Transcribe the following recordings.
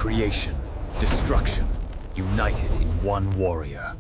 Creation, destruction, united in one warrior.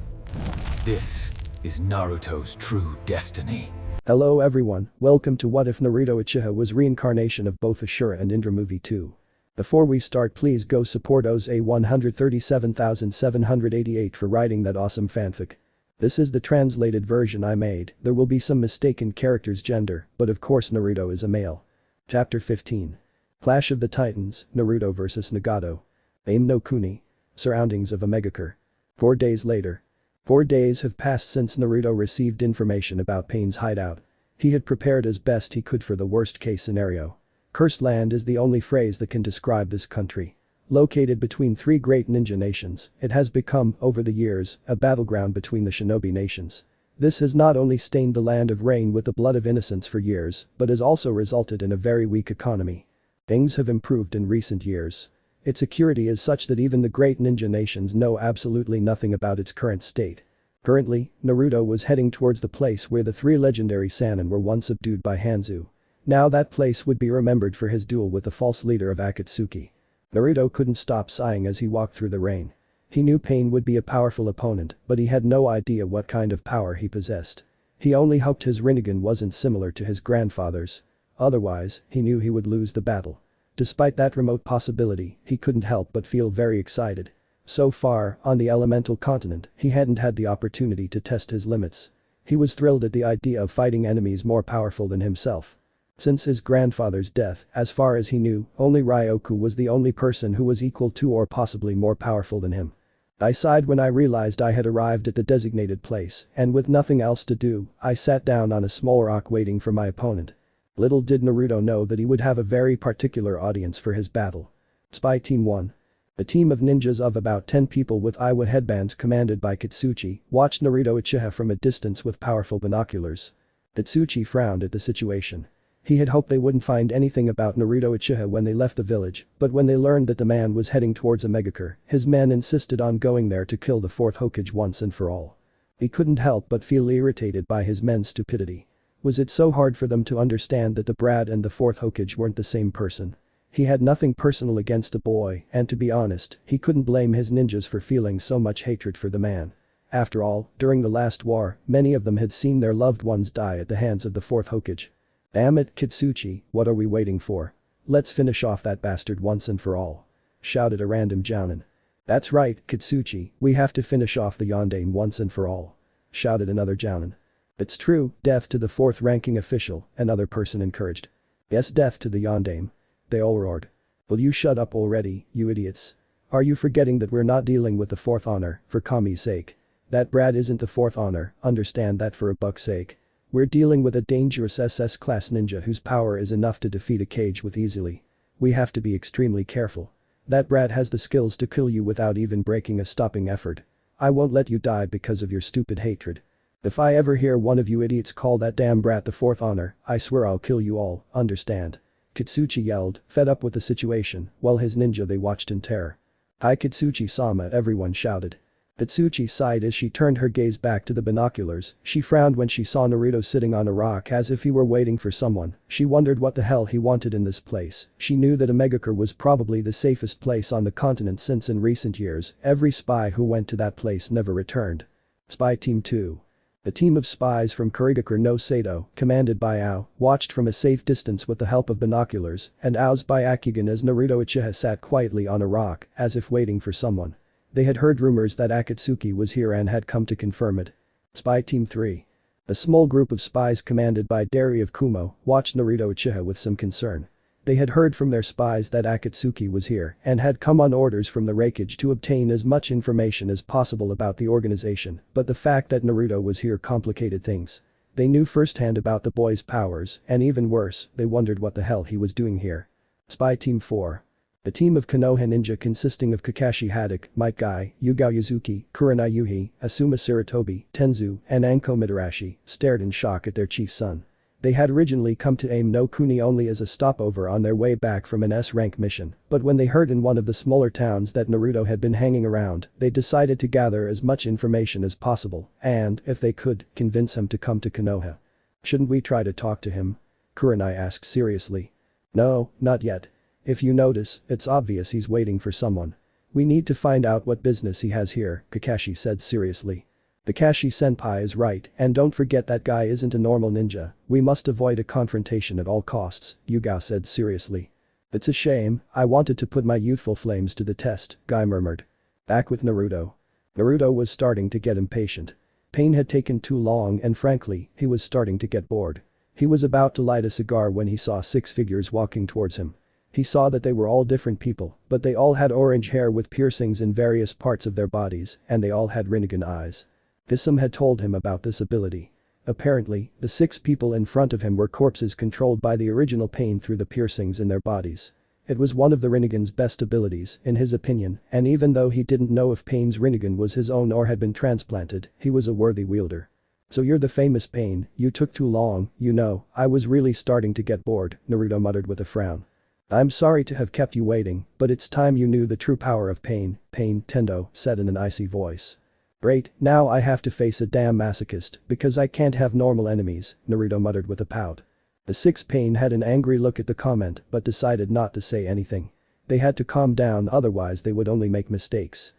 This is Naruto's true destiny. Hello everyone, welcome to What If Naruto Uchiha was reincarnation of both Ashura and Indra movie 2. Before we start, please go support Oza 137,788 for writing that awesome fanfic. This is the translated version I made, there will be some mistaken characters' gender, but of course Naruto is a male. Chapter 15. Clash of the Titans, Naruto vs Nagato. Aim no Kuni. Surroundings of a Megakure. 4 days later. 4 days have passed since Naruto received information about Pain's hideout. He had prepared as best he could for the worst case scenario. Cursed Land is the only phrase that can describe this country. Located between 3 great ninja nations, it has become, over the years, a battleground between the shinobi nations. This has not only stained the land of rain with the blood of innocents for years, but has also resulted in a very weak economy. Things have improved in recent years. Its security is such that even the great ninja nations know absolutely nothing about its current state. Currently, Naruto was heading towards the place where the 3 legendary Sannin were once subdued by Hanzo. Now that place would be remembered for his duel with the false leader of Akatsuki. Naruto couldn't stop sighing as he walked through the rain. He knew Pain would be a powerful opponent, but he had no idea what kind of power he possessed. He only hoped his Rinnegan wasn't similar to his grandfather's. Otherwise, he knew he would lose the battle. Despite that remote possibility, he couldn't help but feel very excited. So far, on the elemental continent, he hadn't had the opportunity to test his limits. He was thrilled at the idea of fighting enemies more powerful than himself. Since his grandfather's death, as far as he knew, only Ryoku was the only person who was equal to or possibly more powerful than him. I sighed when I realized I had arrived at the designated place, and with nothing else to do, I sat down on a small rock waiting for my opponent. Little did Naruto know that he would have a very particular audience for his battle. Spy Team 1. A team of ninjas of about 10 people with Iwa headbands commanded by Katsuchi watched Naruto Uchiha from a distance with powerful binoculars. Katsuchi frowned at the situation. He had hoped they wouldn't find anything about Naruto Uchiha when they left the village, but when they learned that the man was heading towards a Megakure, his men insisted on going there to kill the 4th Hokage once and for all. He couldn't help but feel irritated by his men's stupidity. Was it so hard for them to understand that the brat and the 4th Hokage weren't the same person? He had nothing personal against the boy, and to be honest, he couldn't blame his ninjas for feeling so much hatred for the man. After all, during the last war, many of them had seen their loved ones die at the hands of the 4th Hokage. Damn it, Katsuchi, what are we waiting for? Let's finish off that bastard once and for all. Shouted a random jounin. That's right, Katsuchi, we have to finish off the Yondaime once and for all. Shouted another jounin. It's true, death to the 4th ranking official, another person encouraged. Yes, death to the Yondaime. They all roared. Will you shut up already, you idiots? Are you forgetting that we're not dealing with the 4th honor, for Kami's sake? That brat isn't the 4th honor, understand that for a buck's sake. We're dealing with a dangerous SS-class ninja whose power is enough to defeat a Kage with easily. We have to be extremely careful. That brat has the skills to kill you without even breaking a stopping effort. I won't let you die because of your stupid hatred. If I ever hear one of you idiots call that damn brat the 4th honor, I swear I'll kill you all, understand? Katsuchi yelled, fed up with the situation, while his ninja they watched in terror. Hi Katsuchi-sama, everyone shouted. Katsuchi sighed as she turned her gaze back to the binoculars. She frowned when she saw Naruto sitting on a rock as if he were waiting for someone. She wondered what the hell he wanted in this place. She knew that a Megakure was probably the safest place on the continent since in recent years, every spy who went to that place never returned. Spy Team 2. A team of spies from Kurigakure no Sato, commanded by Ao, watched from a safe distance with the help of binoculars, and Ao's Byakugan as Naruto Uchiha sat quietly on a rock, as if waiting for someone. They had heard rumors that Akatsuki was here and had come to confirm it. Spy Team 3. A small group of spies commanded by Dari of Kumo watched Naruto Uchiha with some concern. They had heard from their spies that Akatsuki was here and had come on orders from the Raikage to obtain as much information as possible about the organization, but the fact that Naruto was here complicated things. They knew firsthand about the boy's powers, and even worse, they wondered what the hell he was doing here. Spy Team 4. A team of Konoha ninja consisting of Kakashi Haddock, Might Guy, Yugao Yuzuki, Kurana Yuhi, Asuma Sarutobi, Tenzu, and Anko Mitarashi stared in shock at their chief's son. They had originally come to Aim no Kuni only as a stopover on their way back from an S-rank mission, but when they heard in one of the smaller towns that Naruto had been hanging around, they decided to gather as much information as possible and, if they could, convince him to come to Konoha. Shouldn't we try to talk to him? Kurenai asked seriously. No, not yet. If you notice, it's obvious he's waiting for someone. We need to find out what business he has here, Kakashi said seriously. Kakashi-senpai is right, and don't forget that guy isn't a normal ninja, we must avoid a confrontation at all costs, Yugao said seriously. It's a shame, I wanted to put my youthful flames to the test, Guy murmured. Back with Naruto. Naruto was starting to get impatient. Pain had taken too long and frankly, he was starting to get bored. He was about to light a cigar when he saw 6 figures walking towards him. He saw that they were all different people, but they all had orange hair with piercings in various parts of their bodies, and they all had Rinnegan eyes. Visum had told him about this ability. Apparently, the 6 people in front of him were corpses controlled by the original Pain through the piercings in their bodies. It was one of the Rinnegan's best abilities, in his opinion, and even though he didn't know if Pain's Rinnegan was his own or had been transplanted, he was a worthy wielder. So you're the famous Pain, you took too long, you know, I was really starting to get bored, Naruto muttered with a frown. I'm sorry to have kept you waiting, but it's time you knew the true power of Pain, Tendo said in an icy voice. Great, now I have to face a damn masochist because I can't have normal enemies, Naruto muttered with a pout. The 6 Pain had an angry look at the comment but decided not to say anything. They had to calm down otherwise they would only make mistakes.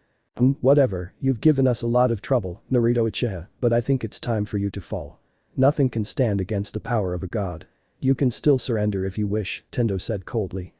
Whatever, you've given us a lot of trouble, Naruto Uchiha, but I think it's time for you to fall. Nothing can stand against the power of a god. You can still surrender if you wish, Tendo said coldly.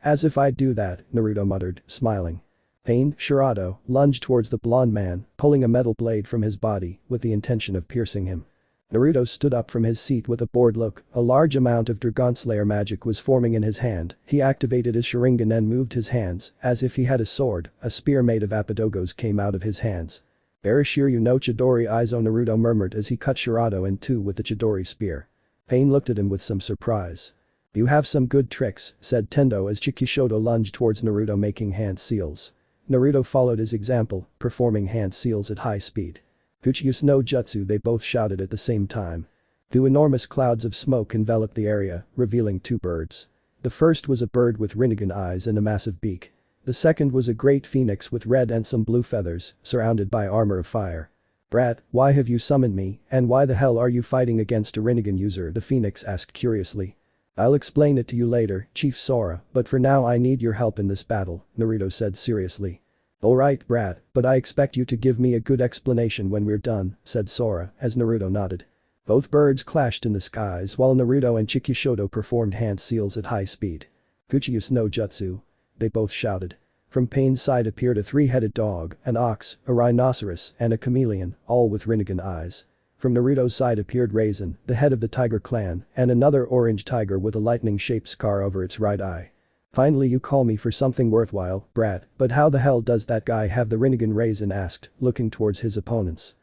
As if I'd do that, Naruto muttered, smiling. Pain, Shirado, lunged towards the blonde man, pulling a metal blade from his body with the intention of piercing him. Naruto stood up from his seat with a bored look, a large amount of Dragon Slayer magic was forming in his hand, he activated his Sharingan and moved his hands, as if he had a sword, a spear made of Apodogos came out of his hands. Barashiryu no Chidori Izo Naruto murmured as he cut Shirado in 2 with the Chidori spear. Pain looked at him with some surprise. You have some good tricks, said Tendo as Chikishodo lunged towards Naruto making hand seals. Naruto followed his example, performing hand seals at high speed. Fuchius no Jutsu they both shouted at the same time. 2 enormous clouds of smoke enveloped the area, revealing 2 birds. The first was a bird with Rinnegan eyes and a massive beak. The second was a great phoenix with red and some blue feathers, surrounded by armor of fire. Brat, why have you summoned me, and why the hell are you fighting against a Rinnegan user? The phoenix asked curiously. I'll explain it to you later, Chief Sora, but for now I need your help in this battle, Naruto said seriously. Alright brat, but I expect you to give me a good explanation when we're done, said Sora, as Naruto nodded. Both birds clashed in the skies while Naruto and Chikishodo performed hand seals at high speed. Fuchius no Jutsu. They both shouted. From Pain's side appeared a 3-headed dog, an ox, a rhinoceros, and a chameleon, all with Rinnegan eyes. From Naruto's side appeared Raisin, the head of the Tiger clan, and another orange tiger with a lightning-shaped scar over its right eye. Finally you call me for something worthwhile, brat, but how the hell does that guy have the Rinnegan? Raisin asked, looking towards his opponents.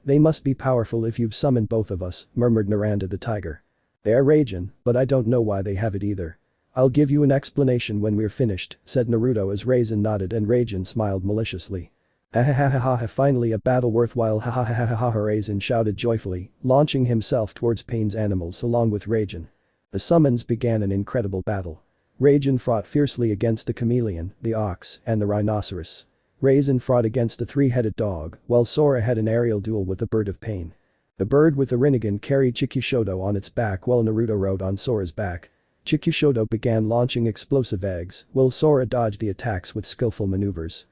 They must be powerful if you've summoned both of us, murmured Naranda the tiger. They are Ragin, but I don't know why they have it either. I'll give you an explanation when we're finished, said Naruto as Raisin nodded and Ragin smiled maliciously. Ha finally a battle worthwhile ha Raisin shouted joyfully, launching himself towards Pain's animals along with Ragin. The summons began an incredible battle. Ragin fought fiercely against the chameleon, the ox, and the rhinoceros. Raisin fought against the 3-headed dog, while Sora had an aerial duel with the bird of Pain. The bird with the Rinnegan carried Chikishodo on its back while Naruto rode on Sora's back. Chikishodo began launching explosive eggs, while Sora dodged the attacks with skillful maneuvers.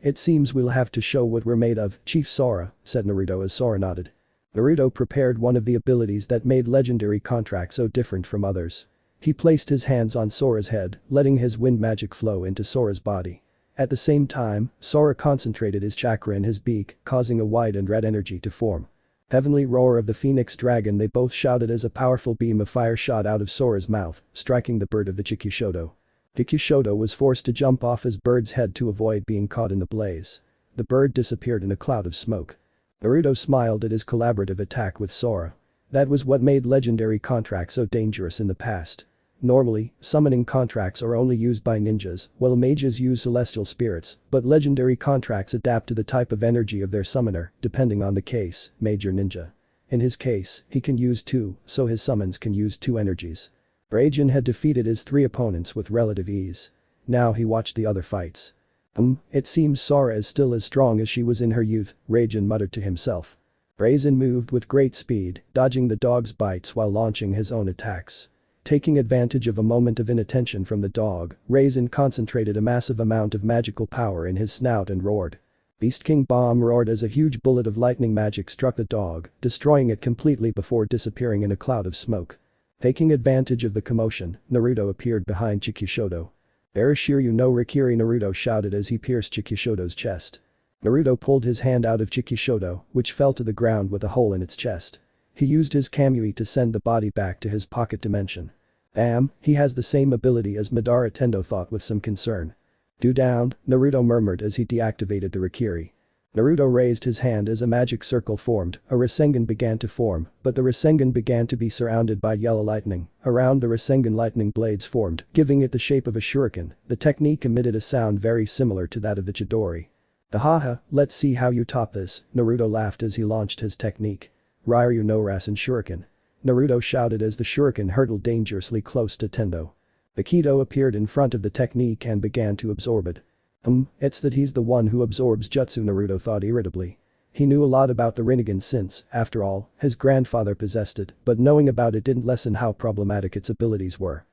It seems we'll have to show what we're made of, Chief Sora, said Naruto as Sora nodded. Naruto prepared one of the abilities that made legendary contract so different from others. He placed his hands on Sora's head, letting his wind magic flow into Sora's body. At the same time, Sora concentrated his chakra in his beak, causing a white and red energy to form. Heavenly roar of the Phoenix Dragon they both shouted as a powerful beam of fire shot out of Sora's mouth, striking the bird of the Chikishodo. Chikishodo was forced to jump off his bird's head to avoid being caught in the blaze. The bird disappeared in a cloud of smoke. Naruto smiled at his collaborative attack with Sora. That was what made legendary contracts so dangerous in the past. Normally, summoning contracts are only used by ninjas, while mages use celestial spirits, but legendary contracts adapt to the type of energy of their summoner, depending on the case, mage or ninja. In his case, he can use 2, so his summons can use 2 energies. Ragin had defeated his 3 opponents with relative ease. Now he watched the other fights. It seems Sora is still as strong as she was in her youth, Ragin muttered to himself. Raisin moved with great speed, dodging the dog's bites while launching his own attacks. Taking advantage of a moment of inattention from the dog, Raisin concentrated a massive amount of magical power in his snout and roared. Beast King Bomb roared as a huge bullet of lightning magic struck the dog, destroying it completely before disappearing in a cloud of smoke. Taking advantage of the commotion, Naruto appeared behind Chikishodo. "Arashiryu no Rikiri," Naruto shouted as he pierced Chikishodo's chest. Naruto pulled his hand out of Chikishodo, which fell to the ground with a hole in its chest. He used his Kamui to send the body back to his pocket dimension. Damn, he has the same ability as Madara, Tendo thought with some concern. "Do down," Naruto murmured as he deactivated the Rikiri. Naruto raised his hand as a magic circle formed, a Rasengan began to form, but the Rasengan began to be surrounded by yellow lightning. Around the Rasengan lightning blades formed, giving it the shape of a shuriken. The technique emitted a sound very similar to that of the Chidori. "Ahaha, let's see how you top this," Naruto laughed as he launched his technique. "Ryu no Rasen Shuriken." Naruto shouted as the shuriken hurtled dangerously close to Tendo. Akito appeared in front of the technique and began to absorb it. It's that he's the one who absorbs jutsu, Naruto thought irritably. He knew a lot about the Rinnegan since, after all, his grandfather possessed it, but knowing about it didn't lessen how problematic its abilities were.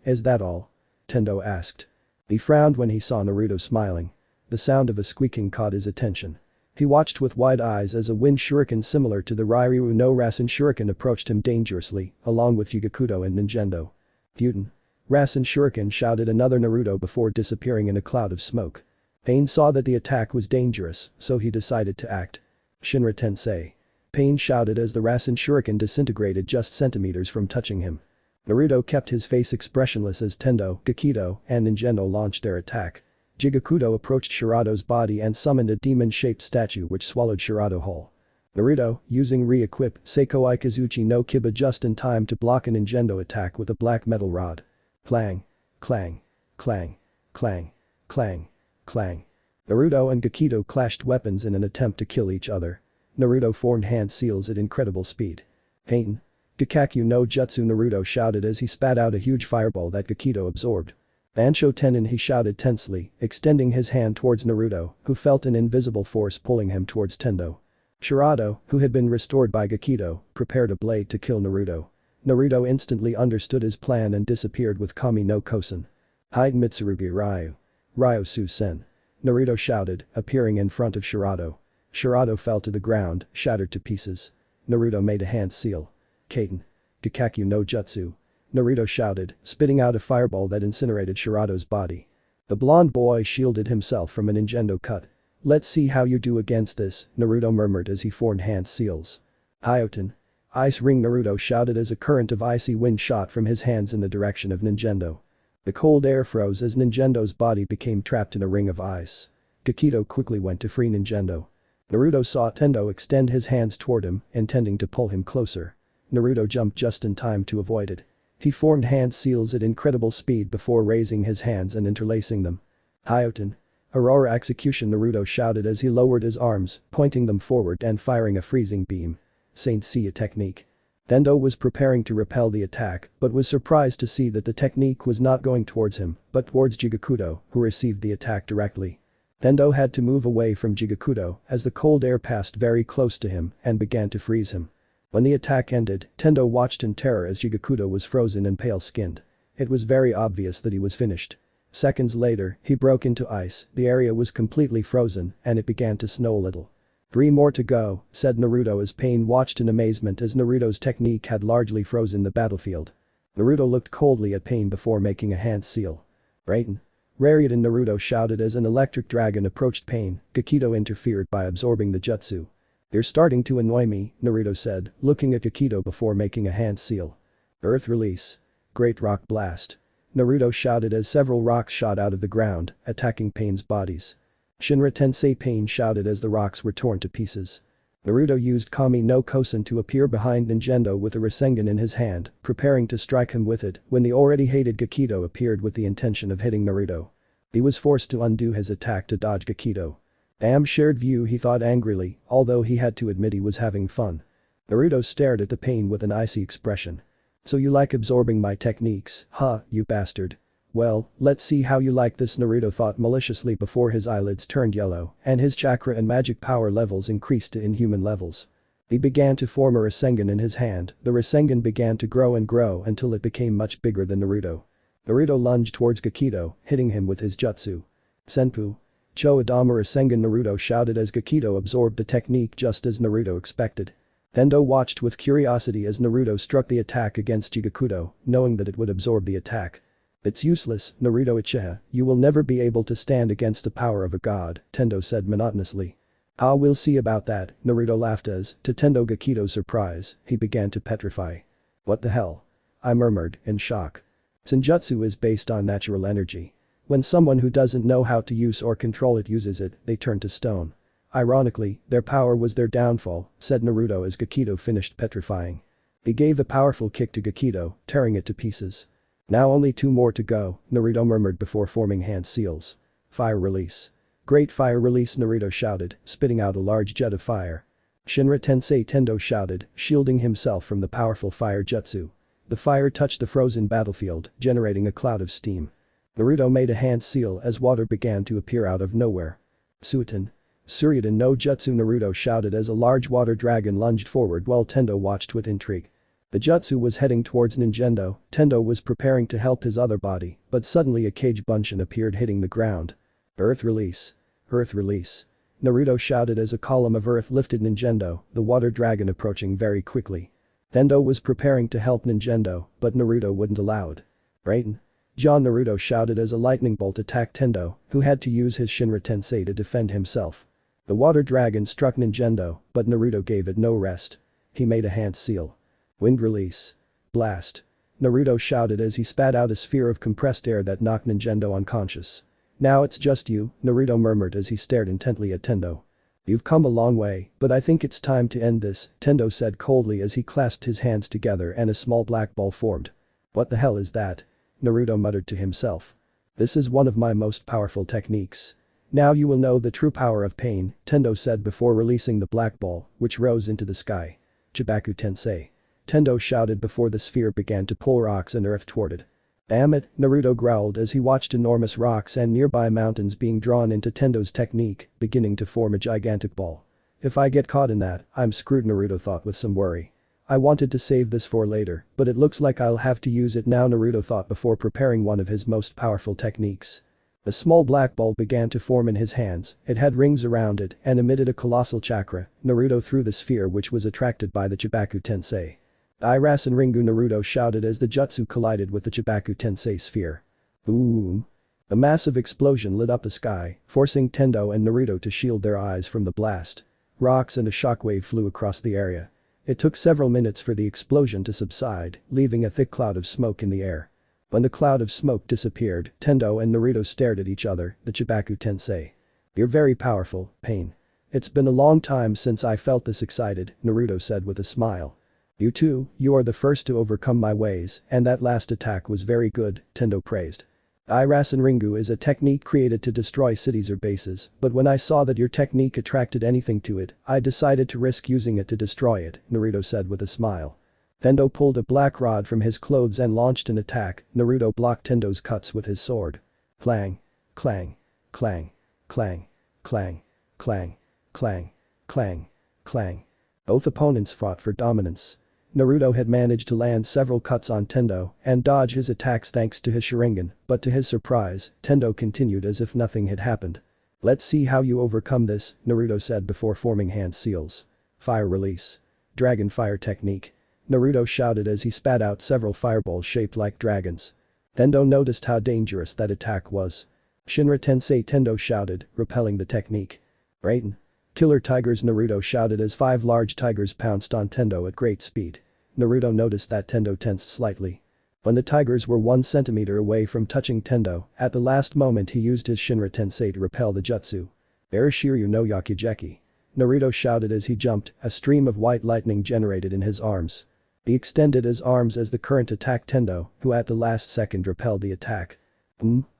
Is that all?" Tendo asked. He frowned when he saw Naruto smiling. The sound of a squeaking caught his attention. He watched with wide eyes as a wind shuriken similar to the Ryu no Rasen Shuriken approached him dangerously, along with Yugakudo and Ninjendo. "Futon. Rasen Shuriken," shouted another Naruto before disappearing in a cloud of smoke. Pain saw that the attack was dangerous, so he decided to act. "Shinra Tensei." Pain shouted as the Rasen Shuriken disintegrated just centimeters from touching him. Naruto kept his face expressionless as Tendo, Gakido, and Ninjendo launched their attack. Jigakudo approached Shirado's body and summoned a demon-shaped statue which swallowed Shirado whole. Naruto, using re-equip Seiko Ikazuchi no Kiba just in time to block a Ninjendo attack with a black metal rod. Clang. Clang. Clang. Clang. Clang. Clang. Naruto and Gakido clashed weapons in an attempt to kill each other. Naruto formed hand seals at incredible speed. "Heitan. Gakakyu no Jutsu," Naruto shouted as he spat out a huge fireball that Gakido absorbed. "Ansho Tenin," he shouted tensely, extending his hand towards Naruto, who felt an invisible force pulling him towards Tendo. Shirado, who had been restored by Gakido, prepared a blade to kill Naruto. Naruto instantly understood his plan and disappeared with Kami no Kosen. "Hide Mitsurugi Ryu. Ryu Su-sen." Naruto shouted, appearing in front of Shirado. Shirado fell to the ground, shattered to pieces. Naruto made a hand seal. "Kaiten. Gakakyu no Jutsu." Naruto shouted, spitting out a fireball that incinerated Shirado's body. The blonde boy shielded himself from a Ninjendo cut. "Let's see how you do against this," Naruto murmured as he formed hand seals. "Hyoten. Ice Ring," Naruto shouted as a current of icy wind shot from his hands in the direction of Ninjendo. The cold air froze as Ninjendo's body became trapped in a ring of ice. Gakido quickly went to free Ninjendo. Naruto saw Tendo extend his hands toward him, intending to pull him closer. Naruto jumped just in time to avoid it. He formed hand seals at incredible speed before raising his hands and interlacing them. "Hyoten. Aurora Execution," Naruto shouted as he lowered his arms, pointing them forward and firing a freezing beam. Saint Seiya technique. Tendo was preparing to repel the attack, but was surprised to see that the technique was not going towards him, but towards Jigakudo, who received the attack directly. Tendo had to move away from Jigakudo as the cold air passed very close to him and began to freeze him. When the attack ended, Tendo watched in terror as Jigakudo was frozen and pale-skinned. It was very obvious that he was finished. Seconds later, he broke into ice, the area was completely frozen, and it began to snow a little. "3 more to go," said Naruto as Pain watched in amazement as Naruto's technique had largely frozen the battlefield. Naruto looked coldly at Pain before making a hand seal. "Raiden." Raiden, Naruto shouted as an electric dragon approached Pain. Gakido interfered by absorbing the jutsu. "You're starting to annoy me," Naruto said, looking at Gakido before making a hand seal. "Earth release. Great rock blast." Naruto shouted as several rocks shot out of the ground, attacking Pain's bodies. "Shinra Tensei," Pain shouted as the rocks were torn to pieces. Naruto used Kami no Kosen to appear behind Ninjendo with a Rasengan in his hand, preparing to strike him with it when the already hated Gakido appeared with the intention of hitting Naruto. He was forced to undo his attack to dodge Gakido. "Damn shared view," he thought angrily, although he had to admit he was having fun. Naruto stared at the Pain with an icy expression. "So you like absorbing my techniques, huh, you bastard? Well, let's see how you like this," Naruto thought maliciously before his eyelids turned yellow and his chakra and magic power levels increased to inhuman levels. He began to form a Rasengan in his hand, the Rasengan began to grow and grow until it became much bigger than Naruto. Naruto lunged towards Gakido, hitting him with his jutsu. Senpu. Cho Adama Rasengan Naruto shouted as Gakido absorbed the technique just as Naruto expected. Tendo watched with curiosity as Naruto struck the attack against Chigakudo, knowing that it would absorb the attack. It's useless, Naruto Uchiha, you will never be able to stand against the power of a god, Tendo said monotonously. Ah, we'll see about that, Naruto laughed as, to Tendo Gakido's surprise, he began to petrify. What the hell? I murmured, in shock. Senjutsu is based on natural energy. When someone who doesn't know how to use or control it uses it, they turn to stone. Ironically, their power was their downfall, said Naruto as Gakido finished petrifying. He gave a powerful kick to Gakido, tearing it to pieces. Now only 2 more to go, Naruto murmured before forming hand seals. Fire release. Great fire release, Naruto shouted, spitting out a large jet of fire. Shinra Tensei Tendo shouted, shielding himself from the powerful fire jutsu. The fire touched the frozen battlefield, generating a cloud of steam. Naruto made a hand seal as water began to appear out of nowhere. Suiton. Suryudan no jutsu, Naruto shouted as a large water dragon lunged forward while Tendo watched with intrigue. The jutsu was heading towards Ninjendo, Tendo was preparing to help his other body, but suddenly a cage bunshin appeared hitting the ground. Earth release. Earth release. Naruto shouted as a column of earth lifted Ninjendo, the water dragon approaching very quickly. Tendo was preparing to help Ninjendo, but Naruto wouldn't allow it. Raiden. John, Naruto shouted as a lightning bolt attacked Tendo, who had to use his Shinra Tensei to defend himself. The water dragon struck Ninjendo, but Naruto gave it no rest. He made a hand seal. Wind release. Blast. Naruto shouted as he spat out a sphere of compressed air that knocked Ninjendo unconscious. Now it's just you, Naruto murmured as he stared intently at Tendo. You've come a long way, but I think it's time to end this, Tendo said coldly as he clasped his hands together and a small black ball formed. What the hell is that? Naruto muttered to himself. This is one of my most powerful techniques. Now you will know the true power of pain, Tendo said before releasing the black ball, which rose into the sky. Chibaku Tensei. Tendo shouted before the sphere began to pull rocks and earth toward it. Damn it, Naruto growled as he watched enormous rocks and nearby mountains being drawn into Tendo's technique, beginning to form a gigantic ball. If I get caught in that, I'm screwed, Naruto thought with some worry. I wanted to save this for later, but it looks like I'll have to use it now, Naruto thought before preparing one of his most powerful techniques. A small black ball began to form in his hands, it had rings around it and emitted a colossal chakra. Naruto threw the sphere which was attracted by the Chibaku Tensei. Irasen Ringu, Naruto shouted as the jutsu collided with the Chibaku Tensei sphere. Boom. A massive explosion lit up the sky, forcing Tendo and Naruto to shield their eyes from the blast. Rocks and a shockwave flew across the area. It took several minutes for the explosion to subside, leaving a thick cloud of smoke in the air. When the cloud of smoke disappeared, Tendo and Naruto stared at each other, the Chibaku Tensei. You're very powerful, Pain. It's been a long time since I felt this excited, Naruto said with a smile. You too, you are the first to overcome my ways, and that last attack was very good, Tendo praised. Irasen Ringu is a technique created to destroy cities or bases, but when I saw that your technique attracted anything to it, I decided to risk using it to destroy it, Naruto said with a smile. Tendo pulled a black rod from his clothes and launched an attack. Naruto blocked Tendo's cuts with his sword. Clang. Clang. Clang. Clang. Clang. Clang. Clang. Clang. Clang. Both opponents fought for dominance. Naruto had managed to land several cuts on Tendo and dodge his attacks thanks to his Sharingan, but to his surprise, Tendo continued as if nothing had happened. Let's see how you overcome this, Naruto said before forming hand seals. Fire release. Dragon fire technique. Naruto shouted as he spat out several fireballs shaped like dragons. Tendo noticed how dangerous that attack was. Shinra Tensei, Tendo shouted, repelling the technique. Raiden. Killer tigers, Naruto shouted as 5 large tigers pounced on Tendo at great speed. Naruto noticed that Tendo tensed slightly. When the tigers were 1 centimeter away from touching Tendo, at the last moment he used his Shinra Tensei to repel the jutsu. Arashiryu no Yakugeki. Naruto shouted as he jumped, a stream of white lightning generated in his arms. He extended his arms as the current attacked Tendo, who at the last second repelled the attack.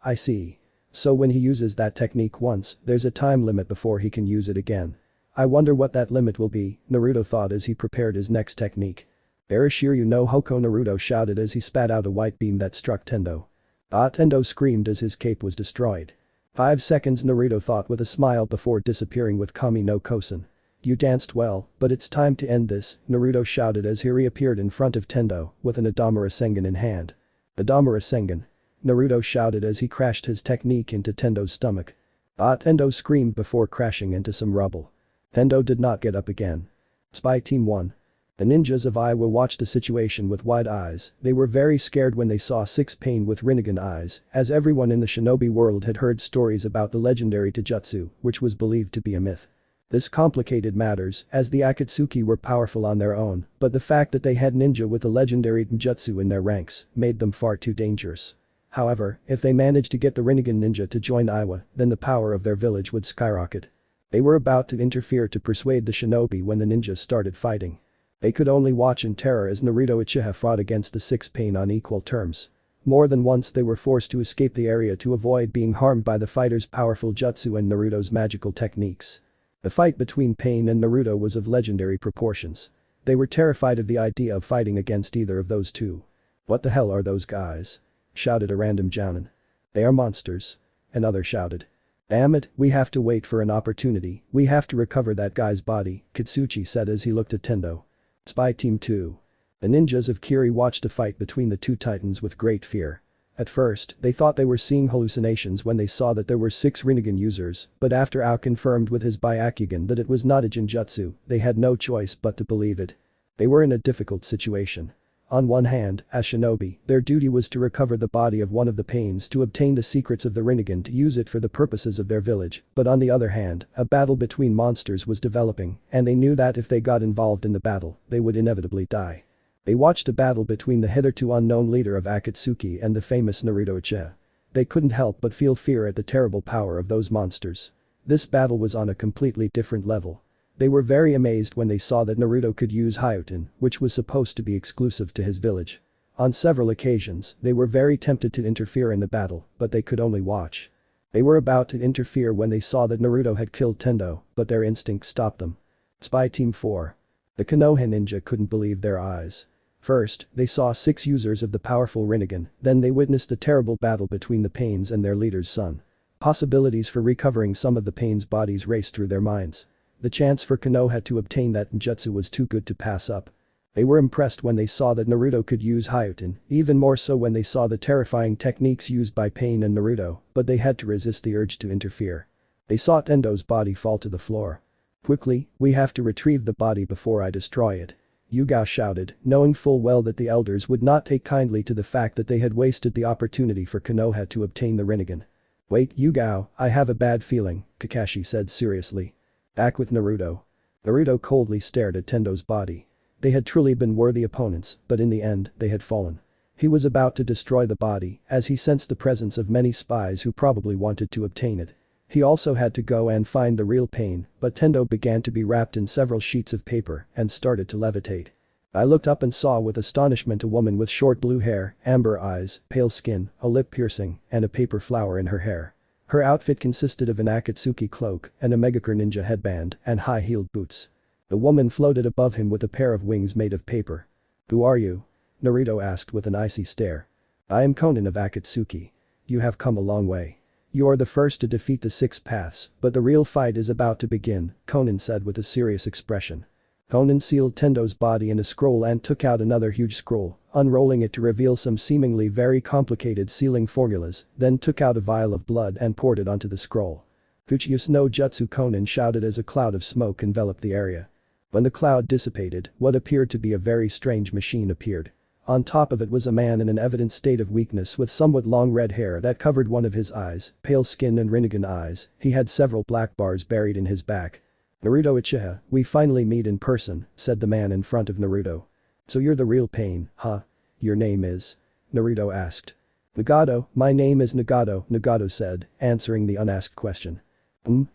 I see. So when he uses that technique once, there's a time limit before he can use it again. I wonder what that limit will be, Naruto thought as he prepared his next technique. Arashiryu no Hoko, Naruto shouted as he spat out a white beam that struck Tendo. Tendo screamed as his cape was destroyed. 5 seconds, Naruto thought with a smile before disappearing with Kami no Kosen. You danced well, but it's time to end this, Naruto shouted as he reappeared in front of Tendo, with an Adama Rasengan in hand. Adama Rasengan? Naruto shouted as he crashed his technique into Tendo's stomach. Ah! Tendo screamed before crashing into some rubble. Tendo did not get up again. Spy Team 1. The ninjas of Iowa watched the situation with wide eyes. They were very scared when they saw Six Pain with Rinnegan eyes, as everyone in the shinobi world had heard stories about the legendary Jujutsu, which was believed to be a myth. This complicated matters, as the Akatsuki were powerful on their own, but the fact that they had ninja with the legendary Jujutsu in their ranks made them far too dangerous. However, if they managed to get the Rinnegan ninja to join Iowa, then the power of their village would skyrocket. They were about to interfere to persuade the shinobi when the ninjas started fighting. They could only watch in terror as Naruto Uchiha fought against the Six Pain on equal terms. More than once they were forced to escape the area to avoid being harmed by the fighters' powerful jutsu and Naruto's magical techniques. The fight between Pain and Naruto was of legendary proportions. They were terrified of the idea of fighting against either of those two. "What the hell are those guys?" shouted a random jounin. "They are monsters." Another shouted. "Damn it, we have to wait for an opportunity, we have to recover that guy's body," Katsuchi said as he looked at Tendo. Spy Team 2. The ninjas of Kiri watched a fight between the two titans with great fear. At first, they thought they were seeing hallucinations when they saw that there were 6 Rinnegan users, but after Ao confirmed with his Byakugan that it was not a Jinjutsu, they had no choice but to believe it. They were in a difficult situation. On one hand, as shinobi, their duty was to recover the body of one of the Pains to obtain the secrets of the Rinnegan to use it for the purposes of their village, but on the other hand, a battle between monsters was developing, and they knew that if they got involved in the battle, they would inevitably die. They watched a battle between the hitherto unknown leader of Akatsuki and the famous Naruto Uchiha. They couldn't help but feel fear at the terrible power of those monsters. This battle was on a completely different level. They were very amazed when they saw that Naruto could use Hyoten, which was supposed to be exclusive to his village. On several occasions, they were very tempted to interfere in the battle, but they could only watch. They were about to interfere when they saw that Naruto had killed Tendo, but their instinct stopped them. Spy Team 4. The Konoha ninja couldn't believe their eyes. First, they saw 6 users of the powerful Rinnegan, then they witnessed a terrible battle between the Pains and their leader's son. Possibilities for recovering some of the Pains' bodies raced through their minds. The chance for Konoha to obtain that ninjutsu was too good to pass up. They were impressed when they saw that Naruto could use Hyoten, even more so when they saw the terrifying techniques used by Pain and Naruto, but they had to resist the urge to interfere. They saw Tendo's body fall to the floor. "Quickly, we have to retrieve the body before I destroy it," Yugao shouted, knowing full well that the elders would not take kindly to the fact that they had wasted the opportunity for Konoha to obtain the Rinnegan. "Wait, Yugao, I have a bad feeling," Kakashi said seriously. Back with Naruto. Naruto coldly stared at Tendo's body. They had truly been worthy opponents, but in the end, they had fallen. He was about to destroy the body, as he sensed the presence of many spies who probably wanted to obtain it. He also had to go and find the real Pain, but Tendo began to be wrapped in several sheets of paper and started to levitate. I looked up and saw with astonishment a woman with short blue hair, amber eyes, pale skin, a lip piercing, and a paper flower in her hair. Her outfit consisted of an Akatsuki cloak and a Megakure ninja headband and high-heeled boots. The woman floated above him with a pair of wings made of paper. "Who are you?" Naruto asked with an icy stare. "I am Konan of Akatsuki. You have come a long way. You are the first to defeat the 6 paths, but the real fight is about to begin," Konan said with a serious expression. Konan sealed Tendo's body in a scroll and took out another huge scroll, unrolling it to reveal some seemingly very complicated sealing formulas, then took out a vial of blood and poured it onto the scroll. "Fuchius no Jutsu," Konan shouted as a cloud of smoke enveloped the area. When the cloud dissipated, what appeared to be a very strange machine appeared. On top of it was a man in an evident state of weakness with somewhat long red hair that covered one of his eyes, pale skin and Rinnegan eyes. He had several black bars buried in his back. "Naruto Uchiha, we finally meet in person," said the man in front of Naruto. "So you're the real Pain, huh? Your name is?" Naruto asked. "Nagato, my name is Nagato," Nagato said, answering the unasked question.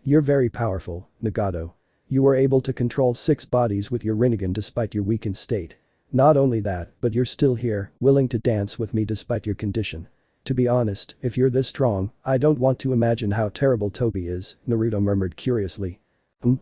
You're very powerful, Nagato. You were able to control 6 bodies with your Rinnegan despite your weakened state. Not only that, but you're still here, willing to dance with me despite your condition. To be honest, if you're this strong, I don't want to imagine how terrible Tobi is," Naruto murmured curiously.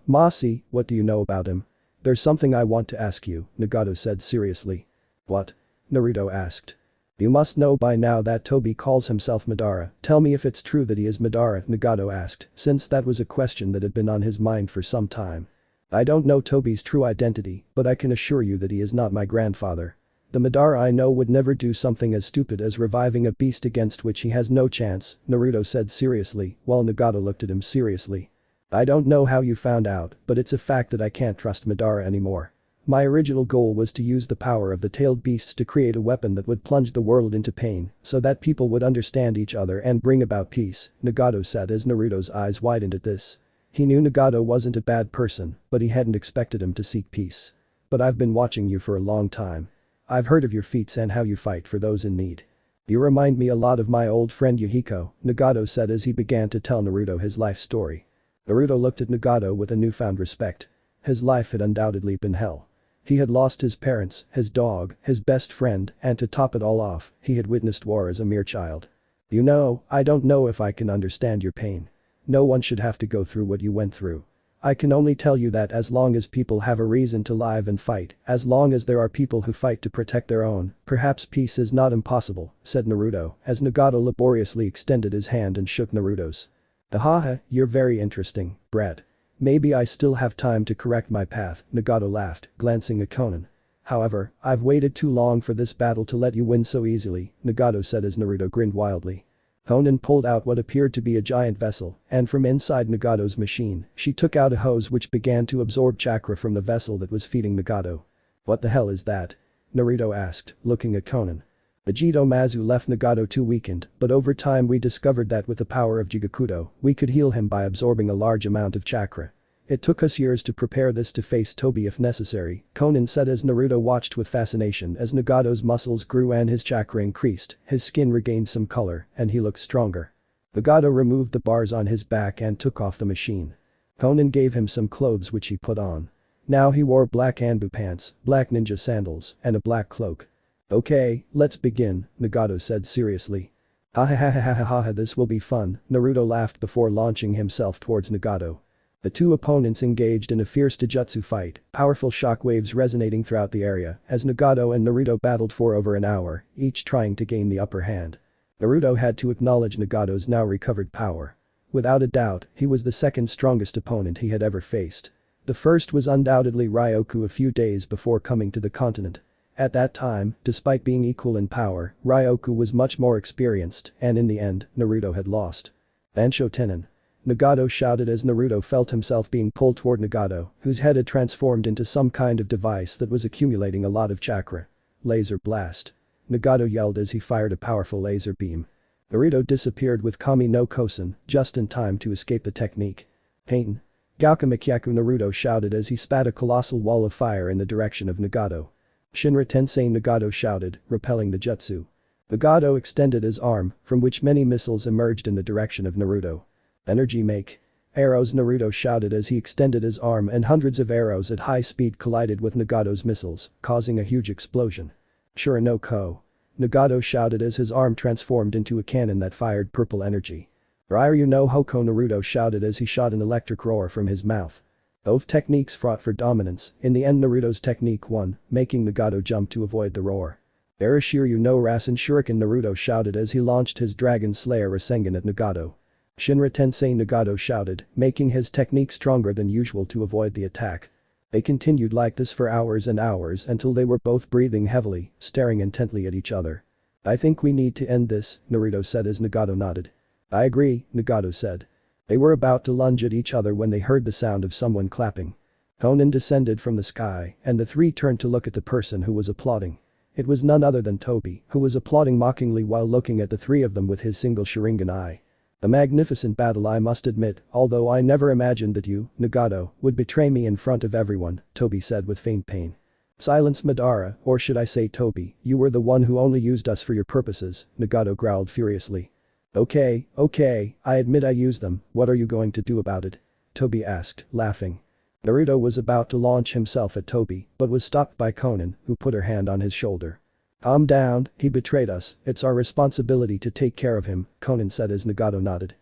Masi, what do you know about him?" "There's something I want to ask you," Nagato said seriously. "What?" Naruto asked. "You must know by now that Tobi calls himself Madara. Tell me if it's true that he is Madara," Nagato asked, since that was a question that had been on his mind for some time. I don't know Tobi's true identity, but I can assure you that he is not my grandfather. The Madara I know would never do something as stupid as reviving a beast against which he has no chance, Naruto said seriously, while Nagato looked at him seriously. I don't know how you found out, but it's a fact that I can't trust Madara anymore. My original goal was to use the power of the tailed beasts to create a weapon that would plunge the world into pain, so that people would understand each other and bring about peace, Nagato said as Naruto's eyes widened at this. He knew Nagato wasn't a bad person, but he hadn't expected him to seek peace. But I've been watching you for a long time. I've heard of your feats and how you fight for those in need. You remind me a lot of my old friend Yuhiko, Nagato said as he began to tell Naruto his life story. Naruto looked at Nagato with a newfound respect. His life had undoubtedly been hell. He had lost his parents, his dog, his best friend, and to top it all off, he had witnessed war as a mere child. You know, I don't know if I can understand your pain. No one should have to go through what you went through. I can only tell you that as long as people have a reason to live and fight, as long as there are people who fight to protect their own, perhaps peace is not impossible, said Naruto, as Nagato laboriously extended his hand and shook Naruto's. Haha, you're very interesting, Brett. Maybe I still have time to correct my path, Nagato laughed, glancing at Konan. However, I've waited too long for this battle to let you win so easily, Nagato said as Naruto grinned wildly. Konan pulled out what appeared to be a giant vessel, and from inside Nagato's machine, she took out a hose which began to absorb chakra from the vessel that was feeding Nagato. What the hell is that? Naruto asked, looking at Konan. Vegito Mazu left Nagato too weakened, but over time we discovered that with the power of Jigakudo, we could heal him by absorbing a large amount of chakra. It took us years to prepare this to face Tobi if necessary, Konan said as Naruto watched with fascination as Nagato's muscles grew and his chakra increased, his skin regained some color, and he looked stronger. Nagato removed the bars on his back and took off the machine. Konan gave him some clothes which he put on. Now he wore black Anbu pants, black ninja sandals, and a black cloak. Okay, let's begin, Nagato said seriously. Ha ha ha ha ha ha ha, this will be fun, Naruto laughed before launching himself towards Nagato. The two opponents engaged in a fierce taijutsu fight, powerful shockwaves resonating throughout the area as Nagato and Naruto battled for over an hour, each trying to gain the upper hand. Naruto had to acknowledge Nagato's now recovered power. Without a doubt, he was the second strongest opponent he had ever faced. The first was undoubtedly Ryoku a few days before coming to the continent. At that time, despite being equal in power, Ryoku was much more experienced, and in the end, Naruto had lost. Bansho Tenin. Nagato shouted as Naruto felt himself being pulled toward Nagato, whose head had transformed into some kind of device that was accumulating a lot of chakra. Laser blast. Nagato yelled as he fired a powerful laser beam. Naruto disappeared with Kami no Kosen, just in time to escape the technique. Pain. Gakumakyaku, Naruto shouted as he spat a colossal wall of fire in the direction of Nagato. Shinra Tensei, Nagato shouted, repelling the jutsu. Nagato extended his arm, from which many missiles emerged in the direction of Naruto. Energy make. Arrows, Naruto shouted as he extended his arm and hundreds of arrows at high speed collided with Nagato's missiles, causing a huge explosion. Shura no Ko. Nagato shouted as his arm transformed into a cannon that fired purple energy. Ryu no Hoko, Naruto shouted as he shot an electric roar from his mouth. Both techniques fought for dominance, in the end Naruto's technique won, making Nagato jump to avoid the roar. Arashiryu no Rasen Shuriken, Naruto shouted as he launched his Dragon Slayer Rasengan at Nagato. Shinra Tensei, Nagato shouted, making his technique stronger than usual to avoid the attack. They continued like this for hours and hours until they were both breathing heavily, staring intently at each other. I think we need to end this, Naruto said as Nagato nodded. I agree, Nagato said. They were about to lunge at each other when they heard the sound of someone clapping. Konan descended from the sky, and the three turned to look at the person who was applauding. It was none other than Tobi, who was applauding mockingly while looking at the three of them with his single Sharingan eye. A magnificent battle, I must admit, although I never imagined that you, Nagato, would betray me in front of everyone, Tobi said with faint pain. Silence, Madara, or should I say Tobi, you were the one who only used us for your purposes, Nagato growled furiously. Okay, I admit I used them, what are you going to do about it? Tobi asked, laughing. Naruto was about to launch himself at Tobi, but was stopped by Konan, who put her hand on his shoulder. Calm down, he betrayed us, it's our responsibility to take care of him, Konan said as Nagato nodded.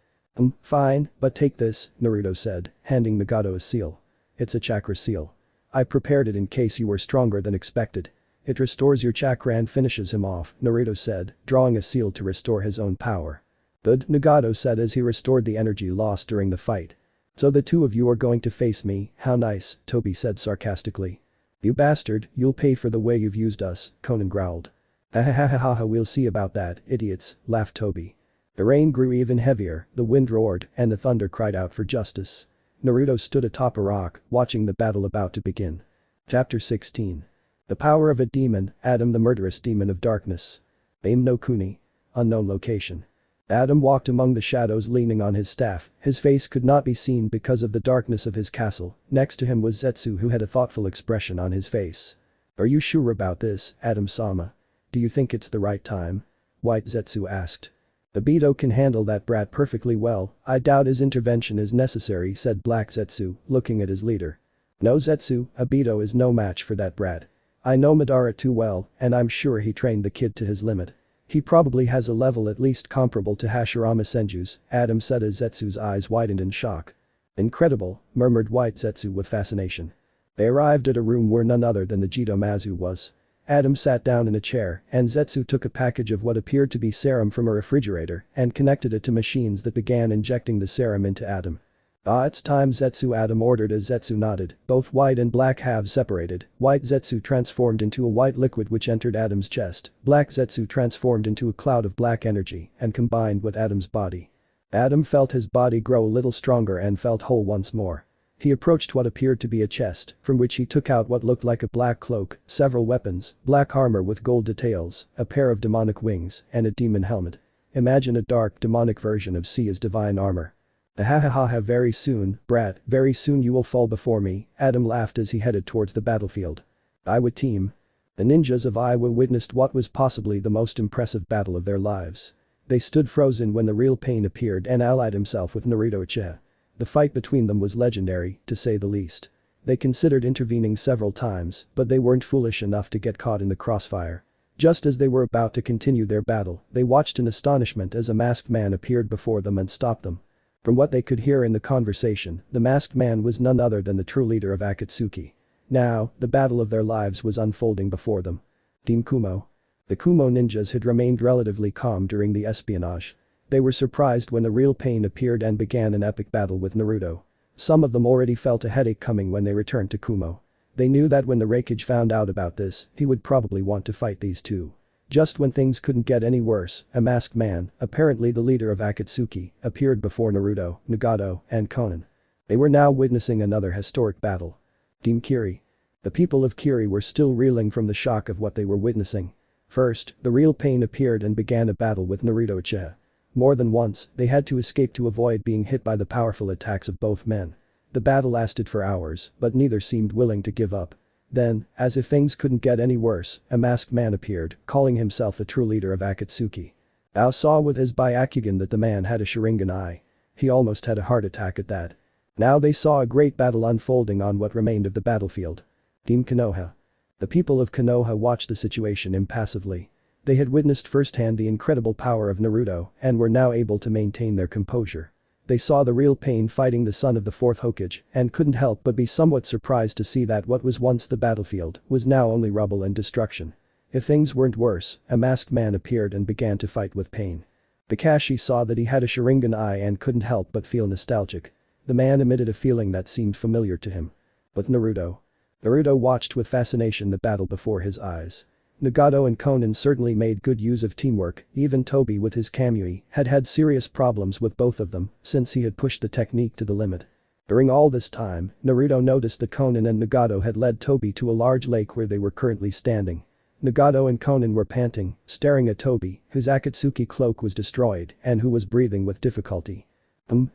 Fine, but take this, Naruto said, handing Nagato a seal. It's a chakra seal. I prepared it in case you were stronger than expected. It restores your chakra and finishes him off, Naruto said, drawing a seal to restore his own power. Good, Nagato said as he restored the energy lost during the fight. So the two of you are going to face me, how nice, Toby said sarcastically. You bastard, you'll pay for the way you've used us, Conan growled. Ahahahaha, we'll see about that, idiots, laughed Toby. The rain grew even heavier, the wind roared, and the thunder cried out for justice. Naruto stood atop a rock, watching the battle about to begin. Chapter 16. The power of a demon, Adam the murderous demon of darkness. Aim no Kuni. Unknown location. Adam walked among the shadows leaning on his staff, his face could not be seen because of the darkness of his castle, next to him was Zetsu who had a thoughtful expression on his face. Are you sure about this, Adam-sama? Do you think it's the right time? White Zetsu asked. Obito can handle that brat perfectly well, I doubt his intervention is necessary, said Black Zetsu, looking at his leader. No Zetsu, Obito is no match for that brat. I know Madara too well, and I'm sure he trained the kid to his limit. He probably has a level at least comparable to Hashirama Senju's, Adam said as Zetsu's eyes widened in shock. Incredible, murmured White Zetsu with fascination. They arrived at a room where none other than the Jito Mazu was. Adam sat down in a chair, and Zetsu took a package of what appeared to be serum from a refrigerator and connected it to machines that began injecting the serum into Adam. Ah, it's time, Zetsu, Adam ordered as Zetsu nodded, both white and black halves separated, white Zetsu transformed into a white liquid which entered Adam's chest, black Zetsu transformed into a cloud of black energy and combined with Adam's body. Adam felt his body grow a little stronger and felt whole once more. He approached what appeared to be a chest, from which he took out what looked like a black cloak, several weapons, black armor with gold details, a pair of demonic wings, and a demon helmet. Imagine a dark demonic version of Sia's divine armor. Ahahaha, very soon, brat, very soon you will fall before me, Adam laughed as he headed towards the battlefield. Iwa team. The ninjas of Iwa witnessed what was possibly the most impressive battle of their lives. They stood frozen when the real Pain appeared and allied himself with Naruto Uchiha. The fight between them was legendary, to say the least. They considered intervening several times, but they weren't foolish enough to get caught in the crossfire. Just as they were about to continue their battle, they watched in astonishment as a masked man appeared before them and stopped them. From what they could hear in the conversation, the masked man was none other than the true leader of Akatsuki. Now, the battle of their lives was unfolding before them. Team Kumo. The Kumo ninjas had remained relatively calm during the espionage. They were surprised when the real Pain appeared and began an epic battle with Naruto. Some of them already felt a headache coming when they returned to Kumo. They knew that when the Raikage found out about this, he would probably want to fight these two. Just when things couldn't get any worse, a masked man, apparently the leader of Akatsuki, appeared before Naruto, Nagato, and Conan. They were now witnessing another historic battle. Team Kiri. The people of Kiri were still reeling from the shock of what they were witnessing. First, the real Pain appeared and began a battle with Naruto Uchiha. More than once, they had to escape to avoid being hit by the powerful attacks of both men. The battle lasted for hours, but neither seemed willing to give up. Then, as if things couldn't get any worse, a masked man appeared, calling himself the true leader of Akatsuki. Ao saw with his Byakugan that the man had a Sharingan eye. He almost had a heart attack at that. Now they saw a great battle unfolding on what remained of the battlefield. Team Konoha. The people of Konoha watched the situation impassively. They had witnessed firsthand the incredible power of Naruto and were now able to maintain their composure. They saw the real Pain fighting the son of the fourth Hokage and couldn't help but be somewhat surprised to see that what was once the battlefield was now only rubble and destruction. If things weren't worse, a masked man appeared and began to fight with Pain. Kakashi saw that he had a Sharingan eye and couldn't help but feel nostalgic. The man emitted a feeling that seemed familiar to him. But Naruto. Naruto watched with fascination the battle before his eyes. Nagato and Conan certainly made good use of teamwork, even Toby with his Kamui had had serious problems with both of them since he had pushed the technique to the limit. During all this time, Naruto noticed that Conan and Nagato had led Toby to a large lake where they were currently standing. Nagato and Conan were panting, staring at Toby, whose Akatsuki cloak was destroyed and who was breathing with difficulty.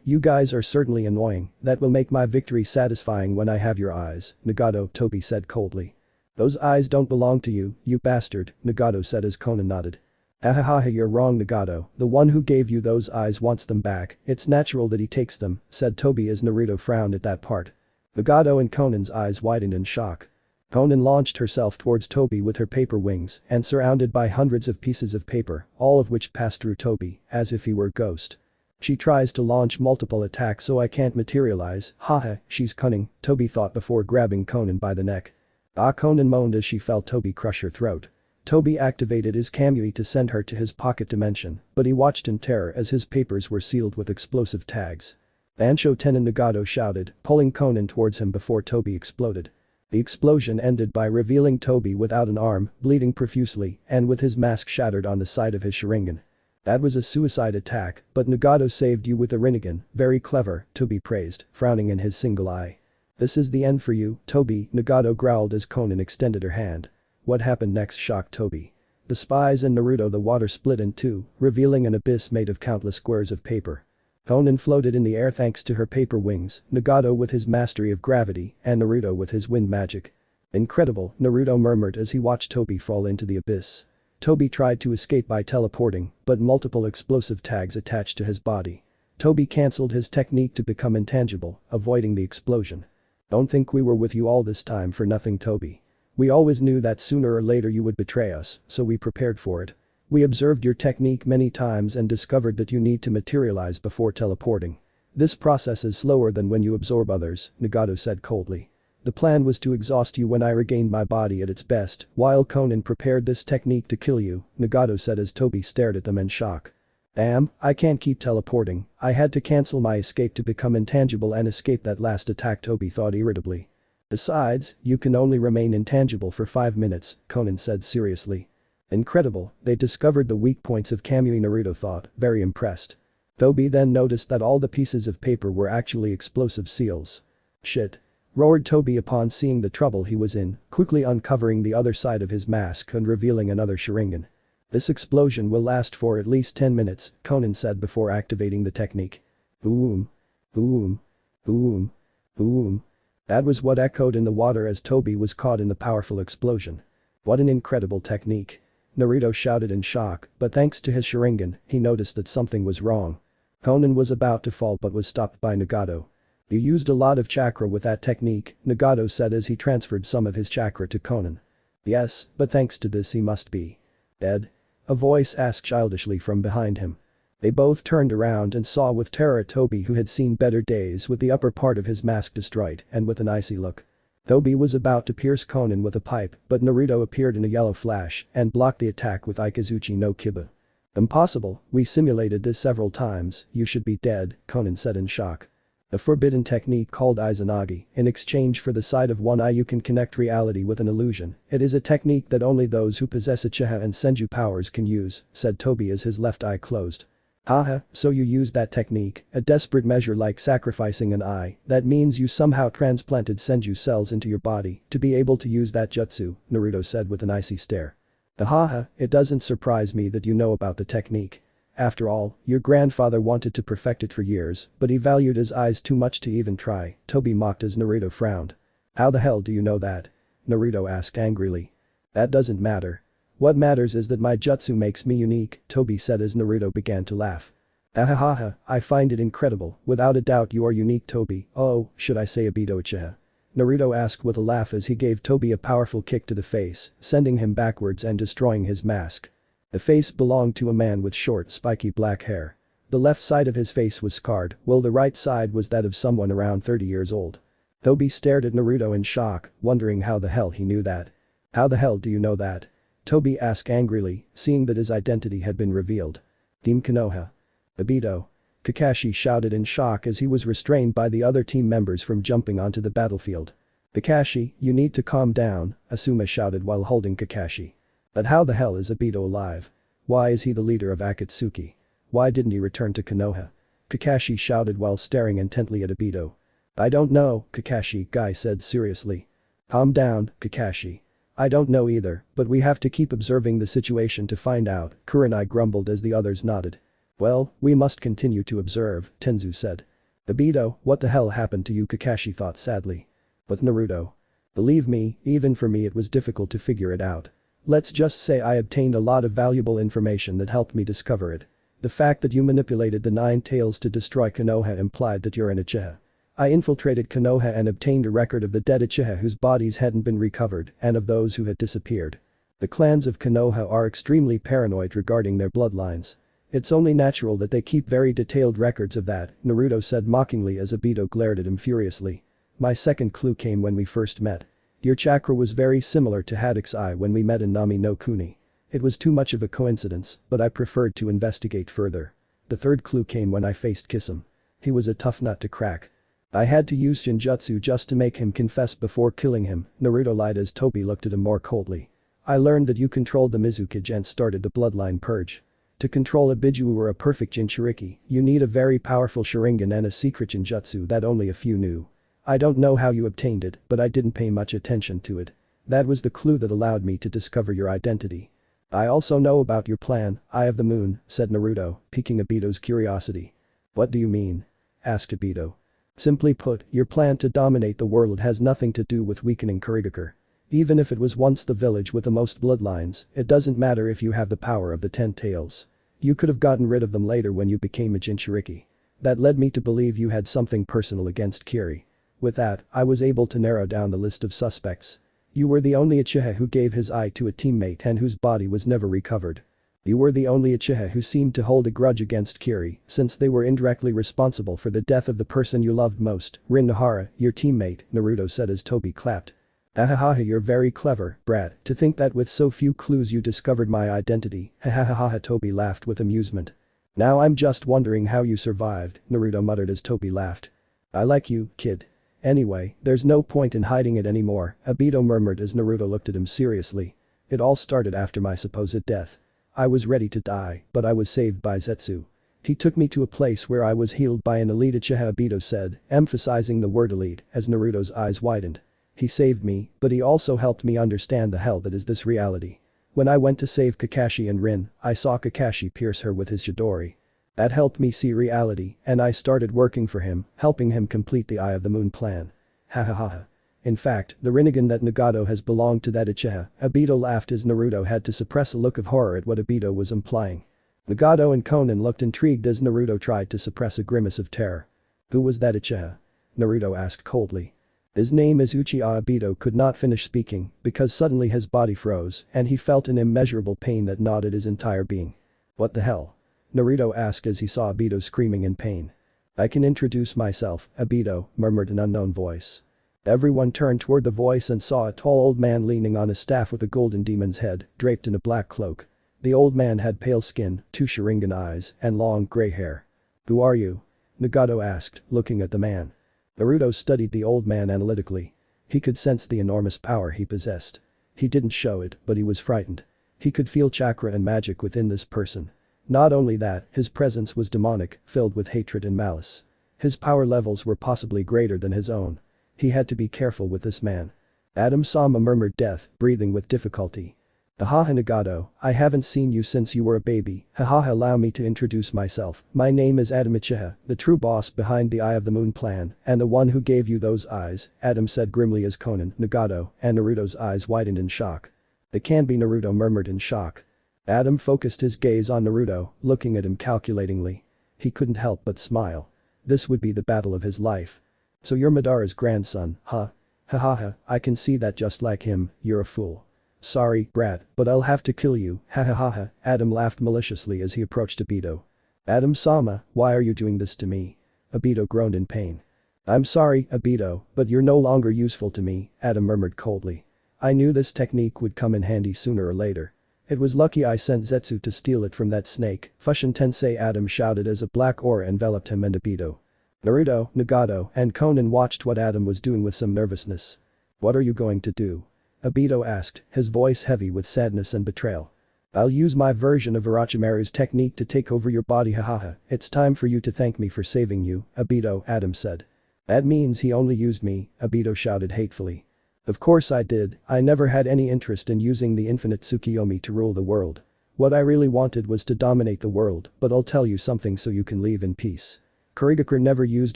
You guys are certainly annoying, that will make my victory satisfying when I have your eyes, Nagato, Toby said coldly. Those eyes don't belong to you, you bastard, Nagato said as Conan nodded. Ahahaha, you're wrong, Nagato, the one who gave you those eyes wants them back, it's natural that he takes them, said Toby as Naruto frowned at that part. Nagato and Conan's eyes widened in shock. Conan launched herself towards Toby with her paper wings and surrounded by hundreds of pieces of paper, all of which passed through Toby, as if he were a ghost. She tries to launch multiple attacks so I can't materialize, haha, she's cunning, Toby thought before grabbing Conan by the neck. Ah, Conan moaned as she felt Toby crush her throat. Toby activated his Kamui to send her to his pocket dimension, but he watched in terror as his papers were sealed with explosive tags. Ansho Tenin Nagato shouted, pulling Konan towards him before Toby exploded. The explosion ended by revealing Toby without an arm, bleeding profusely, and with his mask shattered on the side of his Sharingan. That was a suicide attack, but Nagato saved you with a Rinnegan, very clever, Toby praised, frowning in his single eye. This is the end for you, Toby, Nagato growled as Konan extended her hand. What happened next shocked Toby. The spies and Naruto the water split in two, revealing an abyss made of countless squares of paper. Konan floated in the air thanks to her paper wings, Nagato with his mastery of gravity, and Naruto with his wind magic. Incredible, Naruto murmured as he watched Toby fall into the abyss. Toby tried to escape by teleporting, but multiple explosive tags attached to his body. Toby cancelled his technique to become intangible, avoiding the explosion. Don't think we were with you all this time for nothing, Toby. We always knew that sooner or later you would betray us, so we prepared for it. We observed your technique many times and discovered that you need to materialize before teleporting. This process is slower than when you absorb others, Nagato said coldly. The plan was to exhaust you when I regained my body at its best, while Konan prepared this technique to kill you, Nagato said as Toby stared at them in shock. Damn, I can't keep teleporting, I had to cancel my escape to become intangible and escape that last attack, Toby thought irritably. Besides, you can only remain intangible for 5 minutes, Konan said seriously. Incredible, they discovered the weak points of Kamui, Naruto thought, very impressed. Toby then noticed that all the pieces of paper were actually explosive seals. Shit. Roared Toby upon seeing the trouble he was in, quickly uncovering the other side of his mask and revealing another Sharingan. This explosion will last for at least 10 minutes, Konan said before activating the technique. Boom. Boom. Boom. Boom. That was what echoed in the water as Toby was caught in the powerful explosion. What an incredible technique. Naruto shouted in shock, but thanks to his Sharingan, he noticed that something was wrong. Konan was about to fall but was stopped by Nagato. You used a lot of chakra with that technique, Nagato said as he transferred some of his chakra to Konan. Yes, but thanks to this he must be dead? A voice asked childishly from behind him. They both turned around and saw with terror Toby, who had seen better days, with the upper part of his mask destroyed and with an icy look. Toby was about to pierce Konan with a pipe, but Naruto appeared in a yellow flash and blocked the attack with Ikazuchi no Kiba. Impossible, we simulated this several times, you should be dead, Konan said in shock. A forbidden technique called Izanagi, in exchange for the side of one eye you can connect reality with an illusion. It is a technique that only those who possess Uchiha and Senju powers can use, said Toby as his left eye closed. Haha, so you used that technique, a desperate measure like sacrificing an eye, that means you somehow transplanted Senju cells into your body to be able to use that jutsu, Naruto said with an icy stare. Haha, it doesn't surprise me that you know about the technique. After all, your grandfather wanted to perfect it for years, but he valued his eyes too much to even try, Toby mocked as Naruto frowned. How the hell do you know that? Naruto asked angrily. That doesn't matter. What matters is that my jutsu makes me unique, Toby said as Naruto began to laugh. Ahahaha, I find it incredible, without a doubt you are unique, Toby. Oh, should I say Obito Uchiha? Naruto asked with a laugh as he gave Toby a powerful kick to the face, sending him backwards and destroying his mask. The face belonged to a man with short, spiky black hair. The left side of his face was scarred, while the right side was that of someone around 30 years old. Toby stared at Naruto in shock, wondering how the hell he knew that. How the hell do you know that? Toby asked angrily, seeing that his identity had been revealed. Team Konoha. Obito. Kakashi shouted in shock as he was restrained by the other team members from jumping onto the battlefield. Kakashi, you need to calm down, Asuma shouted while holding Kakashi. But how the hell is Obito alive? Why is he the leader of Akatsuki? Why didn't he return to Konoha? Kakashi shouted while staring intently at Obito. I don't know, Kakashi, Guy said seriously. Calm down, Kakashi. I don't know either, but we have to keep observing the situation to find out, Kurenai grumbled as the others nodded. Well, we must continue to observe, Tenzu said. Obito, what the hell happened to you, Kakashi thought sadly. With Naruto. Believe me, even for me it was difficult to figure it out. Let's just say I obtained a lot of valuable information that helped me discover it. The fact that you manipulated the 9 tails to destroy Konoha implied that you're an Uchiha. I infiltrated Konoha and obtained a record of the dead Uchiha whose bodies hadn't been recovered and of those who had disappeared. The clans of Konoha are extremely paranoid regarding their bloodlines. It's only natural that they keep very detailed records of that, Naruto said mockingly as Obito glared at him furiously. My second clue came when we first met. Your chakra was very similar to Haddock's eye when we met in Nami no Kuni. It was too much of a coincidence, but I preferred to investigate further. The third clue came when I faced Kisame. He was a tough nut to crack. I had to use Shinjutsu just to make him confess before killing him, Naruto lied as Tobi looked at him more coldly. I learned that you controlled the Mizukage and started the bloodline purge. To control a Biju or a perfect Jinchuriki, you need a very powerful Sharingan and a secret Jinjutsu that only a few knew. I don't know how you obtained it, but I didn't pay much attention to it. That was the clue that allowed me to discover your identity. I also know about your plan, Eye of the Moon, said Naruto, piquing Obito's curiosity. What do you mean? Asked Obito. Simply put, your plan to dominate the world has nothing to do with weakening Kurigakure. Even if it was once the village with the most bloodlines, it doesn't matter if you have the power of the 10 tails. You could have gotten rid of them later when you became a Jinchuriki. That led me to believe you had something personal against Kiri. With that, I was able to narrow down the list of suspects. You were the only Uchiha who gave his eye to a teammate and whose body was never recovered. You were the only Uchiha who seemed to hold a grudge against Kiri, since they were indirectly responsible for the death of the person you loved most, Rin Nohara, your teammate, Naruto said as Tobi clapped. Ahahaha, you're very clever, brat, to think that with so few clues you discovered my identity, hahaha. Tobi laughed with amusement. Now I'm just wondering how you survived, Naruto muttered as Tobi laughed. I like you, kid. Anyway, there's no point in hiding it anymore, Obito murmured as Naruto looked at him seriously. It all started after my supposed death. I was ready to die, but I was saved by Zetsu. He took me to a place where I was healed by an elite Uchiha, Obito said, emphasizing the word elite as Naruto's eyes widened. He saved me, but he also helped me understand the hell that is this reality. When I went to save Kakashi and Rin, I saw Kakashi pierce her with his Chidori. That helped me see reality, and I started working for him, helping him complete the Eye of the Moon plan. Hahaha. In fact, the Rinnegan that Nagato has belonged to that Uchiha, Obito laughed as Naruto had to suppress a look of horror at what Obito was implying. Nagato and Konan looked intrigued as Naruto tried to suppress a grimace of terror. Who was that Uchiha? Naruto asked coldly. His name is Uchiha. Obito could not finish speaking because suddenly his body froze and he felt an immeasurable pain that gnawed his entire being. What the hell? Naruto asked as he saw Obito screaming in pain. I can introduce myself, Obito, murmured an unknown voice. Everyone turned toward the voice and saw a tall old man leaning on a staff with a golden demon's head, draped in a black cloak. The old man had pale skin, 2 Sharingan eyes, and long gray hair. Who are you? Nagato asked, looking at the man. Naruto studied the old man analytically. He could sense the enormous power he possessed. He didn't show it, but he was frightened. He could feel chakra and magic within this person. Not only that, his presence was demonic, filled with hatred and malice. His power levels were possibly greater than his own. He had to be careful with this man. Adam Sama murmured death, breathing with difficulty. Haha Nagato, I haven't seen you since you were a baby, haha allow me to introduce myself, my name is Adam Uchiha, the true boss behind the Eye of the Moon plan, and the one who gave you those eyes, Adam said grimly as Konan, Nagato, and Naruto's eyes widened in shock. It can't be, Naruto murmured in shock. Adam focused his gaze on Naruto, looking at him calculatingly. He couldn't help but smile. This would be the battle of his life. So you're Madara's grandson, huh? Hahaha, I can see that just like him, you're a fool. Sorry, brat, but I'll have to kill you, hahaha, Adam laughed maliciously as he approached Obito. Adam Sama, why are you doing this to me? Obito groaned in pain. I'm sorry, Obito, but you're no longer useful to me, Adam murmured coldly. I knew this technique would come in handy sooner or later. It was lucky I sent Zetsu to steal it from that snake, Fushin Tensei, Adam shouted as a black aura enveloped him and Obito. Naruto, Nagato, and Konan watched what Adam was doing with some nervousness. What are you going to do? Obito asked, his voice heavy with sadness and betrayal. I'll use my version of Orochimaru's technique to take over your body, hahaha, it's time for you to thank me for saving you, Obito, Adam said. That means he only used me, Obito shouted hatefully. Of course I did, I never had any interest in using the infinite Tsukiyomi to rule the world. What I really wanted was to dominate the world, but I'll tell you something so you can leave in peace. Kurigakure never used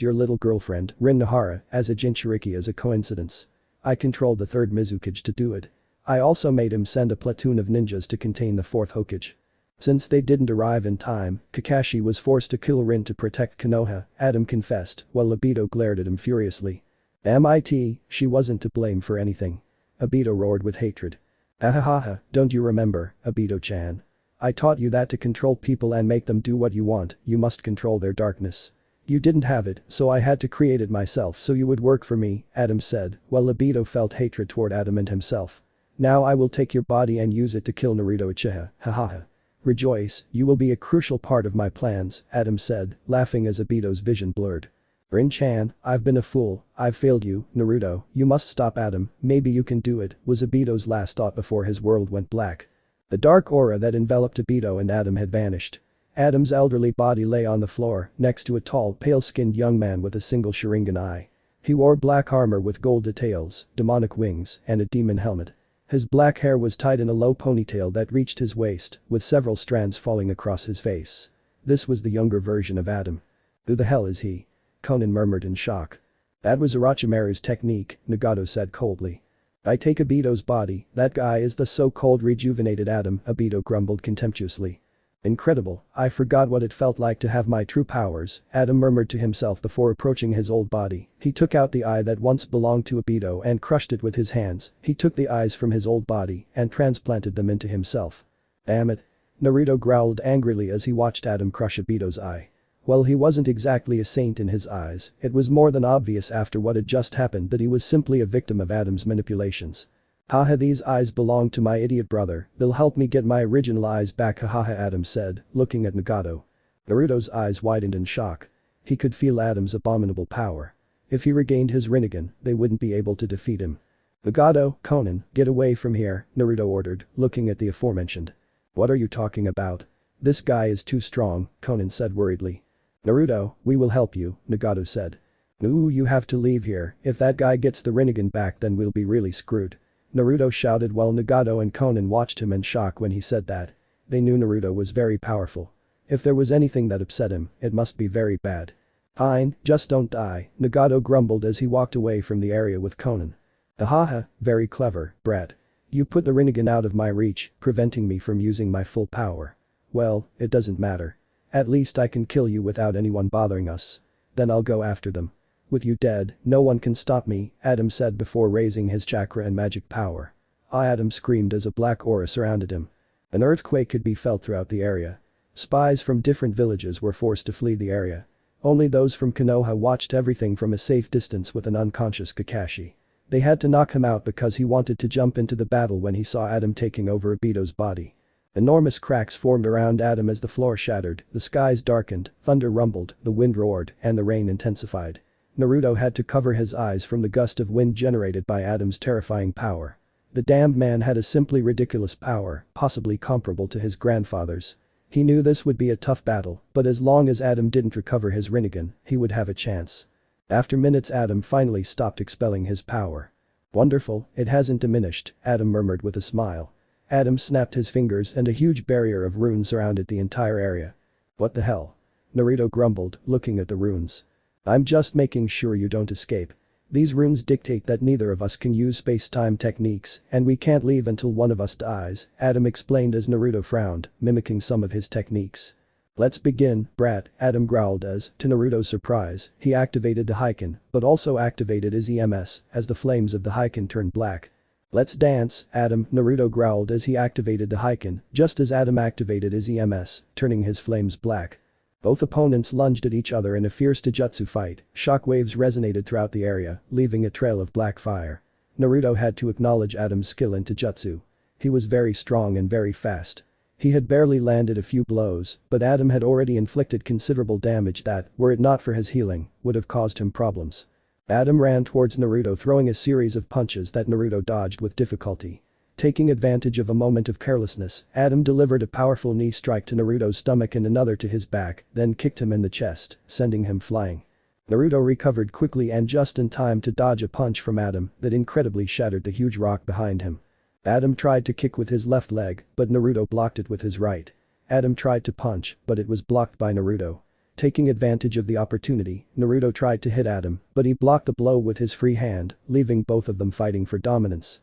your little girlfriend, Rin Nohara, as a Jinchuriki as a coincidence. I controlled the 3rd Mizukage to do it. I also made him send a platoon of ninjas to contain the 4th Hokage. Since they didn't arrive in time, Kakashi was forced to kill Rin to protect Konoha, Adam confessed, while Obito glared at him furiously. MIT, she wasn't to blame for anything. Obito roared with hatred. Ahahaha, don't you remember, Obito-chan? I taught you that to control people and make them do what you want, you must control their darkness. You didn't have it, so I had to create it myself so you would work for me, Adam said, while Obito felt hatred toward Adam and himself. Now I will take your body and use it to kill Naruto Uchiha, hahaha. Rejoice, you will be a crucial part of my plans, Adam said, laughing as Obito's vision blurred. Rin-chan, I've been a fool, I've failed you, Naruto, you must stop Adam, maybe you can do it, was Obito's last thought before his world went black. The dark aura that enveloped Obito and Adam had vanished. Adam's elderly body lay on the floor, next to a tall, pale-skinned young man with a single Sharingan eye. He wore black armor with gold details, demonic wings, and a demon helmet. His black hair was tied in a low ponytail that reached his waist, with several strands falling across his face. This was the younger version of Adam. Who the hell is he? Conan murmured in shock. That was Orochimaru's technique, Nagato said coldly. I take Obito's body, that guy is the so-called rejuvenated Adam, Obito grumbled contemptuously. Incredible, I forgot what it felt like to have my true powers, Adam murmured to himself before approaching his old body. He took out the eye that once belonged to Obito and crushed it with his hands. He took the eyes from his old body and transplanted them into himself. Damn it. Naruto growled angrily as he watched Adam crush Obito's eye. Well, he wasn't exactly a saint in his eyes, it was more than obvious after what had just happened that he was simply a victim of Adam's manipulations. Haha, these eyes belong to my idiot brother, they'll help me get my original eyes back, haha, Adam said, looking at Nagato. Naruto's eyes widened in shock. He could feel Adam's abominable power. If he regained his Rinnegan, they wouldn't be able to defeat him. Nagato, Conan, get away from here, Naruto ordered, looking at the aforementioned. What are you talking about? This guy is too strong, Conan said worriedly. Naruto, we will help you, Nagato said. Ooh, you have to leave here, if that guy gets the Rinnegan back then we'll be really screwed. Naruto shouted while Nagato and Conan watched him in shock when he said that. They knew Naruto was very powerful. If there was anything that upset him, it must be very bad. Fine, just don't die, Nagato grumbled as he walked away from the area with Conan. Ahaha, very clever, brat. You put the Rinnegan out of my reach, preventing me from using my full power. Well, it doesn't matter. At least I can kill you without anyone bothering us. Then I'll go after them. With you dead, no one can stop me, Adam said before raising his chakra and magic power. Adam screamed as a black aura surrounded him. An earthquake could be felt throughout the area. Spies from different villages were forced to flee the area. Only those from Konoha watched everything from a safe distance with an unconscious Kakashi. They had to knock him out because he wanted to jump into the battle when he saw Adam taking over Obito's body. Enormous cracks formed around Adam as the floor shattered, the skies darkened, thunder rumbled, the wind roared, and the rain intensified. Naruto had to cover his eyes from the gust of wind generated by Adam's terrifying power. The damned man had a simply ridiculous power, possibly comparable to his grandfather's. He knew this would be a tough battle, but as long as Adam didn't recover his Rinnegan, he would have a chance. After minutes Adam finally stopped expelling his power. Wonderful, it hasn't diminished, Adam murmured with a smile. Adam snapped his fingers and a huge barrier of runes surrounded the entire area. What the hell? Naruto grumbled, looking at the runes. I'm just making sure you don't escape. These runes dictate that neither of us can use space-time techniques and we can't leave until one of us dies, Adam explained as Naruto frowned, mimicking some of his techniques. Let's begin, brat, Adam growled as, to Naruto's surprise, he activated the Heiken, but also activated his EMS as the flames of the Heiken turned black. Let's dance, Adam, Naruto growled as he activated the Heiken, just as Adam activated his EMS, turning his flames black. Both opponents lunged at each other in a fierce Jujutsu fight, shockwaves resonated throughout the area, leaving a trail of black fire. Naruto had to acknowledge Adam's skill in Jujutsu. He was very strong and very fast. He had barely landed a few blows, but Adam had already inflicted considerable damage that, were it not for his healing, would have caused him problems. Adam ran towards Naruto throwing a series of punches that Naruto dodged with difficulty. Taking advantage of a moment of carelessness, Adam delivered a powerful knee strike to Naruto's stomach and another to his back, then kicked him in the chest, sending him flying. Naruto recovered quickly and just in time to dodge a punch from Adam that incredibly shattered the huge rock behind him. Adam tried to kick with his left leg, but Naruto blocked it with his right. Adam tried to punch, but it was blocked by Naruto. Taking advantage of the opportunity, Naruto tried to hit Adam, but he blocked the blow with his free hand, leaving both of them fighting for dominance.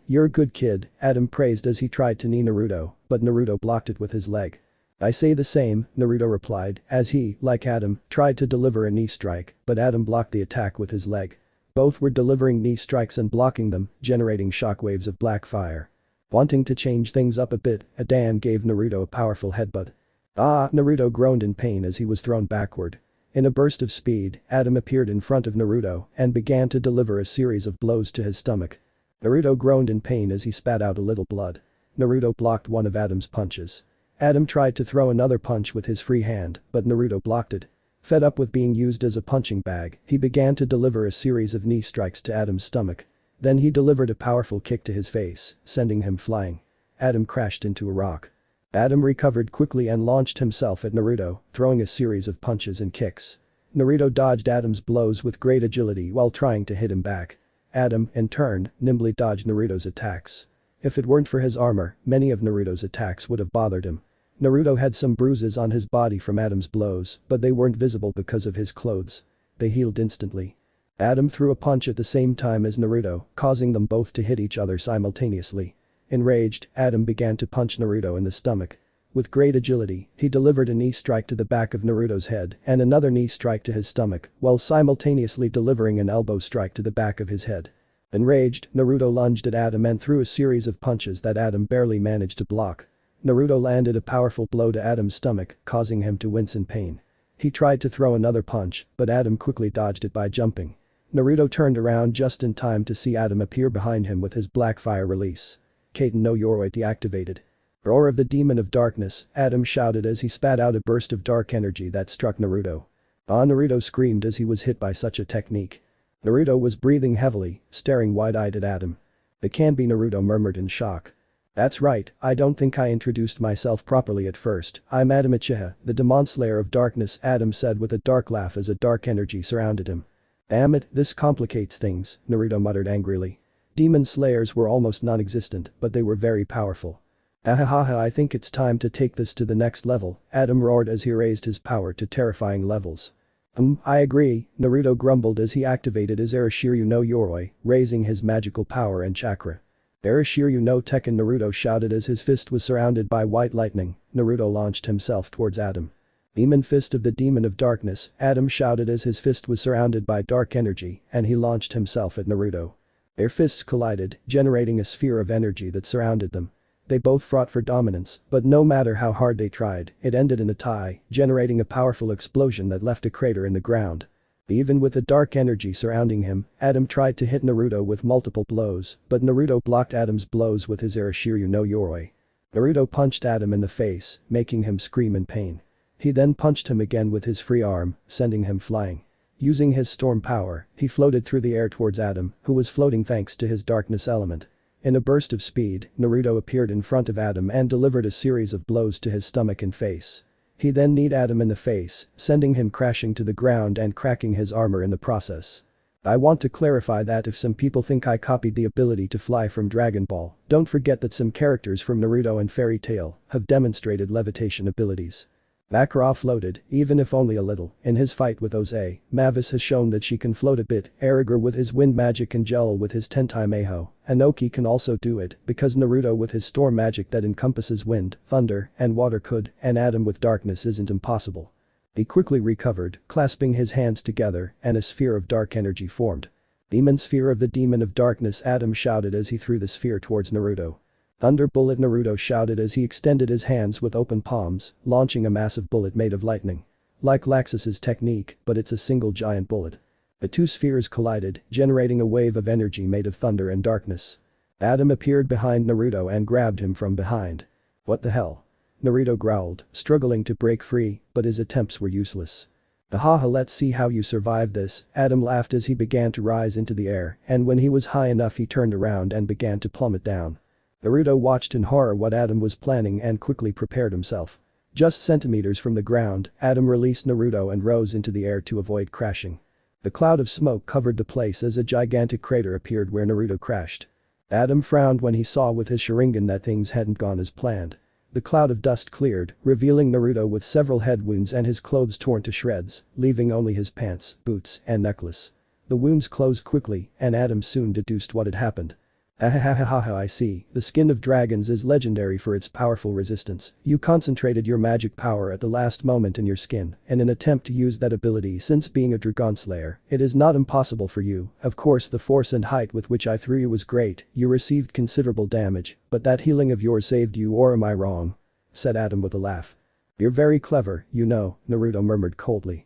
You're a good kid, Adam praised as he tried to knee Naruto, but Naruto blocked it with his leg. I say the same, Naruto replied, as he, like Adam, tried to deliver a knee strike, but Adam blocked the attack with his leg. Both were delivering knee strikes and blocking them, generating shockwaves of black fire. Wanting to change things up a bit, Adam gave Naruto a powerful headbutt. Naruto groaned in pain as he was thrown backward. In a burst of speed, Adam appeared in front of Naruto and began to deliver a series of blows to his stomach. Naruto groaned in pain as he spat out a little blood. Naruto blocked one of Adam's punches. Adam tried to throw another punch with his free hand, but Naruto blocked it. Fed up with being used as a punching bag, he began to deliver a series of knee strikes to Adam's stomach. Then he delivered a powerful kick to his face, sending him flying. Adam crashed into a rock. Adam recovered quickly and launched himself at Naruto, throwing a series of punches and kicks. Naruto dodged Adam's blows with great agility while trying to hit him back. Adam, in turn, nimbly dodged Naruto's attacks. If it weren't for his armor, many of Naruto's attacks would have bothered him. Naruto had some bruises on his body from Adam's blows, but they weren't visible because of his clothes. They healed instantly. Adam threw a punch at the same time as Naruto, causing them both to hit each other simultaneously. Enraged, Adam began to punch Naruto in the stomach. With great agility, he delivered a knee strike to the back of Naruto's head and another knee strike to his stomach, while simultaneously delivering an elbow strike to the back of his head. Enraged, Naruto lunged at Adam and threw a series of punches that Adam barely managed to block. Naruto landed a powerful blow to Adam's stomach, causing him to wince in pain. He tried to throw another punch, but Adam quickly dodged it by jumping. Naruto turned around just in time to see Adam appear behind him with his black fire release. Kaiten no Yoroi deactivated. Roar of the Demon of Darkness, Adam shouted as he spat out a burst of dark energy that struck Naruto. Naruto screamed as he was hit by such a technique. Naruto was breathing heavily, staring wide-eyed at Adam. "It can't be," Naruto murmured in shock. "That's right, I don't think I introduced myself properly at first. I'm Adam Uchiha, the Demon Slayer of Darkness," Adam said with a dark laugh as a dark energy surrounded him. "Damn it, this complicates things," Naruto muttered angrily. Demon Slayers were almost non-existent, but they were very powerful. "Ahahaha, I think it's time to take this to the next level," Adam roared as he raised his power to terrifying levels. I agree," Naruto grumbled as he activated his Airshiryu no Yoroi, raising his magical power and chakra. "Airshiryu no Tekken," Naruto shouted as his fist was surrounded by white lightning. Naruto launched himself towards Adam. "Demon Fist of the Demon of Darkness," Adam shouted as his fist was surrounded by dark energy and he launched himself at Naruto. Their fists collided, generating a sphere of energy that surrounded them. They both fought for dominance, but no matter how hard they tried, it ended in a tie, generating a powerful explosion that left a crater in the ground. Even with the dark energy surrounding him, Adam tried to hit Naruto with multiple blows, but Naruto blocked Adam's blows with his Airshiryu no Yoroi. Naruto punched Adam in the face, making him scream in pain. He then punched him again with his free arm, sending him flying. Using his storm power, he floated through the air towards Adam, who was floating thanks to his darkness element. In a burst of speed, Naruto appeared in front of Adam and delivered a series of blows to his stomach and face. He then kneed Adam in the face, sending him crashing to the ground and cracking his armor in the process. I want to clarify that if some people think I copied the ability to fly from Dragon Ball, don't forget that some characters from Naruto and Fairy Tail have demonstrated levitation abilities. Makarov floated, even if only a little, in his fight with Oze. Mavis has shown that she can float a bit, Eriger with his wind magic and Gel with his Tentai Meiho. Anoki can also do it, because Naruto with his storm magic that encompasses wind, thunder, and water could, and Adam with darkness isn't impossible. He quickly recovered, clasping his hands together, and a sphere of dark energy formed. "Demon Sphere of the Demon of Darkness," Adam shouted as he threw the sphere towards Naruto. "Thunder Bullet," Naruto shouted as he extended his hands with open palms, launching a massive bullet made of lightning. Like Laxus's technique, but it's a single giant bullet. The two spheres collided, generating a wave of energy made of thunder and darkness. Adam appeared behind Naruto and grabbed him from behind. "What the hell?" Naruto growled, struggling to break free, but his attempts were useless. "Haha, let's see how you survive this," Adam laughed as he began to rise into the air, and when he was high enough he turned around and began to plummet down. Naruto watched in horror what Adam was planning and quickly prepared himself. Just centimeters from the ground, Adam released Naruto and rose into the air to avoid crashing. The cloud of smoke covered the place as a gigantic crater appeared where Naruto crashed. Adam frowned when he saw with his Sharigan that things hadn't gone as planned. The cloud of dust cleared, revealing Naruto with several head wounds and his clothes torn to shreds, leaving only his pants, boots, and necklace. The wounds closed quickly, and Adam soon deduced what had happened. "Ahahaha, I see, the skin of dragons is legendary for its powerful resistance. You concentrated your magic power at the last moment in your skin, in an attempt to use that ability since being a Dragon Slayer, it is not impossible for you. Of course the force and height with which I threw you was great, you received considerable damage, but that healing of yours saved you, or am I wrong?" said Adam with a laugh. "You're very clever, you know," Naruto murmured coldly.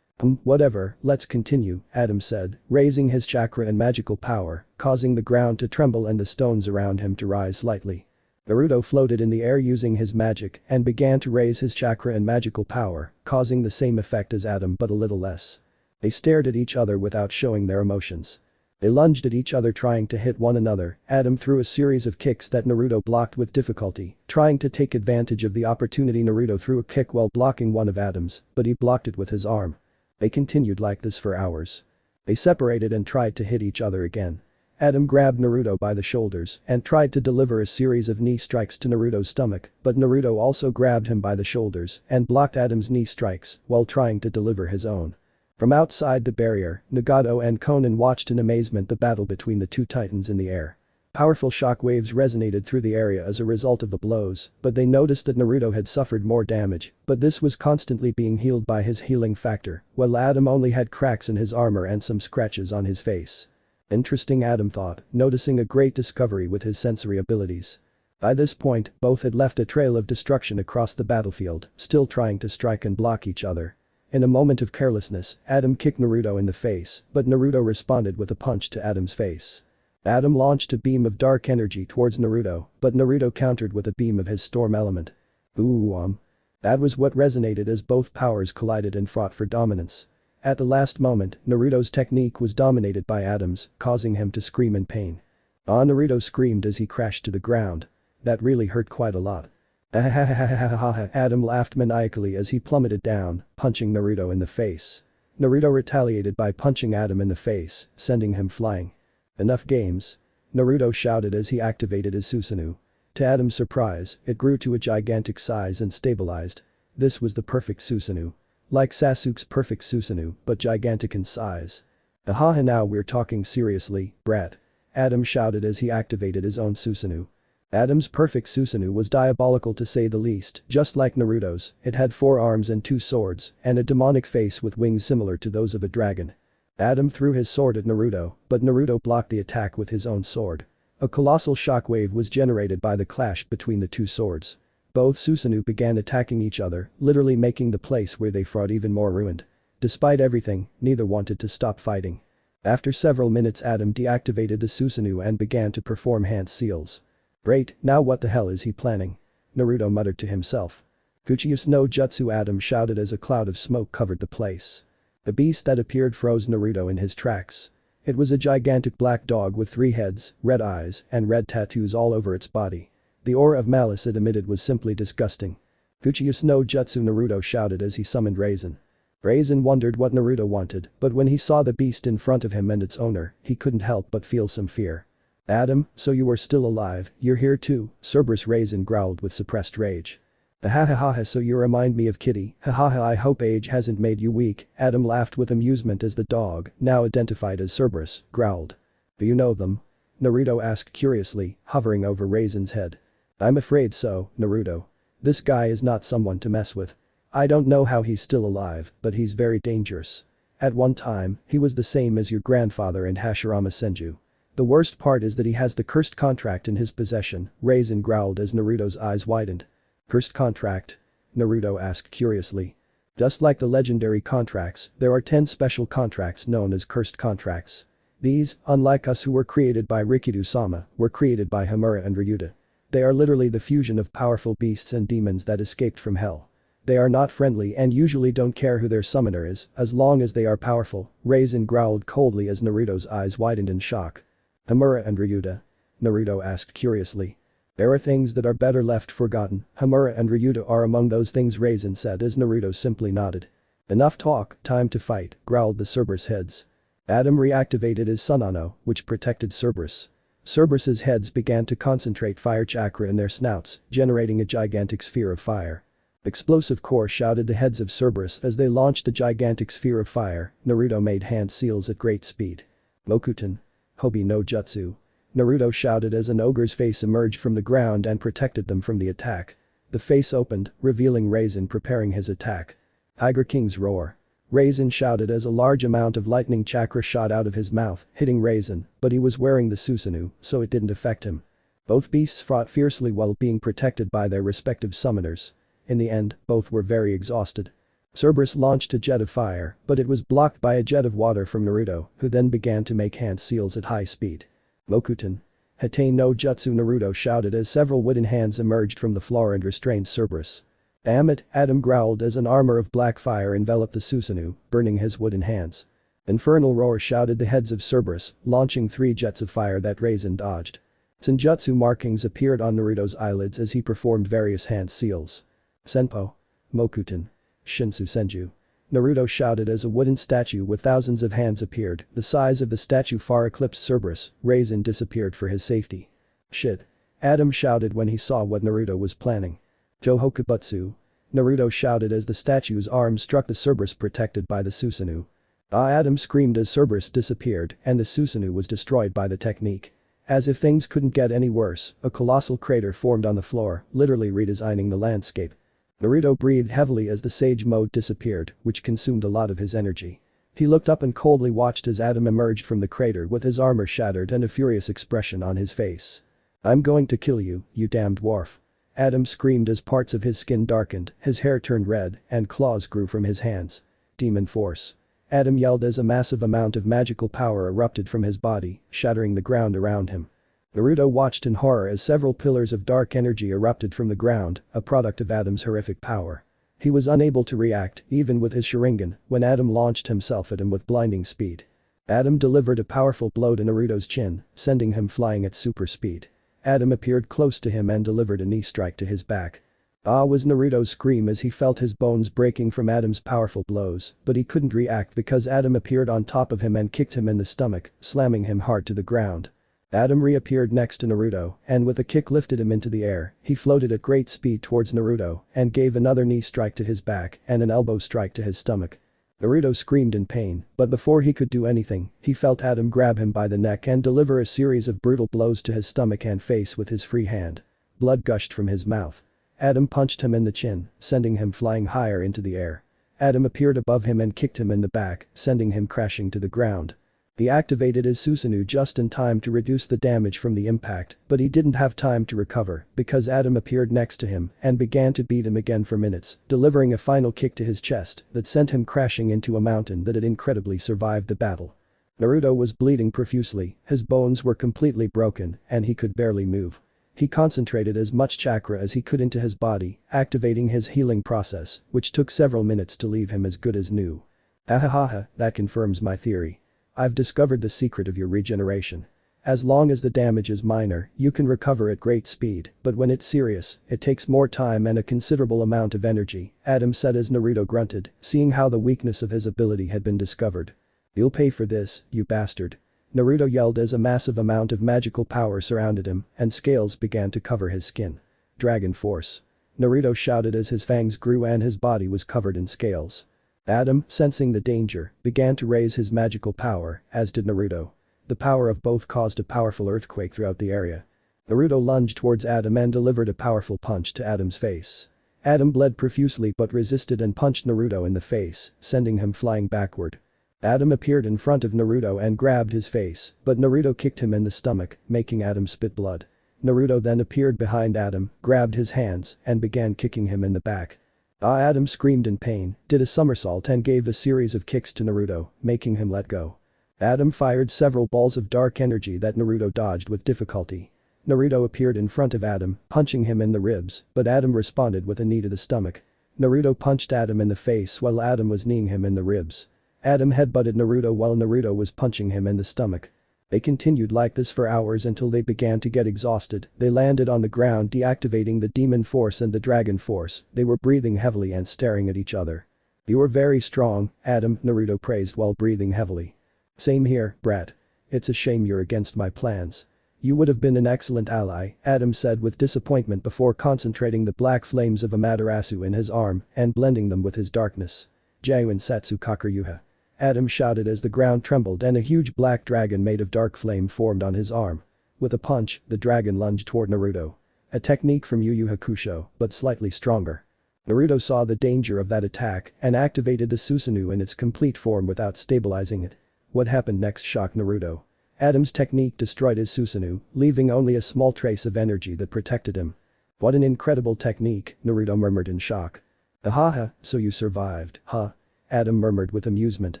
Whatever, let's continue," Adam said, raising his chakra and magical power, causing the ground to tremble and the stones around him to rise slightly. Naruto floated in the air using his magic and began to raise his chakra and magical power, causing the same effect as Adam but a little less. They stared at each other without showing their emotions. They lunged at each other trying to hit one another. Adam threw a series of kicks that Naruto blocked with difficulty, trying to take advantage of the opportunity. Naruto threw a kick while blocking one of Adam's, but he blocked it with his arm. They continued like this for hours. They separated and tried to hit each other again. Adam grabbed Naruto by the shoulders and tried to deliver a series of knee strikes to Naruto's stomach, but Naruto also grabbed him by the shoulders and blocked Adam's knee strikes while trying to deliver his own. From outside the barrier, Nagato and Konan watched in amazement the battle between the two titans in the air. Powerful shockwaves resonated through the area as a result of the blows, but they noticed that Naruto had suffered more damage, but this was constantly being healed by his healing factor, while Adam only had cracks in his armor and some scratches on his face. Interesting, Adam thought, noticing a great discovery with his sensory abilities. By this point, both had left a trail of destruction across the battlefield, still trying to strike and block each other. In a moment of carelessness, Adam kicked Naruto in the face, but Naruto responded with a punch to Adam's face. Adam launched a beam of dark energy towards Naruto, but Naruto countered with a beam of his storm element. That was what resonated as both powers collided and fought for dominance. At the last moment, Naruto's technique was dominated by Adam's, causing him to scream in pain. Naruto screamed as he crashed to the ground. That really hurt quite a lot. Adam laughed maniacally as he plummeted down, punching Naruto in the face. Naruto retaliated by punching Adam in the face, sending him flying. Enough games. Naruto shouted as he activated his Susanoo. To Adam's surprise, it grew to a gigantic size and stabilized. This was the perfect Susanoo. Like Sasuke's perfect Susanoo, but gigantic in size. Now we're talking seriously, brat. Adam shouted as he activated his own Susanoo. Adam's perfect Susanoo was diabolical to say the least, just like Naruto's. It had 4 arms and 2 swords, and a demonic face with wings similar to those of a dragon. Adam threw his sword at Naruto, but Naruto blocked the attack with his own sword. A colossal shockwave was generated by the clash between the 2 swords. Both Susanoo began attacking each other, literally making the place where they fought even more ruined. Despite everything, neither wanted to stop fighting. After several minutes, Adam deactivated the Susanoo and began to perform hand seals. Great, now what the hell is he planning? Naruto muttered to himself. Kuchiyus no Jutsu, Adam shouted as a cloud of smoke covered the place. The beast that appeared froze Naruto in his tracks. It was a gigantic black dog with 3 heads, red eyes, and red tattoos all over its body. The aura of malice it emitted was simply disgusting. Kuchiyus no Jutsu, Naruto shouted as he summoned Raisin. Raisin wondered what Naruto wanted, but when he saw the beast in front of him and its owner, he couldn't help but feel some fear. Adam, so you are still alive, you're here too, Cerberus, Raisin growled with suppressed rage. So you remind me of Kitty, I hope age hasn't made you weak, Adam laughed with amusement as the dog, now identified as Cerberus, growled. Do you know them? Naruto asked curiously, hovering over Raisin's head. I'm afraid so, Naruto. This guy is not someone to mess with. I don't know how he's still alive, but he's very dangerous. At one time, he was the same as your grandfather and Hashirama Senju. The worst part is that he has the cursed contract in his possession, Raisin growled as Naruto's eyes widened. Cursed contract? Naruto asked curiously. Just like the legendary contracts, there are 10 special contracts known as cursed contracts. These, unlike us who were created by Rikido-sama, were created by Homura and Ryuta. They are literally the fusion of powerful beasts and demons that escaped from hell. They are not friendly and usually don't care who their summoner is, as long as they are powerful, Raisin growled coldly as Naruto's eyes widened in shock. Homura and Ryuta? Naruto asked curiously. There are things that are better left forgotten, Homura and Ryuta are among those things, Raisin said as Naruto simply nodded. Enough talk, time to fight, growled the Cerberus heads. Adam reactivated his Sunano, which protected Cerberus. Cerberus's heads began to concentrate fire chakra in their snouts, generating a gigantic sphere of fire. Explosive core, shouted the heads of Cerberus as they launched the gigantic sphere of fire. Naruto made hand seals at great speed. Mokuton. Hobi no Jutsu. Naruto shouted as an ogre's face emerged from the ground and protected them from the attack. The face opened, revealing Raisin preparing his attack. Tiger King's roar. Raisin shouted as a large amount of lightning chakra shot out of his mouth, hitting Raisin, but he was wearing the Susanoo, so it didn't affect him. Both beasts fought fiercely while being protected by their respective summoners. In the end, both were very exhausted. Cerberus launched a jet of fire, but it was blocked by a jet of water from Naruto, who then began to make hand seals at high speed. Mokuton. Hate no jutsu, Naruto shouted as several wooden hands emerged from the floor and restrained Cerberus. Damn it, Adam growled as an armor of black fire enveloped the Susanoo, burning his wooden hands. Infernal roar, shouted the heads of Cerberus, launching 3 jets of fire that Raisin dodged. Senjutsu markings appeared on Naruto's eyelids as he performed various hand seals. Senpo. Mokuton. Shinsu Senju. Naruto shouted as a wooden statue with thousands of hands appeared, the size of the statue far eclipsed Cerberus. Raisin disappeared for his safety. Shit. Adam shouted when he saw what Naruto was planning. Johokubutsu. Naruto shouted as the statue's arm struck the Cerberus protected by the Susanoo. Adam screamed as Cerberus disappeared and the Susanoo was destroyed by the technique. As if things couldn't get any worse, a colossal crater formed on the floor, literally redesigning the landscape. Naruto breathed heavily as the Sage Mode disappeared, which consumed a lot of his energy. He looked up and coldly watched as Adam emerged from the crater with his armor shattered and a furious expression on his face. I'm going to kill you, you damned dwarf. Adam screamed as parts of his skin darkened, his hair turned red, and claws grew from his hands. Demon Force. Adam yelled as a massive amount of magical power erupted from his body, shattering the ground around him. Naruto watched in horror as several pillars of dark energy erupted from the ground, a product of Adam's horrific power. He was unable to react, even with his Sharigan, when Adam launched himself at him with blinding speed. Adam delivered a powerful blow to Naruto's chin, sending him flying at super speed. Adam appeared close to him and delivered a knee strike to his back. Ah, was Naruto's scream as he felt his bones breaking from Adam's powerful blows, but he couldn't react because Adam appeared on top of him and kicked him in the stomach, slamming him hard to the ground. Adam reappeared next to Naruto and with a kick lifted him into the air. He floated at great speed towards Naruto and gave another knee strike to his back and an elbow strike to his stomach. Naruto screamed in pain, but before he could do anything, he felt Adam grab him by the neck and deliver a series of brutal blows to his stomach and face with his free hand. Blood gushed from his mouth. Adam punched him in the chin, sending him flying higher into the air. Adam appeared above him and kicked him in the back, sending him crashing to the ground. He activated his Susanoo just in time to reduce the damage from the impact, but he didn't have time to recover because Adam appeared next to him and began to beat him again for minutes, delivering a final kick to his chest that sent him crashing into a mountain that had incredibly survived the battle. Naruto was bleeding profusely, his bones were completely broken, and he could barely move. He concentrated as much chakra as he could into his body, activating his healing process, which took several minutes to leave him as good as new. Ahahaha, that confirms my theory. I've discovered the secret of your regeneration. As long as the damage is minor, you can recover at great speed, but when it's serious, it takes more time and a considerable amount of energy, Adam said as Naruto grunted, seeing how the weakness of his ability had been discovered. You'll pay for this, you bastard. Naruto yelled as a massive amount of magical power surrounded him and scales began to cover his skin. Dragon Force. Naruto shouted as his fangs grew and his body was covered in scales. Adam, sensing the danger, began to raise his magical power, as did Naruto. The power of both caused a powerful earthquake throughout the area. Naruto lunged towards Adam and delivered a powerful punch to Adam's face. Adam bled profusely but resisted and punched Naruto in the face, sending him flying backward. Adam appeared in front of Naruto and grabbed his face, but Naruto kicked him in the stomach, making Adam spit blood. Naruto then appeared behind Adam, grabbed his hands, and began kicking him in the back. Adam screamed in pain, did a somersault and gave a series of kicks to Naruto, making him let go. Adam fired several balls of dark energy that Naruto dodged with difficulty. Naruto appeared in front of Adam, punching him in the ribs, but Adam responded with a knee to the stomach. Naruto punched Adam in the face while Adam was kneeing him in the ribs. Adam headbutted Naruto while Naruto was punching him in the stomach. They continued like this for hours until they began to get exhausted. They landed on the ground deactivating the Demon Force and the Dragon Force. They were breathing heavily and staring at each other. You are very strong, Adam, Naruto praised while breathing heavily. Same here, brat. It's a shame you're against my plans. You would have been an excellent ally, Adam said with disappointment before concentrating the black flames of Amaterasu in his arm and blending them with his darkness. Jaiwan Satsu Kakuryuha. Adam shouted as the ground trembled and a huge black dragon made of dark flame formed on his arm. With a punch, the dragon lunged toward Naruto. A technique from Yu Yu Hakusho, but slightly stronger. Naruto saw the danger of that attack and activated the Susanoo in its complete form without stabilizing it. What happened next shocked Naruto. Adam's technique destroyed his Susanoo, leaving only a small trace of energy that protected him. What an incredible technique, Naruto murmured in shock. Ahaha, so you survived, huh? Adam murmured with amusement.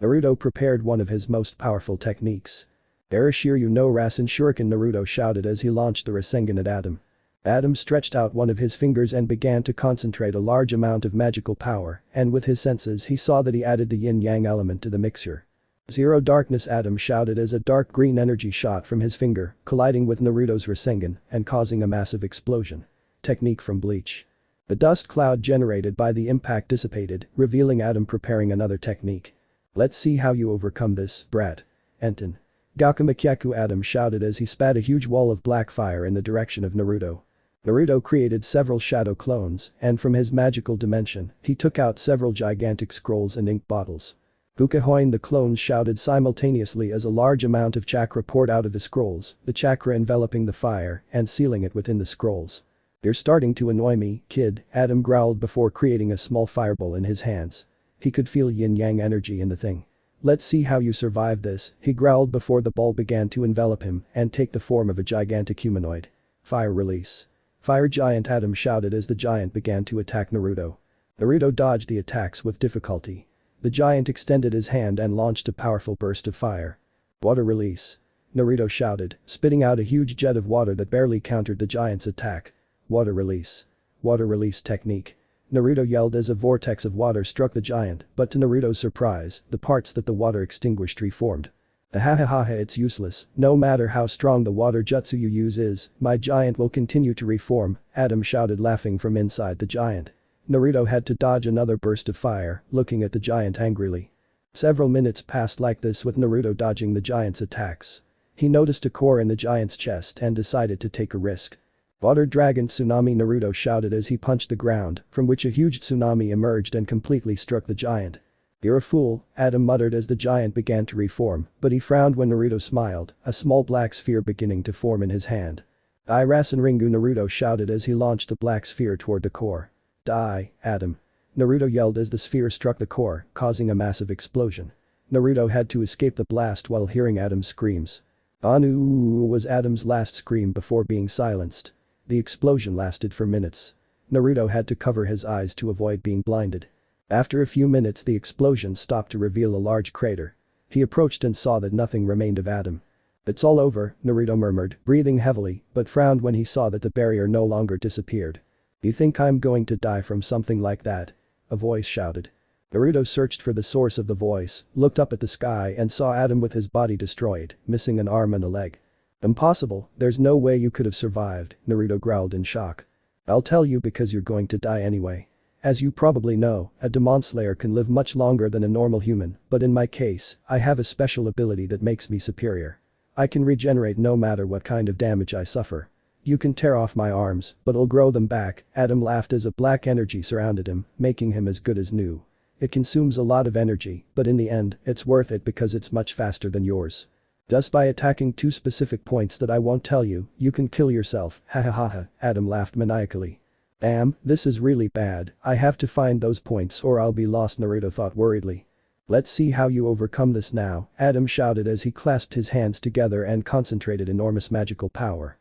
Naruto prepared one of his most powerful techniques. Arashiryu no Rasen Shuriken, Naruto shouted as he launched the Rasengan at Adam. Adam stretched out one of his fingers and began to concentrate a large amount of magical power, and with his senses he saw that he added the yin-yang element to the mixture. Zero darkness, Adam shouted as a dark green energy shot from his finger, colliding with Naruto's Rasengan and causing a massive explosion. Technique from Bleach. The dust cloud generated by the impact dissipated, revealing Adam preparing another technique. Let's see how you overcome this, brat. Enten. Gakumakyaku, Adam shouted as he spat a huge wall of black fire in the direction of Naruto. Naruto created several shadow clones, and from his magical dimension, he took out several gigantic scrolls and ink bottles. Bukahoin, the clones shouted simultaneously as a large amount of chakra poured out of the scrolls, the chakra enveloping the fire and sealing it within the scrolls. You're starting to annoy me, kid, Adam growled before creating a small fireball in his hands. He could feel yin-yang energy in the thing. Let's see how you survive this, he growled before the ball began to envelop him and take the form of a gigantic humanoid. Fire release. Fire giant, Adam shouted as the giant began to attack Naruto. Naruto dodged the attacks with difficulty. The giant extended his hand and launched a powerful burst of fire. Water release. Naruto shouted, spitting out a huge jet of water that barely countered the giant's attack. Water release. Water release technique. Naruto yelled as a vortex of water struck the giant, but to Naruto's surprise, the parts that the water extinguished reformed. Ahahaha, it's useless, no matter how strong the water jutsu you use is, my giant will continue to reform, Adam shouted laughing from inside the giant. Naruto had to dodge another burst of fire, looking at the giant angrily. Several minutes passed like this with Naruto dodging the giant's attacks. He noticed a core in the giant's chest and decided to take a risk. Water dragon tsunami, Naruto shouted as he punched the ground, from which a huge tsunami emerged and completely struck the giant. You're a fool, Adam muttered as the giant began to reform, but he frowned when Naruto smiled, a small black sphere beginning to form in his hand. Rasen Ringu, Naruto shouted as he launched the black sphere toward the core. Die, Adam. Naruto yelled as the sphere struck the core, causing a massive explosion. Naruto had to escape the blast while hearing Adam's screams. Anu was Adam's last scream before being silenced. The explosion lasted for minutes. Naruto had to cover his eyes to avoid being blinded. After a few minutes, the explosion stopped to reveal a large crater. He approached and saw that nothing remained of Adam. It's all over, Naruto murmured, breathing heavily, but frowned when he saw that the barrier no longer disappeared. You think I'm going to die from something like that? A voice shouted. Naruto searched for the source of the voice, looked up at the sky and saw Adam with his body destroyed, missing an arm and a leg. Impossible, there's no way you could have survived, Naruto growled in shock. I'll tell you because you're going to die anyway. As you probably know, a Demon Slayer can live much longer than a normal human, but in my case, I have a special ability that makes me superior. I can regenerate no matter what kind of damage I suffer. You can tear off my arms, but I'll grow them back, Adam laughed as a black energy surrounded him, making him as good as new. It consumes a lot of energy, but in the end, it's worth it because it's much faster than yours. Just by attacking 2 specific points that I won't tell you, you can kill yourself, hahaha, Adam laughed maniacally. Damn, this is really bad, I have to find those points or I'll be lost, Naruto thought worriedly. Let's see how you overcome this now, Adam shouted as he clasped his hands together and concentrated enormous magical power.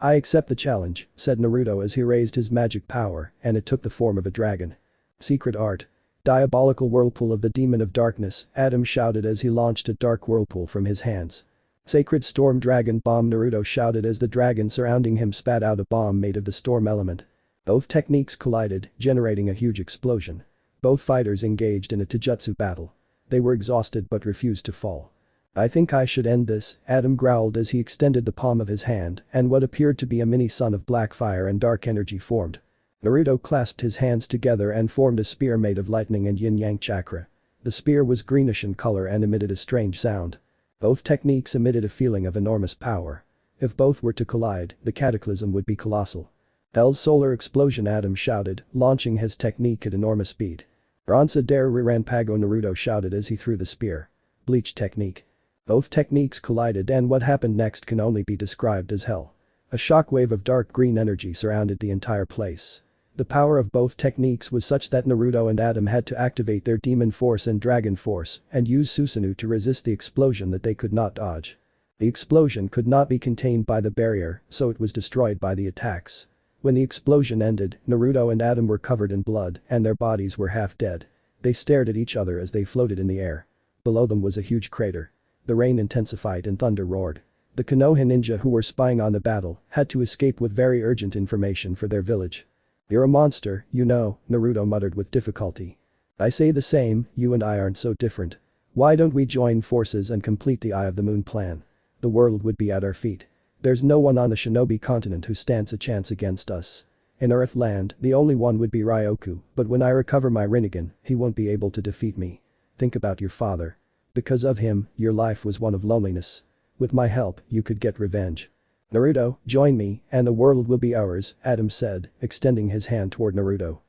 I accept the challenge, said Naruto as he raised his magic power, and it took the form of a dragon. Secret art. Diabolical whirlpool of the demon of darkness, Adam shouted as he launched a dark whirlpool from his hands. Sacred storm dragon bomb, Naruto shouted as the dragon surrounding him spat out a bomb made of the storm element. Both techniques collided, generating a huge explosion. Both fighters engaged in a taijutsu battle. They were exhausted but refused to fall. I think I should end this, Adam growled as he extended the palm of his hand, and what appeared to be a mini sun of black fire and dark energy formed. Naruto clasped his hands together and formed a spear made of lightning and yin-yang chakra. The spear was greenish in color and emitted a strange sound. Both techniques emitted a feeling of enormous power. If both were to collide, the cataclysm would be colossal. Hell's solar explosion, Adam shouted, launching his technique at enormous speed. Bronza dare Riranpago, Naruto shouted as he threw the spear. Bleach technique. Both techniques collided and what happened next can only be described as hell. A shockwave of dark green energy surrounded the entire place. The power of both techniques was such that Naruto and Adam had to activate their demon force and dragon force and use Susanoo to resist the explosion that they could not dodge. The explosion could not be contained by the barrier, so it was destroyed by the attacks. When the explosion ended, Naruto and Adam were covered in blood and their bodies were half dead. They stared at each other as they floated in the air. Below them was a huge crater. the rain intensified and thunder roared. The Konoha ninja who were spying on the battle had to escape with very urgent information for their village. "You're a monster, you know," Naruto muttered with difficulty. "I say the same, you and I aren't so different. Why don't we join forces and complete the Eye of the Moon plan? The world would be at our feet. There's no one on the shinobi continent who stands a chance against us. In Earthland, the only one would be Ryoku, but when I recover my Rinnegan, he won't be able to defeat me. Think about your father. Because of him, your life was one of loneliness. With my help, you could get revenge. Naruto, join me, and the world will be ours," Adam said, extending his hand toward Naruto.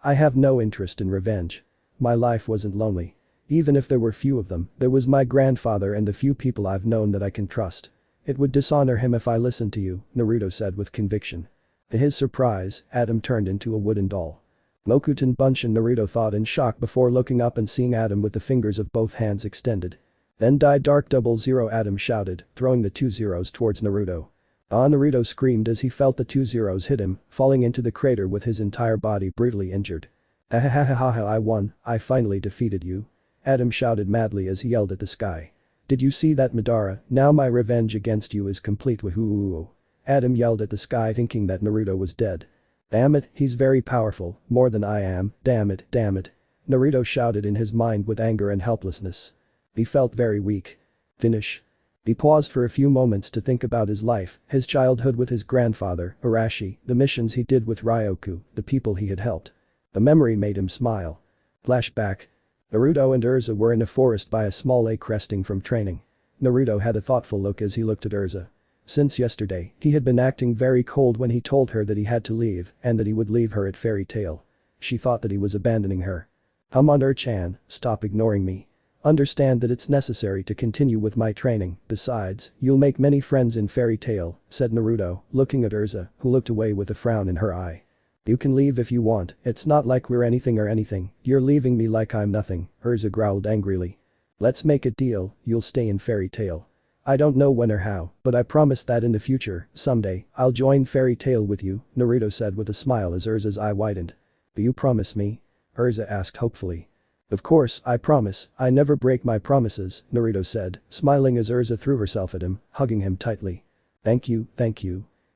I have no interest in revenge. My life wasn't lonely. Even if there were few of them, there was my grandfather and the few people I've known that I can trust. It would dishonor him if I listened to you," Naruto said with conviction. To his surprise, Adam turned into a wooden doll. Mokuten Bunshin, Naruto thought in shock before looking up and seeing Adam with the fingers of both hands extended. "Then die Dark 00," Adam shouted, throwing the 2 zeros towards Naruto. Naruto screamed as he felt the 2 zeros hit him, falling into the crater with his entire body brutally injured. "Ahahaha, I won, I finally defeated you," Adam shouted madly as he yelled at the sky. "Did you see that, Madara? Now my revenge against you is complete. Woohoo." Adam yelled at the sky thinking that Naruto was dead. "Damn it, he's very powerful, more than I am, damn it, damn it." Naruto shouted in his mind with anger and helplessness. He felt very weak. Finish. He paused for a few moments to think about his life, his childhood with his grandfather, Arashi, the missions he did with Ryoku, the people he had helped. The memory made him smile. Flashback. Naruto and Urza were in a forest by a small lake resting from training. Naruto had a thoughtful look as he looked at Urza. Since yesterday, he had been acting very cold when he told her that he had to leave and that he would leave her at Fairy Tail. She thought that he was abandoning her. "Come on, Ur-chan, stop ignoring me. Understand that it's necessary to continue with my training, besides, you'll make many friends in Fairy Tail," said Naruto, looking at Urza, who looked away with a frown in her eye. "You can leave if you want, it's not like we're anything or anything, you're leaving me like I'm nothing," Urza growled angrily. "Let's make a deal, you'll stay in Fairy Tail. I don't know when or how, but I promise that in the future, someday, I'll join Fairy Tail with you," Naruto said with a smile as Urza's eye widened. "Do you promise me?" Urza asked hopefully. "Of course, I promise, I never break my promises," Naruto said, smiling as Urza threw herself at him, hugging him tightly. Thank you,"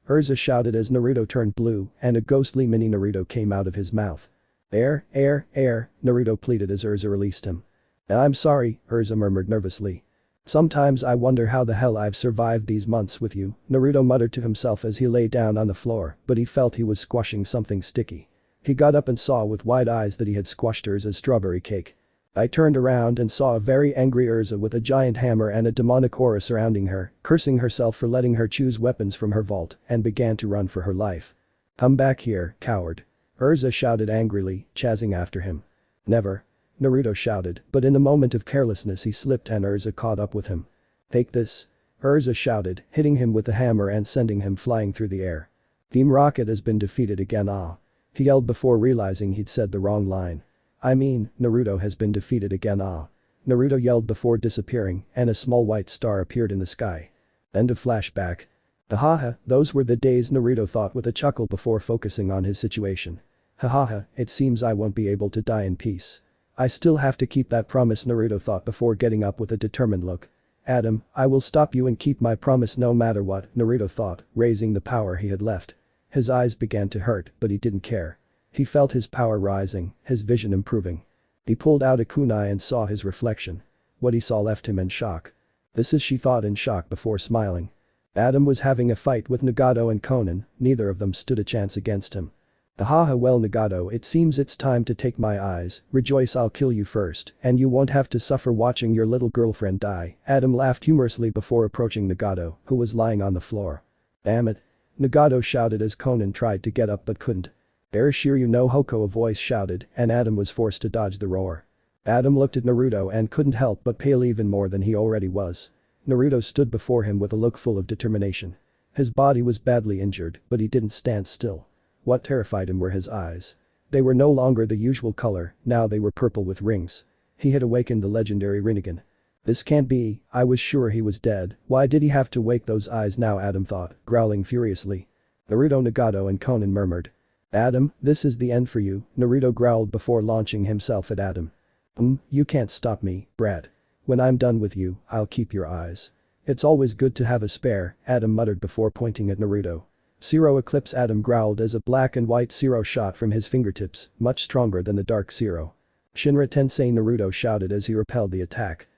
Urza shouted as Naruto turned blue and a ghostly mini Naruto came out of his mouth. Air, Naruto pleaded as Urza released him. "I'm sorry," Urza murmured nervously. "Sometimes I wonder how the hell I've survived these months with you," Naruto muttered to himself as he lay down on the floor, but he felt he was squashing something sticky. He got up and saw with wide eyes that he had squashed Urza's strawberry cake. I turned around and saw a very angry Urza with a giant hammer and a demonic aura surrounding her, cursing herself for letting her choose weapons from her vault, and began to run for her life. "Come back here, coward." Urza shouted angrily, chasing after him. "Never." Naruto shouted, but in a moment of carelessness he slipped and Urza caught up with him. "Take this." Urza shouted, hitting him with the hammer and sending him flying through the air. "Team Rocket has been defeated again, ah." He yelled before realizing he'd said the wrong line. "I mean, Naruto has been defeated again, ah." Naruto yelled before disappearing and a small white star appeared in the sky. End of flashback. Hahaha, those were the days, Naruto thought with a chuckle before focusing on his situation. Hahaha, it seems I won't be able to die in peace. I still have to keep that promise, Naruto thought before getting up with a determined look. Adam, I will stop you and keep my promise no matter what, Naruto thought, raising the power he had left. His eyes began to hurt, but he didn't care. He felt his power rising, his vision improving. He pulled out a kunai and saw his reflection. What he saw left him in shock. This is, she thought in shock before smiling. Adam was having a fight with Nagato and Konan, neither of them stood a chance against him. Haha, well Nagato, it seems it's time to take my eyes, rejoice, I'll kill you first, and you won't have to suffer watching your little girlfriend die. Adam laughed humorously before approaching Nagato, who was lying on the floor. Damn it. Nagato shouted as Konan tried to get up but couldn't. Shiryu no Hoko, a voice shouted, and Adam was forced to dodge the roar. Adam looked at Naruto and couldn't help but pale even more than he already was. Naruto stood before him with a look full of determination. His body was badly injured, but he didn't stand still. What terrified him were his eyes. They were no longer the usual color, now they were purple with rings. He had awakened the legendary Rinnegan. This can't be, I was sure he was dead, why did he have to wake those eyes now, Adam thought, growling furiously. Naruto, Nagato and Konan murmured. Adam, this is the end for you, Naruto growled before launching himself at Adam. You can't stop me, brat. When I'm done with you, I'll keep your eyes. It's always good to have a spare, Adam muttered before pointing at Naruto. Zero Eclipse, Adam growled as a black and white Zero shot from his fingertips, much stronger than the Dark Zero. Shinra Tensei, Naruto shouted as he repelled the attack.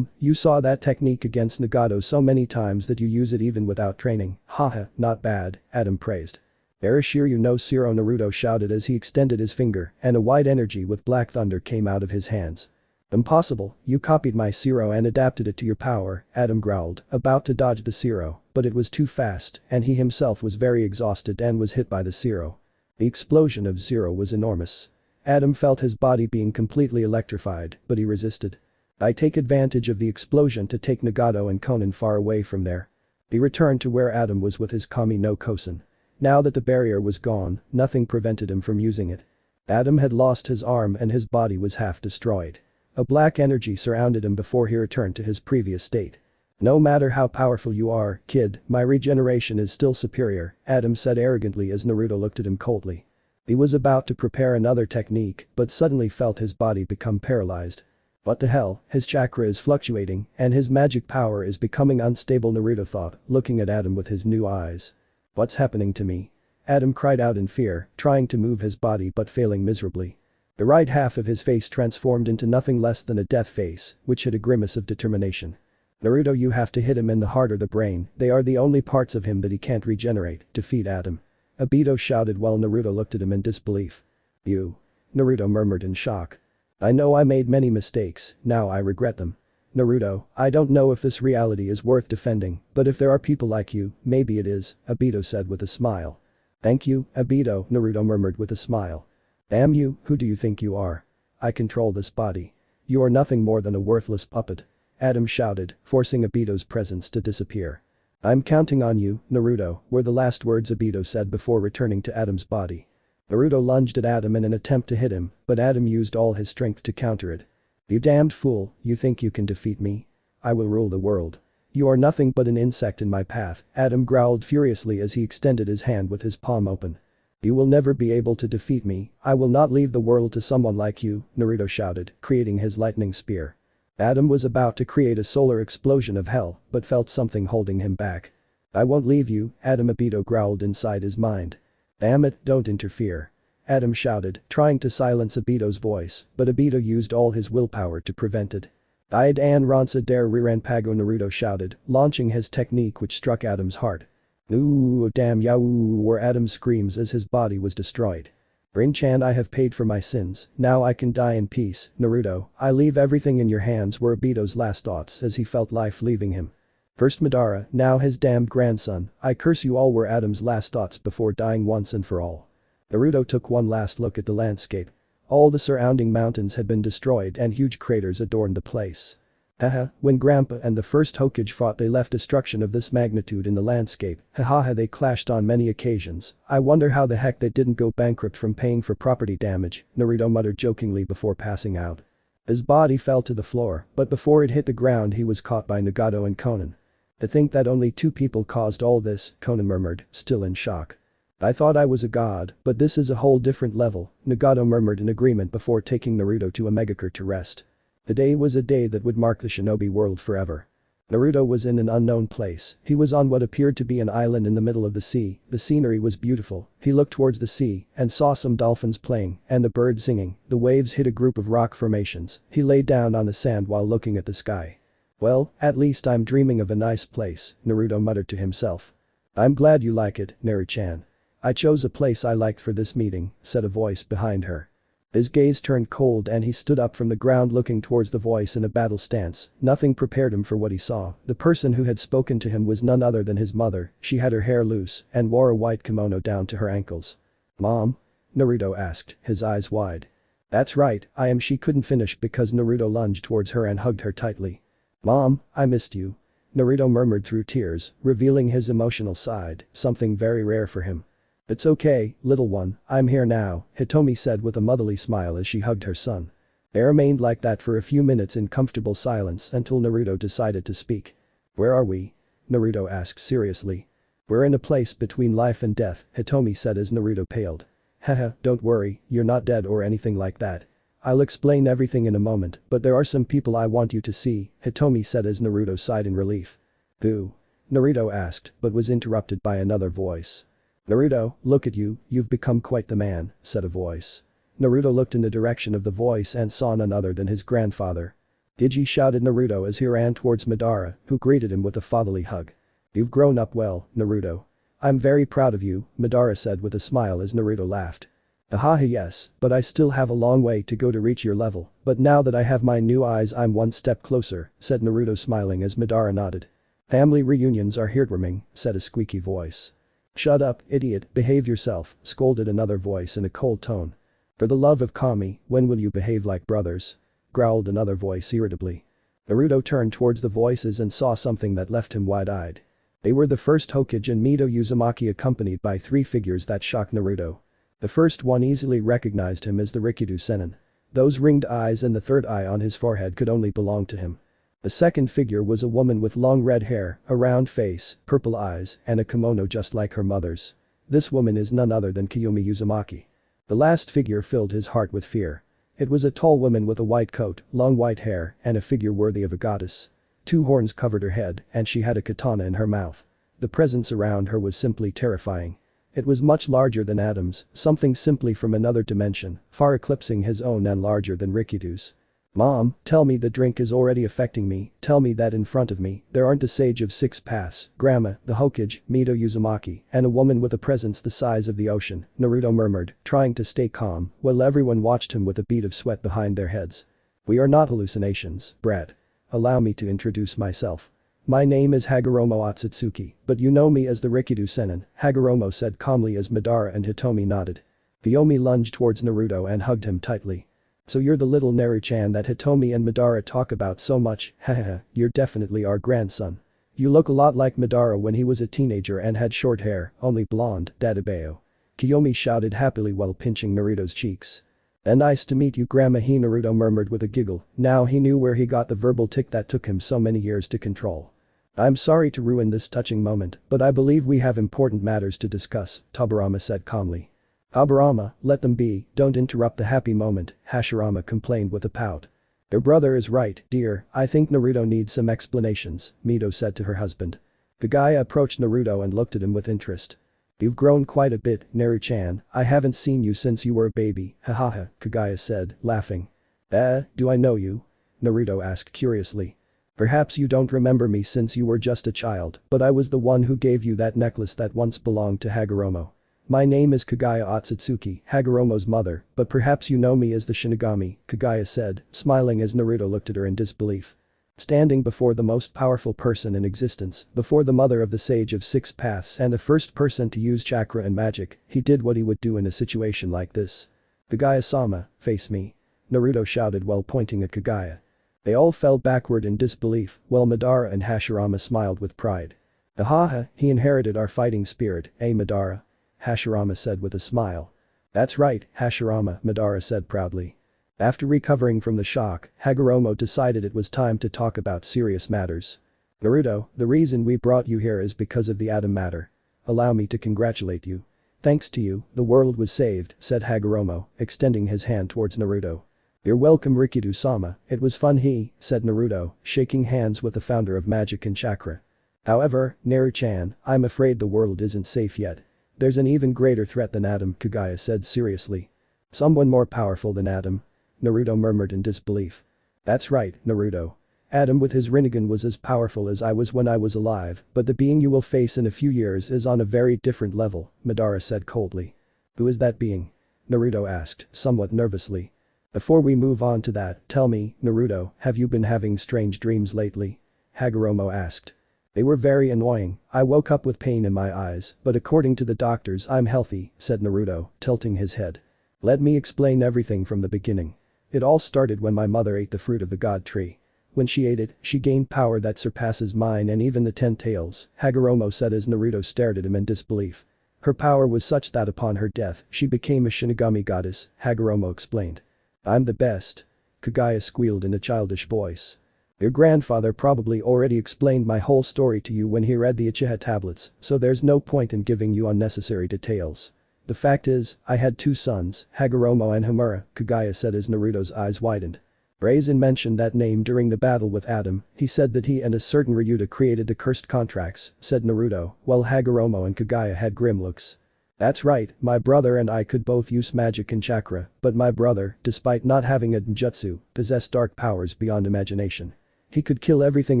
You saw that technique against Nagato so many times that you use it even without training, haha, not bad, Adam praised. Arashiryu no Zero, Naruto shouted as he extended his finger and a white energy with black thunder came out of his hands. Impossible, you copied my Zero and adapted it to your power, Adam growled, about to dodge the Zero, but it was too fast and he himself was very exhausted and was hit by the Zero. The explosion of Zero was enormous. Adam felt his body being completely electrified, but he resisted. I take advantage of the explosion to take Nagato and Konan far away from there. He returned to where Adam was with his Kami no Kosen. Now that the barrier was gone, nothing prevented him from using it. Adam had lost his arm and his body was half destroyed. A black energy surrounded him before he returned to his previous state. No matter how powerful you are, kid, my regeneration is still superior, Adam said arrogantly as Naruto looked at him coldly. He was about to prepare another technique but suddenly felt his body become paralyzed. What the hell, his chakra is fluctuating and his magic power is becoming unstable, Naruto thought, looking at Adam with his new eyes. What's happening to me? Adam cried out in fear, trying to move his body but failing miserably. The right half of his face transformed into nothing less than a death face, which had a grimace of determination. Naruto, you have to hit him in the heart or the brain, they are the only parts of him that he can't regenerate, defeat Adam. Obito shouted while Naruto looked at him in disbelief. You. Naruto murmured in shock. I know I made many mistakes, now I regret them. Naruto, I don't know if this reality is worth defending, but if there are people like you, maybe it is, Obito said with a smile. Thank you, Obito, Naruto murmured with a smile. Damn you, who do you think you are? I control this body. You are nothing more than a worthless puppet. Adam shouted, forcing Obito's presence to disappear. I'm counting on you, Naruto, were the last words Obito said before returning to Adam's body. Naruto lunged at Adam in an attempt to hit him, but Adam used all his strength to counter it. You damned fool, you think you can defeat me? I will rule the world. You are nothing but an insect in my path, Adam growled furiously as he extended his hand with his palm open. You will never be able to defeat me, I will not leave the world to someone like you, Naruto shouted, creating his lightning spear. Adam was about to create a solar explosion of hell, but felt something holding him back. I won't leave you, Adam, Obito growled inside his mind. Damn it, don't interfere. Adam shouted, trying to silence Obito's voice, but Obito used all his willpower to prevent it. I'd an ransa der Riranpago, Naruto shouted, launching his technique which struck Adam's heart. Ooh, damn yau, were Adam's screams as his body was destroyed. Rin-chan, I have paid for my sins, now I can die in peace, Naruto, I leave everything in your hands, were Obito's last thoughts as he felt life leaving him. First Madara, now his damned grandson, I curse you all, were Adam's last thoughts before dying once and for all. Naruto took one last look at the landscape. All the surrounding mountains had been destroyed and huge craters adorned the place. Haha, when Grandpa and the first Hokage fought they left destruction of this magnitude in the landscape, haha they clashed on many occasions, I wonder how the heck they didn't go bankrupt from paying for property damage, Naruto muttered jokingly before passing out. His body fell to the floor, but before it hit the ground he was caught by Nagato and Konan. To think that only two people caused all this, Konan murmured, still in shock. I thought I was a god, but this is a whole different level, Nagato murmured in agreement before taking Naruto to a megacure to rest. Today was a day that would mark the shinobi world forever. Naruto was in an unknown place, he was on what appeared to be an island in the middle of the sea, the scenery was beautiful, he looked towards the sea and saw some dolphins playing and the birds singing, the waves hit a group of rock formations, he lay down on the sand while looking at the sky. Well, at least I'm dreaming of a nice place, Naruto muttered to himself. I'm glad you like it, Naru-chan. I chose a place I liked for this meeting, said a voice behind her. His gaze turned cold and he stood up from the ground looking towards the voice in a battle stance, nothing prepared him for what he saw, the person who had spoken to him was none other than his mother, she had her hair loose and wore a white kimono down to her ankles. Mom? Naruto asked, his eyes wide. That's right, I am. She couldn't finish because Naruto lunged towards her and hugged her tightly. Mom, I missed you. Naruto murmured through tears, revealing his emotional side, something very rare for him. It's okay, little one, I'm here now, Hitomi said with a motherly smile as she hugged her son. They remained like that for a few minutes in comfortable silence until Naruto decided to speak. Where are we? Naruto asked seriously. We're in a place between life and death, Hitomi said as Naruto paled. Haha, don't worry, you're not dead or anything like that. I'll explain everything in a moment, but there are some people I want you to see, Hitomi said as Naruto sighed in relief. Who? Naruto asked, but was interrupted by another voice. Naruto, look at you, you've become quite the man, said a voice. Naruto looked in the direction of the voice and saw none other than his grandfather. Iji shouted Naruto as he ran towards Madara, who greeted him with a fatherly hug. You've grown up well, Naruto. I'm very proud of you, Madara said with a smile as Naruto laughed. Ahaha yes, but I still have a long way to go to reach your level, but now that I have my new eyes I'm one step closer, said Naruto smiling as Madara nodded. Family reunions are heartwarming, said a squeaky voice. Shut up, idiot, behave yourself, scolded another voice in a cold tone. For the love of Kami, when will you behave like brothers? Growled another voice irritably. Naruto turned towards the voices and saw something that left him wide-eyed. They were the first Hokage and Mito Uzumaki accompanied by three figures that shocked Naruto. The first one easily recognized him as the Rikido Sennin. Those ringed eyes and the third eye on his forehead could only belong to him. The second figure was a woman with long red hair, a round face, purple eyes, and a kimono just like her mother's. This woman is none other than Kiyomi Uzumaki. The last figure filled his heart with fear. It was a tall woman with a white coat, long white hair, and a figure worthy of a goddess. Two horns covered her head, and she had a katana in her mouth. The presence around her was simply terrifying. It was much larger than Adam's, something simply from another dimension, far eclipsing his own and larger than Rikido's. Mom, tell me the drink is already affecting me, tell me that in front of me, there aren't a sage of 6 paths, Grandma, the Hokage, Mito Uzumaki, and a woman with a presence the size of the ocean, Naruto murmured, trying to stay calm, while everyone watched him with a bead of sweat behind their heads. We are not hallucinations, brat. Allow me to introduce myself. My name is Hagoromo Otsutsuki, but you know me as the Rikido Sennin, Hagoromo said calmly as Madara and Hitomi nodded. Kiyomi lunged towards Naruto and hugged him tightly. So you're the little Naru-chan that Hitomi and Madara talk about so much, hahaha, you're definitely our grandson. You look a lot like Madara when he was a teenager and had short hair, only blonde, Dadabeo. Kiyomi shouted happily while pinching Naruto's cheeks. Nice to meet you Grandma he Naruto murmured with a giggle, now he knew where he got the verbal tic that took him so many years to control. I'm sorry to ruin this touching moment, but I believe we have important matters to discuss, Tobirama said calmly. Tobirama, let them be, don't interrupt the happy moment, Hashirama complained with a pout. Your brother is right, dear, I think Naruto needs some explanations, Mito said to her husband. Kagaya approached Naruto and looked at him with interest. You've grown quite a bit, Naru-chan, I haven't seen you since you were a baby, hahaha, Kagaya said, laughing. Do I know you? Naruto asked curiously. Perhaps you don't remember me since you were just a child, but I was the one who gave you that necklace that once belonged to Hagoromo. My name is Kagaya Otsutsuki, Hagoromo's mother, but perhaps you know me as the Shinigami, Kagaya said, smiling as Naruto looked at her in disbelief. Standing before the most powerful person in existence, before the mother of the sage of 6 paths and the first person to use chakra and magic, he did what he would do in a situation like this. Kagaya-sama, face me. Naruto shouted while pointing at Kagaya. They all fell backward in disbelief, while Madara and Hashirama smiled with pride. Ahaha, he inherited our fighting spirit, Madara? Hashirama said with a smile. That's right, Hashirama, Madara said proudly. After recovering from the shock, Hagoromo decided it was time to talk about serious matters. Naruto, the reason we brought you here is because of the Adam matter. Allow me to congratulate you. Thanks to you, the world was saved, said Hagoromo, extending his hand towards Naruto. You're welcome Rikido-sama, it was fun said Naruto, shaking hands with the founder of magic and chakra. However, Naru-chan, I'm afraid the world isn't safe yet. There's an even greater threat than Adam, Kagaya said seriously. Someone more powerful than Adam? Naruto murmured in disbelief. That's right, Naruto. Adam with his Rinnegan was as powerful as I was when I was alive, but the being you will face in a few years is on a very different level, Madara said coldly. Who is that being? Naruto asked, somewhat nervously. Before we move on to that, tell me, Naruto, have you been having strange dreams lately? Hagoromo asked. They were very annoying, I woke up with pain in my eyes, but according to the doctors I'm healthy, said Naruto, tilting his head. Let me explain everything from the beginning. It all started when my mother ate the fruit of the god tree. When she ate it, she gained power that surpasses mine and even the 10 tails, Hagoromo said as Naruto stared at him in disbelief. Her power was such that upon her death, she became a Shinigami goddess, Hagoromo explained. I'm the best. Kagaya squealed in a childish voice. Your grandfather probably already explained my whole story to you when he read the Uchiha tablets, so there's no point in giving you unnecessary details. The fact is, I had two sons, Hagoromo and Homura, Kagaya said as Naruto's eyes widened. Raisin mentioned that name during the battle with Adam, he said that he and a certain Ryuta created the cursed contracts, said Naruto, while Hagoromo and Kagaya had grim looks. That's right, my brother and I could both use magic and chakra, but my brother, despite not having a ninjutsu, possessed dark powers beyond imagination. He could kill everything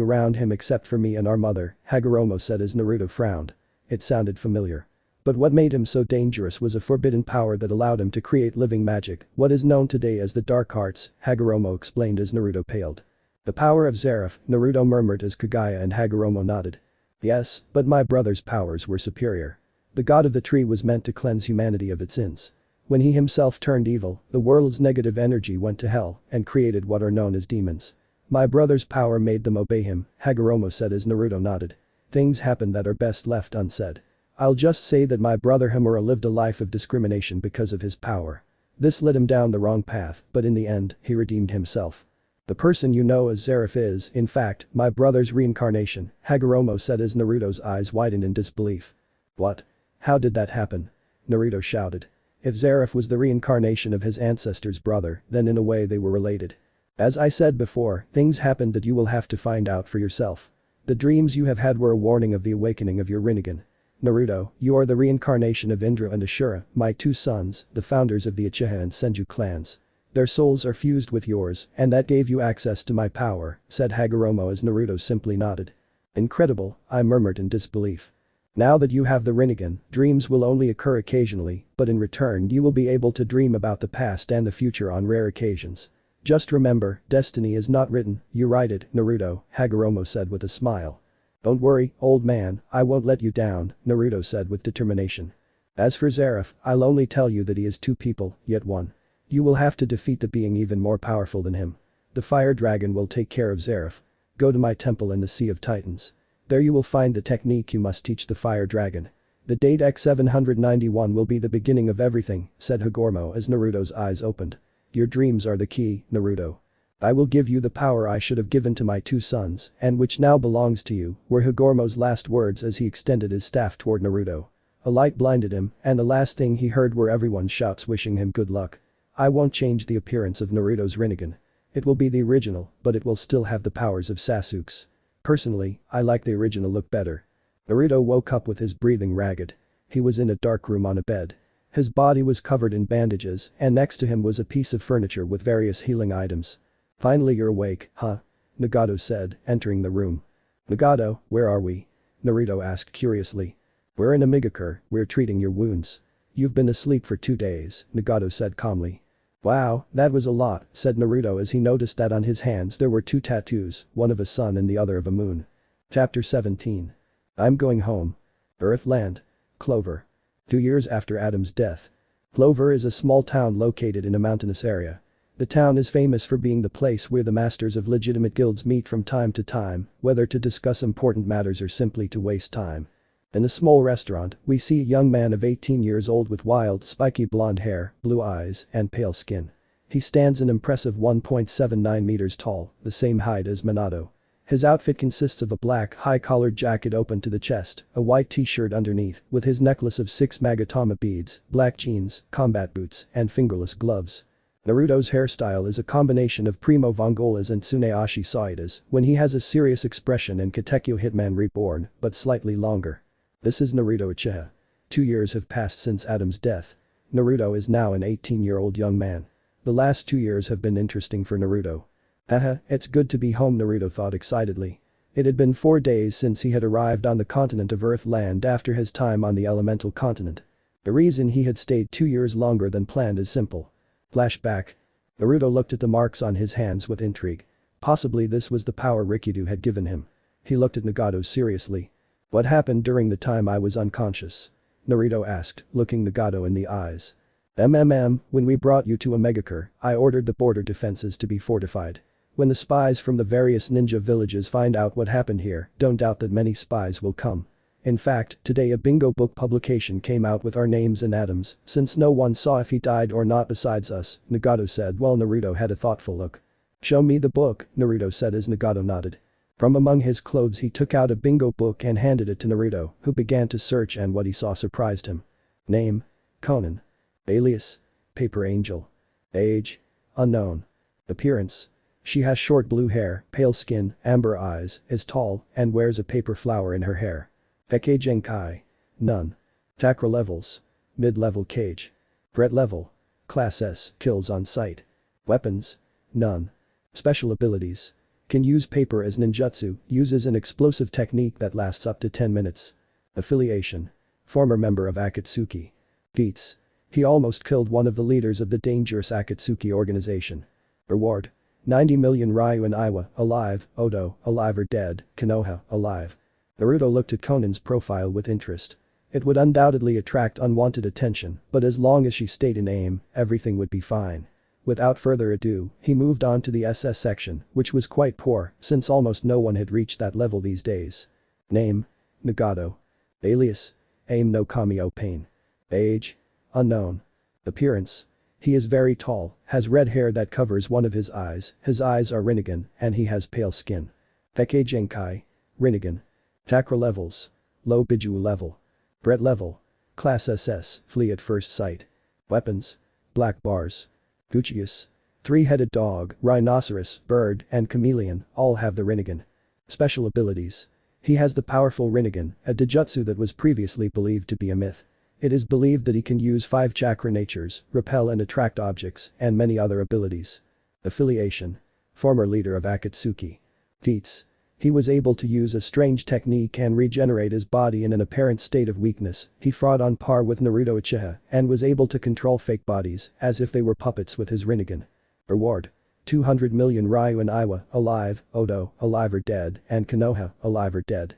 around him except for me and our mother, Hagoromo said as Naruto frowned. It sounded familiar. But what made him so dangerous was a forbidden power that allowed him to create living magic, what is known today as the Dark Arts, Hagoromo explained as Naruto paled. The power of Zeref, Naruto murmured as Kagaya and Hagoromo nodded. Yes, but my brother's powers were superior. The god of the tree was meant to cleanse humanity of its sins. When he himself turned evil, the world's negative energy went to hell and created what are known as demons. My brother's power made them obey him, Hagoromo said as Naruto nodded. Things happened that are best left unsaid. I'll just say that my brother Homura lived a life of discrimination because of his power. This led him down the wrong path, but in the end, he redeemed himself. The person you know as Zeref is, in fact, my brother's reincarnation, Hagoromo said as Naruto's eyes widened in disbelief. What? How did that happen? Naruto shouted. If Zeref was the reincarnation of his ancestor's brother, then in a way they were related. As I said before, things happened that you will have to find out for yourself. The dreams you have had were a warning of the awakening of your Rinnegan. Naruto, you are the reincarnation of Indra and Ashura, my two sons, the founders of the Uchiha and Senju clans. Their souls are fused with yours, and that gave you access to my power, said Hagoromo as Naruto simply nodded. Incredible, I murmured in disbelief. Now that you have the Rinnegan, dreams will only occur occasionally, but in return you will be able to dream about the past and the future on rare occasions. Just remember, destiny is not written, you write it, Naruto, Hagoromo said with a smile. Don't worry, old man, I won't let you down, Naruto said with determination. As for Zeref, I'll only tell you that he is two people, yet one. You will have to defeat the being even more powerful than him. The fire dragon will take care of Zeref. Go to my temple in the Sea of Titans. There you will find the technique you must teach the fire dragon. The date X791 will be the beginning of everything, said Hagoromo as Naruto's eyes opened. Your dreams are the key, Naruto. I will give you the power I should have given to my two sons, and which now belongs to you, were Hagoromo's last words as he extended his staff toward Naruto. A light blinded him, and the last thing he heard were everyone's shouts wishing him good luck. I won't change the appearance of Naruto's Rinnegan. It will be the original, but it will still have the powers of Sasuke's. Personally, I like the original look better. Naruto woke up with his breathing ragged. He was in a dark room on a bed. His body was covered in bandages, and next to him was a piece of furniture with various healing items. Finally you're awake, huh? Nagato said, entering the room. Nagato, where are we? Naruto asked curiously. We're in Amigakure, we're treating your wounds. You've been asleep for 2 days, Nagato said calmly. Wow, that was a lot, said Naruto as he noticed that on his hands there were 2 tattoos, one of a sun and the other of a moon. Chapter 17. I'm going home. Earthland. Clover. 2 years after Adam's death. Clover is a small town located in a mountainous area. The town is famous for being the place where the masters of legitimate guilds meet from time to time, whether to discuss important matters or simply to waste time. In a small restaurant, we see a young man of 18 years old with wild, spiky blonde hair, blue eyes, and pale skin. He stands an impressive 1.79 meters tall, the same height as Minato. His outfit consists of a black, high-collared jacket open to the chest, a white t-shirt underneath, with his necklace of 6 Magatama beads, black jeans, combat boots, and fingerless gloves. Naruto's hairstyle is a combination of Primo Vongola's and Tsuneyoshi Saida's when he has a serious expression in Katekyo Hitman Reborn, but slightly longer. This is Naruto Uchiha. 2 years have passed since Adam's death. Naruto is now an 18-year-old young man. The last 2 years have been interesting for Naruto. Haha, it's good to be home, Naruto thought excitedly. It had been 4 days since he had arrived on the continent of Earthland after his time on the elemental continent. The reason he had stayed 2 years longer than planned is simple. Flashback. Naruto looked at the marks on his hands with intrigue. Possibly this was the power Rikido had given him. He looked at Nagato seriously. What happened during the time I was unconscious? Naruto asked, looking Nagato in the eyes. When we brought you to Amigakure, I ordered the border defenses to be fortified. When the spies from the various ninja villages find out what happened here, don't doubt that many spies will come. In fact, today a bingo book publication came out with our names and Adam's, since no one saw if he died or not besides us, Nagato said while Naruto had a thoughtful look. Show me the book, Naruto said as Nagato nodded. From among his clothes he took out a bingo book and handed it to Naruto, who began to search and what he saw surprised him. Name? Conan. Alias. Paper Angel. Age. Unknown. Appearance. She has short blue hair, pale skin, amber eyes, is tall, and wears a paper flower in her hair. Hekkei Genkai. None. Chakra levels. Mid-level cage. Threat level. Class S, kills on sight. Weapons. None. Special abilities. Can use paper as ninjutsu, uses an explosive technique that lasts up to 10 minutes. Affiliation. Former member of Akatsuki. Feats. He almost killed one of the leaders of the dangerous Akatsuki organization. Reward. 90 million Ryu and Iwa, alive, Odo, alive or dead, Konoha, alive. Naruto looked at Conan's profile with interest. It would undoubtedly attract unwanted attention, but as long as she stayed in AIM, everything would be fine. Without further ado, he moved on to the SS section, which was quite poor, since almost no one had reached that level these days. Name. Nagato. Alias. Aim no Kami o Pain. Age. Unknown. Appearance. He is very tall, has red hair that covers one of his eyes are Rinnegan, and he has pale skin. Hekkei Genkai. Rinnegan. Chakra levels. Low Biju level. Threat level. Class SS, flee at first sight. Weapons. Black bars. Guchius. Three-headed dog, rhinoceros, bird, and chameleon all have the Rinnegan. Special abilities. He has the powerful Rinnegan, a Dojutsu that was previously believed to be a myth. It is believed that he can use 5 chakra natures, repel and attract objects, and many other abilities. Affiliation. Former leader of Akatsuki. Feats. He was able to use a strange technique and regenerate his body in an apparent state of weakness. He fought on par with Naruto Uchiha and was able to control fake bodies as if they were puppets with his Rinnegan. Reward. 200 million Ryu and Iwa, alive, Odo, alive or dead, and Konoha, alive or dead.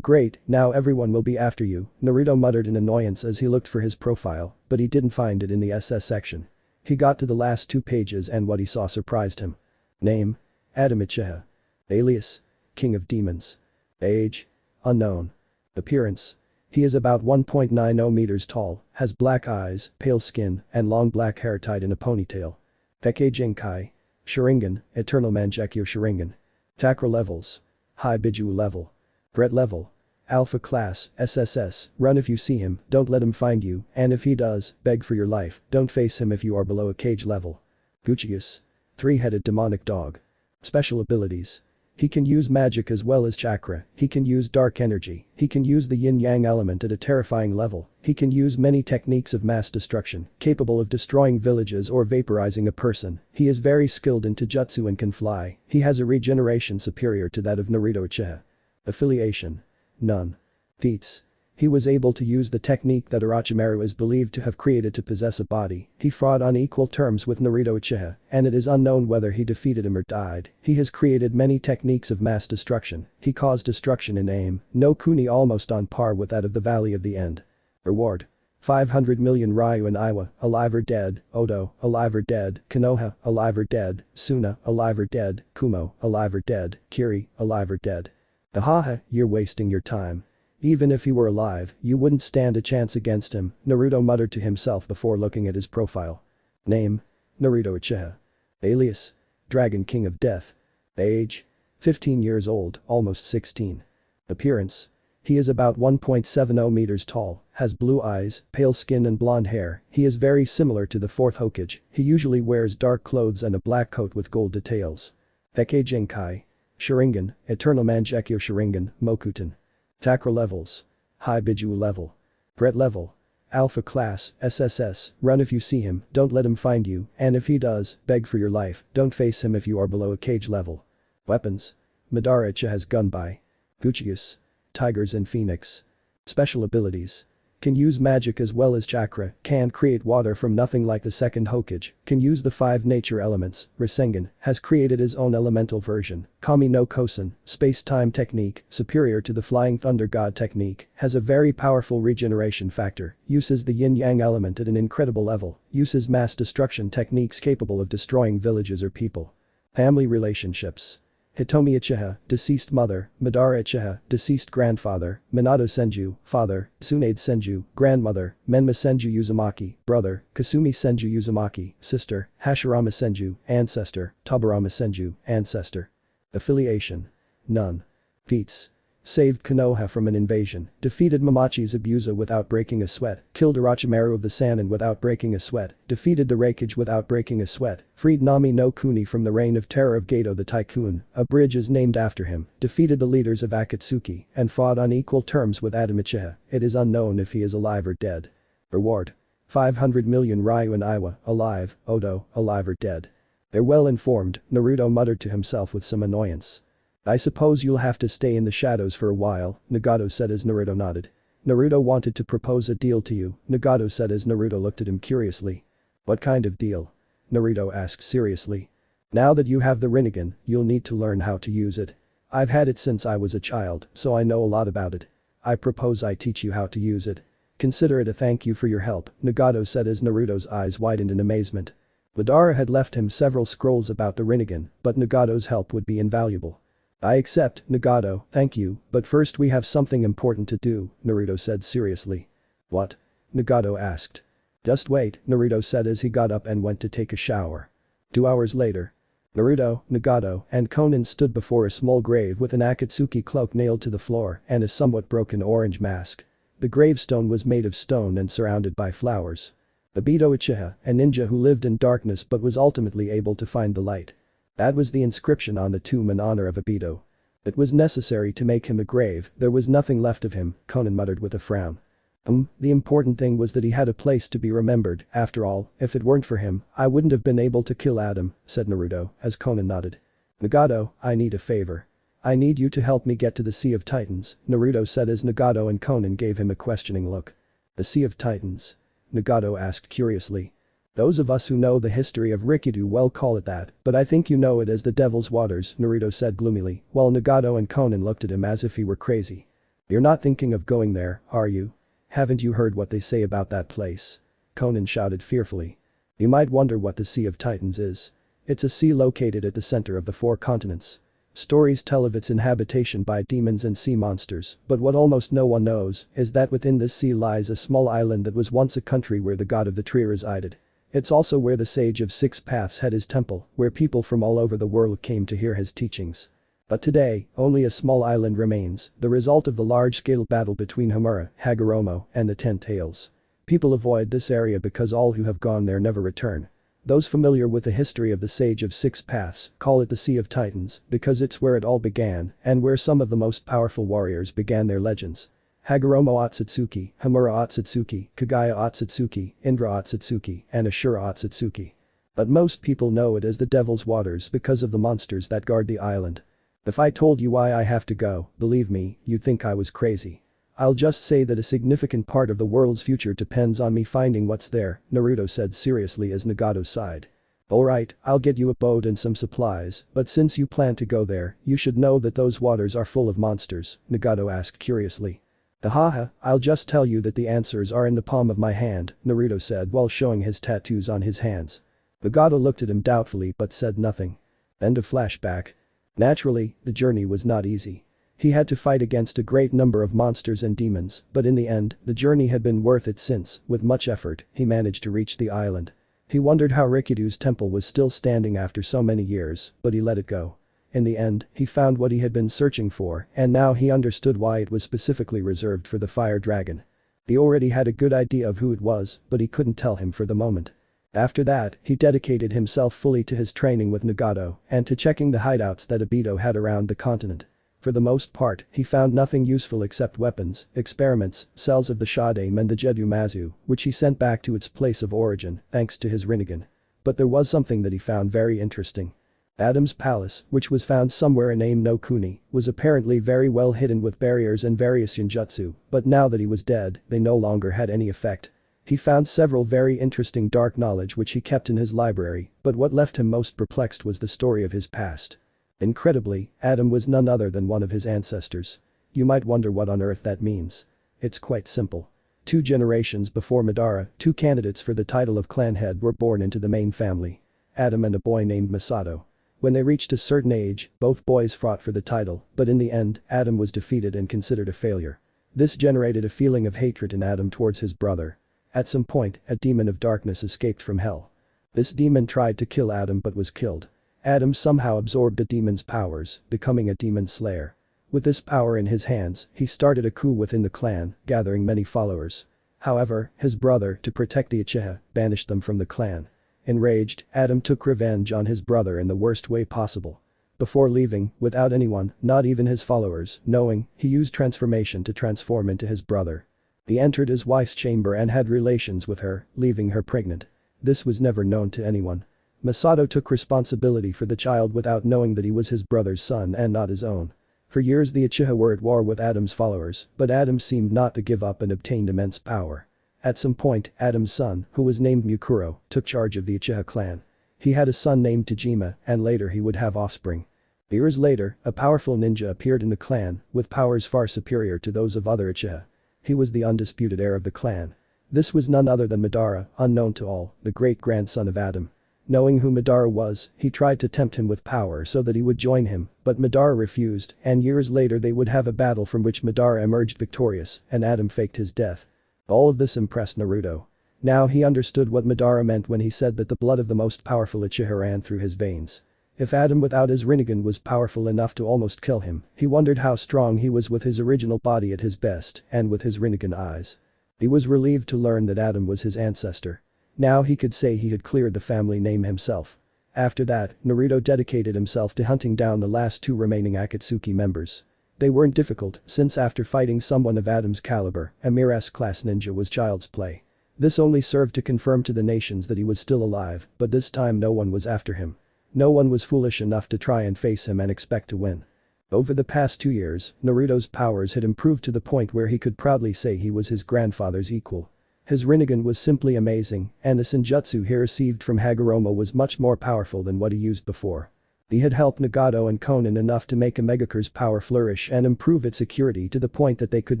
Great, now everyone will be after you, Naruto muttered in annoyance as he looked for his profile, but he didn't find it in the SS section. He got to the last 2 pages and what he saw surprised him. Name. Adam Uchiha. Alias. King of Demons. Age. Unknown. Appearance. He is about 1.90 meters tall, has black eyes, pale skin, and long black hair tied in a ponytail. Hekkei Genkai. Sharigan, Eternal Mangekyo Sharigan. Chakra levels. High Biju level. Threat level. Alpha class, SSS, run if you see him, don't let him find you, and if he does, beg for your life, don't face him if you are below a cage level. Guchius. Three-headed demonic dog. Special abilities. He can use magic as well as chakra, he can use dark energy, he can use the yin-yang element at a terrifying level, he can use many techniques of mass destruction, capable of destroying villages or vaporizing a person, he is very skilled in Jujutsu and can fly, he has a regeneration superior to that of Naruto Uchiha. Affiliation. None. Feats. He was able to use the technique that Orochimaru is believed to have created to possess a body. He fought on equal terms with Naruto Uchiha, and it is unknown whether he defeated him or died. He has created many techniques of mass destruction. He caused destruction in AIM. No Kuni almost on par with that of the Valley of the End. Reward. 500 million Ryu and Iwa, alive or dead, Odo, alive or dead, Konoha, alive or dead, Suna, alive or dead, Kumo, alive or dead, Kiri, alive or dead. Ahaha, you're wasting your time. Even if he were alive, you wouldn't stand a chance against him, Naruto muttered to himself before looking at his profile. Name. Naruto Uchiha. Alias. Dragon King of Death. Age. 15 years old, almost 16. Appearance. He is about 1.70 meters tall, has blue eyes, pale skin and blonde hair, he is very similar to the 4th Hokage, he usually wears dark clothes and a black coat with gold details. Hekkei Genkai. Sharingan, Eternal Mangekyo Sharingan, Mokuton. Chakra levels. High Biju level. Threat level. Alpha class, SSS, run if you see him, don't let him find you, and if he does, beg for your life, don't face him if you are below a cage level. Weapons. Madara Uchiha's Gunbai. Guchius. Tigers and Phoenix. Special abilities. Can use magic as well as chakra, can create water from nothing like the 2nd Hokage, can use the 5 nature elements, Rasengan, has created his own elemental version, Kami no Kosen, space-time technique, superior to the Flying Thunder God technique, has a very powerful regeneration factor, uses the yin-yang element at an incredible level, uses mass destruction techniques capable of destroying villages or people. Family relationships. Hitomi Uchiha, deceased mother, Madara Uchiha, deceased grandfather, Minato Senju, father, Tsunade Senju, grandmother, Menma Senju Uzumaki, brother, Kasumi Senju Uzumaki, sister, Hashirama Senju, ancestor, Tobirama Senju, ancestor. Affiliation. None. Feats. Saved Konoha from an invasion, defeated Momochi's Abusa without breaking a sweat, killed Orochimaru of the Sannin without breaking a sweat, defeated the Raikage without breaking a sweat, freed Nami no Kuni from the reign of terror of Geto the Tycoon, a bridge is named after him, defeated the leaders of Akatsuki, and fought on equal terms with Adam Uchiha. It is unknown if he is alive or dead. Reward. 500 million Ryu and Iwa, alive, Odo, alive or dead. They're well informed, Naruto muttered to himself with some annoyance. I suppose you'll have to stay in the shadows for a while, Nagato said as Naruto nodded. Naruto wanted to propose a deal to you, Nagato said as Naruto looked at him curiously. What kind of deal? Naruto asked seriously. Now that you have the Rinnegan, you'll need to learn how to use it. I've had it since I was a child, so I know a lot about it. I propose I teach you how to use it. Consider it a thank you for your help, Nagato said as Naruto's eyes widened in amazement. Madara had left him several scrolls about the Rinnegan, but Nagato's help would be invaluable. I accept, Nagato, thank you, but first we have something important to do, Naruto said seriously. What? Nagato asked. Just wait, Naruto said as he got up and went to take a shower. 2 hours later. Naruto, Nagato, and Konan stood before a small grave with an Akatsuki cloak nailed to the floor and a somewhat broken orange mask. The gravestone was made of stone and surrounded by flowers. Obito Uchiha, a ninja who lived in darkness but was ultimately able to find the light. That was the inscription on the tomb in honor of Obito. It was necessary to make him a grave, there was nothing left of him, Konan muttered with a frown. The important thing was that he had a place to be remembered, after all, if it weren't for him, I wouldn't have been able to kill Adam, said Naruto, as Konan nodded. Nagato, I need a favor. I need you to help me get to the Sea of Titans, Naruto said as Nagato and Konan gave him a questioning look. The Sea of Titans? Nagato asked curiously. Those of us who know the history of Rikido well call it that, but I think you know it as the Devil's Waters, Naruto said gloomily, while Nagato and Konan looked at him as if he were crazy. You're not thinking of going there, are you? Haven't you heard what they say about that place? Konan shouted fearfully. You might wonder what the Sea of Titans is. It's a sea located at the center of the 4 continents. Stories tell of its inhabitation by demons and sea monsters, but what almost no one knows is that within this sea lies a small island that was once a country where the god of the tree resided. It's also where the Sage of 6 Paths had his temple, where people from all over the world came to hear his teachings. But today, only a small island remains, the result of the large-scale battle between Homura, Hagoromo, and the 10 Tails. People avoid this area because all who have gone there never return. Those familiar with the history of the Sage of 6 Paths call it the Sea of Titans because it's where it all began and where some of the most powerful warriors began their legends. Hagoromo Otsutsuki, Homura Otsutsuki, Kagaya Otsutsuki, Indra Otsutsuki, and Ashura Otsutsuki. But most people know it as the Devil's Waters because of the monsters that guard the island. If I told you why I have to go, believe me, you'd think I was crazy. I'll just say that a significant part of the world's future depends on me finding what's there, Naruto said seriously as Nagato sighed. Alright, I'll get you a boat and some supplies, but since you plan to go there, you should know that those waters are full of monsters, Nagato asked curiously. Haha, I'll just tell you that the answers are in the palm of my hand, Naruto said while showing his tattoos on his hands. Nagato looked at him doubtfully but said nothing. End of flashback. Naturally, the journey was not easy. He had to fight against a great number of monsters and demons, but in the end, the journey had been worth it since, with much effort, he managed to reach the island. He wondered how Rikido's temple was still standing after so many years, but he let it go. In the end, he found what he had been searching for, and now he understood why it was specifically reserved for the fire dragon. He already had a good idea of who it was, but he couldn't tell him for the moment. After that, he dedicated himself fully to his training with Nagato and to checking the hideouts that Obito had around the continent. For the most part, he found nothing useful except weapons, experiments, cells of the Shadame and the Jedumazu, which he sent back to its place of origin, thanks to his Rinnegan. But there was something that he found very interesting. Adam's palace, which was found somewhere in Aim no Kuni, was apparently very well hidden with barriers and various ninjutsu, but now that he was dead, they no longer had any effect. He found several very interesting dark knowledge which he kept in his library, but what left him most perplexed was the story of his past. Incredibly, Adam was none other than one of his ancestors. You might wonder what on earth that means. It's quite simple. 2 generations before Madara, 2 candidates for the title of clan head were born into the main family. Adam and a boy named Masato. When they reached a certain age, both boys fought for the title, but in the end, Adam was defeated and considered a failure. This generated a feeling of hatred in Adam towards his brother. At some point, a demon of darkness escaped from hell. This demon tried to kill Adam but was killed. Adam somehow absorbed the demon's powers, becoming a demon slayer. With this power in his hands, he started a coup within the clan, gathering many followers. However, his brother, to protect the Uchiha, banished them from the clan. Enraged, Adam took revenge on his brother in the worst way possible. Before leaving, without anyone, not even his followers, knowing, he used transformation to transform into his brother. He entered his wife's chamber and had relations with her, leaving her pregnant. This was never known to anyone. Masato took responsibility for the child without knowing that he was his brother's son and not his own. For years the Uchiha were at war with Adam's followers, but Adam seemed not to give up and obtained immense power. At some point, Adam's son, who was named Mukuro, took charge of the Uchiha clan. He had a son named Tajima, and later he would have offspring. Years later, a powerful ninja appeared in the clan, with powers far superior to those of other Uchiha. He was the undisputed heir of the clan. This was none other than Madara, unknown to all, the great-grandson of Adam. Knowing who Madara was, he tried to tempt him with power so that he would join him, but Madara refused, and years later they would have a battle from which Madara emerged victorious, and Adam faked his death. All of this impressed Naruto. Now he understood what Madara meant when he said that the blood of the most powerful Uchiha ran through his veins. If Adam without his Rinnegan was powerful enough to almost kill him, he wondered how strong he was with his original body at his best and with his Rinnegan eyes. He was relieved to learn that Adam was his ancestor. Now he could say he had cleared the family name himself. After that, Naruto dedicated himself to hunting down the last two remaining Akatsuki members. They weren't difficult, since after fighting someone of Adam's caliber, a mere S-class ninja was child's play. This only served to confirm to the nations that he was still alive, but this time no one was after him. No one was foolish enough to try and face him and expect to win. Over the past 2 years, Naruto's powers had improved to the point where he could proudly say he was his grandfather's equal. His Rinnegan was simply amazing, and the Senjutsu he received from Hagoromo was much more powerful than what he used before. He had helped Nagato and Konan enough to make Omegakure's power flourish and improve its security to the point that they could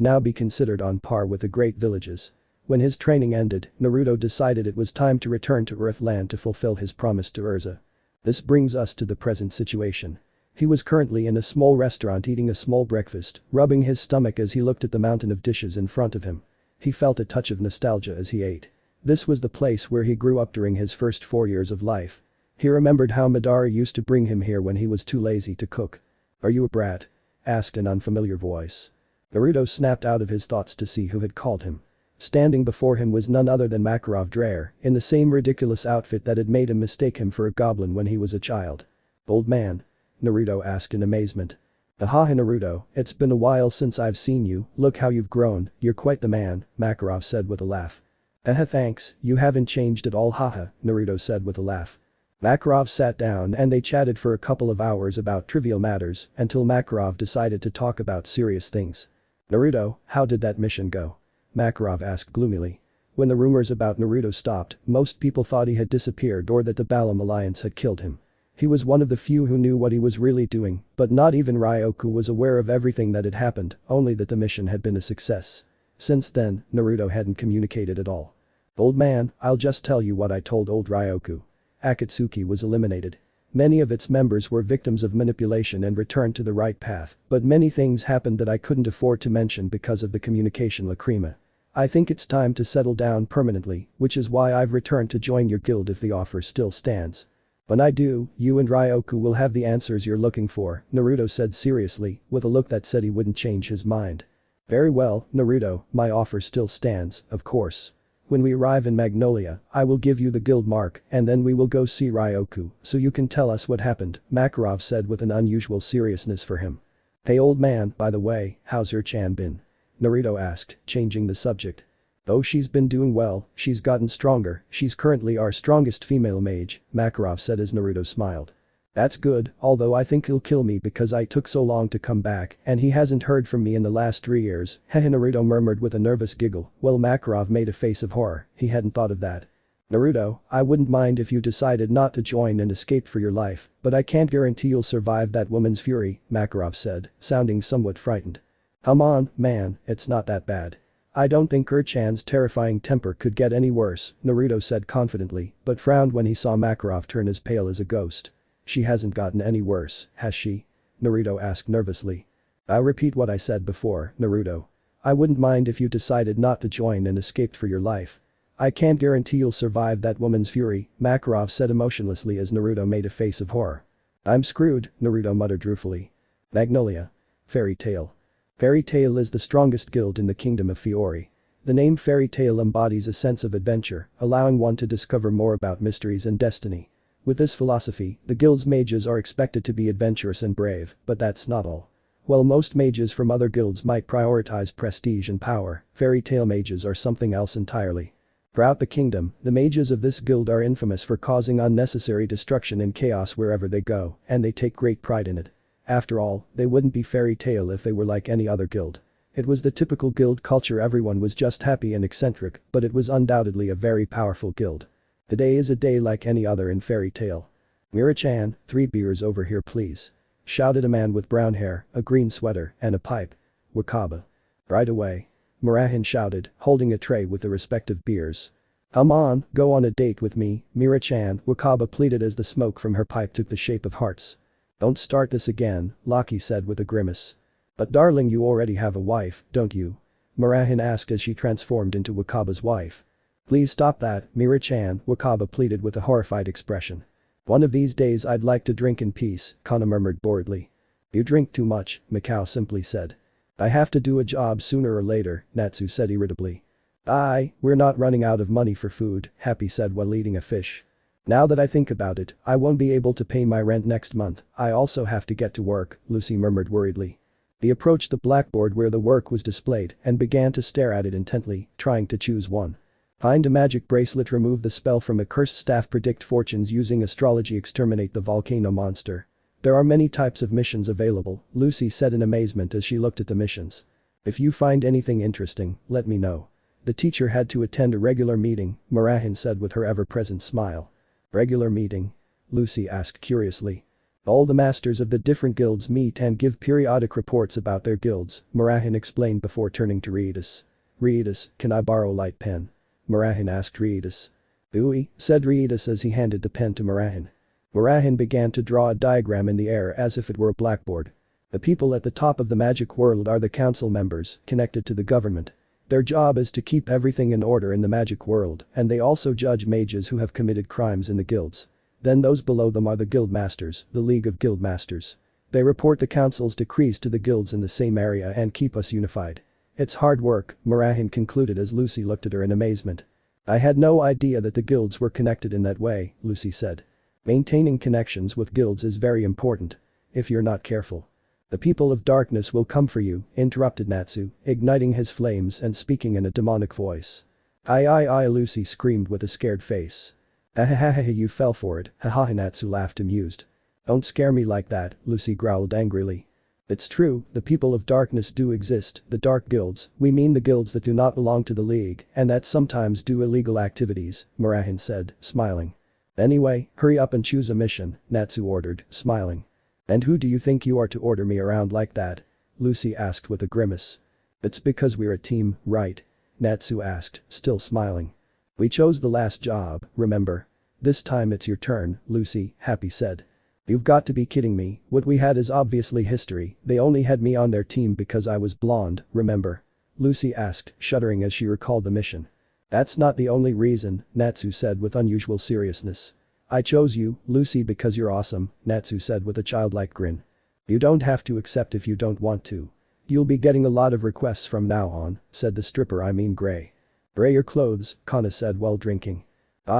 now be considered on par with the great villages. When his training ended, Naruto decided it was time to return to Earthland to fulfill his promise to Urza. This brings us to the present situation. He was currently in a small restaurant eating a small breakfast, rubbing his stomach as he looked at the mountain of dishes in front of him. He felt a touch of nostalgia as he ate. This was the place where he grew up during his first 4 years of life. He remembered how Madara used to bring him here when he was too lazy to cook. "Are you a brat?" asked an unfamiliar voice. Naruto snapped out of his thoughts to see who had called him. Standing before him was none other than Makarov Dreyer, in the same ridiculous outfit that had made him mistake him for a goblin when he was a child. "Old man?" Naruto asked in amazement. "Ahaha Naruto, it's been a while since I've seen you, look how you've grown, you're quite the man," Makarov said with a laugh. Thanks, you haven't changed at all haha," Naruto said with a laugh. Makarov sat down and they chatted for a couple of hours about trivial matters until Makarov decided to talk about serious things. "Naruto, how did that mission go?" Makarov asked gloomily. When the rumors about Naruto stopped, most people thought he had disappeared or that the Balam Alliance had killed him. He was one of the few who knew what he was really doing, but not even Ryoku was aware of everything that had happened, only that the mission had been a success. Since then, Naruto hadn't communicated at all. "Old man, I'll just tell you what I told old Ryoku. Akatsuki was eliminated. Many of its members were victims of manipulation and returned to the right path, but many things happened that I couldn't afford to mention because of the communication lacrima. I think it's time to settle down permanently, which is why I've returned to join your guild if the offer still stands. When I do, you and Ryoku will have the answers you're looking for," Naruto said seriously, with a look that said he wouldn't change his mind. "Very well, Naruto, my offer still stands, of course. When we arrive in Magnolia, I will give you the guild mark and then we will go see Ryoku so you can tell us what happened," Makarov said with an unusual seriousness for him. "Hey old man, by the way, how's your Chan been?" Naruto asked, changing the subject. "Oh, she's been doing well, she's gotten stronger, she's currently our strongest female mage," Makarov said as Naruto smiled. "That's good, although I think he'll kill me because I took so long to come back and he hasn't heard from me in the last 3 years," hehe Naruto murmured with a nervous giggle, while Makarov made a face of horror, he hadn't thought of that. "Naruto, I wouldn't mind if you decided not to join and escaped for your life, but I can't guarantee you'll survive that woman's fury," Makarov said, sounding somewhat frightened. "Come on, man, it's not that bad. I don't think Ur-chan's terrifying temper could get any worse," Naruto said confidently, but frowned when he saw Makarov turn as pale as a ghost. "She hasn't gotten any worse, has she?" Naruto asked nervously. "I'll repeat what I said before, Naruto. I wouldn't mind if you decided not to join and escaped for your life. I can't guarantee you'll survive that woman's fury," Makarov said emotionlessly as Naruto made a face of horror. "I'm screwed," Naruto muttered ruefully. "Magnolia. Fairy Tail. Fairy Tail is the strongest guild in the kingdom of Fiori. The name Fairy Tail embodies a sense of adventure, allowing one to discover more about mysteries and destiny. With this philosophy, the guild's mages are expected to be adventurous and brave, but that's not all. While most mages from other guilds might prioritize prestige and power, Fairy Tail mages are something else entirely. Throughout the kingdom, the mages of this guild are infamous for causing unnecessary destruction and chaos wherever they go, and they take great pride in it. After all, they wouldn't be Fairy Tail if they were like any other guild. It was the typical guild culture, everyone was just happy and eccentric, but it was undoubtedly a very powerful guild. The day is a day like any other in Fairy Tail. "Mira-chan, 3 beers over here please," shouted a man with brown hair, a green sweater, and a pipe. "Wakaba." "Right away," Murahin shouted, holding a tray with the respective beers. "Come on, go on a date with me, Mira-chan," Wakaba pleaded as the smoke from her pipe took the shape of hearts. "Don't start this again," Laki said with a grimace. "But darling, you already have a wife, don't you?" Murahin asked as she transformed into Wakaba's wife. "Please stop that, Mira-chan," Wakaba pleaded with a horrified expression. "One of these days I'd like to drink in peace," Kana murmured boredly. "You drink too much," Mikao simply said. "I have to do a job sooner or later," Natsu said irritably. We're not running out of money for food," Happy said while eating a fish. "Now that I think about it, I won't be able to pay my rent next month, I also have to get to work," Lucy murmured worriedly. He approached the blackboard where the work was displayed and began to stare at it intently, trying to choose one. Find a magic bracelet, remove the spell from a cursed staff, predict fortunes using astrology, exterminate the volcano monster. There are many types of missions available, Lucy said in amazement as she looked at the missions. "If you find anything interesting, let me know." The teacher had to attend a regular meeting, Murahin said with her ever-present smile. "Regular meeting?" Lucy asked curiously. "All the masters of the different guilds meet and give periodic reports about their guilds," Murahin explained before turning to Riitas. "Riitas, can I borrow light pen?" Murahin asked Riitas. "Ooey," said Riitas as he handed the pen to Murahin. Murahin began to draw a diagram in the air as if it were a blackboard. The people at the top of the magic world are the council members, connected to the government. Their job is to keep everything in order in the magic world, and they also judge mages who have committed crimes in the guilds. Then those below them are the guild masters, the League of Guild Masters. They report the council's decrees to the guilds in the same area and keep us unified. It's hard work," Murahin concluded as Lucy looked at her in amazement. "I had no idea that the guilds were connected in that way," Lucy said. "Maintaining connections with guilds is very important. If you're not careful, the people of darkness will come for you," interrupted Natsu, igniting his flames and speaking in a demonic voice. I, Lucy screamed with a scared face. "Ahahaha, you fell for it," haha, Natsu laughed amused. "Don't scare me like that," Lucy growled angrily. "It's true, the people of darkness do exist, the dark guilds, we mean the guilds that do not belong to the League and that sometimes do illegal activities," Murahin said, smiling. "Anyway, hurry up and choose a mission," Natsu ordered, smiling. "And who do you think you are to order me around like that?" Lucy asked with a grimace. "It's because we're a team, right?" Natsu asked, still smiling. "We chose the last job, remember? This time it's your turn, Lucy," Happy said. "You've got to be kidding me, what we had is obviously history, they only had me on their team because I was blonde, remember?" Lucy asked, shuddering as she recalled the mission. "That's not the only reason," Natsu said with unusual seriousness. "I chose you, Lucy, because you're awesome," Natsu said with a childlike grin. "You don't have to accept if you don't want to. You'll be getting a lot of requests from now on," said the stripper, Gray. "Gray your clothes," Kana said while drinking.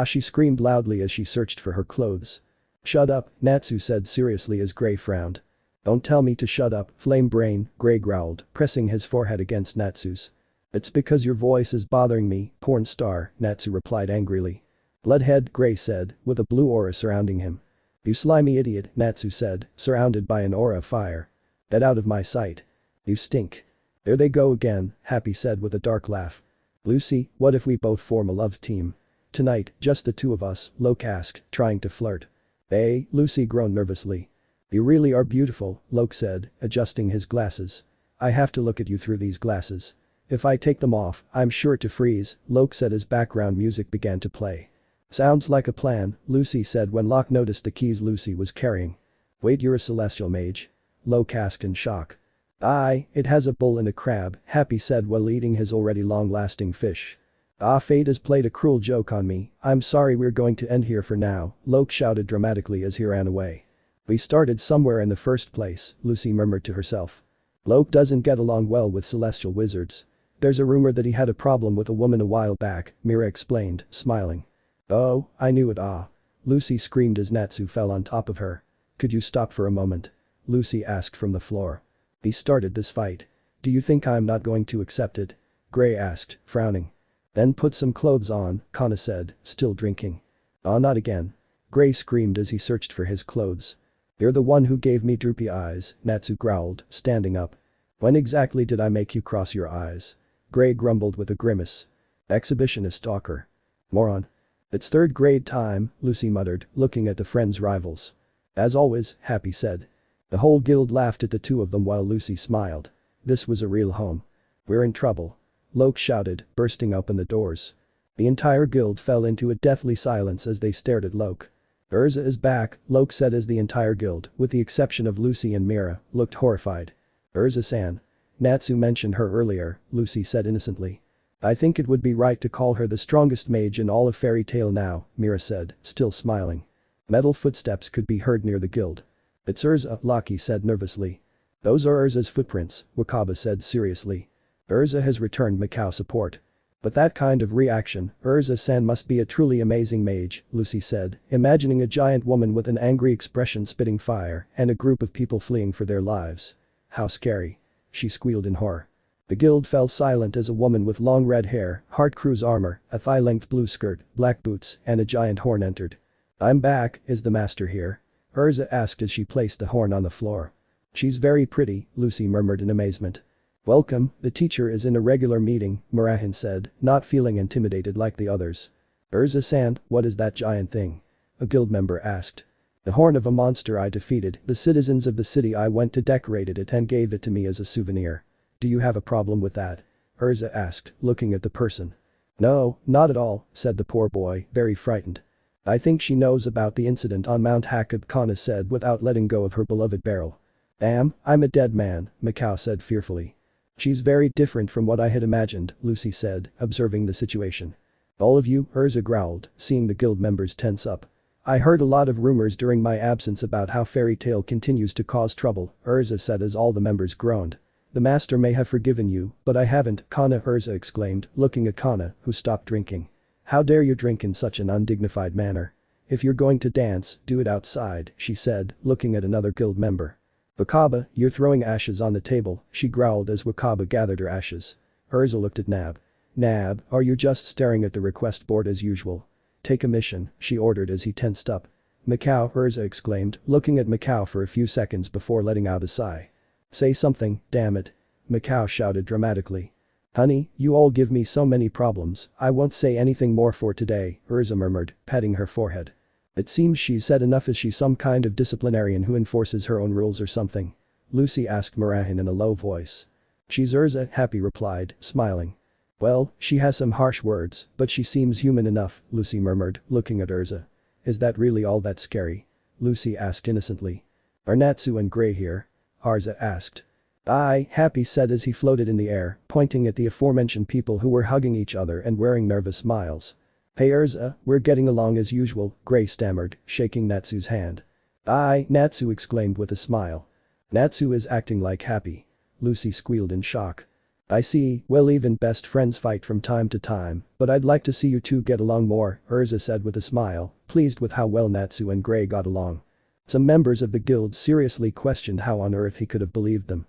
She screamed loudly as she searched for her clothes. "Shut up," Natsu said seriously as Gray frowned. "Don't tell me to shut up, flame brain," Gray growled, pressing his forehead against Natsu's. "It's because your voice is bothering me, porn star," Natsu replied angrily. "Bloodhead," Gray said, with a blue aura surrounding him. "You slimy idiot," Natsu said, surrounded by an aura of fire. "Get out of my sight. You stink." "There they go again," Happy said with a dark laugh. "Lucy, what if we both form a love team? Tonight, just the two of us," Locke asked, trying to flirt. "Hey," Lucy groaned nervously. "You really are beautiful," Locke said, adjusting his glasses. "I have to look at you through these glasses. If I take them off, I'm sure to freeze," Locke said as background music began to play. "Sounds like a plan," Lucy said when Locke noticed the keys Lucy was carrying. "Wait, you're a celestial mage?" Locke asked in shock. It has a bull and a crab," Happy said while eating his already long-lasting fish. Fate has played a cruel joke on me, I'm sorry, we're going to end here for now," Locke shouted dramatically as he ran away. "We started somewhere in the first place," Lucy murmured to herself. Loke doesn't get along well with celestial wizards. There's a rumor that he had a problem with a woman a while back, Mira explained, smiling. Oh, I knew it. Ah. Lucy screamed as Natsu fell on top of her. Could you stop for a moment? Lucy asked from the floor. He started this fight. Do you think I'm not going to accept it? Gray asked, frowning. Then put some clothes on, Kana said, still drinking. Ah, not again. Gray screamed as he searched for his clothes. You're the one who gave me droopy eyes, Natsu growled, standing up. When exactly did I make you cross your eyes? Gray grumbled with a grimace. Exhibitionist stalker. Moron. It's third grade time, Lucy muttered, looking at the friends' rivals. As always, Happy said. The whole guild laughed at the two of them while Lucy smiled. This was a real home. We're in trouble. Loke shouted, bursting open the doors. The entire guild fell into a deathly silence as they stared at Loke. Urza is back, Loke said as the entire guild, with the exception of Lucy and Mira, looked horrified. Urza-san. Natsu mentioned her earlier, Lucy said innocently. I think it would be right to call her the strongest mage in all of Fairy Tail now, Mira said, still smiling. Metal footsteps could be heard near the guild. It's Urza, Loki said nervously. Those are Urza's footprints, Wakaba said seriously. Urza has returned Mikao support. But that kind of reaction, Urza-san must be a truly amazing mage, Lucy said, imagining a giant woman with an angry expression spitting fire and a group of people fleeing for their lives. How scary. She squealed in horror. The guild fell silent as a woman with long red hair, hard crew's armor, a thigh-length blue skirt, black boots, and a giant horn entered. I'm back, is the master here? Urza asked as she placed the horn on the floor. She's very pretty, Lucy murmured in amazement. Welcome, the teacher is in a regular meeting, Murahin said, not feeling intimidated like the others. Urza-san, what is that giant thing? A guild member asked. The horn of a monster I defeated, the citizens of the city I went to decorated it and gave it to me as a souvenir. Do you have a problem with that? Urza asked, looking at the person. No, not at all, said the poor boy, very frightened. I think she knows about the incident on Mount Hakab, Kana said without letting go of her beloved barrel. Damn, I'm a dead man, Mikao said fearfully. She's very different from what I had imagined, Lucy said, observing the situation. All of you, Urza growled, seeing the guild members tense up. I heard a lot of rumors during my absence about how Fairy Tail continues to cause trouble, Urza said as all the members groaned. The master may have forgiven you, but I haven't, Urza exclaimed, looking at Kana, who stopped drinking. How dare you drink in such an undignified manner? If you're going to dance, do it outside, she said, looking at another guild member. Wakaba, you're throwing ashes on the table, she growled as Wakaba gathered her ashes. Urza looked at Nab. Nab, are you just staring at the request board as usual? Take a mission, she ordered as he tensed up. Mikao, Urza exclaimed, looking at Mikao for a few seconds before letting out a sigh. Say something, damn it. Mikao shouted dramatically. Honey, you all give me so many problems, I won't say anything more for today, Urza murmured, patting her forehead. It seems she's said enough. Is she some kind of disciplinarian who enforces her own rules or something? Lucy asked Murahin in a low voice. She's Urza, Happy replied, smiling. Well, she has some harsh words, but she seems human enough, Lucy murmured, looking at Urza. Is that really all that scary? Lucy asked innocently. Are Natsu and Gray here? Urza asked. Aye, Happy said as he floated in the air, pointing at the aforementioned people who were hugging each other and wearing nervous smiles. Hey Urza, we're getting along as usual, Gray stammered, shaking Natsu's hand. Aye, Natsu exclaimed with a smile. Natsu is acting like Happy. Lucy squealed in shock. I see, well even best friends fight from time to time, but I'd like to see you two get along more, Urza said with a smile, pleased with how well Natsu and Gray got along. Some members of the guild seriously questioned how on earth he could have believed them.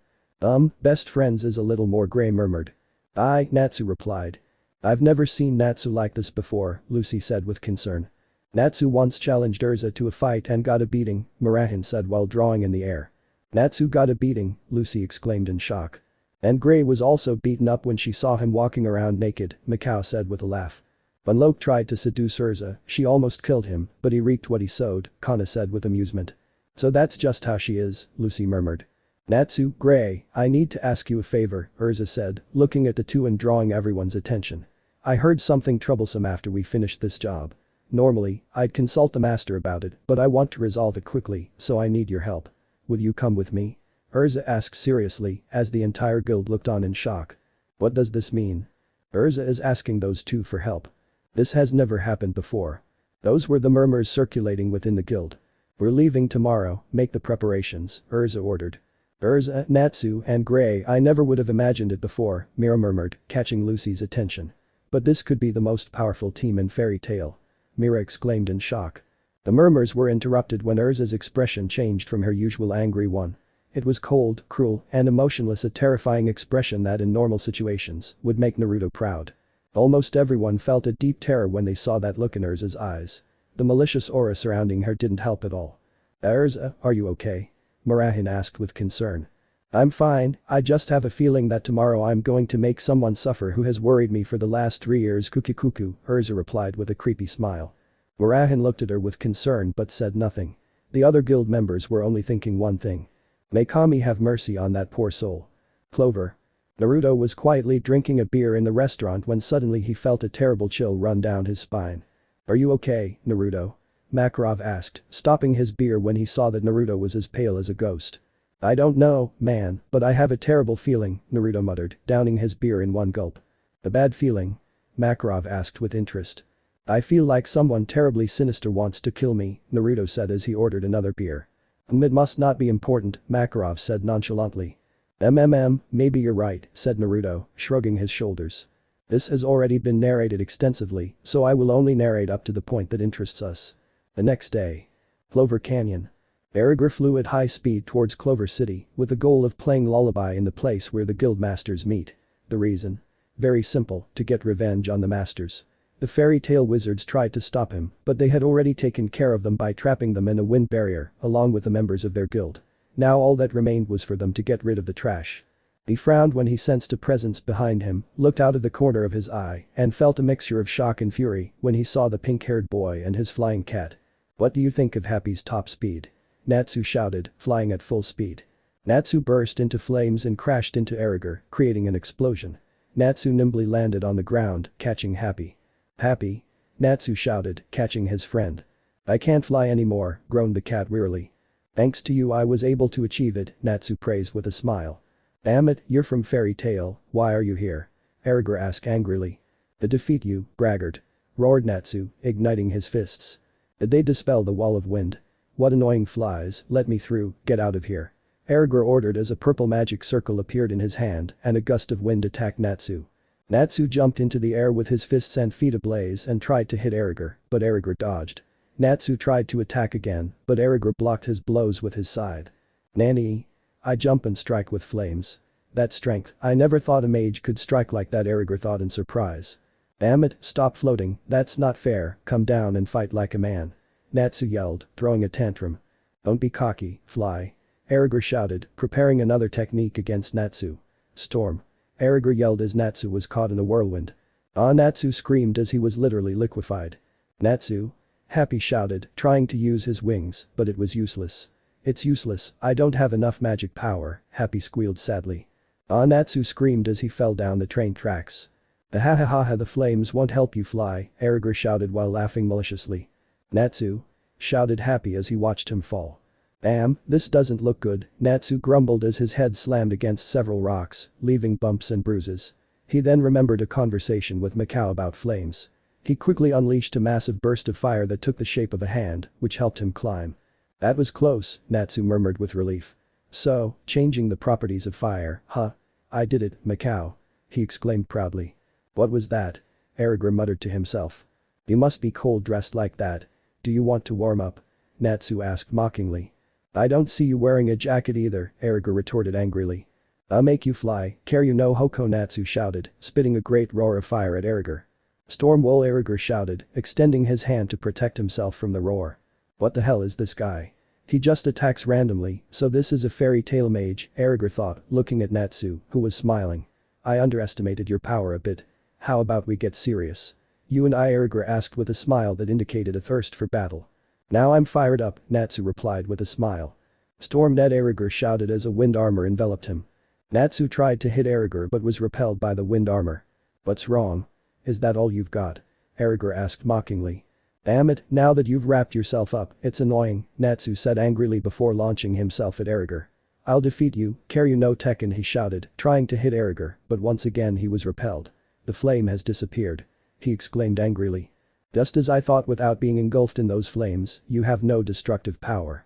Best friends is a little more, Gray murmured. Aye, Natsu replied. I've never seen Natsu like this before, Lucy said with concern. Natsu once challenged Urza to a fight and got a beating, Murahin said while drawing in the air. Natsu got a beating, Lucy exclaimed in shock. And Gray was also beaten up when she saw him walking around naked, Mikao said with a laugh. When Loke tried to seduce Urza, she almost killed him, but he reaped what he sowed, Kana said with amusement. So that's just how she is, Lucy murmured. Natsu, Gray, I need to ask you a favor, Urza said, looking at the two and drawing everyone's attention. I heard something troublesome after we finished this job. Normally, I'd consult the master about it, but I want to resolve it quickly, so I need your help. Will you come with me? Urza asked seriously, as the entire guild looked on in shock. What does this mean? Urza is asking those two for help. This has never happened before. Those were the murmurs circulating within the guild. We're leaving tomorrow, make the preparations, Urza ordered. Urza, Natsu, and Gray, I never would have imagined it before, Mira murmured, catching Lucy's attention. But this could be the most powerful team in fairy tale. Mira exclaimed in shock. The murmurs were interrupted when Urza's expression changed from her usual angry one. It was cold, cruel, and emotionless, a terrifying expression that in normal situations would make Naruto proud. Almost everyone felt a deep terror when they saw that look in Urza's eyes. The malicious aura surrounding her didn't help at all. Urza, are you okay? Murahin asked with concern. I'm fine, I just have a feeling that tomorrow I'm going to make someone suffer who has worried me for the last 3 years. Kukikuku, Urza replied with a creepy smile. Murahin looked at her with concern but said nothing. The other guild members were only thinking one thing. May Kami have mercy on that poor soul. Clover. Naruto was quietly drinking a beer in the restaurant when suddenly he felt a terrible chill run down his spine. Are you okay, Naruto? Makarov asked, stopping his beer when he saw that Naruto was as pale as a ghost. I don't know, man, but I have a terrible feeling, Naruto muttered, downing his beer in one gulp. A bad feeling? Makarov asked with interest. I feel like someone terribly sinister wants to kill me, Naruto said as he ordered another beer. It must not be important, Makarov said nonchalantly. Maybe you're right, said Naruto, shrugging his shoulders. This has already been narrated extensively, so I will only narrate up to the point that interests us. The next day. Clover Canyon. Erigor flew at high speed towards Clover City with the goal of playing Lullaby in the place where the guild masters meet. The reason? Very simple, to get revenge on the masters. The fairy tale wizards tried to stop him, but they had already taken care of them by trapping them in a wind barrier, along with the members of their guild. Now all that remained was for them to get rid of the trash. He frowned when he sensed a presence behind him, looked out of the corner of his eye, and felt a mixture of shock and fury when he saw the pink-haired boy and his flying cat. What do you think of Happy's top speed? Natsu shouted, flying at full speed. Natsu burst into flames and crashed into Erigor, creating an explosion. Natsu nimbly landed on the ground, catching Happy. Happy? Natsu shouted, catching his friend. I can't fly anymore, groaned the cat wearily. Thanks to you I was able to achieve it, Natsu praised with a smile. Damn it, you're from Fairy Tail, why are you here? Erigor asked angrily. To defeat you, braggart. Roared Natsu, igniting his fists. Did they dispel the wall of wind? What annoying flies, let me through, get out of here. Erigor ordered as a purple magic circle appeared in his hand and a gust of wind attacked Natsu. Natsu jumped into the air with his fists and feet ablaze and tried to hit Erigor, but Erigor dodged. Natsu tried to attack again, but Erigor blocked his blows with his scythe. Nani? I jump and strike with flames. That strength, I never thought a mage could strike like that, Erigor thought in surprise. Damn it, stop floating, that's not fair, come down and fight like a man. Natsu yelled, throwing a tantrum. Don't be cocky, fly. Erigor shouted, preparing another technique against Natsu. Storm. Erigor yelled as Natsu was caught in a whirlwind. Natsu screamed as he was literally liquefied. Natsu? Happy shouted, trying to use his wings, but it was useless. It's useless, I don't have enough magic power, Happy squealed sadly. Natsu screamed as he fell down the train tracks. The the flames won't help you fly, Erigor shouted while laughing maliciously. Natsu? Shouted Happy as he watched him fall. Damn, this doesn't look good, Natsu grumbled as his head slammed against several rocks, leaving bumps and bruises. He then remembered a conversation with Mikao about flames. He quickly unleashed a massive burst of fire that took the shape of a hand, which helped him climb. That was close, Natsu murmured with relief. So, changing the properties of fire, huh? I did it, Mikao. He exclaimed proudly. What was that? Erigor muttered to himself. You must be cold dressed like that. Do you want to warm up? Natsu asked mockingly. I don't see you wearing a jacket either, Erigor retorted angrily. I'll make you fly, Karyu no Hoko, Natsu shouted, spitting a great roar of fire at Erigor. Storm Wool, Erigor shouted, extending his hand to protect himself from the roar. What the hell is this guy? He just attacks randomly, so this is a fairy tale mage, Erigor thought, looking at Natsu, who was smiling. I underestimated your power a bit. How about we get serious? You and I, Erigor asked with a smile that indicated a thirst for battle. Now I'm fired up, Natsu replied with a smile. Storm Net, Erigor shouted as a wind armor enveloped him. Natsu tried to hit Erigor but was repelled by the wind armor. What's wrong? Is that all you've got? Erigor asked mockingly. Damn it, now that you've wrapped yourself up, it's annoying, Natsu said angrily before launching himself at Erigor. I'll defeat you, Karyu no Tekken, he shouted, trying to hit Erigor, but once again he was repelled. The flame has disappeared. He exclaimed angrily. Just as I thought, without being engulfed in those flames, you have no destructive power.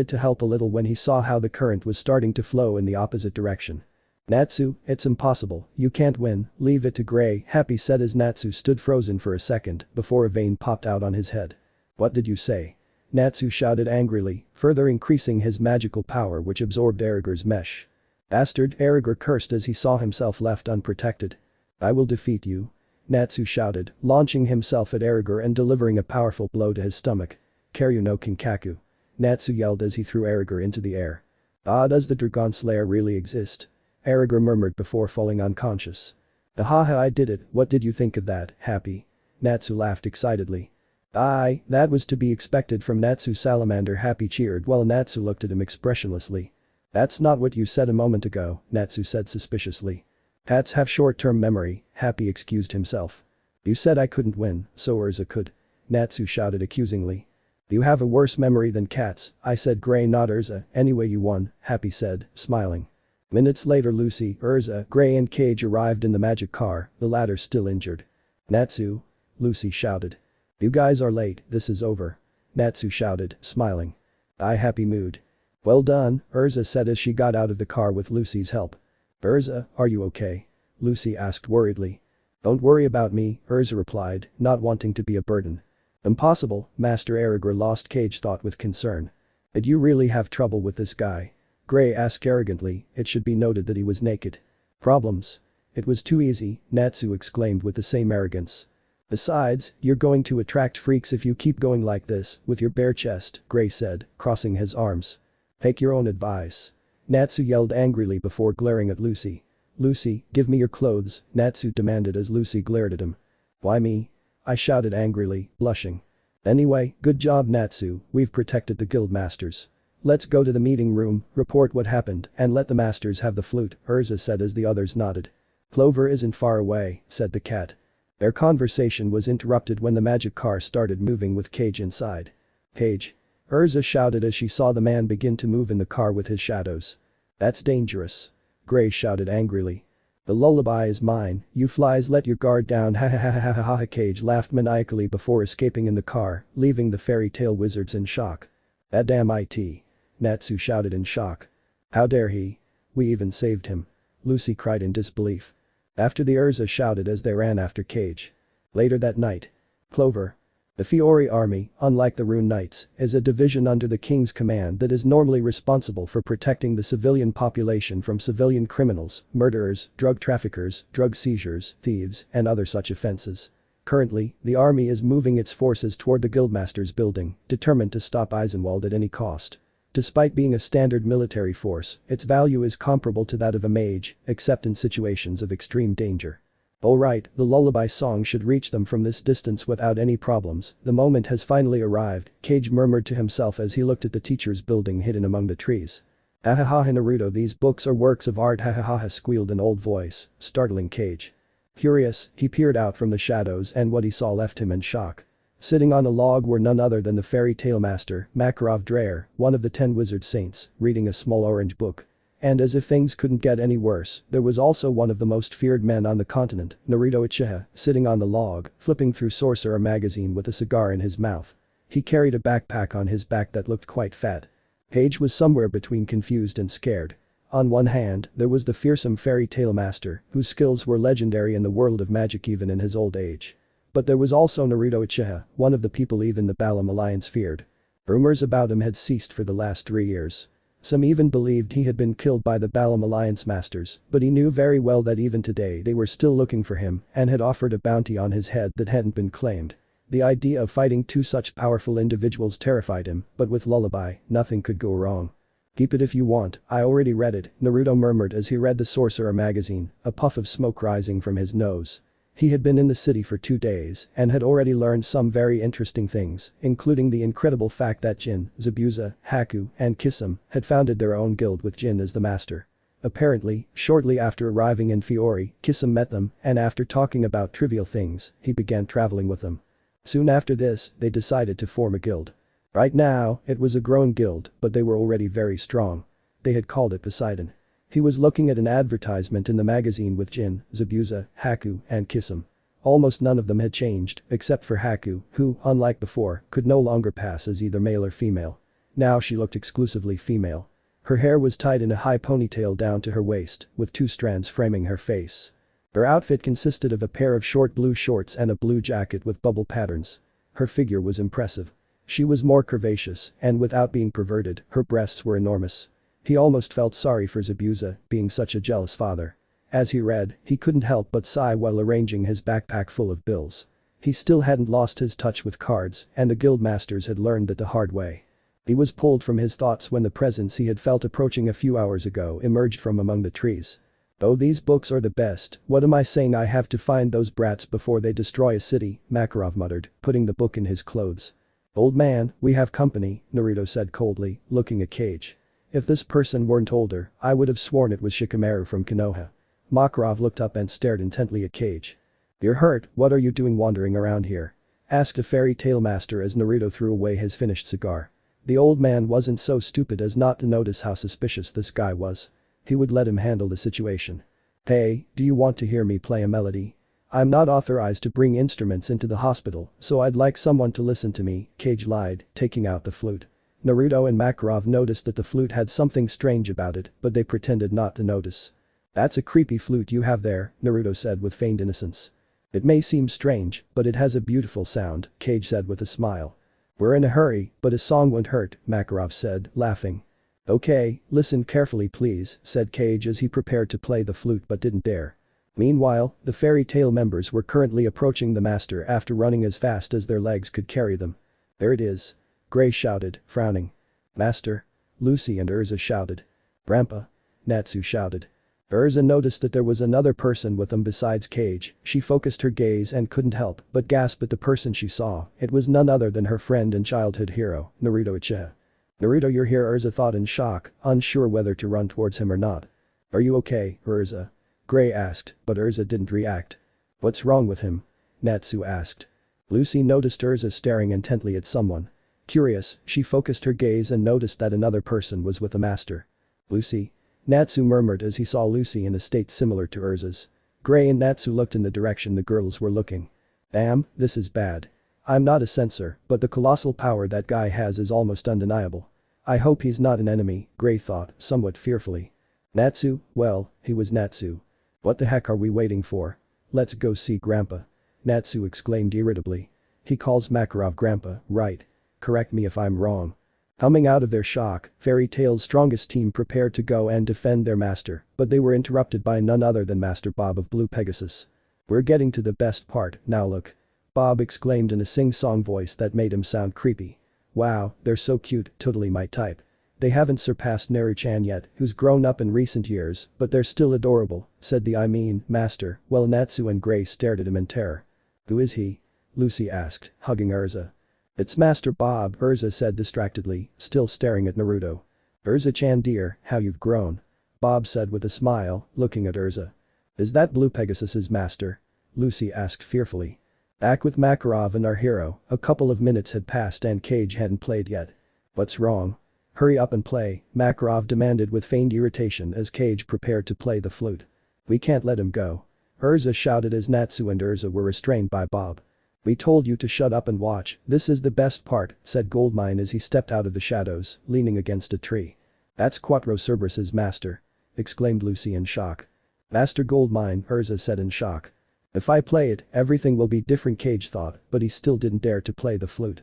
decided to help a little when he saw how the current was starting to flow in the opposite direction. Natsu, it's impossible, you can't win, leave it to Gray, Happy said as Natsu stood frozen for a second before a vein popped out on his head. What did you say? Natsu shouted angrily, further increasing his magical power which absorbed Erigor's mesh. Bastard, Erigor cursed as he saw himself left unprotected. I will defeat you. Natsu shouted, launching himself at Erigor and delivering a powerful blow to his stomach. Karyu no Kinkaku. Natsu yelled as he threw Erigor into the air. Ah, does the Dragon Slayer really exist? Erigor murmured before falling unconscious. Ahaha, I did it, what did you think of that, Happy? Natsu laughed excitedly. Aye, that was to be expected from Natsu. Salamander Happy cheered while Natsu looked at him expressionlessly. That's not what you said a moment ago, Natsu said suspiciously. Cats have short-term memory, Happy excused himself. You said I couldn't win, so Urza could. Natsu shouted accusingly. You have a worse memory than cats, I said. Gray, not Urza, anyway you won, Happy said, smiling. Minutes later Lucy, Urza, Gray and Cage arrived in the magic car, the latter still injured. Natsu? Lucy shouted. You guys are late, this is over. Natsu shouted, smiling. I happy mood. Well done, Urza said as she got out of the car with Lucy's help. Urza, are you okay? Lucy asked worriedly. Don't worry about me, Urza replied, not wanting to be a burden. Impossible, Master Erigor lost. Cage thought with concern. Did you really have trouble with this guy? Gray asked arrogantly, it should be noted that he was naked. Problems? It was too easy, Natsu exclaimed with the same arrogance. Besides, you're going to attract freaks if you keep going like this, with your bare chest, Gray said, crossing his arms. Take your own advice. Natsu yelled angrily before glaring at Lucy. Lucy, give me your clothes, Natsu demanded as Lucy glared at him. Why me? I shouted angrily, blushing. Anyway, good job Natsu, we've protected the guild masters. Let's go to the meeting room, report what happened, and let the masters have the flute, Urza said as the others nodded. Clover isn't far away, said the cat. Their conversation was interrupted when the magic car started moving with Cage inside. Cage. Urza shouted as she saw the man begin to move in the car with his shadows. That's dangerous. Gray shouted angrily. The lullaby is mine, you flies let your guard down, ha ha ha ha ha ha. Cage laughed maniacally before escaping in the car, leaving the fairy tale wizards in shock. That damn it. Natsu shouted in shock. How dare he? We even saved him. Lucy cried in disbelief. After the Urza shouted as they ran after Cage. Later that night. Clover. The Fiori army, unlike the Rune Knights, is a division under the king's command that is normally responsible for protecting the civilian population from civilian criminals, murderers, drug traffickers, drug seizures, thieves, and other such offenses. Currently, the army is moving its forces toward the Guildmaster's building, determined to stop Eisenwald at any cost. Despite being a standard military force, its value is comparable to that of a mage, except in situations of extreme danger. Alright, the lullaby song should reach them from this distance without any problems, the moment has finally arrived, Kage murmured to himself as he looked at the teacher's building hidden among the trees. Ahaha Naruto, these books are works of art, hahaha, squealed an old voice, startling Kage. Curious, he peered out from the shadows and what he saw left him in shock. Sitting on a log were none other than the fairy tale master, Makarov Dreyer, one of the 10 wizard saints, reading a small orange book. And as if things couldn't get any worse, there was also one of the most feared men on the continent, Naruto Uchiha, sitting on the log, flipping through Sorcerer magazine with a cigar in his mouth. He carried a backpack on his back that looked quite fat. Kage was somewhere between confused and scared. On one hand, there was the fearsome fairy tale master, whose skills were legendary in the world of magic even in his old age. But there was also Naruto Uchiha, one of the people even the Balam Alliance feared. Rumors about him had ceased for the last 3 years. Some even believed he had been killed by the Balam Alliance masters, but he knew very well that even today they were still looking for him and had offered a bounty on his head that hadn't been claimed. The idea of fighting 2 such powerful individuals terrified him, but with Lullaby, nothing could go wrong. Keep it if you want, I already read it, Naruto murmured as he read the Sorcerer magazine, a puff of smoke rising from his nose. He had been in the city for 2 days and had already learned some very interesting things, including the incredible fact that Jin, Zabuza, Haku, and Kisame had founded their own guild with Jin as the master. Apparently, shortly after arriving in Fiori, Kisame met them and after talking about trivial things, he began traveling with them. Soon after this, they decided to form a guild. Right now, it was a growing guild, but they were already very strong. They had called it Poseidon. He was looking at an advertisement in the magazine with Jin, Zabuza, Haku, and Kisame. Almost none of them had changed, except for Haku, who, unlike before, could no longer pass as either male or female. Now she looked exclusively female. Her hair was tied in a high ponytail down to her waist, with 2 strands framing her face. Her outfit consisted of a pair of short blue shorts and a blue jacket with bubble patterns. Her figure was impressive. She was more curvaceous, and without being perverted, her breasts were enormous. He almost felt sorry for Zabuza, being such a jealous father. As he read, he couldn't help but sigh while arranging his backpack full of bills. He still hadn't lost his touch with cards, and the guild masters had learned that the hard way. He was pulled from his thoughts when the presence he had felt approaching a few hours ago emerged from among the trees. "Oh, these books are the best, what am I saying, I have to find those brats before they destroy a city," Makarov muttered, putting the book in his clothes. "Old man, we have company," Naruto said coldly, looking at Kage. "If this person weren't older, I would have sworn it was Shikamaru from Konoha." Makarov looked up and stared intently at Kage. "You're hurt, what are you doing wandering around here?" asked a fairy tale master as Naruto threw away his finished cigar. The old man wasn't so stupid as not to notice how suspicious this guy was. He would let him handle the situation. "Hey, do you want to hear me play a melody? I'm not authorized to bring instruments into the hospital, so I'd like someone to listen to me," Kage lied, taking out the flute. Naruto and Makarov noticed that the flute had something strange about it, but they pretended not to notice. "That's a creepy flute you have there," Naruto said with feigned innocence. "It may seem strange, but it has a beautiful sound," Kage said with a smile. "We're in a hurry, but a song won't hurt," Makarov said, laughing. "Okay, listen carefully please," said Kage as he prepared to play the flute but didn't dare. Meanwhile, the fairy tale members were currently approaching the master after running as fast as their legs could carry them. "There it is," Gray shouted, frowning. "Master?" Lucy and Urza shouted. "Grandpa?" Natsu shouted. Urza noticed that there was another person with them besides Kage. She focused her gaze and couldn't help but gasp at the person she saw. It was none other than her friend and childhood hero, Naruto Uchiha. "Naruto, you're here," Urza thought in shock, unsure whether to run towards him or not. "Are you okay, Urza?" Gray asked, but Urza didn't react. "What's wrong with him?" Natsu asked. Lucy noticed Urza staring intently at someone. Curious, she focused her gaze and noticed that another person was with the master. "Lucy?" Natsu murmured as he saw Lucy in a state similar to Urza's. Gray and Natsu looked in the direction the girls were looking. "Damn, this is bad. I'm not a censor, but the colossal power that guy has is almost undeniable. I hope he's not an enemy," Gray thought, somewhat fearfully. "Natsu, well, he was Natsu. What the heck are we waiting for? Let's go see Grandpa." Natsu exclaimed irritably. "He calls Makarov Grandpa, right? Correct me if I'm wrong." Coming out of their shock, Fairy Tail's strongest team prepared to go and defend their master, but they were interrupted by none other than Master Bob of Blue Pegasus. "We're getting to the best part, now look." Bob exclaimed in a sing-song voice that made him sound creepy. "Wow, they're so cute, totally my type." They haven't surpassed Naru-chan yet, who's grown up in recent years, but they're still adorable, said the master, while Natsu and Gray stared at him in terror. Who is he? Lucy asked, hugging Urza. It's Master Bob, Urza said distractedly, still staring at Naruto. Urza-chan dear, how you've grown. Bob said with a smile, looking at Urza. Is that Blue Pegasus's master? Lucy asked fearfully. Back with Makarov and our hero, a couple of minutes had passed and Cage hadn't played yet. What's wrong? Hurry up and play, Makarov demanded with feigned irritation as Cage prepared to play the flute. We can't let him go. Urza shouted as Natsu and Urza were restrained by Bob. We told you to shut up and watch, this is the best part, said Goldmine as he stepped out of the shadows, leaning against a tree. That's Quattro Cerberus's master, exclaimed Lucy in shock. Master Goldmine, Urza said in shock. If I play it, everything will be different, Cage thought, but he still didn't dare to play the flute.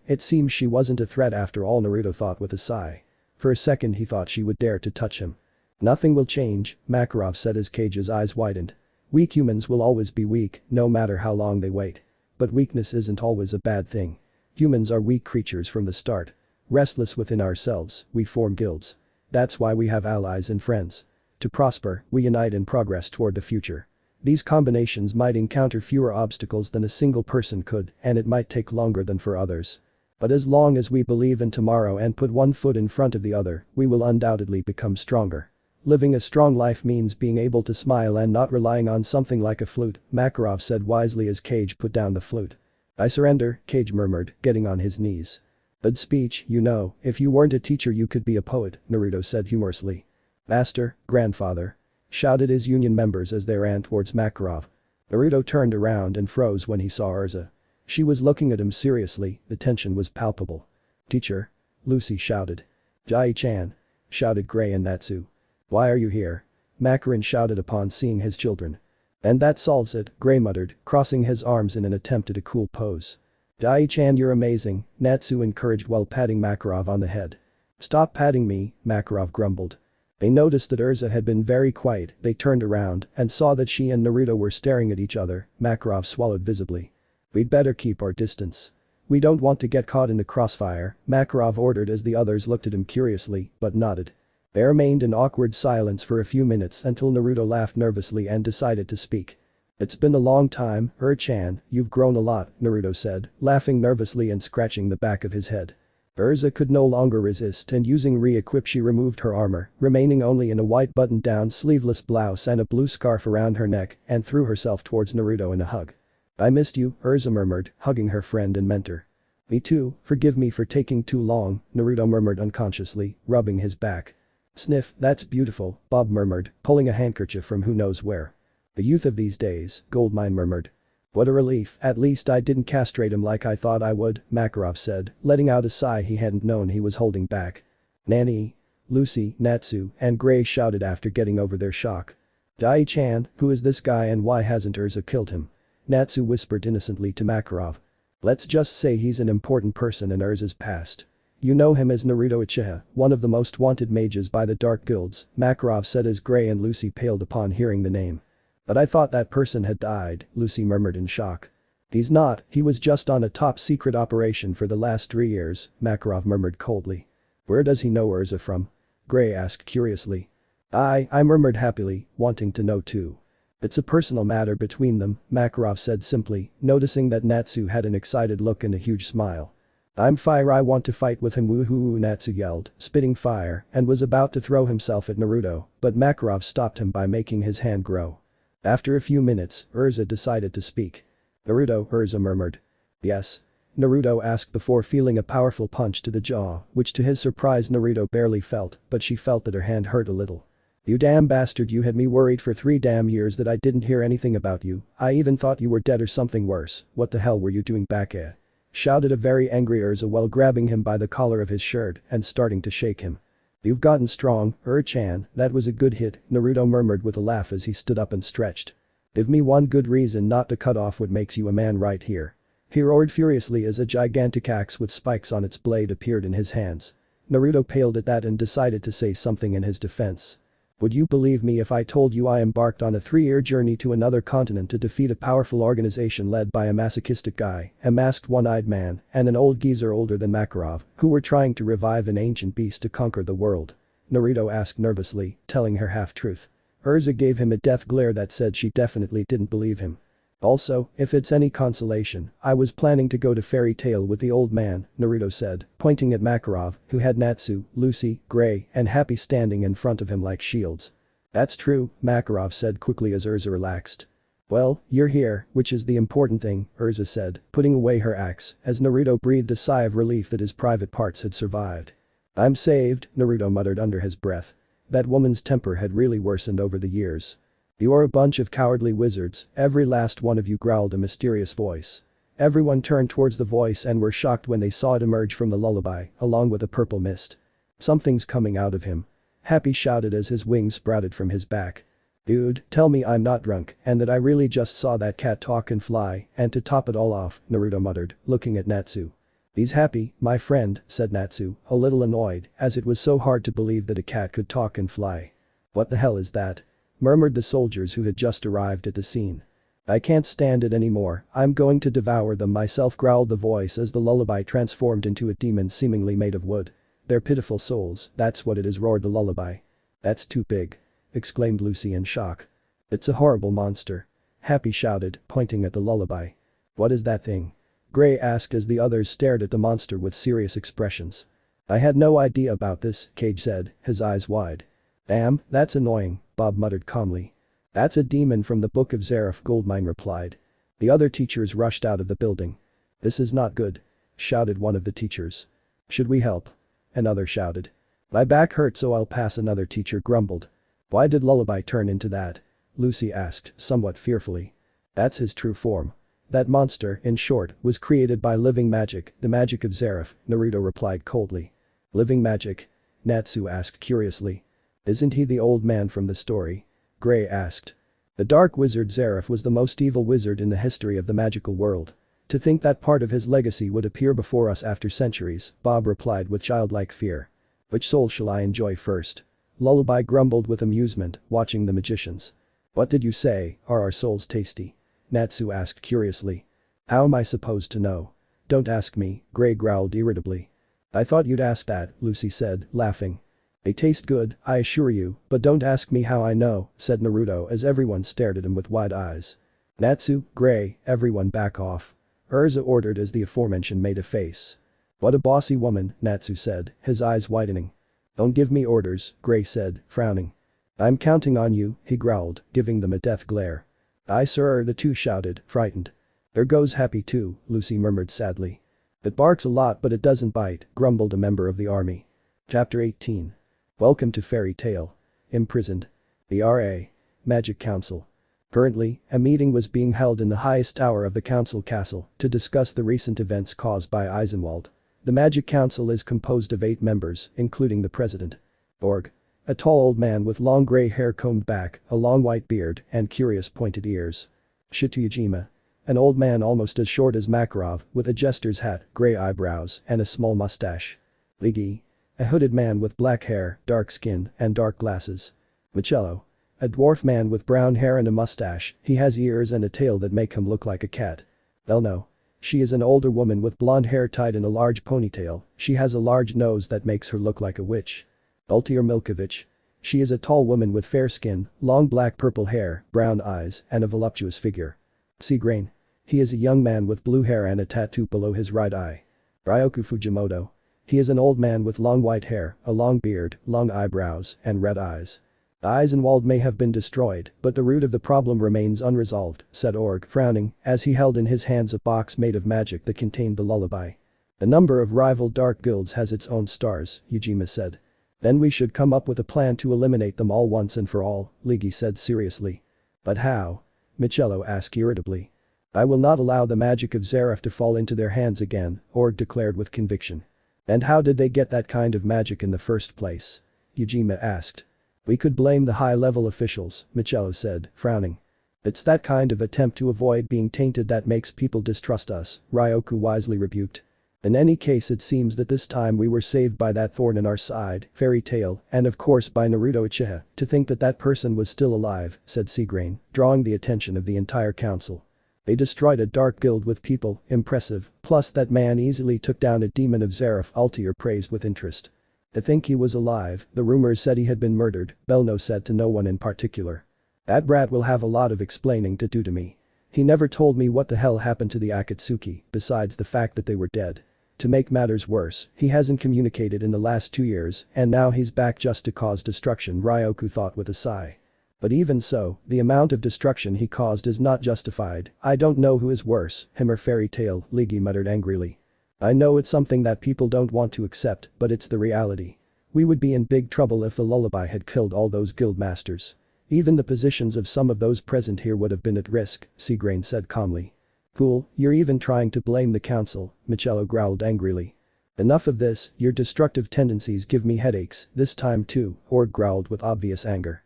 It seems she wasn't a threat after all, Naruto thought with a sigh. For a second he thought she would dare to touch him. Nothing will change, Makarov said as Cage's eyes widened. Weak humans will always be weak, no matter how long they wait. But weakness isn't always a bad thing. Humans are weak creatures from the start. Restless within ourselves, we form guilds. That's why we have allies and friends. To prosper, we unite and progress toward the future. These combinations might encounter fewer obstacles than a single person could, and it might take longer than for others. But as long as we believe in tomorrow and put one foot in front of the other, we will undoubtedly become stronger. Living a strong life means being able to smile and not relying on something like a flute, Makarov said wisely as Cage put down the flute. I surrender, Cage murmured, getting on his knees. Good speech, you know, if you weren't a teacher you could be a poet, Naruto said humorously. Master, grandfather, shouted his union members as they ran towards Makarov. Naruto turned around and froze when he saw Urza. She was looking at him seriously, the tension was palpable. Teacher? Lucy shouted. Jai-chan, shouted Gray and Natsu. Why are you here? Makarin shouted upon seeing his children. And that solves it, Gray muttered, crossing his arms in an attempt at a cool pose. Jai-chan, you're amazing, Natsu encouraged while patting Makarov on the head. Stop patting me, Makarov grumbled. They noticed that Urza had been very quiet, they turned around and saw that she and Naruto were staring at each other, Makarov swallowed visibly. We'd better keep our distance. We don't want to get caught in the crossfire, Makarov ordered as the others looked at him curiously, but nodded. They remained in awkward silence for a few minutes until Naruto laughed nervously and decided to speak. It's been a long time, Ur-chan, you've grown a lot, Naruto said, laughing nervously and scratching the back of his head. Urza could no longer resist and using re-equip she removed her armor, remaining only in a white button-down sleeveless blouse and a blue scarf around her neck, and threw herself towards Naruto in a hug. I missed you, Urza murmured, hugging her friend and mentor. Me too, forgive me for taking too long, Naruto murmured unconsciously, rubbing his back. Sniff, that's beautiful, Bob murmured, pulling a handkerchief from who knows where. The youth of these days, Goldmine murmured. What a relief, at least I didn't castrate him like I thought I would, Makarov said, letting out a sigh he hadn't known he was holding back. Nanny? Lucy, Natsu, and Gray shouted after getting over their shock. Dai-chan, who is this guy and why hasn't Urza killed him? Natsu whispered innocently to Makarov. Let's just say he's an important person in Urza's past. You know him as Naruto Uchiha, one of the most wanted mages by the Dark Guilds, Makarov said as Gray and Lucy paled upon hearing the name. But I thought that person had died, Lucy murmured in shock. He's not, he was just on a top-secret operation for the last 3 years, Makarov murmured coldly. Where does he know Urza from? Gray asked curiously. I murmured happily, wanting to know too. It's a personal matter between them, Makarov said simply, noticing that Natsu had an excited look and a huge smile. I'm fire, I want to fight with him, woohoo, Natsu yelled, spitting fire, and was about to throw himself at Naruto, but Makarov stopped him by making his hand grow. After a few minutes, Urza decided to speak. Naruto, Urza murmured. Yes? Naruto asked before feeling a powerful punch to the jaw, which to his surprise Naruto barely felt, but she felt that her hand hurt a little. You damn bastard, you had me worried for 3 damn years that I didn't hear anything about you, I even thought you were dead or something worse, what the hell were you doing back here? Shouted a very angry Urza while grabbing him by the collar of his shirt and starting to shake him. You've gotten strong, Ur-chan, that was a good hit, Naruto murmured with a laugh as he stood up and stretched. Give me one good reason not to cut off what makes you a man right here. He roared furiously as a gigantic axe with spikes on its blade appeared in his hands. Naruto paled at that and decided to say something in his defense. Would you believe me if I told you I embarked on a 3-year journey to another continent to defeat a powerful organization led by a masochistic guy, a masked one-eyed man, and an old geezer older than Makarov, who were trying to revive an ancient beast to conquer the world? Naruto asked nervously, telling her half-truth. Urza gave him a death glare that said she definitely didn't believe him. Also, if it's any consolation, I was planning to go to Fairy Tail with the old man, Naruto said, pointing at Makarov, who had Natsu, Lucy, Gray, and Happy standing in front of him like shields. That's true, Makarov said quickly as Urza relaxed. Well, you're here, which is the important thing, Urza said, putting away her axe, as Naruto breathed a sigh of relief that his private parts had survived. I'm saved, Naruto muttered under his breath. That woman's temper had really worsened over the years. You're a bunch of cowardly wizards, every last one of you, growled a mysterious voice. Everyone turned towards the voice and were shocked when they saw it emerge from the lullaby, along with a purple mist. Something's coming out of him. Happy shouted as his wings sprouted from his back. Dude, tell me I'm not drunk and that I really just saw that cat talk and fly, and to top it all off, Naruto muttered, looking at Natsu. He's happy, my friend, said Natsu, a little annoyed, as it was so hard to believe that a cat could talk and fly. What the hell is that? Murmured the soldiers who had just arrived at the scene. I can't stand it anymore, I'm going to devour them myself, growled the voice as the lullaby transformed into a demon seemingly made of wood. They're pitiful souls, that's what it is, roared the lullaby. That's too big. Exclaimed Lucy in shock. It's a horrible monster. Happy shouted, pointing at the lullaby. What is that thing? Gray asked as the others stared at the monster with serious expressions. I had no idea about this, Cage said, his eyes wide. Damn, that's annoying, Bob muttered calmly. That's a demon from the Book of Zeref, Goldmine replied. The other teachers rushed out of the building. This is not good, shouted one of the teachers. Should we help? Another shouted. My back hurts so I'll pass, another teacher grumbled. Why did Lullaby turn into that? Lucy asked, somewhat fearfully. That's his true form. That monster, in short, was created by living magic, the magic of Zeref, Naruto replied coldly. Living magic? Natsu asked curiously. Isn't he the old man from the story? Gray asked. The dark wizard Zeref was the most evil wizard in the history of the magical world. To think that part of his legacy would appear before us after centuries, Bob replied with childlike fear. Which soul shall I enjoy first? Lullaby grumbled with amusement, watching the magicians. What did you say, are our souls tasty? Natsu asked curiously. How am I supposed to know? Don't ask me, Gray growled irritably. I thought you'd ask that, Lucy said, laughing. They taste good, I assure you, but don't ask me how I know, said Naruto as everyone stared at him with wide eyes. Natsu, Gray, everyone back off. Urza ordered as the aforementioned made a face. What a bossy woman, Natsu said, his eyes widening. Don't give me orders, Gray said, frowning. I'm counting on you, he growled, giving them a death glare. Aye sir, the two shouted, frightened. There goes Happy too, Lucy murmured sadly. It barks a lot but it doesn't bite, grumbled a member of the army. Chapter 18. Welcome to Fairy Tail. Imprisoned. The R.A. Magic Council. Currently, a meeting was being held in the highest tower of the council castle to discuss the recent events caused by Eisenwald. The Magic Council is composed of 8 members, including the president. Org. A tall old man with long gray hair combed back, a long white beard, and curious pointed ears. Shituyajima. An old man almost as short as Makarov, with a jester's hat, gray eyebrows, and a small mustache. Ligi. A hooded man with black hair, dark skin, and dark glasses. Michello. A dwarf man with brown hair and a mustache, he has ears and a tail that make him look like a cat. Elno. She is an older woman with blonde hair tied in a large ponytail, she has a large nose that makes her look like a witch. Ultier Milkovich. She is a tall woman with fair skin, long black purple hair, brown eyes, and a voluptuous figure. Seagrain. He is a young man with blue hair and a tattoo below his right eye. Ryoku Fujimoto. He is an old man with long white hair, a long beard, long eyebrows, and red eyes. Eisenwald may have been destroyed, but the root of the problem remains unresolved, said Org, frowning, as he held in his hands a box made of magic that contained the lullaby. The number of rival dark guilds has its own stars, Ujima said. Then we should come up with a plan to eliminate them all once and for all, Ligi said seriously. But how? Michello asked irritably. I will not allow the magic of Zeref to fall into their hands again, Org declared with conviction. And how did they get that kind of magic in the first place? Ujima asked. We could blame the high-level officials, Michello said, frowning. It's that kind of attempt to avoid being tainted that makes people distrust us, Ryoku wisely rebuked. In any case, it seems that this time we were saved by that thorn in our side, fairy tale, and of course by Naruto Uchiha. To think that that person was still alive, said Seagrain, drawing the attention of the entire council. They destroyed a dark guild with people, impressive, plus that man easily took down a demon of Zeref. Altier praised with interest. To think he was alive, the rumors said he had been murdered, Belno said to no one in particular. That brat will have a lot of explaining to do to me. He never told me what the hell happened to the Akatsuki, besides the fact that they were dead. To make matters worse, he hasn't communicated in the last 2 years, and now he's back just to cause destruction, Ryoku thought with a sigh. But even so, the amount of destruction he caused is not justified. I don't know who is worse, him or fairy tale, Ligi muttered angrily. I know it's something that people don't want to accept, but it's the reality. We would be in big trouble if the lullaby had killed all those guild masters. Even the positions of some of those present here would have been at risk, Seagrain said calmly. Fool, you're even trying to blame the council, Michello growled angrily. Enough of this, your destructive tendencies give me headaches, this time too, Horde growled with obvious anger.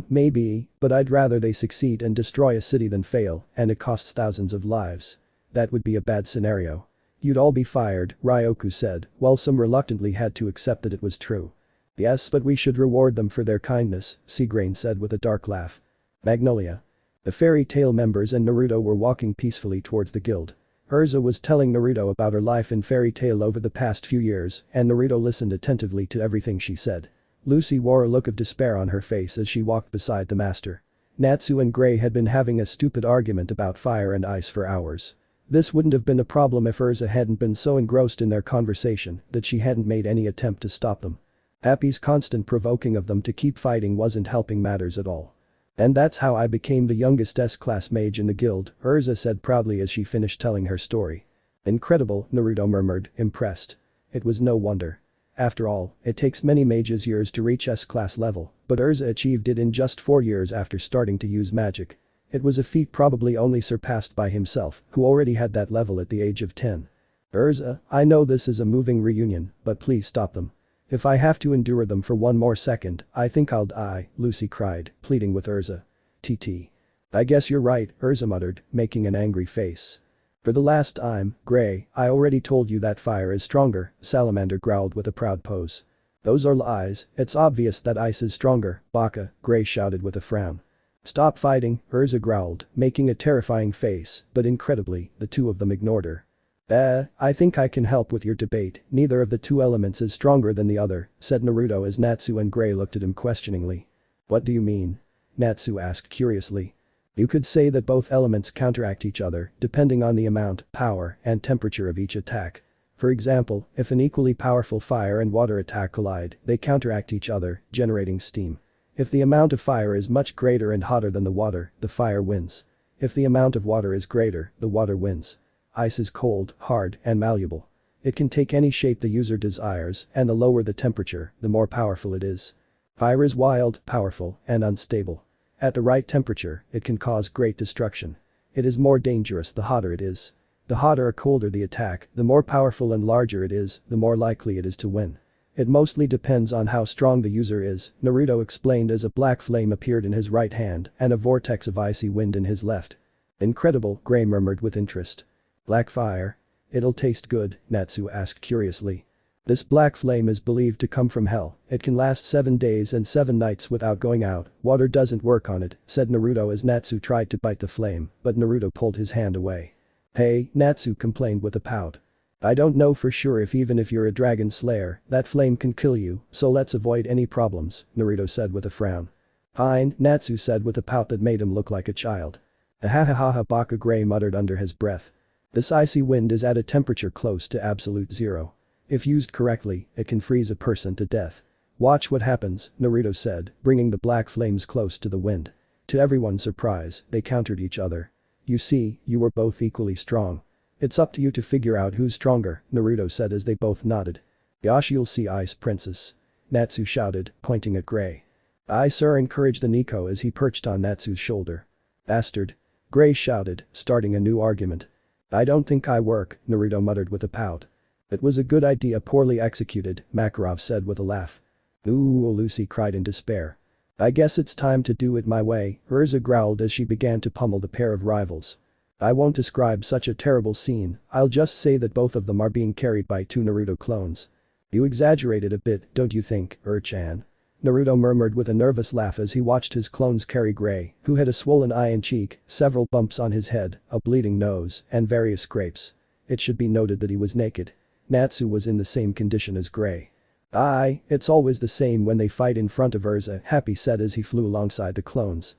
Maybe, but I'd rather they succeed and destroy a city than fail, and it costs thousands of lives. That would be a bad scenario. You'd all be fired, Ryoku said, while some reluctantly had to accept that it was true. Yes, but we should reward them for their kindness, Seagrain said with a dark laugh. Magnolia. The fairy tale members and Naruto were walking peacefully towards the guild. Urza was telling Naruto about her life in fairy tale over the past few years, and Naruto listened attentively to everything she said. Lucy wore a look of despair on her face as she walked beside the master. Natsu and Gray had been having a stupid argument about fire and ice for hours. This wouldn't have been a problem if Urza hadn't been so engrossed in their conversation that she hadn't made any attempt to stop them. Happy's constant provoking of them to keep fighting wasn't helping matters at all. And that's how I became the youngest S-class mage in the guild, Urza said proudly as she finished telling her story. Incredible, Naruto murmured, impressed. It was no wonder. After all, it takes many mages years to reach S-class level, but Urza achieved it in just 4 years after starting to use magic. It was a feat probably only surpassed by himself, who already had that level at the age of 10. Urza, I know this is a moving reunion, but please stop them. If I have to endure them for 1 more second, I think I'll die, Lucy cried, pleading with Urza. TT. I guess you're right, Urza muttered, making an angry face. For the last time, Gray, I already told you that fire is stronger, Salamander growled with a proud pose. Those are lies, it's obvious that ice is stronger, Baka, Gray shouted with a frown. Stop fighting, Urza growled, making a terrifying face, but incredibly, the two of them ignored her. I think I can help with your debate, neither of the 2 elements is stronger than the other, said Naruto as Natsu and Gray looked at him questioningly. What do you mean? Natsu asked curiously. You could say that both elements counteract each other, depending on the amount, power, and temperature of each attack. For example, if an equally powerful fire and water attack collide, they counteract each other, generating steam. If the amount of fire is much greater and hotter than the water, the fire wins. If the amount of water is greater, the water wins. Ice is cold, hard, and malleable. It can take any shape the user desires, and the lower the temperature, the more powerful it is. Fire is wild, powerful, and unstable. At the right temperature, it can cause great destruction. It is more dangerous the hotter it is. The hotter or colder the attack, the more powerful and larger it is, the more likely it is to win. It mostly depends on how strong the user is, Naruto explained as a black flame appeared in his right hand and a vortex of icy wind in his left. Incredible, Gray murmured with interest. Black fire? It'll taste good, Natsu asked curiously. This black flame is believed to come from hell, it can last 7 days and 7 nights without going out, water doesn't work on it, said Naruto as Natsu tried to bite the flame, but Naruto pulled his hand away. Hey, Natsu complained with a pout. I don't know for sure if even if you're a dragon slayer, that flame can kill you, so let's avoid any problems, Naruto said with a frown. Fine, Natsu said with a pout that made him look like a child. Ahahaha, Baka Gray muttered under his breath. This icy wind is at a temperature close to absolute zero. If used correctly, it can freeze a person to death. Watch what happens, Naruto said, bringing the black flames close to the wind. To everyone's surprise, they countered each other. You see, you were both equally strong. It's up to you to figure out who's stronger, Naruto said as they both nodded. Yosh, you'll see, Ice Princess. Natsu shouted, pointing at Gray. Aye sir, encouraged the Nico as he perched on Natsu's shoulder. Bastard. Gray shouted, starting a new argument. I don't think I work, Naruto muttered with a pout. It was a good idea poorly executed, Makarov said with a laugh. Ooh, Lucy cried in despair. I guess it's time to do it my way, Urza growled as she began to pummel the pair of rivals. I won't describe such a terrible scene, I'll just say that both of them are being carried by two Naruto clones. You exaggerated a bit, don't you think, chan Naruto murmured with a nervous laugh as he watched his clones carry Gray, who had a swollen eye and cheek, several bumps on his head, a bleeding nose, and various scrapes. It should be noted that he was naked. Natsu was in the same condition as Gray. Aye, it's always the same when they fight in front of Urza, Happy said as he flew alongside the clones.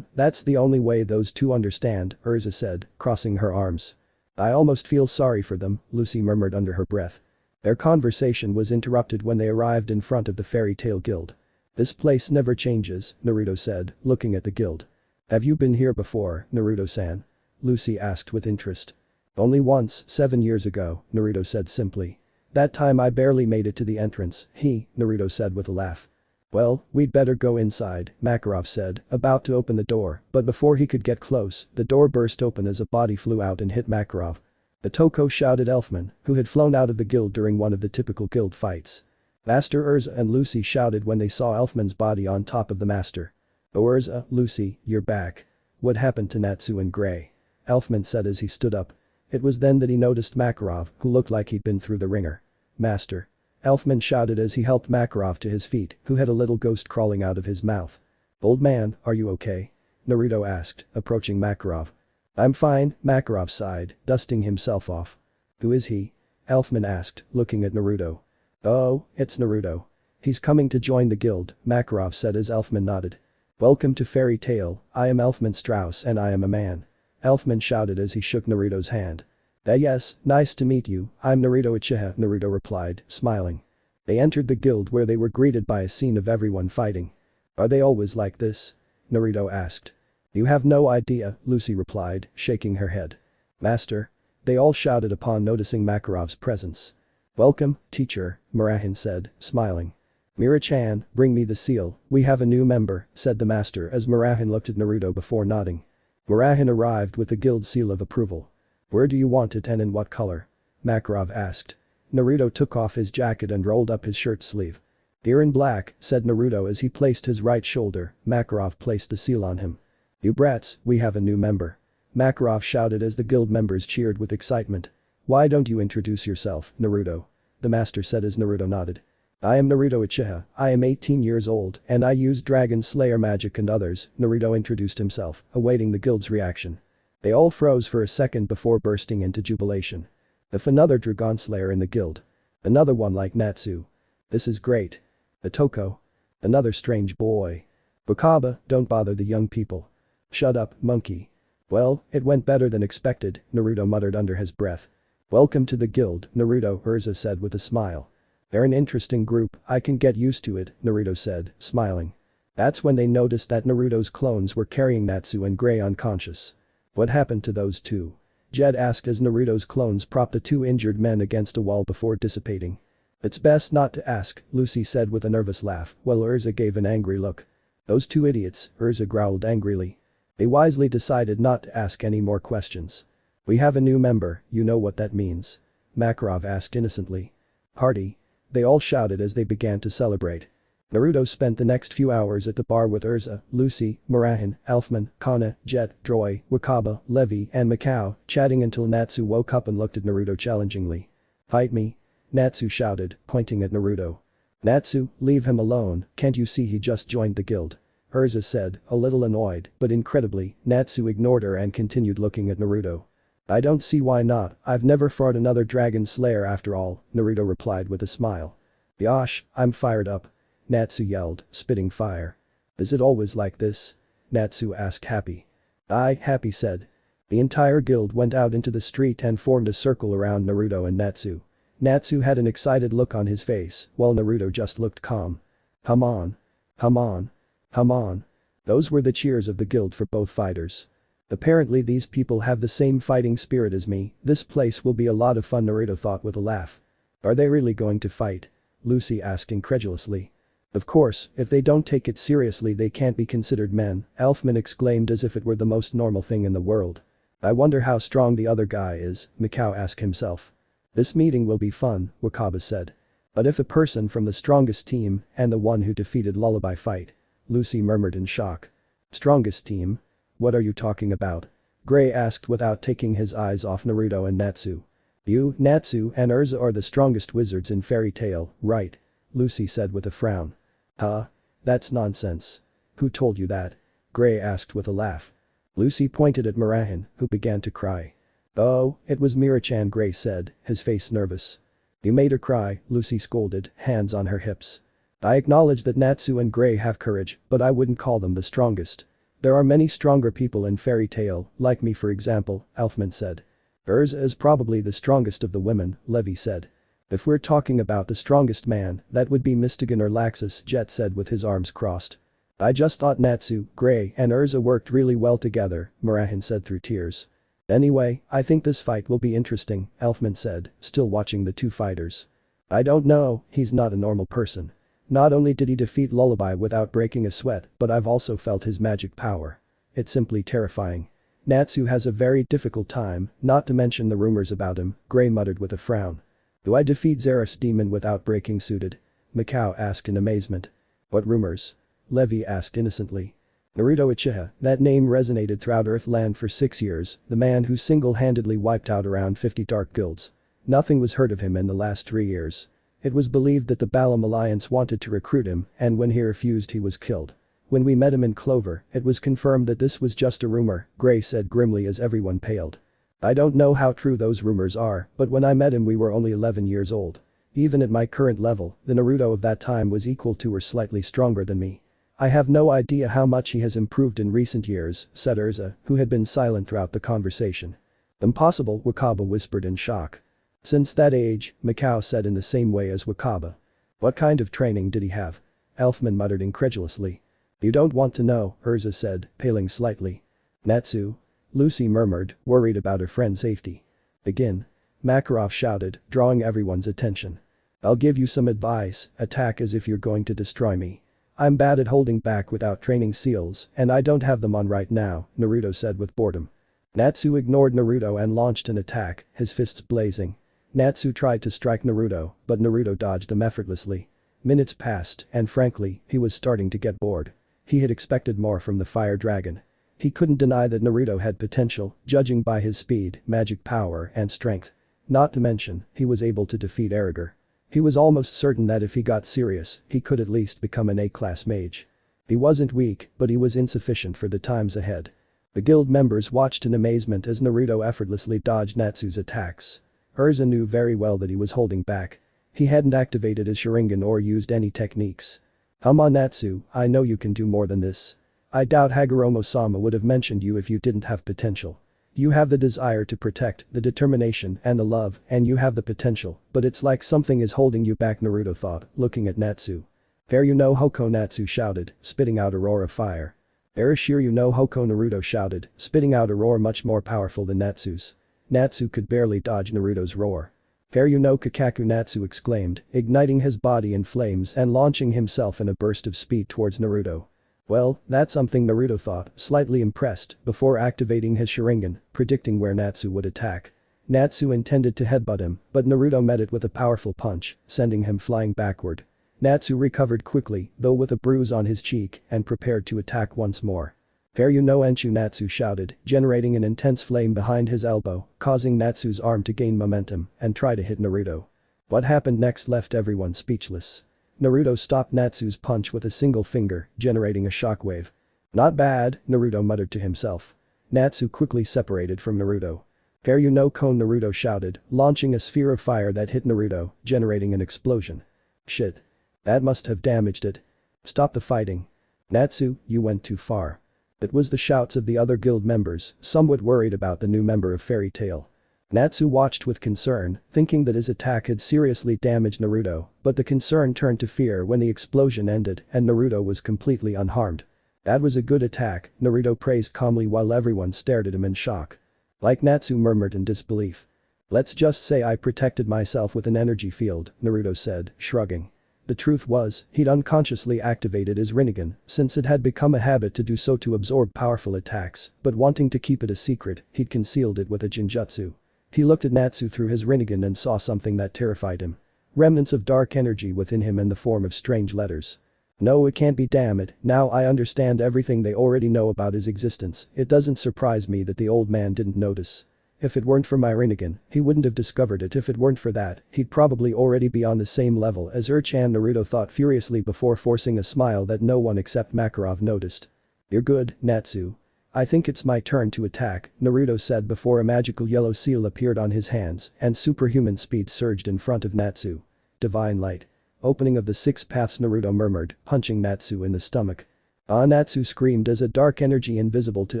That's the only way those two understand, Urza said, crossing her arms. I almost feel sorry for them, Lucy murmured under her breath. Their conversation was interrupted when they arrived in front of the Fairy Tail Guild. This place never changes, Naruto said, looking at the guild. Have you been here before, Naruto-san? Lucy asked with interest. Only once, 7 years ago, Naruto said simply. That time I barely made it to the entrance, Naruto said with a laugh. Well, we'd better go inside, Makarov said, about to open the door, but before he could get close, the door burst open as a body flew out and hit Makarov. Otoko shouted Elfman, who had flown out of the guild during one of the typical guild fights. Master Urza and Lucy shouted when they saw Elfman's body on top of the master. Oh Urza, Lucy, you're back. What happened to Natsu and Gray? Elfman said as he stood up. It was then that he noticed Makarov, who looked like he'd been through the ringer. Master. Elfman shouted as he helped Makarov to his feet, who had a little ghost crawling out of his mouth. Old man, are you okay? Naruto asked, approaching Makarov. I'm fine, Makarov sighed, dusting himself off. Who is he? Elfman asked, looking at Naruto. Oh, it's Naruto. He's coming to join the guild, Makarov said as Elfman nodded. Welcome to Fairy Tail, I am Elfman Strauss and I am a man. Elfman shouted as he shook Naruto's hand. Yes, nice to meet you, I'm Naruto Uchiha, Naruto replied, smiling. They entered the guild where they were greeted by a scene of everyone fighting. Are they always like this? Naruto asked. You have no idea, Lucy replied, shaking her head. Master. They all shouted upon noticing Makarov's presence. Welcome, teacher, Murahin said, smiling. Mira-chan, bring me the seal, we have a new member, said the master as Murahin looked at Naruto before nodding. Murahin arrived with the guild seal of approval. Where do you want it and in what color? Makarov asked. Naruto took off his jacket and rolled up his shirt sleeve. Here in black, said Naruto as he placed his right shoulder, Makarov placed the seal on him. You brats, we have a new member. Makarov shouted as the guild members cheered with excitement. Why don't you introduce yourself, Naruto? The master said as Naruto nodded. I am Naruto Uchiha, I am 18 years old and I use Dragon Slayer magic and others, Naruto introduced himself, awaiting the guild's reaction. They all froze for a second before bursting into jubilation. If another Dragon Slayer in the guild. Another one like Natsu. This is great. Otoko. Another strange boy. Wakaba, don't bother the young people. Shut up, monkey. Well, it went better than expected, Naruto muttered under his breath. Welcome to the guild, Naruto, Urza said with a smile. They're an interesting group, I can get used to it, Naruto said, smiling. That's when they noticed that Naruto's clones were carrying Natsu and Gray unconscious. What happened to those two? Jed asked as Naruto's clones propped the two injured men against a wall before dissipating. It's best not to ask, Lucy said with a nervous laugh, while Urza gave an angry look. Those two idiots, Urza growled angrily. They wisely decided not to ask any more questions. We have a new member, you know what that means? Makarov asked innocently. Party. They all shouted as they began to celebrate. Naruto spent the next few hours at the bar with Urza, Lucy, Murahin, Elfman, Kana, Jet, Droy, Wakaba, Levi and Mikao, chatting until Natsu woke up and looked at Naruto challengingly. Fight me. Natsu shouted, pointing at Naruto. Natsu, leave him alone, can't you see he just joined the guild? Urza said, a little annoyed, but incredibly, Natsu ignored her and continued looking at Naruto. I don't see why not, I've never fought another Dragon Slayer after all, Naruto replied with a smile. Yosh, I'm fired up. Natsu yelled, spitting fire. Is it always like this? Natsu asked Happy. Aye, Happy said. The entire guild went out into the street and formed a circle around Naruto and Natsu. Natsu had an excited look on his face, while Naruto just looked calm. Come on. Come on. Come on. Those were the cheers of the guild for both fighters. Apparently these people have the same fighting spirit as me, this place will be a lot of fun, Naruto thought with a laugh. Are they really going to fight? Lucy asked incredulously. Of course, if they don't take it seriously they can't be considered men, Elfman exclaimed as if it were the most normal thing in the world. I wonder how strong the other guy is, Mikao asked himself. This meeting will be fun, Wakaba said. But if a person from the strongest team and the one who defeated Lullaby fight? Lucy murmured in shock. Strongest team? What are you talking about? Gray asked without taking his eyes off Naruto and Natsu. You, Natsu, and Urza are the strongest wizards in Fairy Tail, right? Lucy said with a frown. Huh? That's nonsense. Who told you that? Gray asked with a laugh. Lucy pointed at Mirahan, who began to cry. Oh, it was Mira-chan, Gray said, his face nervous. You made her cry, Lucy scolded, hands on her hips. I acknowledge that Natsu and Gray have courage, but I wouldn't call them the strongest. There are many stronger people in Fairy Tail, like me for example, Elfman said. Urza is probably the strongest of the women, Levi said. If we're talking about the strongest man, that would be Mystigan or Laxus, Jet said with his arms crossed. I just thought Natsu, Gray, and Urza worked really well together, Mirahan said through tears. Anyway, I think this fight will be interesting, Elfman said, still watching the two fighters. I don't know, he's not a normal person. Not only did he defeat Lullaby without breaking a sweat, but I've also felt his magic power. It's simply terrifying. Natsu has a very difficult time, not to mention the rumors about him, Gray muttered with a frown. Do I defeat Xeris Demon without breaking suited? Mikao asked in amazement. What rumors? Levi asked innocently. Naruto Uchiha, that name resonated throughout Earthland for 6 years, the man who single-handedly wiped out around 50 dark guilds. Nothing was heard of him in the last 3 years. It was believed that the Balam Alliance wanted to recruit him, and when he refused he was killed. When we met him in Clover, it was confirmed that this was just a rumor, Gray said grimly as everyone paled. I don't know how true those rumors are, but when I met him we were only 11 years old. Even at my current level, the Naruto of that time was equal to or slightly stronger than me. I have no idea how much he has improved in recent years, said Urza, who had been silent throughout the conversation. Impossible, Wakaba whispered in shock. Since that age, Mikao said in the same way as Wakaba. What kind of training did he have? Elfman muttered incredulously. You don't want to know, Urza said, paling slightly. Natsu? Lucy murmured, worried about her friend's safety. Begin. Makarov shouted, drawing everyone's attention. I'll give you some advice, attack as if you're going to destroy me. I'm bad at holding back without training seals, and I don't have them on right now, Naruto said with boredom. Natsu ignored Naruto and launched an attack, his fists blazing. Natsu tried to strike Naruto, but Naruto dodged them effortlessly. Minutes passed, and frankly, he was starting to get bored. He had expected more from the fire dragon. He couldn't deny that Naruto had potential, judging by his speed, magic power, and strength. Not to mention, he was able to defeat Erriger. He was almost certain that if he got serious, he could at least become an A-class mage. He wasn't weak, but he was insufficient for the times ahead. The guild members watched in amazement as Naruto effortlessly dodged Natsu's attacks. Urza knew very well that he was holding back. He hadn't activated his Sharigan or used any techniques. Come on Natsu, I know you can do more than this. I doubt Hagoromo-sama would have mentioned you if you didn't have potential. You have the desire to protect, the determination, and the love, and you have the potential, but it's like something is holding you back, Naruto thought, looking at Natsu. There no Hoko, Natsu shouted, spitting out a roar of fire. Erishiryu no Hoko, Naruto shouted, spitting out a roar much more powerful than Natsu's. Natsu could barely dodge Naruto's roar. Harem no Kakaku, Natsu exclaimed, igniting his body in flames and launching himself in a burst of speed towards Naruto. Well, that's something, Naruto thought, slightly impressed, before activating his Sharingan, predicting where Natsu would attack. Natsu intended to headbutt him, but Naruto met it with a powerful punch, sending him flying backward. Natsu recovered quickly, though with a bruise on his cheek, and prepared to attack once more. Harem no Enshu, Natsu shouted, generating an intense flame behind his elbow, causing Natsu's arm to gain momentum and try to hit Naruto. What happened next left everyone speechless. Naruto stopped Natsu's punch with a single finger, generating a shockwave. Not bad, Naruto muttered to himself. Natsu quickly separated from Naruto. Harem no Kon, Naruto shouted, launching a sphere of fire that hit Naruto, generating an explosion. Shit. That must have damaged it. Stop the fighting. Natsu, you went too far. It was the shouts of the other guild members, somewhat worried about the new member of Fairy Tail. Natsu watched with concern, thinking that his attack had seriously damaged Naruto, but the concern turned to fear when the explosion ended and Naruto was completely unharmed. That was a good attack, Naruto praised calmly while everyone stared at him in shock. Like Natsu murmured in disbelief. Let's just say I protected myself with an energy field, Naruto said, shrugging. The truth was, he'd unconsciously activated his Rinnegan, since it had become a habit to do so to absorb powerful attacks, but wanting to keep it a secret, he'd concealed it with a Jinjutsu. He looked at Natsu through his Rinnegan and saw something that terrified him. Remnants of dark energy within him in the form of strange letters. No, it can't be, damn it, now I understand everything they already know about his existence. It doesn't surprise me that the old man didn't notice. If it weren't for my Rinnegan, he wouldn't have discovered it. If it weren't for that, he'd probably already be on the same level as Urchan. Naruto thought furiously before forcing a smile that no one except Makarov noticed. You're good, Natsu. I think it's my turn to attack, Naruto said before a magical yellow seal appeared on his hands and superhuman speed surged in front of Natsu. Divine light. Opening of the six paths, Naruto murmured, punching Natsu in the stomach. Ah, Natsu screamed as a dark energy invisible to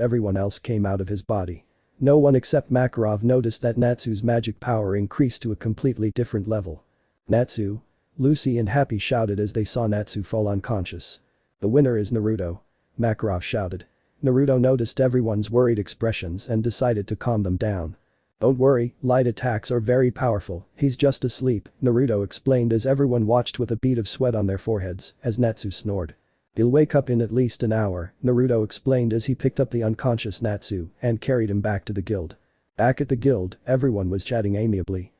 everyone else came out of his body. No one except Makarov noticed that Natsu's magic power increased to a completely different level. Natsu? Lucy and Happy shouted as they saw Natsu fall unconscious. The winner is Naruto. Makarov shouted. Naruto noticed everyone's worried expressions and decided to calm them down. Don't worry, light attacks are very powerful, he's just asleep, Naruto explained as everyone watched with a bead of sweat on their foreheads as Natsu snored. He'll wake up in at least an hour, Naruto explained as he picked up the unconscious Natsu and carried him back to the guild. Back at the guild, everyone was chatting amiably.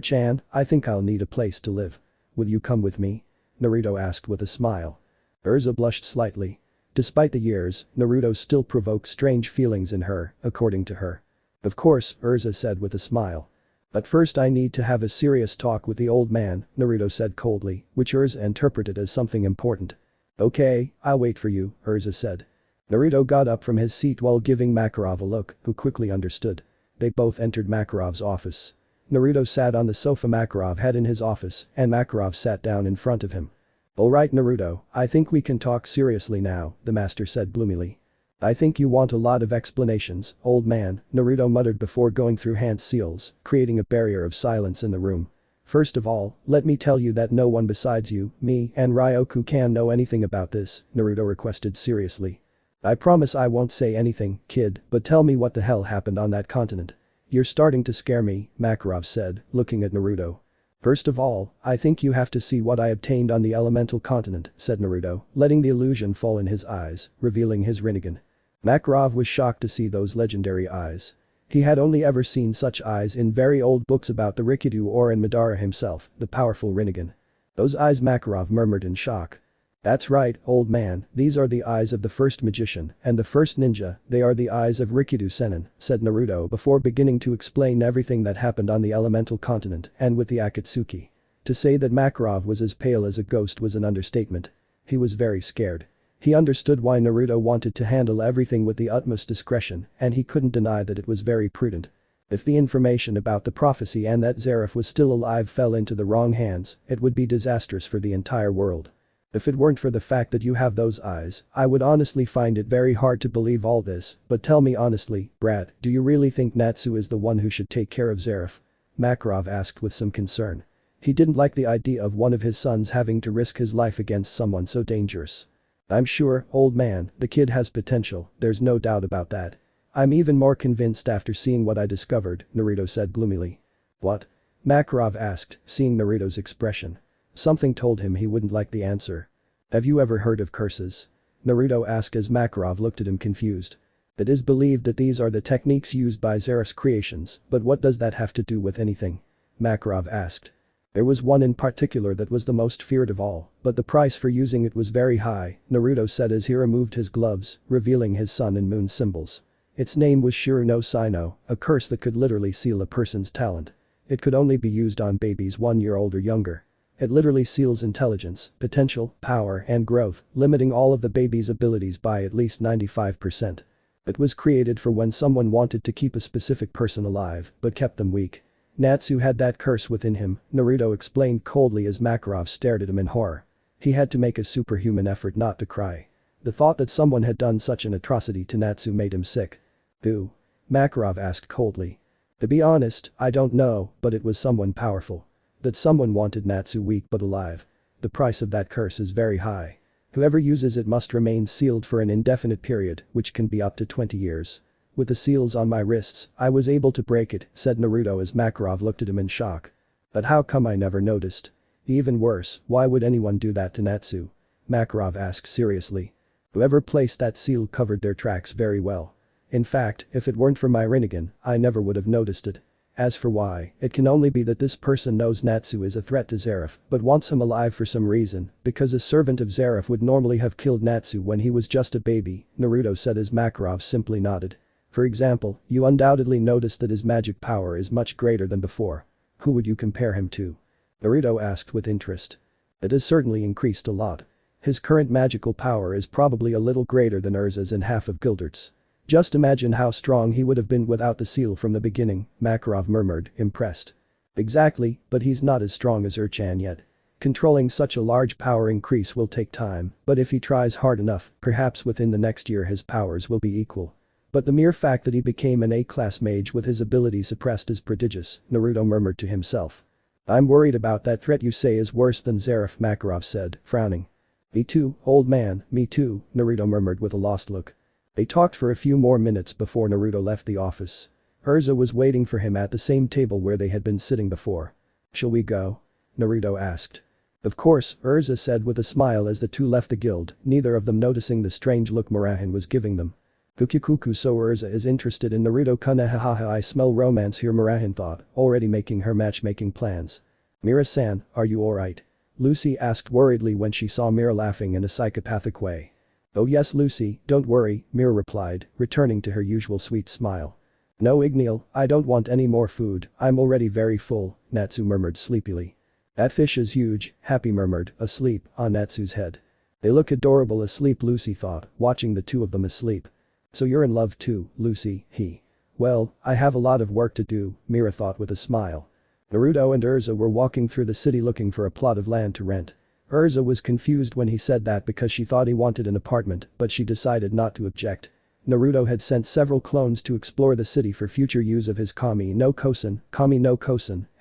Chan, I think I'll need a place to live. Will you come with me? Naruto asked with a smile. Urza blushed slightly. Despite the years, Naruto still provoked strange feelings in her, according to her. Of course, Urza said with a smile. But first I need to have a serious talk with the old man, Naruto said coldly, which Urza interpreted as something important. Okay, I'll wait for you, Urza said. Naruto got up from his seat while giving Makarov a look, who quickly understood. They both entered Makarov's office. Naruto sat on the sofa Makarov had in his office and Makarov sat down in front of him. Alright Naruto, I think we can talk seriously now, the master said gloomily. I think you want a lot of explanations, old man, Naruto muttered before going through hand seals, creating a barrier of silence in the room. First of all, let me tell you that no one besides you, me, and Ryoku can know anything about this, Naruto requested seriously. I promise I won't say anything, kid, but tell me what the hell happened on that continent. You're starting to scare me, Makarov said, looking at Naruto. First of all, I think you have to see what I obtained on the elemental continent, said Naruto, letting the illusion fall in his eyes, revealing his Rinnegan. Makarov was shocked to see those legendary eyes. He had only ever seen such eyes in very old books about the Rikidou or in Madara himself, the powerful Rinnegan. Those eyes, Makarov murmured in shock. That's right, old man, these are the eyes of the first magician and the first ninja, they are the eyes of Rikidou Sennin, said Naruto before beginning to explain everything that happened on the elemental continent and with the Akatsuki. To say that Makarov was as pale as a ghost was an understatement. He was very scared. He understood why Naruto wanted to handle everything with the utmost discretion and he couldn't deny that it was very prudent. If the information about the prophecy and that Zeref was still alive fell into the wrong hands, it would be disastrous for the entire world. If it weren't for the fact that you have those eyes, I would honestly find it very hard to believe all this, but tell me honestly, brat, do you really think Natsu is the one who should take care of Zeref? Makarov asked with some concern. He didn't like the idea of one of his sons having to risk his life against someone so dangerous. I'm sure, old man, the kid has potential, there's no doubt about that. I'm even more convinced after seeing what I discovered, Naruto said gloomily. What? Makarov asked, seeing Naruto's expression. Something told him he wouldn't like the answer. Have you ever heard of curses? Naruto asked as Makarov looked at him confused. It is believed that these are the techniques used by Zeref's creations, but what does that have to do with anything? Makarov asked. There was one in particular that was the most feared of all, but the price for using it was very high, Naruto said as he removed his gloves, revealing his sun and moon symbols. Its name was Shuru no Sino, a curse that could literally seal a person's talent. It could only be used on babies 1 year old or younger. It literally seals intelligence, potential, power, and growth, limiting all of the baby's abilities by at least 95%. It was created for when someone wanted to keep a specific person alive, but kept them weak. Natsu had that curse within him, Naruto explained coldly as Makarov stared at him in horror. He had to make a superhuman effort not to cry. The thought that someone had done such an atrocity to Natsu made him sick. Who? Makarov asked coldly. To be honest, I don't know, but it was someone powerful. That someone wanted Natsu weak but alive. The price of that curse is very high. Whoever uses it must remain sealed for an indefinite period, which can be up to 20 years. With the seals on my wrists, I was able to break it, said Naruto as Makarov looked at him in shock. But how come I never noticed? Even worse, why would anyone do that to Natsu? Makarov asked seriously. Whoever placed that seal covered their tracks very well. In fact, if it weren't for my Rinnegan, I never would have noticed it. As for why, it can only be that this person knows Natsu is a threat to Zeref but wants him alive for some reason, because a servant of Zeref would normally have killed Natsu when he was just a baby, Naruto said as Makarov simply nodded. For example, you undoubtedly noticed that his magic power is much greater than before. Who would you compare him to? Naruto asked with interest. It has certainly increased a lot. His current magical power is probably a little greater than Urza's and half of Gildert's. Just imagine how strong he would have been without the seal from the beginning, Makarov murmured, impressed. Exactly, but he's not as strong as Urchan yet. Controlling such a large power increase will take time, but if he tries hard enough, perhaps within the next year his powers will be equal. But the mere fact that he became an A-class mage with his ability suppressed is prodigious, Naruto murmured to himself. I'm worried about that threat you say is worse than Zeref, Makarov said, frowning. Me too, old man, me too, Naruto murmured with a lost look. They talked for a few more minutes before Naruto left the office. Urza was waiting for him at the same table where they had been sitting before. Shall we go? Naruto asked. Of course, Urza said with a smile as the two left the guild, neither of them noticing the strange look Murahin was giving them. Kukukuku, so Urza is interested in Naruto Kunahaha, I smell romance here, Murahin thought, already making her matchmaking plans. Mira-san, are you alright? Lucy asked worriedly when she saw Mira laughing in a psychopathic way. Oh yes Lucy, don't worry, Mira replied, returning to her usual sweet smile. No Igneal, I don't want any more food, I'm already very full, Natsu murmured sleepily. That fish is huge, Happy murmured, asleep, on Natsu's head. They look adorable asleep, Lucy thought, watching the two of them asleep. So you're in love too, Lucy, he. Well, I have a lot of work to do, Mira thought with a smile. Naruto and Urza were walking through the city looking for a plot of land to rent. Urza was confused when he said that because she thought he wanted an apartment, but she decided not to object. Naruto had sent several clones to explore the city for future use of his Kami no Kosen,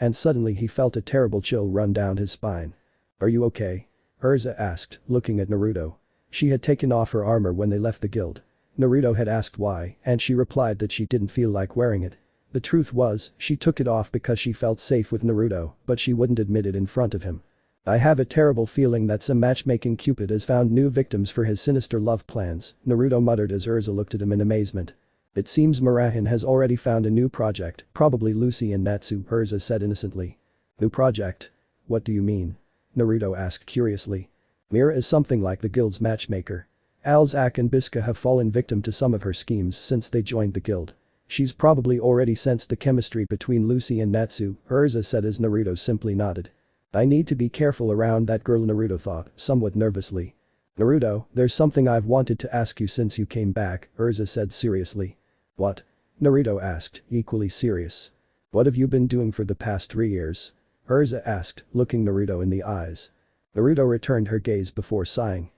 and suddenly he felt a terrible chill run down his spine. Are you okay? Urza asked, looking at Naruto. She had taken off her armor when they left the guild. Naruto had asked why, and she replied that she didn't feel like wearing it. The truth was, she took it off because she felt safe with Naruto, but she wouldn't admit it in front of him. I have a terrible feeling that some matchmaking Cupid has found new victims for his sinister love plans, Naruto muttered as Urza looked at him in amazement. It seems Murahin has already found a new project, probably Lucy and Natsu, Urza said innocently. New project? What do you mean? Naruto asked curiously. Mira is something like the guild's matchmaker. Alzak and Biska have fallen victim to some of her schemes since they joined the guild. She's probably already sensed the chemistry between Lucy and Natsu, Urza said as Naruto simply nodded. I need to be careful around that girl, Naruto thought, somewhat nervously. Naruto, there's something I've wanted to ask you since you came back, Urza said seriously. What? Naruto asked, equally serious. What have you been doing for the past 3 years? Urza asked, looking Naruto in the eyes. Naruto returned her gaze before sighing.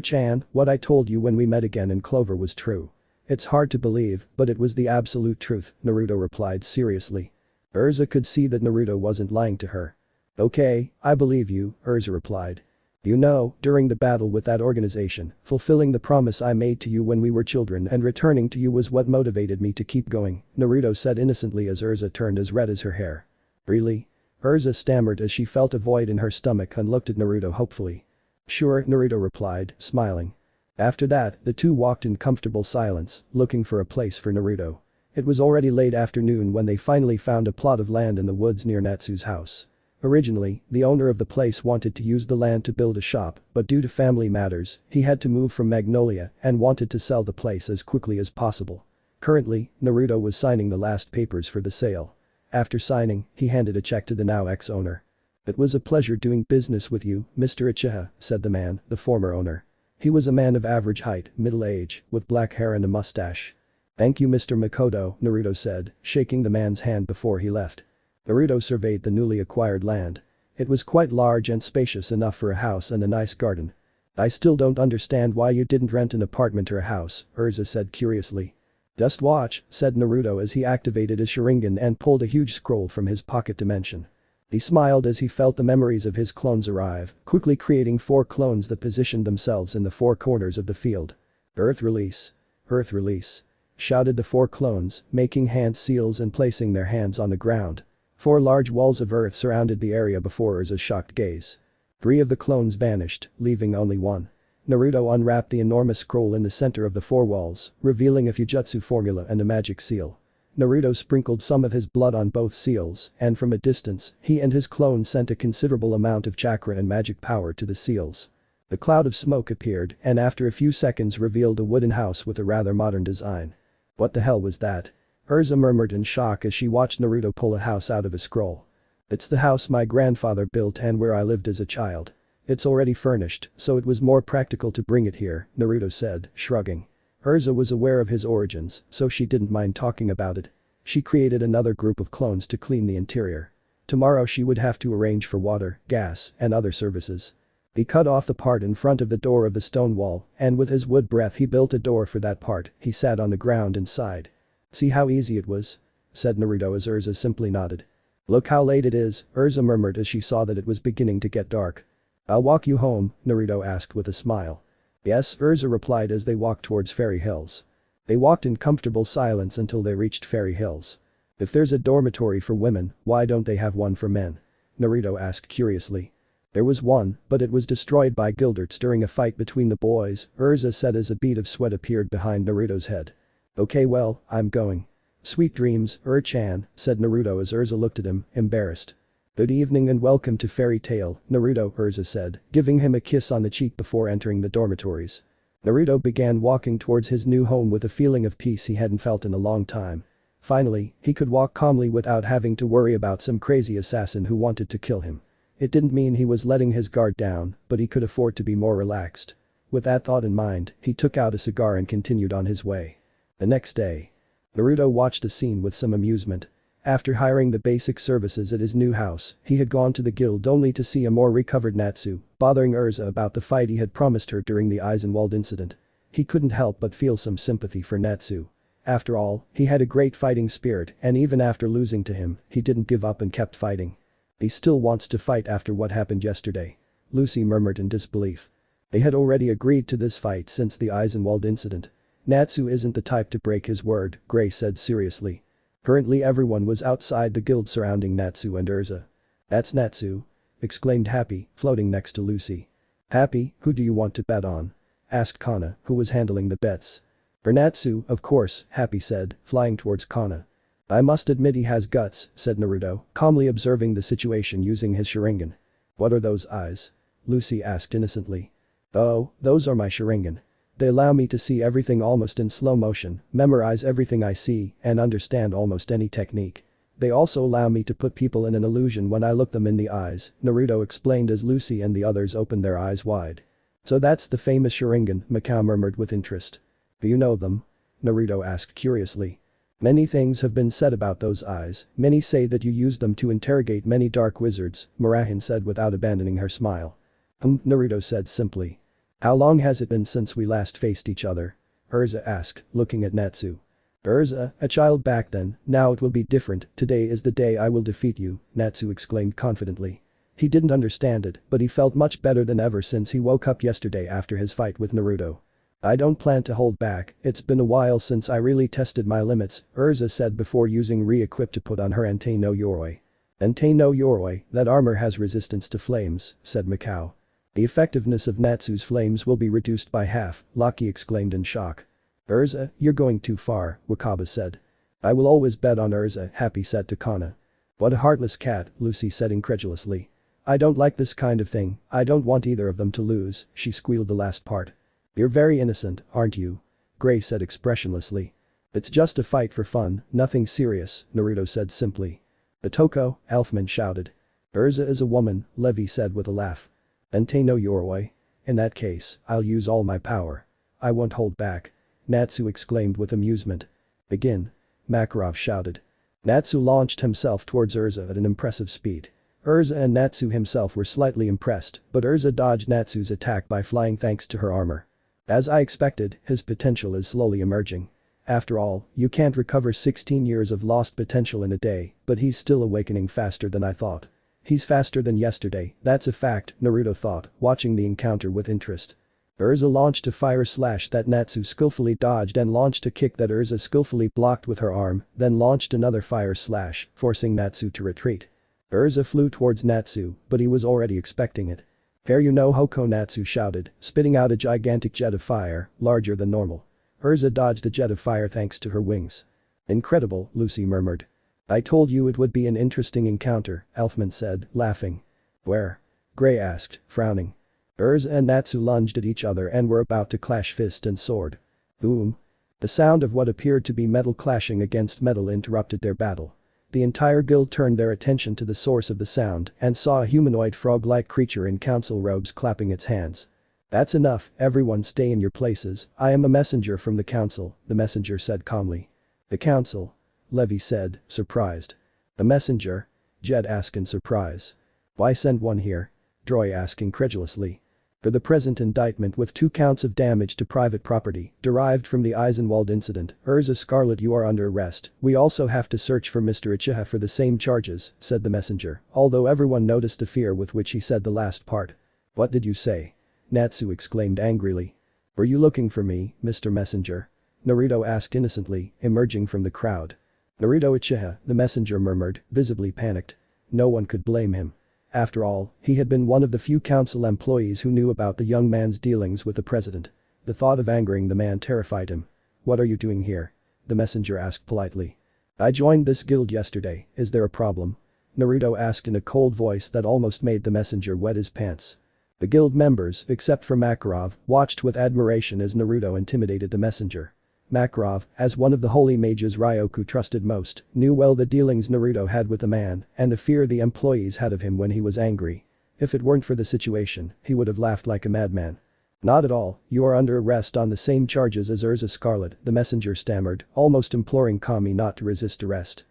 Chan, what I told you when we met again in Clover was true. It's hard to believe, but it was the absolute truth, Naruto replied seriously. Urza could see that Naruto wasn't lying to her. Okay, I believe you, Urza replied. You know, during the battle with that organization, fulfilling the promise I made to you when we were children and returning to you was what motivated me to keep going, Naruto said innocently as Urza turned as red as her hair. Really? Urza stammered as she felt a void in her stomach and looked at Naruto hopefully. Sure, Naruto replied, smiling. After that, the two walked in comfortable silence, looking for a place for Naruto. It was already late afternoon when they finally found a plot of land in the woods near Natsu's house. Originally, the owner of the place wanted to use the land to build a shop, but due to family matters, he had to move from Magnolia and wanted to sell the place as quickly as possible. Currently, Naruto was signing the last papers for the sale. After signing, he handed a check to the now ex-owner. It was a pleasure doing business with you, Mr. Uchiha, said the man, the former owner. He was a man of average height, middle age, with black hair and a mustache. Thank you Mr. Makoto, Naruto said, shaking the man's hand before he left. Naruto surveyed the newly acquired land. It was quite large and spacious enough for a house and a nice garden. I still don't understand why you didn't rent an apartment or a house, Urza said curiously. Just watch, said Naruto as he activated his Sharigan and pulled a huge scroll from his pocket dimension. He smiled as he felt the memories of his clones arrive, quickly creating 4 clones that positioned themselves in the 4 corners of the field. Earth release. Earth release. Shouted the 4 clones, making hand seals and placing their hands on the ground. 4 large walls of earth surrounded the area before Urza's shocked gaze. 3 of the clones vanished, leaving only 1. Naruto unwrapped the enormous scroll in the center of the 4 walls, revealing a Fujutsu formula and a magic seal. Naruto sprinkled some of his blood on both seals, and from a distance, he and his clone sent a considerable amount of chakra and magic power to the seals. The cloud of smoke appeared and after a few seconds revealed a wooden house with a rather modern design. What the hell was that? Urza murmured in shock as she watched Naruto pull a house out of a scroll. It's the house my grandfather built and where I lived as a child. It's already furnished, so it was more practical to bring it here, Naruto said, shrugging. Urza was aware of his origins, so she didn't mind talking about it. She created another group of clones to clean the interior. Tomorrow she would have to arrange for water, gas, and other services. He cut off the part in front of the door of the stone wall, and with his wood breath he built a door for that part. He sat on the ground and sighed. See how easy it was? Said Naruto as Urza simply nodded. Look how late it is, Urza murmured as she saw that it was beginning to get dark. I'll walk you home, Naruto asked with a smile. Yes, Urza replied as they walked towards Fairy Hills. They walked in comfortable silence until they reached Fairy Hills. If there's a dormitory for women, why don't they have one for men? Naruto asked curiously. There was one, but it was destroyed by Gilderts during a fight between the boys, Urza said as a bead of sweat appeared behind Naruto's head. Okay well, I'm going. Sweet dreams, Ur-chan, said Naruto as Urza looked at him, embarrassed. Good evening and welcome to Fairy Tail, Naruto, Urza said, giving him a kiss on the cheek before entering the dormitories. Naruto began walking towards his new home with a feeling of peace he hadn't felt in a long time. Finally, he could walk calmly without having to worry about some crazy assassin who wanted to kill him. It didn't mean he was letting his guard down, but he could afford to be more relaxed. With that thought in mind, he took out a cigar and continued on his way. The next day. Naruto watched the scene with some amusement. After hiring the basic services at his new house, he had gone to the guild only to see a more recovered Natsu, bothering Urza about the fight he had promised her during the Eisenwald incident. He couldn't help but feel some sympathy for Natsu. After all, he had a great fighting spirit and even after losing to him, he didn't give up and kept fighting. He still wants to fight after what happened yesterday. Lucy murmured in disbelief. They had already agreed to this fight since the Eisenwald incident. Natsu isn't the type to break his word, Gray said seriously. Currently everyone was outside the guild surrounding Natsu and Urza. That's Natsu? Exclaimed Happy, floating next to Lucy. Happy, who do you want to bet on? Asked Kana, who was handling the bets. For Natsu, of course, Happy said, flying towards Kana. I must admit he has guts, said Naruto, calmly observing the situation using his Sharingan. What are those eyes? Lucy asked innocently. Oh, those are my Sharingan. They allow me to see everything almost in slow motion, memorize everything I see, and understand almost any technique. They also allow me to put people in an illusion when I look them in the eyes, Naruto explained as Lucy and the others opened their eyes wide. So that's the famous Sharingan, Mikao murmured with interest. Do you know them? Naruto asked curiously. Many things have been said about those eyes, many say that you use them to interrogate many dark wizards, Murahin said without abandoning her smile. Naruto said simply. How long has it been since we last faced each other? Urza asked, looking at Natsu. Urza, a child back then, now it will be different, today is the day I will defeat you, Natsu exclaimed confidently. He didn't understand it, but he felt much better than ever since he woke up yesterday after his fight with Naruto. I don't plan to hold back, it's been a while since I really tested my limits, Urza said before using re-equip to put on her Entei no Yoroi. Entei no Yoroi, that armor has resistance to flames, said Mikao. The effectiveness of Natsu's flames will be reduced by half, Lucky exclaimed in shock. Urza, you're going too far, Wakaba said. I will always bet on Urza, Happy said to Kana. What a heartless cat, Lucy said incredulously. I don't like this kind of thing, I don't want either of them to lose, she squealed the last part. You're very innocent, aren't you? Gray said expressionlessly. It's just a fight for fun, nothing serious, Naruto said simply. Otoko, Elfman shouted. Urza is a woman, Levi said with a laugh. Entei no Yoroi. In that case, I'll use all my power. I won't hold back. Natsu exclaimed with amusement. Begin. Makarov shouted. Natsu launched himself towards Urza at an impressive speed. Urza and Natsu himself were slightly impressed, but Urza dodged Natsu's attack by flying thanks to her armor. As I expected, his potential is slowly emerging. After all, you can't recover 16 years of lost potential in a day, but he's still awakening faster than I thought. He's faster than yesterday, that's a fact, Naruto thought, watching the encounter with interest. Urza launched a fire slash that Natsu skillfully dodged and launched a kick that Urza skillfully blocked with her arm, then launched another fire slash, forcing Natsu to retreat. Urza flew towards Natsu, but he was already expecting it. Here you know Hoko, Natsu shouted, spitting out a gigantic jet of fire, larger than normal. Urza dodged the jet of fire thanks to her wings. Incredible, Lucy murmured. I told you it would be an interesting encounter, Elfman said, laughing. Where? Gray asked, frowning. Urza and Natsu lunged at each other and were about to clash fist and sword. Boom. The sound of what appeared to be metal clashing against metal interrupted their battle. The entire guild turned their attention to the source of the sound and saw a humanoid frog-like creature in council robes clapping its hands. That's enough, everyone stay in your places, I am a messenger from the council, the messenger said calmly. The council? Levi said, surprised. A messenger? Jed asked in surprise. Why send one here? Droy asked incredulously. For the present indictment with 2 counts of damage to private property, derived from the Eisenwald incident, Urza Scarlet you are under arrest, we also have to search for Mr. Uchiha for the same charges, said the messenger, although everyone noticed the fear with which he said the last part. What did you say? Natsu exclaimed angrily. Were you looking for me, Mr. Messenger? Naruto asked innocently, emerging from the crowd. Naruto Uchiha, the messenger murmured, visibly panicked. No one could blame him. After all, he had been one of the few council employees who knew about the young man's dealings with the president. The thought of angering the man terrified him. What are you doing here? The messenger asked politely. I joined this guild yesterday, is there a problem? Naruto asked in a cold voice that almost made the messenger wet his pants. The guild members, except for Makarov, watched with admiration as Naruto intimidated the messenger. Makarov, as one of the holy mages Ryoku trusted most, knew well the dealings Naruto had with the man and the fear the employees had of him when he was angry. If it weren't for the situation, he would have laughed like a madman. Not at all, you are under arrest on the same charges as Urza Scarlet, the messenger stammered, almost imploring Kami not to resist arrest.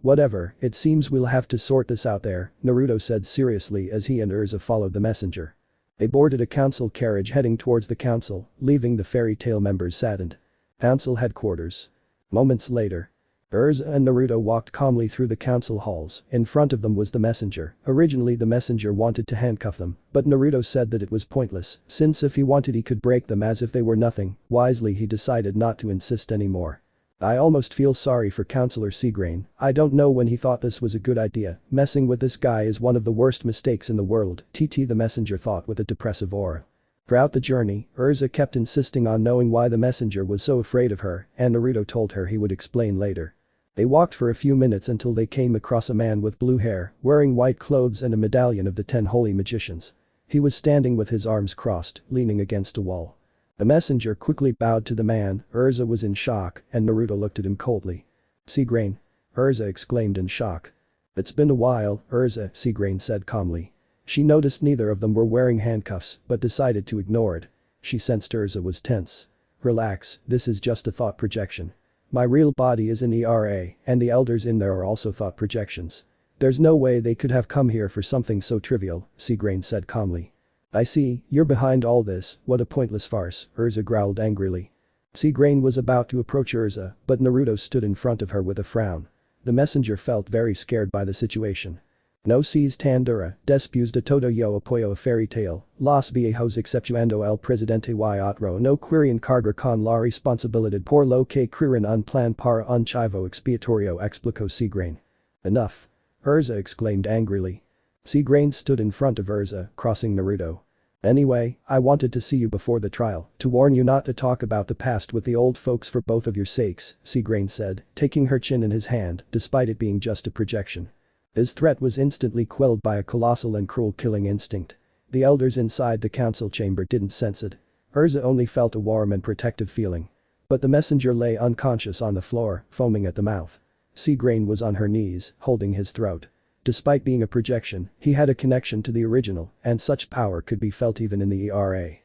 Whatever, it seems we'll have to sort this out there, Naruto said seriously as he and Urza followed the messenger. They boarded a council carriage heading towards the council, leaving the fairy tale members saddened. Council headquarters. Moments later. Urza and Naruto walked calmly through the council halls, in front of them was the messenger. Originally the messenger wanted to handcuff them, but Naruto said that it was pointless, since if he wanted he could break them as if they were nothing. Wisely he decided not to insist anymore. I almost feel sorry for Councillor Seagrain, I don't know when he thought this was a good idea, messing with this guy is one of the worst mistakes in the world, the messenger thought with a depressive aura. Throughout the journey, Urza kept insisting on knowing why the messenger was so afraid of her, and Naruto told her he would explain later. They walked for a few minutes until they came across a man with blue hair, wearing white clothes and a medallion of the 10 holy magicians. He was standing with his arms crossed, leaning against a wall. The messenger quickly bowed to the man, Urza was in shock, and Naruto looked at him coldly. Seagrain? Urza exclaimed in shock. It's been a while, Urza, Seagrain said calmly. She noticed neither of them were wearing handcuffs, but decided to ignore it. She sensed Urza was tense. Relax, this is just a thought projection. My real body is in ERA, and the elders in there are also thought projections. There's no way they could have come here for something so trivial, Seagrain said calmly. I see, you're behind all this, what a pointless farce, Urza growled angrily. Seagrain was about to approach Urza, but Naruto stood in front of her with a frown. The messenger felt very scared by the situation. No sees Tandura, después de todo yo apoyo a fairy tale, los viejos exceptuando el presidente y otro no quieren cargar con la responsabilidad por lo que crean un plan para un chivo expiatorio explicó Seagrain. Enough. Urza exclaimed angrily. Seagrain stood in front of Urza, crossing Naruto. Anyway, I wanted to see you before the trial, to warn you not to talk about the past with the old folks for both of your sakes, Seagrain said, taking her chin in his hand, despite it being just a projection. His threat was instantly quelled by a colossal and cruel killing instinct. The elders inside the council chamber didn't sense it. Urza only felt a warm and protective feeling. But the messenger lay unconscious on the floor, foaming at the mouth. Seagrain was on her knees, holding his throat. Despite being a projection, he had a connection to the original, and such power could be felt even in the ERA.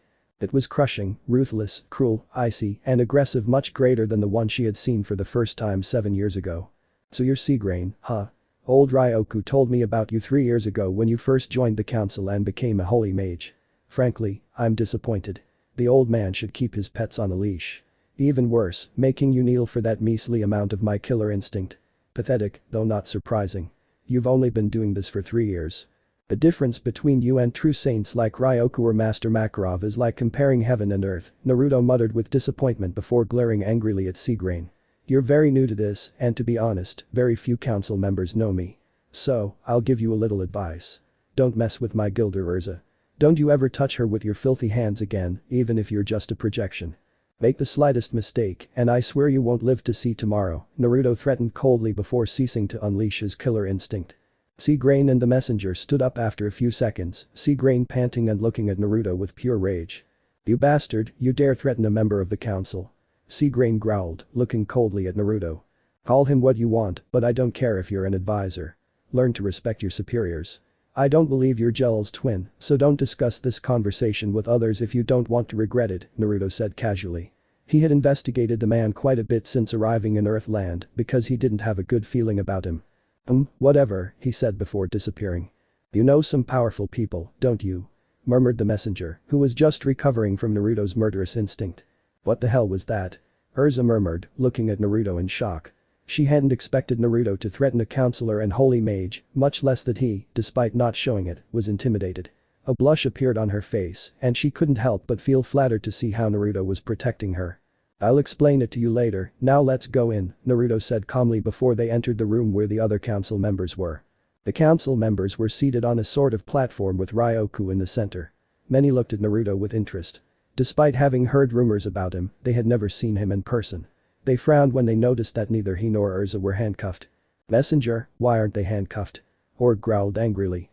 It was crushing, ruthless, cruel, icy, and aggressive, much greater than the one she had seen for the first time 7 years ago. So you're Seagrain, huh? Old Ryoku told me about you 3 years ago when you first joined the council and became a holy mage. Frankly, I'm disappointed. The old man should keep his pets on a leash. Even worse, making you kneel for that measly amount of my killer instinct. Pathetic, though not surprising. You've only been doing this for 3 years. The difference between you and true saints like Ryoku or Master Makarov is like comparing heaven and earth, Naruto muttered with disappointment before glaring angrily at Seagrain. You're very new to this, and to be honest, very few council members know me. So, I'll give you a little advice. Don't mess with my guilder Urza. Don't you ever touch her with your filthy hands again, even if you're just a projection. Make the slightest mistake and I swear you won't live to see tomorrow, Naruto threatened coldly before ceasing to unleash his killer instinct. Seagrain and the messenger stood up after a few seconds, Seagrain panting and looking at Naruto with pure rage. You bastard, you dare threaten a member of the council. Seagrain growled, looking coldly at Naruto. Call him what you want, but I don't care if you're an advisor. Learn to respect your superiors. I don't believe you're Gel's twin, so don't discuss this conversation with others if you don't want to regret it, Naruto said casually. He had investigated the man quite a bit since arriving in Earthland because he didn't have a good feeling about him. Whatever, he said before disappearing. You know some powerful people, don't you? Murmured the messenger, who was just recovering from Naruto's murderous instinct. What the hell was that? Urza murmured, looking at Naruto in shock. She hadn't expected Naruto to threaten a counselor and holy mage, much less that he, despite not showing it, was intimidated. A blush appeared on her face, and she couldn't help but feel flattered to see how Naruto was protecting her. I'll explain it to you later, now let's go in, Naruto said calmly before they entered the room where the other council members were. The council members were seated on a sort of platform with Ryoku in the center. Many looked at Naruto with interest. Despite having heard rumors about him, they had never seen him in person. They frowned when they noticed that neither he nor Urza were handcuffed. Messenger, why aren't they handcuffed? Org growled angrily.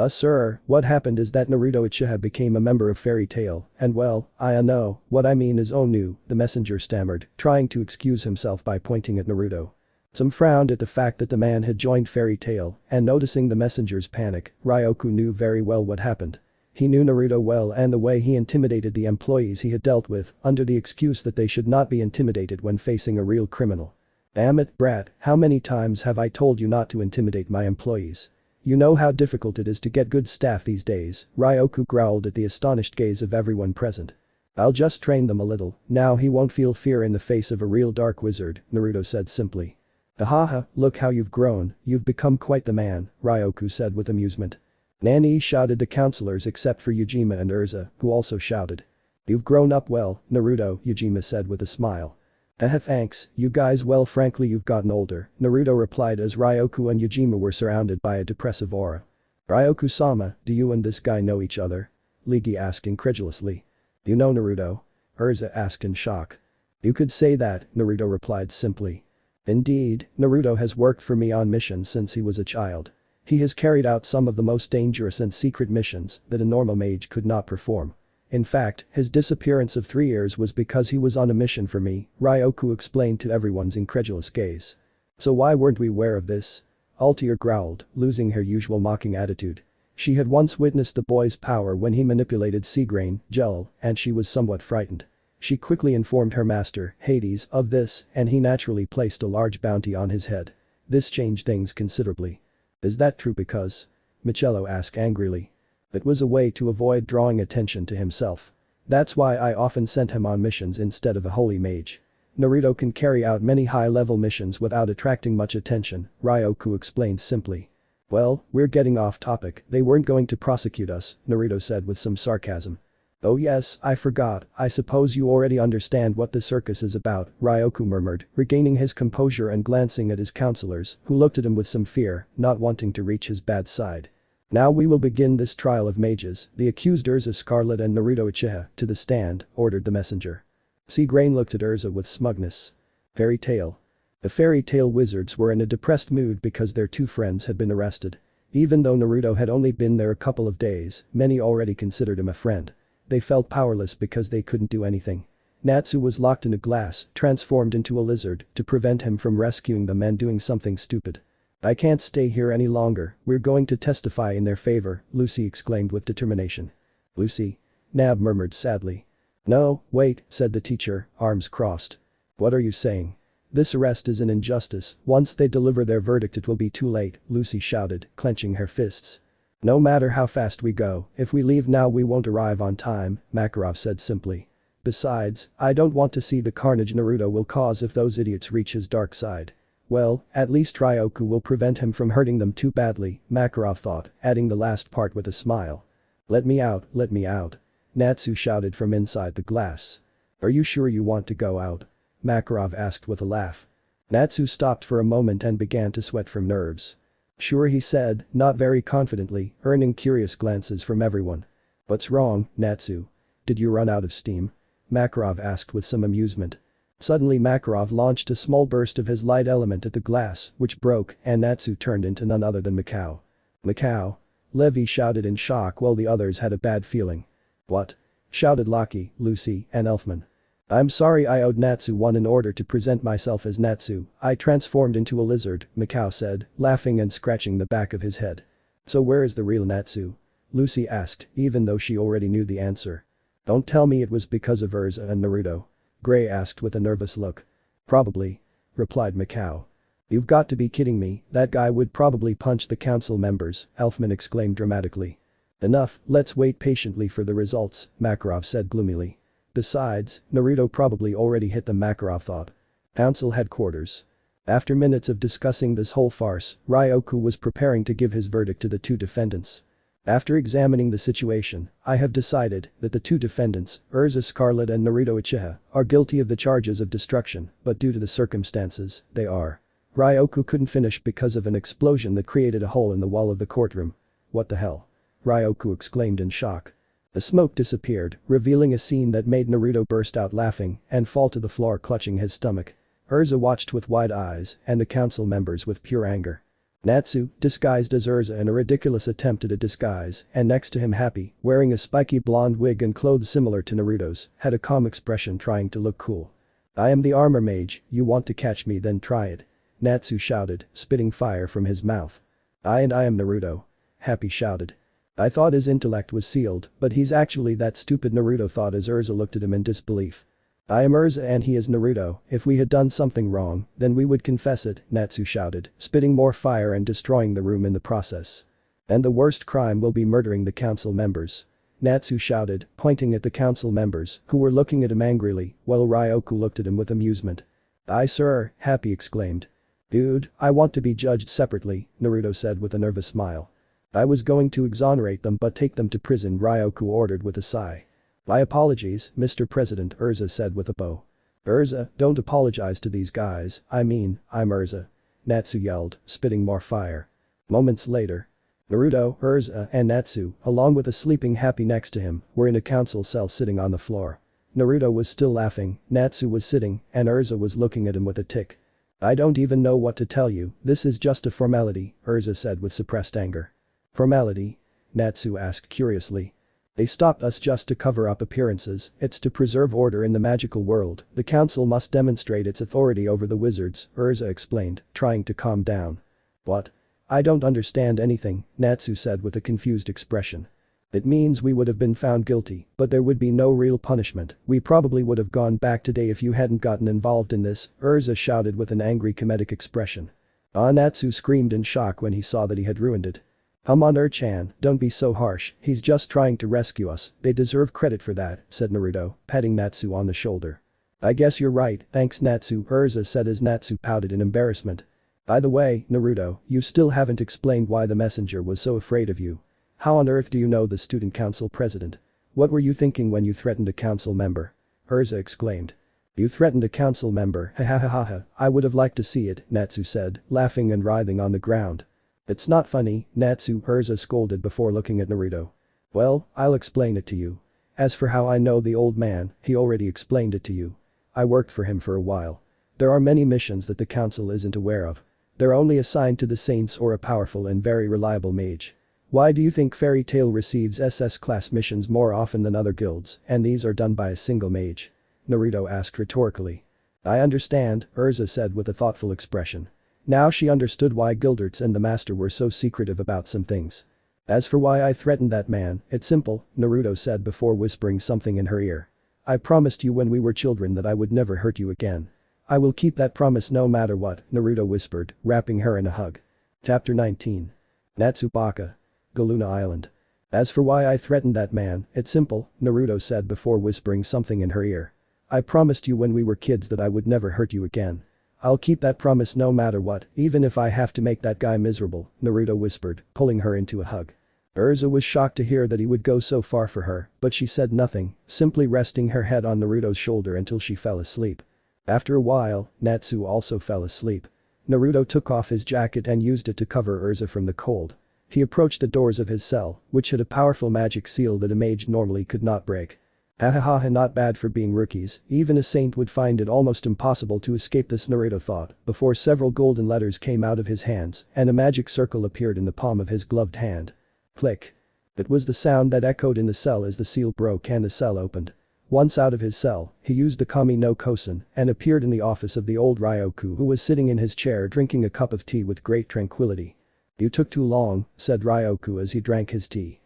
Sir, what happened is that Naruto Uchiha became a member of Fairy Tail, and well, I know, what I mean is oh no, the messenger stammered, trying to excuse himself by pointing at Naruto. Some frowned at the fact that the man had joined Fairy Tail, and noticing the messenger's panic, Ryoku knew very well what happened. He knew Naruto well and the way he intimidated the employees he had dealt with, under the excuse that they should not be intimidated when facing a real criminal. Damn it, brat, how many times have I told you not to intimidate my employees? You know how difficult it is to get good staff these days, Ryoku growled at the astonished gaze of everyone present. I'll just train them a little, now he won't feel fear in the face of a real dark wizard, Naruto said simply. Ahaha, look how you've grown, you've become quite the man, Ryoku said with amusement. Nani, shouted the counselors except for Ujima and Urza, who also shouted. You've grown up well, Naruto, Ujima said with a smile. Thanks, you guys, well frankly you've gotten older, Naruto replied as Ryoku and Ujima were surrounded by a depressive aura. Ryoku-sama, do you and this guy know each other? Ligi asked incredulously. You know Naruto? Urza asked in shock. You could say that, Naruto replied simply. Indeed, Naruto has worked for me on missions since he was a child. He has carried out some of the most dangerous and secret missions that a normal mage could not perform. In fact, his disappearance of 3 years was because he was on a mission for me, Ryoku explained to everyone's incredulous gaze. So why weren't we aware of this? Altair growled, losing her usual mocking attitude. She had once witnessed the boy's power when he manipulated Seagrain, Gel, and she was somewhat frightened. She quickly informed her master, Hades, of this, and he naturally placed a large bounty on his head. This changed things considerably. Is that true because? Michello asked angrily. It was a way to avoid drawing attention to himself. That's why I often sent him on missions instead of a holy mage. Naruto can carry out many high-level missions without attracting much attention, Ryoku explained simply. Well, we're getting off topic, they weren't going to prosecute us, Naruto said with some sarcasm. Oh yes, I forgot, I suppose you already understand what the circus is about, Ryoku murmured, regaining his composure and glancing at his counselors, who looked at him with some fear, not wanting to reach his bad side. Now we will begin this trial of mages, the accused Urza Scarlet and Naruto Uchiha, to the stand, ordered the messenger. Seagrain looked at Urza with smugness. Fairy Tail. The Fairy Tail wizards were in a depressed mood because their 2 friends had been arrested. Even though Naruto had only been there a couple of days, many already considered him a friend. They felt powerless because they couldn't do anything. Natsu was locked in a glass, transformed into a lizard, to prevent him from rescuing them and doing something stupid. I can't stay here any longer, we're going to testify in their favor, Lucy exclaimed with determination. Lucy? Nab murmured sadly. No, wait, said the teacher, arms crossed. What are you saying? This arrest is an injustice, once they deliver their verdict it will be too late, Lucy shouted, clenching her fists. No matter how fast we go, if we leave now we won't arrive on time, Makarov said simply. Besides, I don't want to see the carnage Naruto will cause if those idiots reach his dark side. Well, at least Ryoku will prevent him from hurting them too badly, Makarov thought, adding the last part with a smile. Let me out, Natsu shouted from inside the glass. Are you sure you want to go out? Makarov asked with a laugh. Natsu stopped for a moment and began to sweat from nerves. Sure, he said, not very confidently, earning curious glances from everyone. What's wrong, Natsu? Did you run out of steam? Makarov asked with some amusement. Suddenly Makarov launched a small burst of his light element at the glass, which broke, and Natsu turned into none other than Mikao. Mikao? Levi shouted in shock while the others had a bad feeling. What? Shouted Loki, Lucy, and Elfman. I'm sorry, I owed Natsu one in order to present myself as Natsu. I transformed into a lizard, Mikao said, laughing and scratching the back of his head. So where is the real Natsu? Lucy asked, even though she already knew the answer. Don't tell me it was because of Urza and Naruto. Gray asked with a nervous look. Probably. Replied Mikao. You've got to be kidding me, that guy would probably punch the council members, Elfman exclaimed dramatically. Enough, let's wait patiently for the results, Makarov said gloomily. Besides, Naruto probably already hit them, Makarov thought. Council headquarters. After minutes of discussing this whole farce, Ryoku was preparing to give his verdict to the two defendants. After examining the situation, I have decided that the two defendants, Urza Scarlet and Naruto Uchiha, are guilty of the charges of destruction, but due to the circumstances, they are. Ryoku couldn't finish because of an explosion that created a hole in the wall of the courtroom. What the hell? Ryoku exclaimed in shock. The smoke disappeared, revealing a scene that made Naruto burst out laughing and fall to the floor clutching his stomach. Urza watched with wide eyes, and the council members with pure anger. Natsu, disguised as Urza in a ridiculous attempt at a disguise, and next to him Happy, wearing a spiky blonde wig and clothes similar to Naruto's, had a calm expression trying to look cool. I am the armor mage, you want to catch me then try it. Natsu shouted, spitting fire from his mouth. I am Naruto. Happy shouted. I thought his intellect was sealed, but he's actually that stupid, Naruto thought as Urza looked at him in disbelief. I am Urza and he is Naruto, if we had done something wrong, then we would confess it, Natsu shouted, spitting more fire and destroying the room in the process. And the worst crime will be murdering the council members. Natsu shouted, pointing at the council members, who were looking at him angrily, while Ryoku looked at him with amusement. Aye sir, Happy exclaimed. Dude, I want to be judged separately, Naruto said with a nervous smile. I was going to exonerate them but take them to prison, Ryoku ordered with a sigh. My apologies, Mr. President, Urza said with a bow. Urza, don't apologize to these guys, I'm Urza. Natsu yelled, spitting more fire. Moments later. Naruto, Urza, and Natsu, along with a sleeping Happy next to him, were in a council cell sitting on the floor. Naruto was still laughing, Natsu was sitting, and Urza was looking at him with a tick. I don't even know what to tell you, this is just a formality, Urza said with suppressed anger. Formality? Natsu asked curiously. They stopped us just to cover up appearances, it's to preserve order in the magical world, the council must demonstrate its authority over the wizards, Urza explained, trying to calm down. What? I don't understand anything, Natsu said with a confused expression. It means we would have been found guilty, but there would be no real punishment, we probably would have gone back today if you hadn't gotten involved in this, Urza shouted with an angry comedic expression. Natsu screamed in shock when he saw that he had ruined it. Come on Ur-chan, don't be so harsh, he's just trying to rescue us, they deserve credit for that, said Naruto, patting Natsu on the shoulder. I guess you're right, thanks Natsu, Urza said as Natsu pouted in embarrassment. By the way, Naruto, you still haven't explained why the messenger was so afraid of you. How on earth do you know the student council president? What were you thinking when you threatened a council member? Urza exclaimed. You threatened a council member, ha ha ha ha ha, I would have liked to see it, Natsu said, laughing and writhing on the ground. It's not funny, Natsu, Urza scolded before looking at Naruto. Well, I'll explain it to you. As for how I know the old man, he already explained it to you. I worked for him for a while. There are many missions that the council isn't aware of. They're only assigned to the saints or a powerful and very reliable mage. Why do you think Fairy Tail receives SS-class missions more often than other guilds, and these are done by a single mage? Naruto asked rhetorically. I understand, Urza said with a thoughtful expression. Now she understood why Gilderts and the Master were so secretive about some things. As for why I threatened that man, it's simple, Naruto said before whispering something in her ear. I promised you when we were children that I would never hurt you again. I will keep that promise no matter what, Naruto whispered, wrapping her in a hug. Chapter 19. Natsubaka. Galuna Island. As for why I threatened that man, it's simple, Naruto said before whispering something in her ear. I promised you when we were kids that I would never hurt you again. I'll keep that promise no matter what, even if I have to make that guy miserable, Naruto whispered, pulling her into a hug. Urza was shocked to hear that he would go so far for her, but she said nothing, simply resting her head on Naruto's shoulder until she fell asleep. After a while, Natsu also fell asleep. Naruto took off his jacket and used it to cover Urza from the cold. He approached the doors of his cell, which had a powerful magic seal that a mage normally could not break. Hahaha, not bad for being rookies, even a saint would find it almost impossible to escape this, Naruto thought, before several golden letters came out of his hands and a magic circle appeared in the palm of his gloved hand. Click. It was the sound that echoed in the cell as the seal broke and the cell opened. Once out of his cell, he used the Kami no Kosen and appeared in the office of the old Ryoku, who was sitting in his chair drinking a cup of tea with great tranquility. "You took too long," said Ryoku as he drank his tea.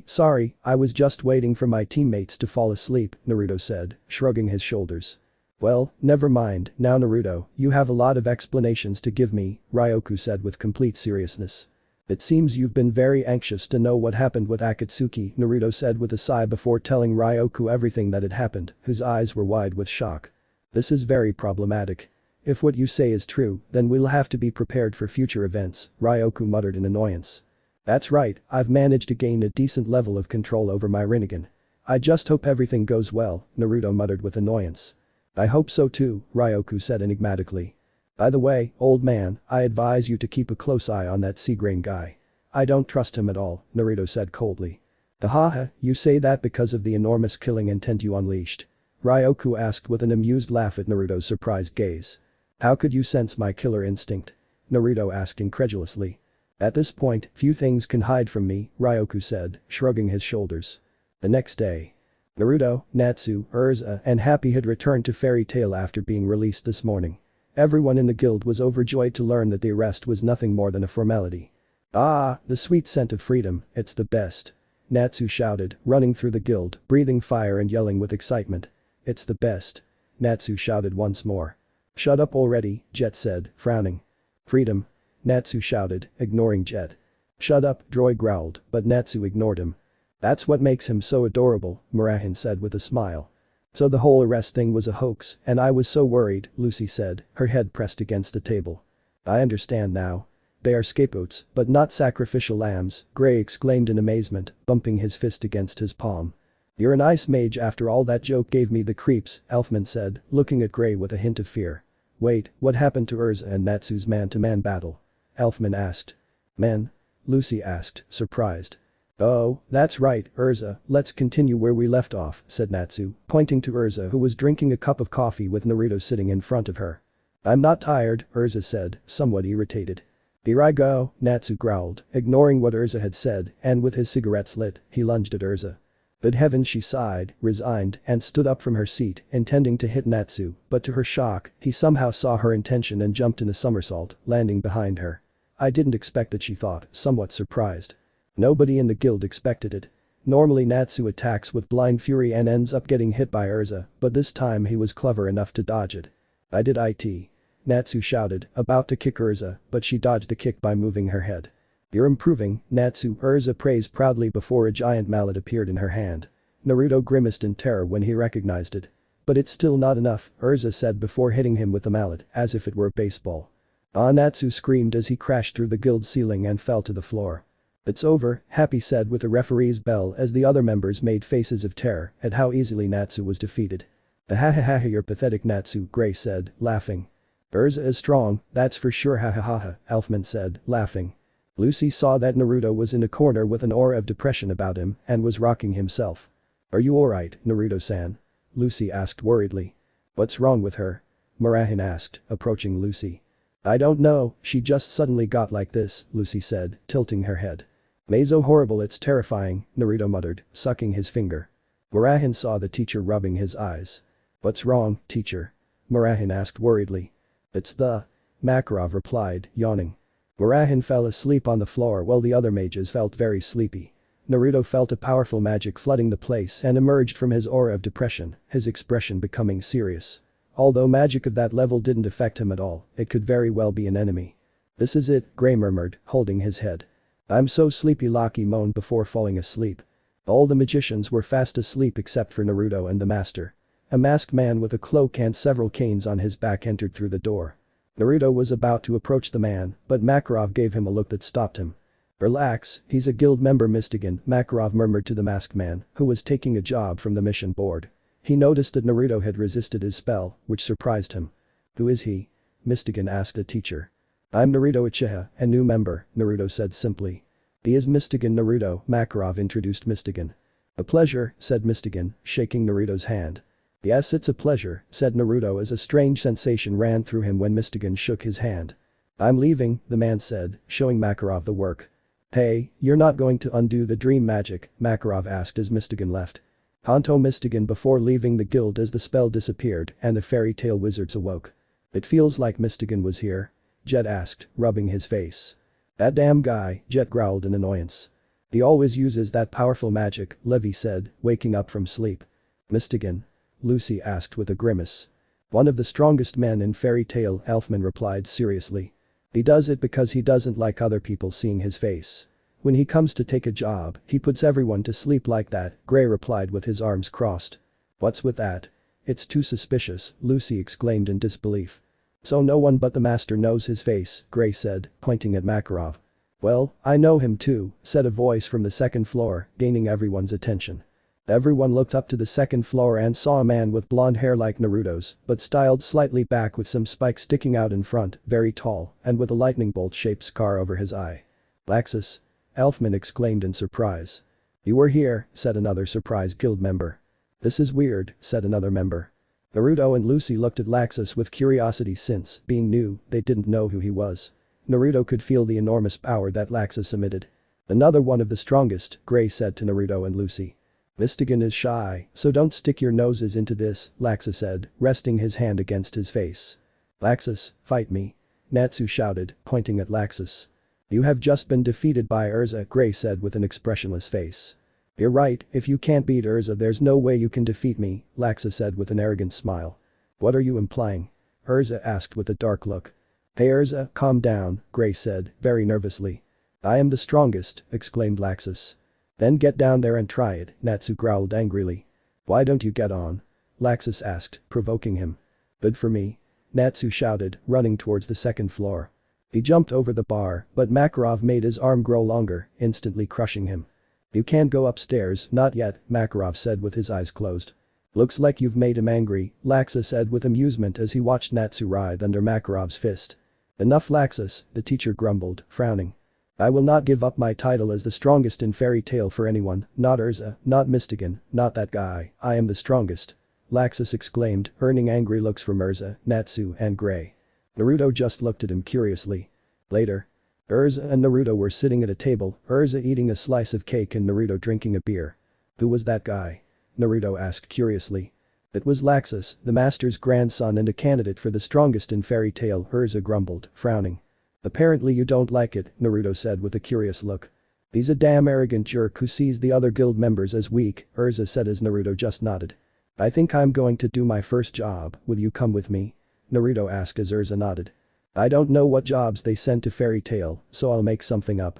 Sorry, I was just waiting for my teammates to fall asleep," Naruto said, shrugging his shoulders. "Well, never mind, now Naruto, you have a lot of explanations to give me," Ryoku said with complete seriousness. "It seems you've been very anxious to know what happened with Akatsuki," Naruto said with a sigh before telling Ryoku everything that had happened, whose eyes were wide with shock. "This is very problematic. If what you say is true, then we'll have to be prepared for future events," Ryoku muttered in annoyance. "That's right, I've managed to gain a decent level of control over my Rinnegan. I just hope everything goes well," Naruto muttered with annoyance. "I hope so too," Ryoku said enigmatically. "By the way, old man, I advise you to keep a close eye on that Seagrain guy. I don't trust him at all," Naruto said coldly. "Haha, you say that because of the enormous killing intent you unleashed?" Ryoku asked with an amused laugh at Naruto's surprised gaze. "How could you sense my killer instinct?" Naruto asked incredulously. "At this point, few things can hide from me," Ryoku said, shrugging his shoulders. The next day. Naruto, Natsu, Urza, and Happy had returned to Fairy Tail after being released this morning. Everyone in the guild was overjoyed to learn that the arrest was nothing more than a formality. "Ah, the sweet scent of freedom, it's the best," Natsu shouted, running through the guild, breathing fire and yelling with excitement. "It's the best," Natsu shouted once more. "Shut up already," Jet said, frowning. "Freedom," Natsu shouted, ignoring Jet. "Shut up," Droy growled, but Natsu ignored him. "That's what makes him so adorable," Murahin said with a smile. "So the whole arrest thing was a hoax, and I was so worried," Lucy said, her head pressed against the table. "I understand now. They are scapegoats, but not sacrificial lambs," Gray exclaimed in amazement, bumping his fist against his palm. "You're an ice mage after all. That joke gave me the creeps," Elfman said, looking at Gray with a hint of fear. "Wait, what happened to Urza and Natsu's man-to-man battle?" Elfman asked. "Men?" Lucy asked, surprised. "Oh, that's right, Urza, let's continue where we left off," said Natsu, pointing to Urza who was drinking a cup of coffee with Naruto sitting in front of her. "I'm not tired," Urza said, somewhat irritated. "Here I go," Natsu growled, ignoring what Urza had said, and with his cigarettes lit, he lunged at Urza. "Good heavens," she sighed, resigned, and stood up from her seat, intending to hit Natsu, but to her shock, he somehow saw her intention and jumped in a somersault, landing behind her. "I didn't expect it," she thought, somewhat surprised. Nobody in the guild expected it. Normally Natsu attacks with blind fury and ends up getting hit by Urza, but this time he was clever enough to dodge it. "I did it," Natsu shouted, about to kick Urza, but she dodged the kick by moving her head. "You're improving, Natsu," Urza praised proudly before a giant mallet appeared in her hand. Naruto grimaced in terror when he recognized it. "But it's still not enough," Urza said before hitting him with the mallet, as if it were a baseball. "Ah," Natsu screamed as he crashed through the guild ceiling and fell to the floor. "It's over," Happy said with a referee's bell as the other members made faces of terror at how easily Natsu was defeated. "Ha, you're pathetic, Natsu," Gray said, laughing. "Urza is strong, that's for sure, ha, Elfman said, laughing. Lucy saw that Naruto was in a corner with an aura of depression about him and was rocking himself. "Are you alright, Naruto-san?" Lucy asked worriedly. "What's wrong with her?" Murahin asked, approaching Lucy. "I don't know, she just suddenly got like this," Lucy said, tilting her head. "Meizo horrible, it's terrifying," Naruto muttered, sucking his finger. Murahin saw the teacher rubbing his eyes. "What's wrong, teacher?" Murahin asked worriedly. "It's the..." Makarov replied, yawning. Murahin fell asleep on the floor while the other mages felt very sleepy. Naruto felt a powerful magic flooding the place and emerged from his aura of depression, his expression becoming serious. Although magic of that level didn't affect him at all, it could very well be an enemy. "This is it," Gray murmured, holding his head. "I'm so sleepy," Loki moaned before falling asleep. All the magicians were fast asleep except for Naruto and the master. A masked man with a cloak and several canes on his back entered through the door. Naruto was about to approach the man, but Makarov gave him a look that stopped him. "Relax, he's a guild member, Mystigan," Makarov murmured to the masked man, who was taking a job from the mission board. He noticed that Naruto had resisted his spell, which surprised him. "Who is he?" Mystigan asked the teacher. "I'm Naruto Uchiha, a new member," Naruto said simply. "He is Mystigan Naruto," Makarov introduced Mystigan. "A pleasure," said Mystigan, shaking Naruto's hand. "Yes, it's a pleasure," said Naruto as a strange sensation ran through him when Mystigan shook his hand. "I'm leaving," the man said, showing Makarov the work. "Hey, you're not going to undo the dream magic?" Makarov asked as Mystigan left. Honto Mystigan before leaving the guild as the spell disappeared and the fairy tale wizards awoke. "It feels like Mystigan was here?" Jet asked, rubbing his face. "That damn guy," Jet growled in annoyance. "He always uses that powerful magic," Levi said, waking up from sleep. "Mystigan?" Lucy asked with a grimace. "One of the strongest men in fairy tale," Elfman replied seriously. "He does it because he doesn't like other people seeing his face. When he comes to take a job, he puts everyone to sleep like that," Gray replied with his arms crossed. "What's with that? It's too suspicious," Lucy exclaimed in disbelief. "So no one but the master knows his face," Gray said, pointing at Makarov. "Well, I know him too," said a voice from the second floor, gaining everyone's attention. Everyone looked up to the second floor and saw a man with blonde hair like Naruto's, but styled slightly back with some spikes sticking out in front, very tall, and with a lightning bolt-shaped scar over his eye. "Laxus?" Elfman exclaimed in surprise. "You were here," said another surprised guild member. "This is weird," said another member. Naruto and Lucy looked at Laxus with curiosity since, being new, they didn't know who he was. Naruto could feel the enormous power that Laxus emitted. "Another one of the strongest," Gray said to Naruto and Lucy. "Mystigan is shy, so don't stick your noses into this," Laxus said, resting his hand against his face. "Laxus, fight me," Natsu shouted, pointing at Laxus. "You have just been defeated by Urza," Gray said with an expressionless face. "You're right, if you can't beat Urza there's no way you can defeat me," Laxus said with an arrogant smile. "What are you implying?" Urza asked with a dark look. "Hey Urza, calm down," Gray said, very nervously. "I am the strongest," exclaimed Laxus. "Then get down there and try it," Natsu growled angrily. "Why don't you get on?" Laxus asked, provoking him. "Good for me," Natsu shouted, running towards the second floor. He jumped over the bar, but Makarov made his arm grow longer, instantly crushing him. "You can't go upstairs, not yet," Makarov said with his eyes closed. "Looks like you've made him angry," Laxus said with amusement as he watched Natsu writhe under Makarov's fist. "Enough Laxus," the teacher grumbled, frowning. "I will not give up my title as the strongest in fairy tale for anyone, not Urza, not Mystigan, not that guy, I am the strongest," Laxus exclaimed, earning angry looks from Urza, Natsu and Gray. Naruto just looked at him curiously. Later. Urza and Naruto were sitting at a table, Urza eating a slice of cake and Naruto drinking a beer. "Who was that guy?" Naruto asked curiously. "It was Laxus, the master's grandson and a candidate for the strongest in fairy tale," Urza grumbled, frowning. "Apparently you don't like it," Naruto said with a curious look. "He's a damn arrogant jerk who sees the other guild members as weak," Urza said as Naruto just nodded. "I think I'm going to do my first job, will you come with me?" Naruto asked as Urza nodded. "I don't know what jobs they send to fairy tale, so I'll make something up."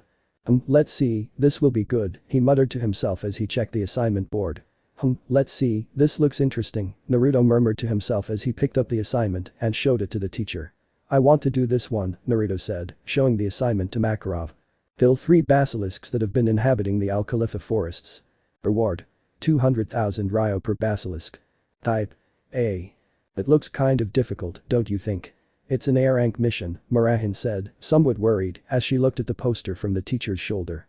Let's see, this will be good," he muttered to himself as he checked the assignment board. Let's see, this looks interesting," Naruto murmured to himself as he picked up the assignment and showed it to the teacher. "I want to do this one," Naruto said, showing the assignment to Makarov. "Kill 3 basilisks that have been inhabiting the Alcalifa forests. Reward. 200,000 Ryo per basilisk. Type. A. It looks kind of difficult, don't you think?" "It's an A rank mission," Marahin said, somewhat worried as she looked at the poster from the teacher's shoulder.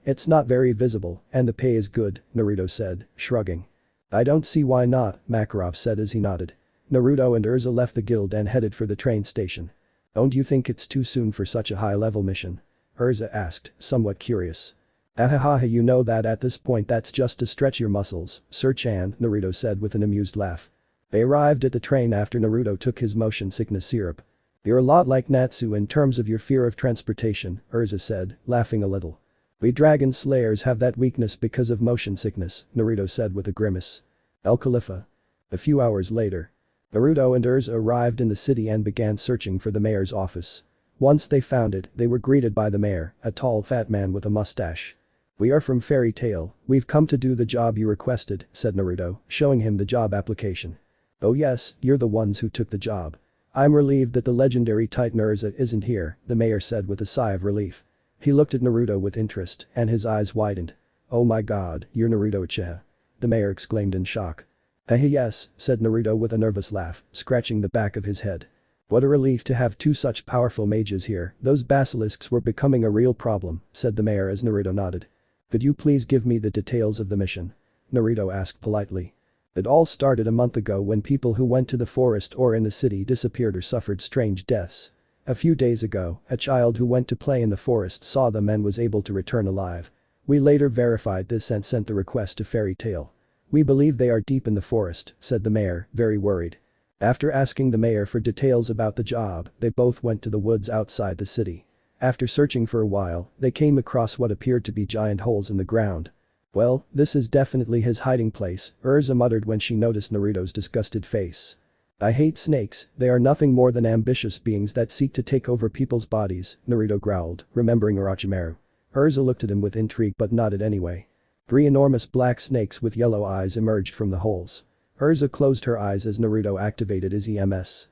It's not very visible, and the pay is good," Naruto said, shrugging. "I don't see why not," Makarov said as he nodded. Naruto and Urza left the guild and headed for the train station. "Don't you think it's too soon for such a high-level mission?" Urza asked, somewhat curious. "Ahaha, you know that at this point that's just to stretch your muscles, Sir-chan," Naruto said with an amused laugh. They arrived at the train after Naruto took his motion sickness syrup. "You're a lot like Natsu in terms of your fear of transportation," Urza said, laughing a little. "We dragon slayers have that weakness because of motion sickness," Naruto said with a grimace. Alcalifa. A few hours later. Naruto and Urza arrived in the city and began searching for the mayor's office. Once they found it, they were greeted by the mayor, a tall fat man with a mustache. "We are from Fairy Tail, we've come to do the job you requested," said Naruto, showing him the job application. "Oh yes, you're the ones who took the job. I'm relieved that the legendary Titan Urza isn't here," the mayor said with a sigh of relief. He looked at Naruto with interest, and his eyes widened. "Oh my god, you're Naruto Uchiha," the mayor exclaimed in shock. Yes," said Naruto with a nervous laugh, scratching the back of his head. "What a relief to have 2 such powerful mages here, those basilisks were becoming a real problem," said the mayor as Naruto nodded. Could you please give me the details of the mission? Naruto asked politely. It all started a month ago when people who went to the forest or in the city disappeared or suffered strange deaths. A few days ago, a child who went to play in the forest saw them and was able to return alive. We later verified this and sent the request to Fairy Tail. We believe they are deep in the forest, said the mayor, very worried. After asking the mayor for details about the job, they both went to the woods outside the city. After searching for a while, they came across what appeared to be giant holes in the ground. Well, this is definitely his hiding place, Urza muttered when she noticed Naruto's disgusted face. I hate snakes, they are nothing more than ambitious beings that seek to take over people's bodies, Naruto growled, remembering Orochimaru. Urza looked at him with intrigue but nodded anyway. 3 enormous black snakes with yellow eyes emerged from the holes. Urza closed her eyes as Naruto activated his EMS.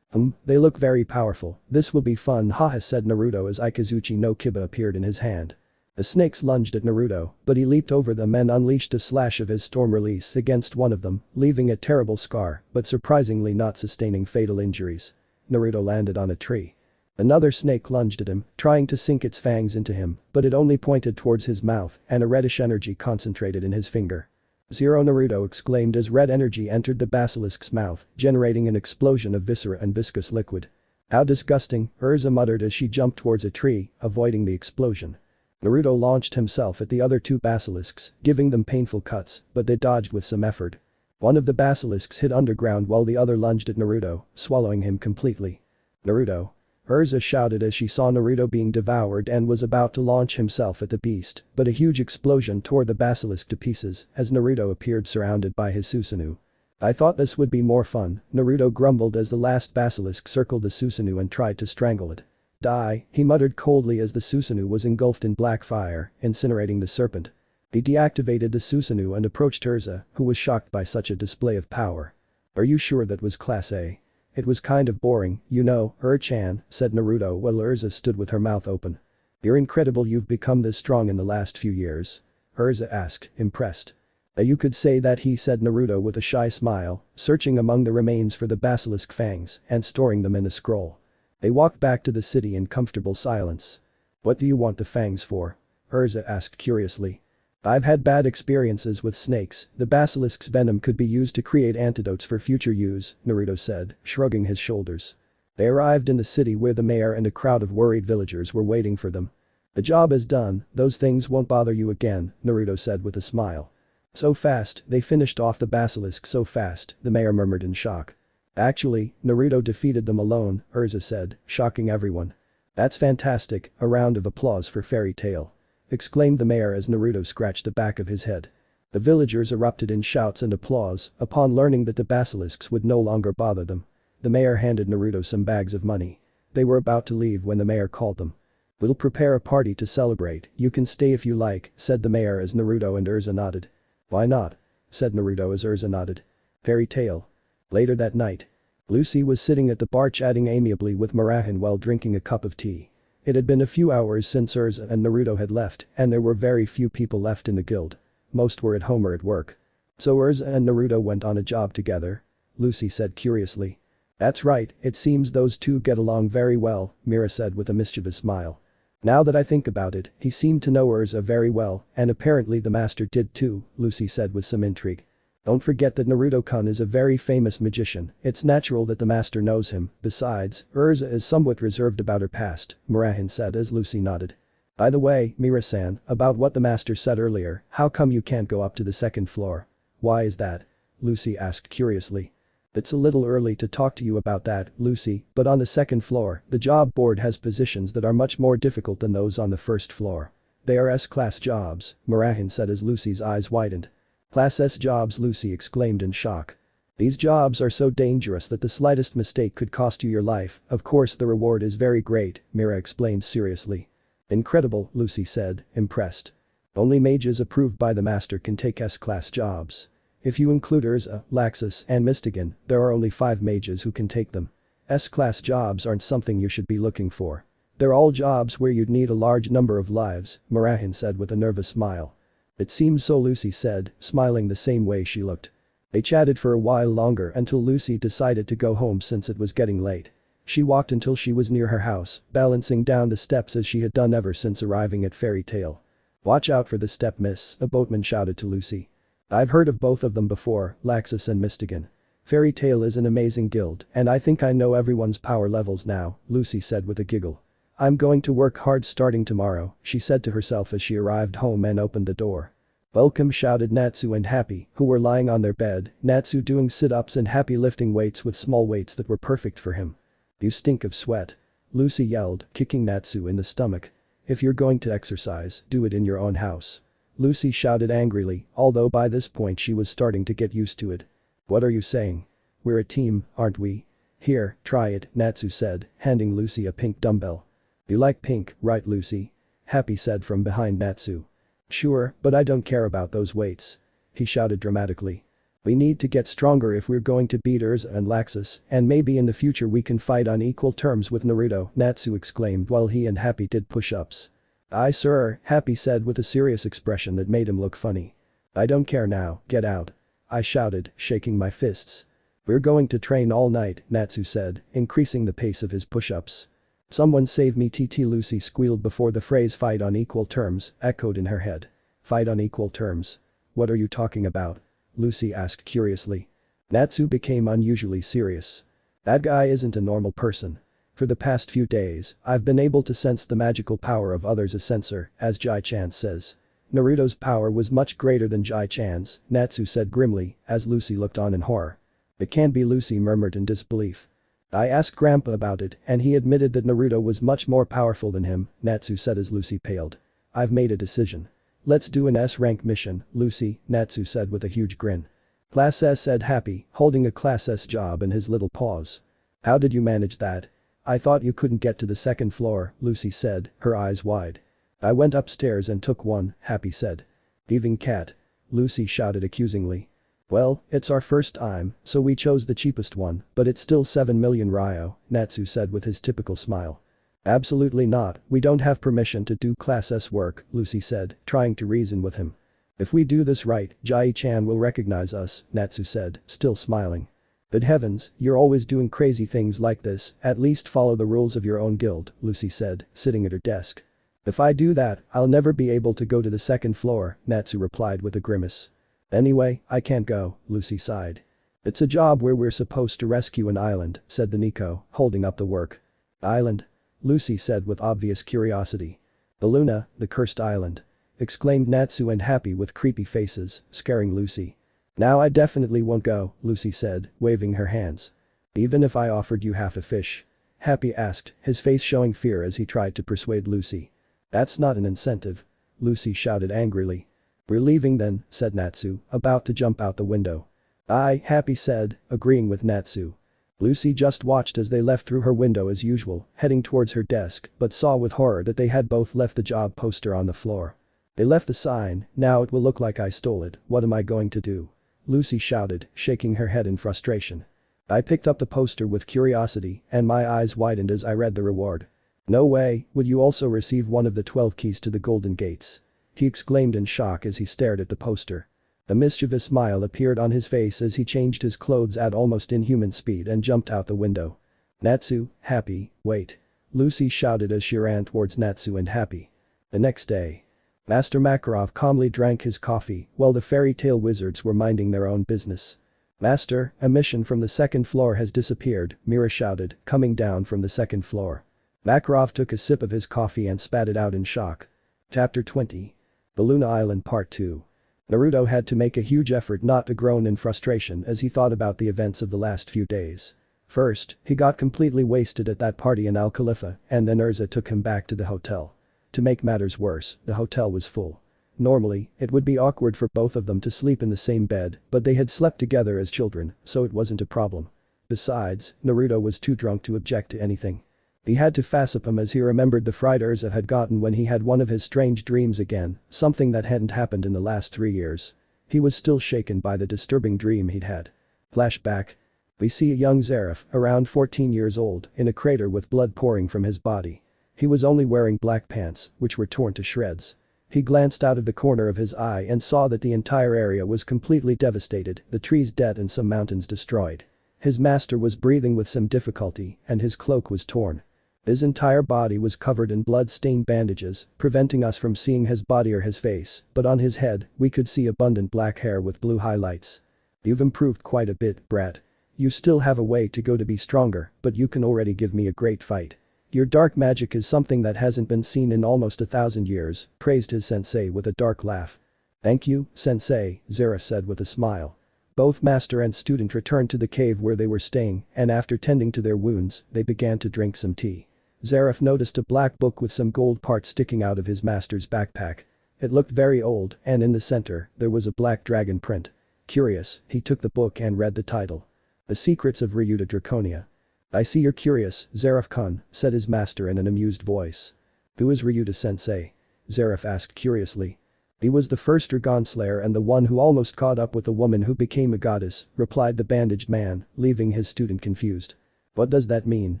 They look very powerful, this will be fun haha said Naruto as Ikazuchi no Kiba appeared in his hand. The snakes lunged at Naruto, but he leaped over them and unleashed a slash of his storm release against one of them, leaving a terrible scar, but surprisingly not sustaining fatal injuries. Naruto landed on a tree. Another snake lunged at him, trying to sink its fangs into him, but it only pointed towards his mouth and a reddish energy concentrated in his finger. Zero Naruto exclaimed as red energy entered the basilisk's mouth, generating an explosion of viscera and viscous liquid. How disgusting, Urza muttered as she jumped towards a tree, avoiding the explosion. Naruto launched himself at the other 2 basilisks, giving them painful cuts, but they dodged with some effort. One of the basilisks hit underground while the other lunged at Naruto, swallowing him completely. Naruto. Urza shouted as she saw Naruto being devoured and was about to launch himself at the beast, but a huge explosion tore the basilisk to pieces as Naruto appeared surrounded by his Susanoo. I thought this would be more fun, Naruto grumbled as the last basilisk circled the Susanoo and tried to strangle it. Die, he muttered coldly as the Susanoo was engulfed in black fire, incinerating the serpent. He deactivated the Susanoo and approached Urza, who was shocked by such a display of power. Are you sure that was Class A? It was kind of boring, you know, Ur-chan, said Naruto while Urza stood with her mouth open. You're incredible you've become this strong in the last few years. Urza asked, impressed. You could say that he said Naruto with a shy smile, searching among the remains for the basilisk fangs and storing them in a scroll. They walked back to the city in comfortable silence. What do you want the fangs for? Urza asked curiously. I've had bad experiences with snakes, the basilisk's venom could be used to create antidotes for future use, Naruto said, shrugging his shoulders. They arrived in the city where the mayor and a crowd of worried villagers were waiting for them. The job is done, those things won't bother you again, Naruto said with a smile. So fast, they finished off the basilisk so fast, the mayor murmured in shock. Actually, Naruto defeated them alone, Urza said, shocking everyone. That's fantastic, a round of applause for Fairy Tail. Exclaimed the mayor as Naruto scratched the back of his head. The villagers erupted in shouts and applause upon learning that the basilisks would no longer bother them. The mayor handed Naruto some bags of money. They were about to leave when the mayor called them. We'll prepare a party to celebrate, you can stay if you like, said the mayor as Naruto and Urza nodded. Why not? Said Naruto as Urza nodded. Fairy Tail. Later that night. Lucy was sitting at the bar chatting amiably with Murahin while drinking a cup of tea. It had been a few hours since Urza and Naruto had left and there were very few people left in the guild. Most were at home or at work. So Urza and Naruto went on a job together? Lucy said curiously. That's right, it seems those two get along very well, Mira said with a mischievous smile. Now that I think about it, he seemed to know Urza very well and apparently the master did too, Lucy said with some intrigue. Don't forget that Naruto-kun is a very famous magician, it's natural that the master knows him, besides, Urza is somewhat reserved about her past, Murahin said as Lucy nodded. By the way, Mira-san, about what the master said earlier, how come you can't go up to the 2nd floor? Why is that? Lucy asked curiously. It's a little early to talk to you about that, Lucy, but on the 2nd floor, the job board has positions that are much more difficult than those on the 1st floor. They are S-class jobs, Murahin said as Lucy's eyes widened. Class S jobs, Lucy exclaimed in shock. These jobs are so dangerous that the slightest mistake could cost you your life, of course the reward is very great, Mira explained seriously. Incredible, Lucy said, impressed. Only mages approved by the master can take S-class jobs. If you include Urza, Laxus, and Mystigan, there are only 5 mages who can take them. S-class jobs aren't something you should be looking for. They're all jobs where you'd need a large number of lives, Murahin said with a nervous smile. It seems so, Lucy said, smiling the same way she looked. They chatted for a while longer until Lucy decided to go home since it was getting late. She walked until she was near her house, balancing down the steps as she had done ever since arriving at Fairy Tail. "Watch out for the step miss," a boatman shouted to Lucy. "I've heard of both of them before, Laxus and Mystigan. Fairy Tail is an amazing guild, and I think I know everyone's power levels now," Lucy said with a giggle. "I'm going to work hard starting tomorrow," she said to herself as she arrived home and opened the door. "Welcome," shouted Natsu and Happy, who were lying on their bed, Natsu doing sit-ups and Happy lifting weights with small weights that were perfect for him. "You stink of sweat," Lucy yelled, kicking Natsu in the stomach. "If you're going to exercise, do it in your own house," Lucy shouted angrily, although by this point she was starting to get used to it. "What are you saying? We're a team, aren't we? Here, try it," Natsu said, handing Lucy a pink dumbbell. "You like pink, right Lucy?" Happy said from behind Natsu. "Sure, but I don't care about those weights," he shouted dramatically. "We need to get stronger if we're going to beat Urza and Laxus, and maybe in the future we can fight on equal terms with Naruto," Natsu exclaimed while he and Happy did push-ups. "Aye sir," Happy said with a serious expression that made him look funny. "I don't care now, get out," I shouted, shaking my fists. "We're going to train all night," Natsu said, increasing the pace of his push-ups. "Someone save me TT," Lucy squealed before the phrase "fight on equal terms" echoed in her head. "Fight on equal terms? What are you talking about?" Lucy asked curiously. Natsu became unusually serious. "That guy isn't a normal person. For the past few days, I've been able to sense the magical power of others, a sensor, as Jai-chan says. Naruto's power was much greater than Jai-chan's," Natsu said grimly, as Lucy looked on in horror. "It can't be," Lucy murmured in disbelief. "I asked Grandpa about it and he admitted that Naruto was much more powerful than him," Natsu said as Lucy paled. "I've made a decision. Let's do an S-rank mission, Lucy," Natsu said with a huge grin. "Class S," said Happy, holding a Class S job in his little paws. "How did you manage that? I thought you couldn't get to the second floor," Lucy said, her eyes wide. "I went upstairs and took one," Happy said. "Thieving cat," Lucy shouted accusingly. "Well, it's our first time, so we chose the cheapest one, but it's still 7 million ryo," Natsu said with his typical smile. "Absolutely not, we don't have permission to do Class S work," Lucy said, trying to reason with him. "If we do this right, Jai-chan will recognize us," Natsu said, still smiling. "Good heavens, you're always doing crazy things like this, at least follow the rules of your own guild," Lucy said, sitting at her desk. "If I do that, I'll never be able to go to the second floor," Natsu replied with a grimace. "Anyway, I can't go," Lucy sighed. "It's a job where we're supposed to rescue an island," said the Nico, holding up the work. "Island?" Lucy said with obvious curiosity. "The Luna, the cursed island," exclaimed Natsu and Happy with creepy faces, scaring Lucy. "Now I definitely won't go," Lucy said, waving her hands. "Even if I offered you half a fish?" Happy asked, his face showing fear as he tried to persuade Lucy. "That's not an incentive," Lucy shouted angrily. "We're leaving then," said Natsu, about to jump out the window. "Aye," Happy said, agreeing with Natsu. Lucy just watched as they left through her window as usual, heading towards her desk, but saw with horror that they had both left the job poster on the floor. "They left the sign, now it will look like I stole it, what am I going to do?" Lucy shouted, shaking her head in frustration. "I picked up the poster with curiosity and my eyes widened as I read the reward. 'No way, would you also receive one of the 12 keys to the Golden Gates?' He exclaimed in shock as he stared at the poster. A mischievous smile appeared on his face as he changed his clothes at almost inhuman speed and jumped out the window. "Natsu, Happy, wait," Lucy shouted as she ran towards Natsu and Happy. The next day. Master Makarov calmly drank his coffee while the fairy tale wizards were minding their own business. "Master, a mission from the second floor has disappeared," Mira shouted, coming down from the second floor. Makarov took a sip of his coffee and spat it out in shock. Chapter 20. The Luna Island Part 2. Naruto had to make a huge effort not to groan in frustration as he thought about the events of the last few days. First, he got completely wasted at that party in Al Khalifa, and then Urza took him back to the hotel. To make matters worse, the hotel was full. Normally, it would be awkward for both of them to sleep in the same bed, but they had slept together as children, so it wasn't a problem. Besides, Naruto was too drunk to object to anything. He had to fassip him as he remembered the fright Urza had gotten when he had one of his strange dreams again, something that hadn't happened in the last 3 years. He was still shaken by the disturbing dream he'd had. Flashback. We see a young Zeref, around 14 years old, in a crater with blood pouring from his body. He was only wearing black pants, which were torn to shreds. He glanced out of the corner of his eye and saw that the entire area was completely devastated, the trees dead and some mountains destroyed. His master was breathing with some difficulty, and his cloak was torn. His entire body was covered in blood-stained bandages, preventing us from seeing his body or his face, but on his head, we could see abundant black hair with blue highlights. You've improved quite a bit, brat. You still have a way to go to be stronger, but you can already give me a great fight. Your dark magic is something that hasn't been seen in almost 1,000 years, praised his sensei with a dark laugh. Thank you, sensei, Zeldris said with a smile. Both master and student returned to the cave where they were staying, and after tending to their wounds, they began to drink some tea. Zeldris noticed a black book with some gold parts sticking out of his master's backpack. It looked very old, and in the center, there was a black dragon print. Curious, he took the book and read the title. The Secrets of Ryuta Draconia. I see you're curious, Zeldris-kun, said his master in an amused voice. Who is Ryuta-sensei? Zeldris asked curiously. He was the first dragon slayer and the one who almost caught up with the woman who became a goddess, replied the bandaged man, leaving his student confused. What does that mean,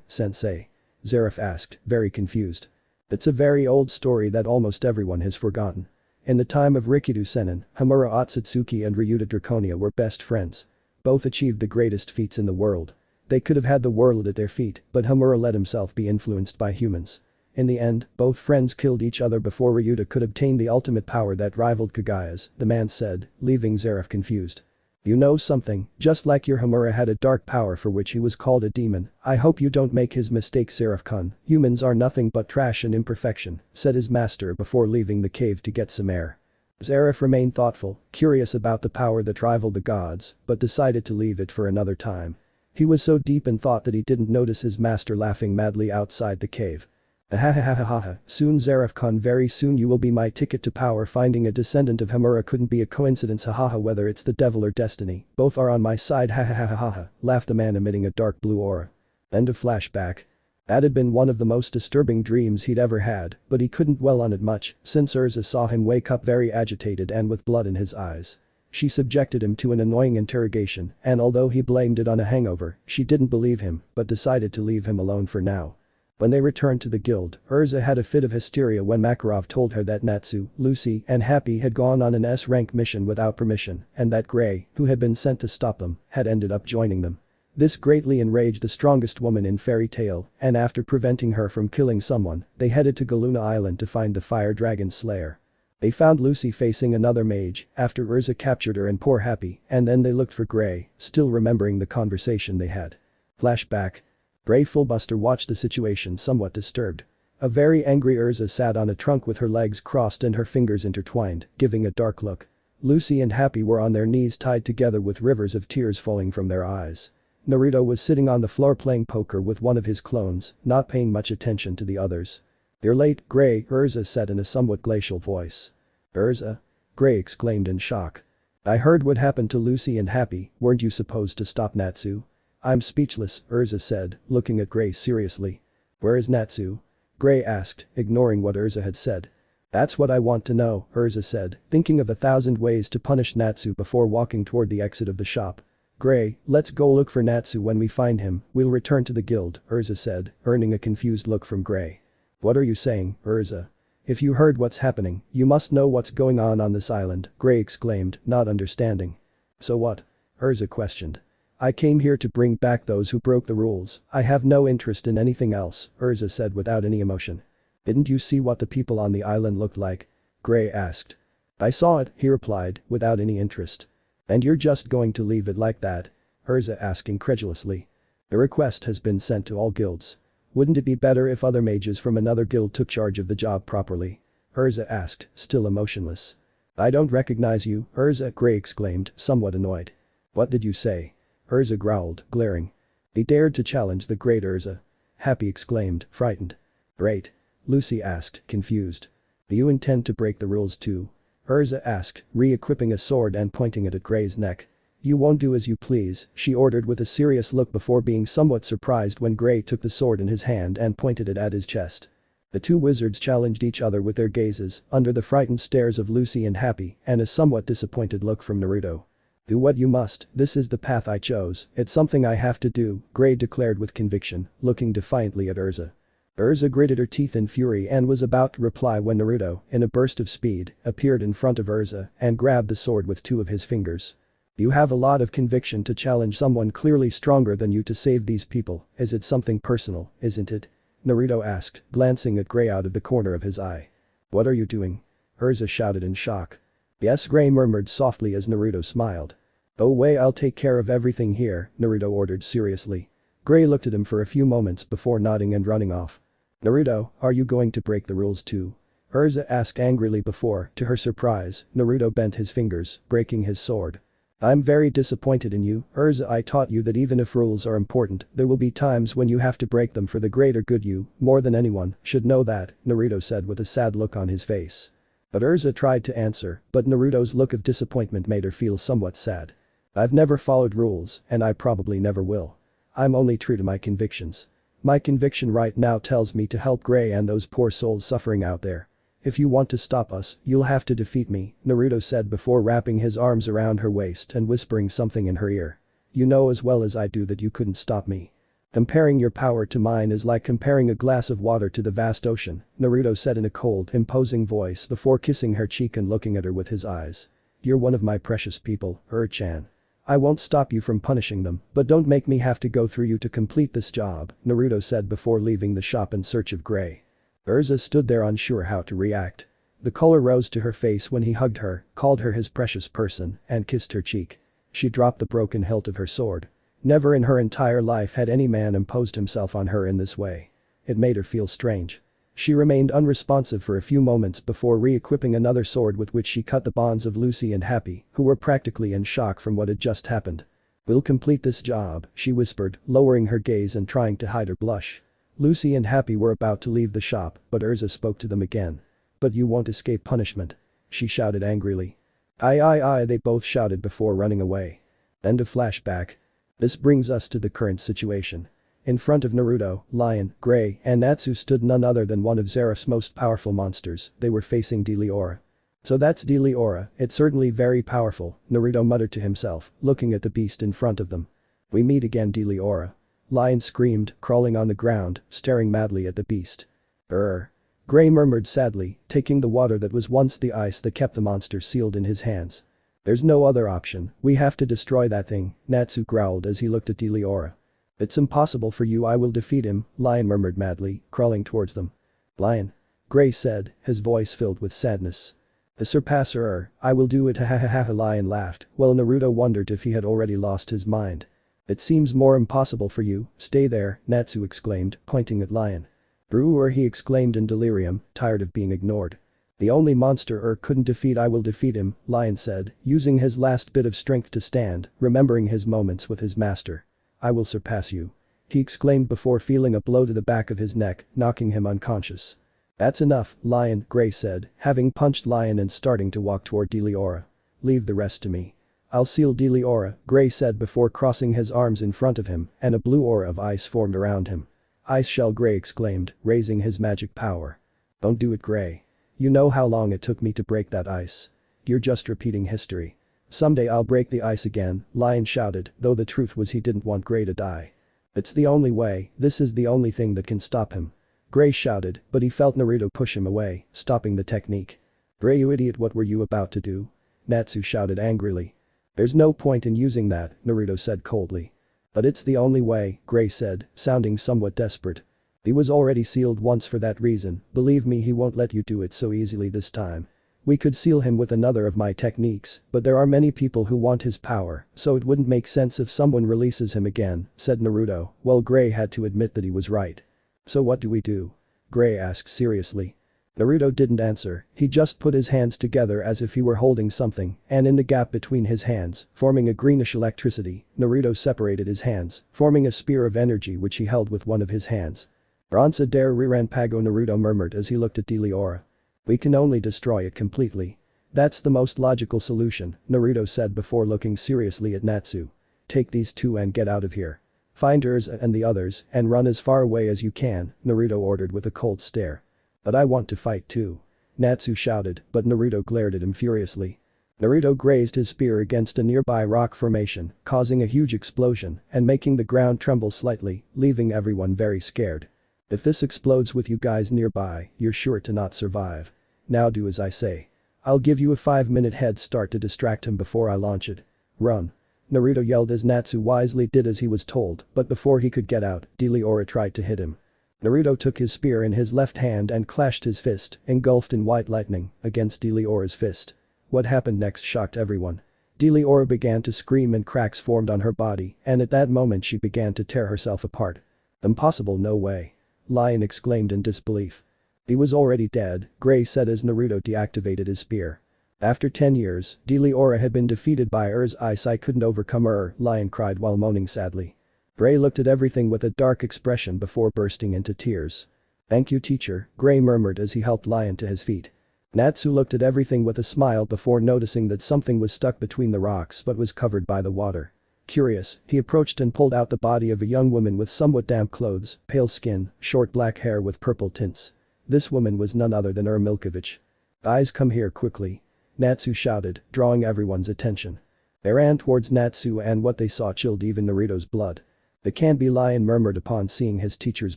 sensei? Zeldris asked, very confused. It's a very old story that almost everyone has forgotten. In the time of Rikido Sennin, Homura Otsutsuki and Ryuta Draconia were best friends. Both achieved the greatest feats in the world. They could have had the world at their feet, but Homura let himself be influenced by humans. In the end, both friends killed each other before Ryuta could obtain the ultimate power that rivaled Kagaya's, the man said, leaving Zeldris confused. You know something, just like your Homura had a dark power for which he was called a demon. I hope you don't make his mistake, Zeldris-kun. Humans are nothing but trash and imperfection, said his master before leaving the cave to get some air. Zeldris remained thoughtful, curious about the power that rivaled the gods, but decided to leave it for another time. He was so deep in thought that he didn't notice his master laughing madly outside the cave. Ahahahaha, soon Zeldris-kun, very soon you will be my ticket to power. Finding a descendant of Homura couldn't be a coincidence, hahaha, whether it's the devil or destiny, both are on my side, hahahaha, laughed the man emitting a dark blue aura. End of flashback. That had been one of the most disturbing dreams he'd ever had, but he couldn't dwell on it much, since Urza saw him wake up very agitated and with blood in his eyes. She subjected him to an annoying interrogation, and although he blamed it on a hangover, she didn't believe him, but decided to leave him alone for now. When they returned to the guild, Urza had a fit of hysteria when Makarov told her that Natsu, Lucy, and Happy had gone on an S-rank mission without permission, and that Gray, who had been sent to stop them, had ended up joining them. This greatly enraged the strongest woman in fairy tale, and after preventing her from killing someone, they headed to Galuna Island to find the Fire Dragon Slayer. They found Lucy facing another mage after Urza captured her and poor Happy, and then they looked for Gray, still remembering the conversation they had. Flashback. Gray Fullbuster watched the situation somewhat disturbed. A very angry Urza sat on a trunk with her legs crossed and her fingers intertwined, giving a dark look. Lucy and Happy were on their knees tied together with rivers of tears falling from their eyes. Naruto was sitting on the floor playing poker with one of his clones, not paying much attention to the others. You're late, Gray, Urza said in a somewhat glacial voice. Urza? Gray exclaimed in shock. I heard what happened to Lucy and Happy, weren't you supposed to stop Natsu? I'm speechless, Urza said, looking at Gray seriously. Where is Natsu? Gray asked, ignoring what Urza had said. That's what I want to know, Urza said, thinking of 1,000 ways to punish Natsu before walking toward the exit of the shop. Gray, let's go look for Natsu. When we find him, we'll return to the guild, Urza said, earning a confused look from Gray. What are you saying, Urza? If you heard what's happening, you must know what's going on this island, Gray exclaimed, not understanding. So what? Urza questioned. I came here to bring back those who broke the rules. I have no interest in anything else, Urza said without any emotion. Didn't you see what the people on the island looked like? Gray asked. I saw it, he replied, without any interest. And you're just going to leave it like that? Urza asked incredulously. The request has been sent to all guilds. Wouldn't it be better if other mages from another guild took charge of the job properly? Urza asked, still emotionless. I don't recognize you, Urza, Gray exclaimed, somewhat annoyed. What did you say? Urza growled, glaring. He dared to challenge the great Urza. Happy exclaimed, frightened. Great? Lucy asked, confused. Do you intend to break the rules too? Urza asked, re-equipping a sword and pointing it at Gray's neck. You won't do as you please, she ordered with a serious look before being somewhat surprised when Gray took the sword in his hand and pointed it at his chest. The two wizards challenged each other with their gazes, under the frightened stares of Lucy and Happy, and a somewhat disappointed look from Naruto. Do what you must, this is the path I chose, it's something I have to do, Gray declared with conviction, looking defiantly at Urza. Urza gritted her teeth in fury and was about to reply when Naruto, in a burst of speed, appeared in front of Urza and grabbed the sword with two of his fingers. You have a lot of conviction to challenge someone clearly stronger than you to save these people, is it something personal, isn't it? Naruto asked, glancing at Gray out of the corner of his eye. "What are you doing?" Urza shouted in shock. "Yes," Gray murmured softly as Naruto smiled. "Oh wait, I'll take care of everything here," Naruto ordered seriously. Gray looked at him for a few moments before nodding and running off. "Naruto, are you going to break the rules too?" Urza asked angrily before, to her surprise, Naruto bent his fingers, breaking his sword. "I'm very disappointed in you, Urza. I taught you that even if rules are important, there will be times when you have to break them for the greater good. You, more than anyone, should know that," Naruto said with a sad look on his face. But Urza tried to answer, but Naruto's look of disappointment made her feel somewhat sad. "I've never followed rules, and I probably never will. I'm only true to my convictions. My conviction right now tells me to help Gray and those poor souls suffering out there. If you want to stop us, you'll have to defeat me," Naruto said before wrapping his arms around her waist and whispering something in her ear. "You know as well as I do that you couldn't stop me. Comparing your power to mine is like comparing a glass of water to the vast ocean," Naruto said in a cold, imposing voice before kissing her cheek and looking at her with his eyes. "You're one of my precious people, Ur-chan. I won't stop you from punishing them, but don't make me have to go through you to complete this job," Naruto said before leaving the shop in search of Gray. Urza stood there unsure how to react. The color rose to her face when he hugged her, called her his precious person, and kissed her cheek. She dropped the broken hilt of her sword. Never in her entire life had any man imposed himself on her in this way. It made her feel strange. She remained unresponsive for a few moments before re-equipping another sword with which she cut the bonds of Lucy and Happy, who were practically in shock from what had just happened. "We'll complete this job," she whispered, lowering her gaze and trying to hide her blush. Lucy and Happy were about to leave the shop, but Urza spoke to them again. "But you won't escape punishment," she shouted angrily. Aye, they both shouted before running away. End of flashback. This brings us to the current situation. In front of Naruto, Lion, Gray, and Natsu stood none other than one of Zeref's most powerful monsters. They were facing Deleora. "So that's Deleora, it's certainly very powerful," Naruto muttered to himself, looking at the beast in front of them. "We meet again, Deleora." Lion screamed, crawling on the ground, staring madly at the beast. Gray murmured sadly, taking the water that was once the ice that kept the monster sealed in his hands. "There's no other option, we have to destroy that thing," Natsu growled as he looked at Deleora. "It's impossible for you, I will defeat him," Lion murmured madly, crawling towards them. "Lion," Gray said, his voice filled with sadness. "The surpasser, I will do it, ha ha ha ha." Lion laughed, while Naruto wondered if he had already lost his mind. "It seems more impossible for you, stay there," Natsu exclaimed, pointing at Lion. "Brewer," he exclaimed in delirium, tired of being ignored. "The only monster couldn't defeat, I will defeat him," Lion said, using his last bit of strength to stand, remembering his moments with his master. "I will surpass you," he exclaimed before feeling a blow to the back of his neck, knocking him unconscious. "That's enough, Lion," Gray said, having punched Lion and starting to walk toward Deleora. "Leave the rest to me. I'll seal Deleora," Gray said before crossing his arms in front of him, and a blue aura of ice formed around him. "Ice shell," Gray exclaimed, raising his magic power. "Don't do it, Gray. You know how long it took me to break that ice. You're just repeating history. Someday I'll break the ice again," Lion shouted, though the truth was he didn't want Gray to die. "It's the only way, this is the only thing that can stop him," Gray shouted, but he felt Naruto push him away, stopping the technique. "Gray, you idiot, what were you about to do?" Natsu shouted angrily. "There's no point in using that," Naruto said coldly. "But it's the only way," Gray said, sounding somewhat desperate. "He was already sealed once for that reason, believe me, he won't let you do it so easily this time. We could seal him with another of my techniques, but there are many people who want his power, so it wouldn't make sense if someone releases him again," said Naruto, while Gray had to admit that he was right. "So what do we do?" Gray asked seriously. Naruto didn't answer, he just put his hands together as if he were holding something, and in the gap between his hands, forming a greenish electricity, Naruto separated his hands, forming a spear of energy which he held with one of his hands. "Bronza der Riranpago," Naruto murmured as he looked at Deleora. "We can only destroy it completely. That's the most logical solution," Naruto said before looking seriously at Natsu. "Take these two and get out of here. Find Urza and the others and run as far away as you can," Naruto ordered with a cold stare. "But I want to fight too," Natsu shouted, but Naruto glared at him furiously. Naruto grazed his spear against a nearby rock formation, causing a huge explosion and making the ground tremble slightly, leaving everyone very scared. "If this explodes with you guys nearby, you're sure to not survive. Now do as I say. I'll give you a 5-minute head start to distract him before I launch it. Run." Naruto yelled as Natsu wisely did as he was told, but before he could get out, Deleora tried to hit him. Naruto took his spear in his left hand and clashed his fist, engulfed in white lightning, against Deliora's fist. What happened next shocked everyone. Deliora began to scream and cracks formed on her body, and at that moment she began to tear herself apart. Impossible, no way. Lion exclaimed in disbelief. He was already dead, Gray said as Naruto deactivated his spear. After 10 years, Deliora had been defeated by Ur's ice. I couldn't overcome Ur, Lion cried while moaning sadly. Gray looked at everything with a dark expression before bursting into tears. Thank you teacher, Gray murmured as he helped Lion to his feet. Natsu looked at everything with a smile before noticing that something was stuck between the rocks but was covered by the water. Curious, he approached and pulled out the body of a young woman with somewhat damp clothes, pale skin, short black hair with purple tints. This woman was none other than Milkovich. Eyes, come here quickly. Natsu shouted, drawing everyone's attention. They ran towards Natsu and what they saw chilled even Naruto's blood. It can't be, Lion murmured upon seeing his teacher's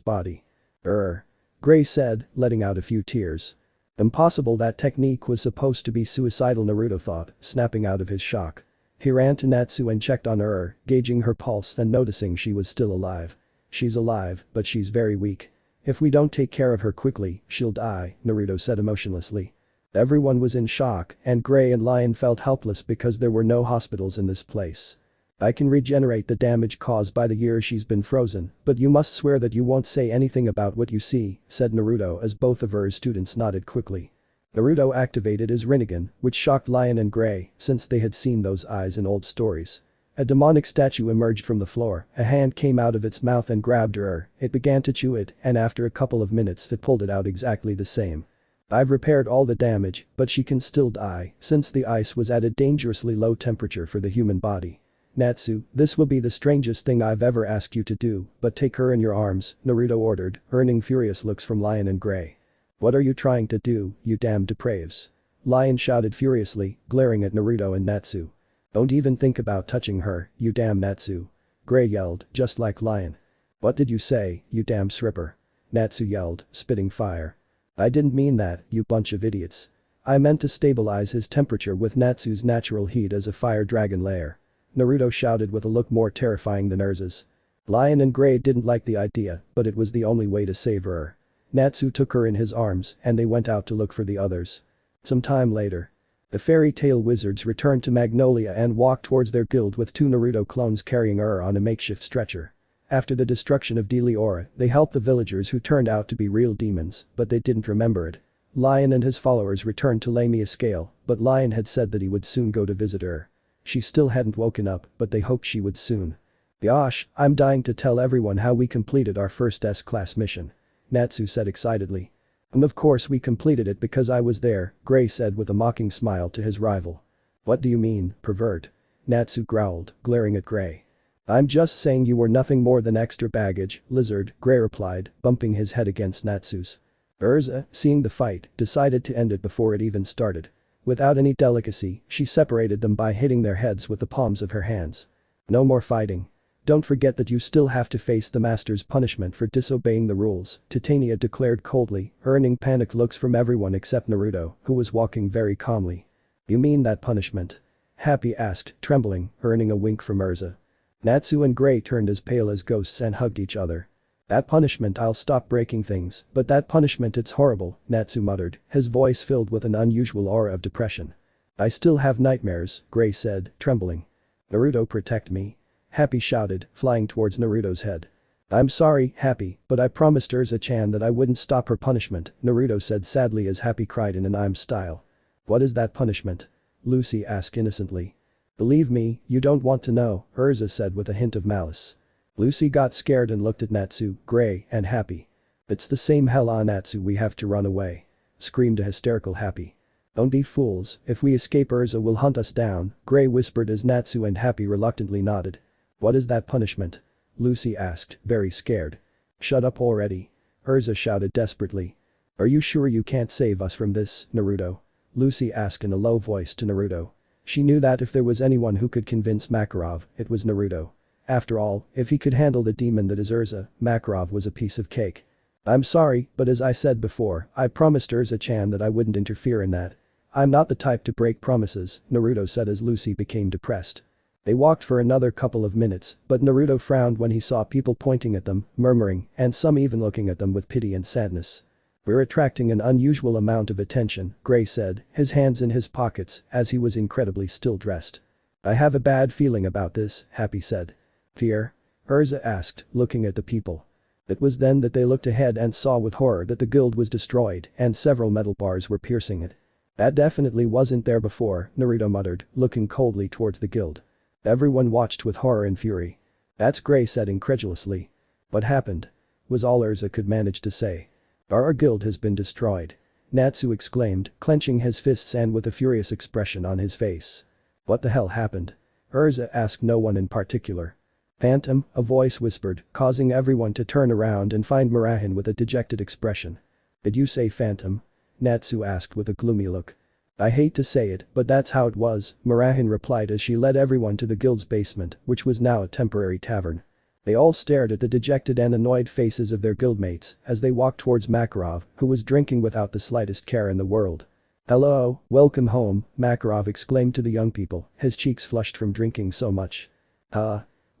body. Gray said, letting out a few tears. Impossible, that technique was supposed to be suicidal, Naruto thought, snapping out of his shock. He ran to Natsu and checked on gauging her pulse and noticing she was still alive. She's alive, but she's very weak. If we don't take care of her quickly, she'll die, Naruto said emotionlessly. Everyone was in shock, and Gray and Lion felt helpless because there were no hospitals in this place. I can regenerate the damage caused by the years she's been frozen, but you must swear that you won't say anything about what you see, said Naruto as both of her students nodded quickly. Naruto activated his Rinnegan, which shocked Lion and Gray since they had seen those eyes in old stories. A demonic statue emerged from the floor, a hand came out of its mouth and grabbed her, it began to chew it and after a couple of minutes it pulled it out exactly the same. I've repaired all the damage, but she can still die since the ice was at a dangerously low temperature for the human body. Natsu, this will be the strangest thing I've ever asked you to do, but take her in your arms, Naruto ordered, earning furious looks from Lion and Gray. What are you trying to do, you damn depraves? Lion shouted furiously, glaring at Naruto and Natsu. Don't even think about touching her, you damn Natsu. Gray yelled, just like Lion. What did you say, you damn sripper? Natsu yelled, spitting fire. I didn't mean that, you bunch of idiots. I meant to stabilize his temperature with Natsu's natural heat as a fire dragon lair. Naruto shouted with a look more terrifying than Urza's. Lion and Gray didn't like the idea, but it was the only way to save her. Natsu took her in his arms and they went out to look for the others. Some time later. The fairy tale wizards returned to Magnolia and walked towards their guild with 2 Naruto clones carrying on a makeshift stretcher. After the destruction of Deliora, they helped the villagers who turned out to be real demons, but they didn't remember it. Lion and his followers returned to Lamia Scale, but Lion had said that he would soon go to visit her. She still hadn't woken up, but they hoped she would soon. Gosh, I'm dying to tell everyone how we completed our first S-class mission. Natsu said excitedly. And of course we completed it because I was there, Gray said with a mocking smile to his rival. What do you mean, pervert? Natsu growled, glaring at Gray. I'm just saying you were nothing more than extra baggage, lizard, Gray replied, bumping his head against Natsu's. Urza, seeing the fight, decided to end it before it even started. Without any delicacy, she separated them by hitting their heads with the palms of her hands. No more fighting. Don't forget that you still have to face the master's punishment for disobeying the rules, Titania declared coldly, earning panicked looks from everyone except Naruto, who was walking very calmly. You mean that punishment? Happy asked, trembling, earning a wink from Urza. Natsu and Gray turned as pale as ghosts and hugged each other. That punishment, I'll stop breaking things, but that punishment, it's horrible, Natsu muttered, his voice filled with an unusual aura of depression. I still have nightmares, Gray said, trembling. Naruto, protect me. Happy shouted, flying towards Naruto's head. I'm sorry, Happy, but I promised Urza-chan that I wouldn't stop her punishment, Naruto said sadly as Happy cried in an I'm style. What is that punishment? Lucy asked innocently. Believe me, you don't want to know, Urza said with a hint of malice. Lucy got scared and looked at Natsu, Gray, and Happy. It's the same hell on Natsu, we have to run away. Screamed a hysterical Happy. Don't be fools, if we escape Urza will hunt us down, Gray whispered as Natsu and Happy reluctantly nodded. What is that punishment? Lucy asked, very scared. Shut up already. Urza shouted desperately. Are you sure you can't save us from this, Naruto? Lucy asked in a low voice to Naruto. She knew that if there was anyone who could convince Makarov, it was Naruto. After all, if he could handle the demon that is Urza, Makarov was a piece of cake. I'm sorry, but as I said before, I promised Urza-chan that I wouldn't interfere in that. I'm not the type to break promises, Naruto said as Lucy became depressed. They walked for another couple of minutes, but Naruto frowned when he saw people pointing at them, murmuring, and some even looking at them with pity and sadness. "We're attracting an unusual amount of attention," Gray said, his hands in his pockets, as he was incredibly still dressed. "I have a bad feeling about this," Happy said. "Fear?" Urza asked, looking at the people. It was then that they looked ahead and saw with horror that the guild was destroyed and several metal bars were piercing it. "That definitely wasn't there before," Naruto muttered, looking coldly towards the guild. Everyone watched with horror and fury. "That's," Gray said incredulously. "What happened?" was all Urza could manage to say. "Our guild has been destroyed," Natsu exclaimed, clenching his fists and with a furious expression on his face. "What the hell happened?" Urza asked no one in particular. "Phantom," a voice whispered, causing everyone to turn around and find Murahin with a dejected expression. "Did you say phantom?" Natsu asked with a gloomy look. "I hate to say it, but that's how it was," Murahin replied as she led everyone to the guild's basement, which was now a temporary tavern. They all stared at the dejected and annoyed faces of their guildmates as they walked towards Makarov, who was drinking without the slightest care in the world. "Hello, welcome home," Makarov exclaimed to the young people, his cheeks flushed from drinking so much.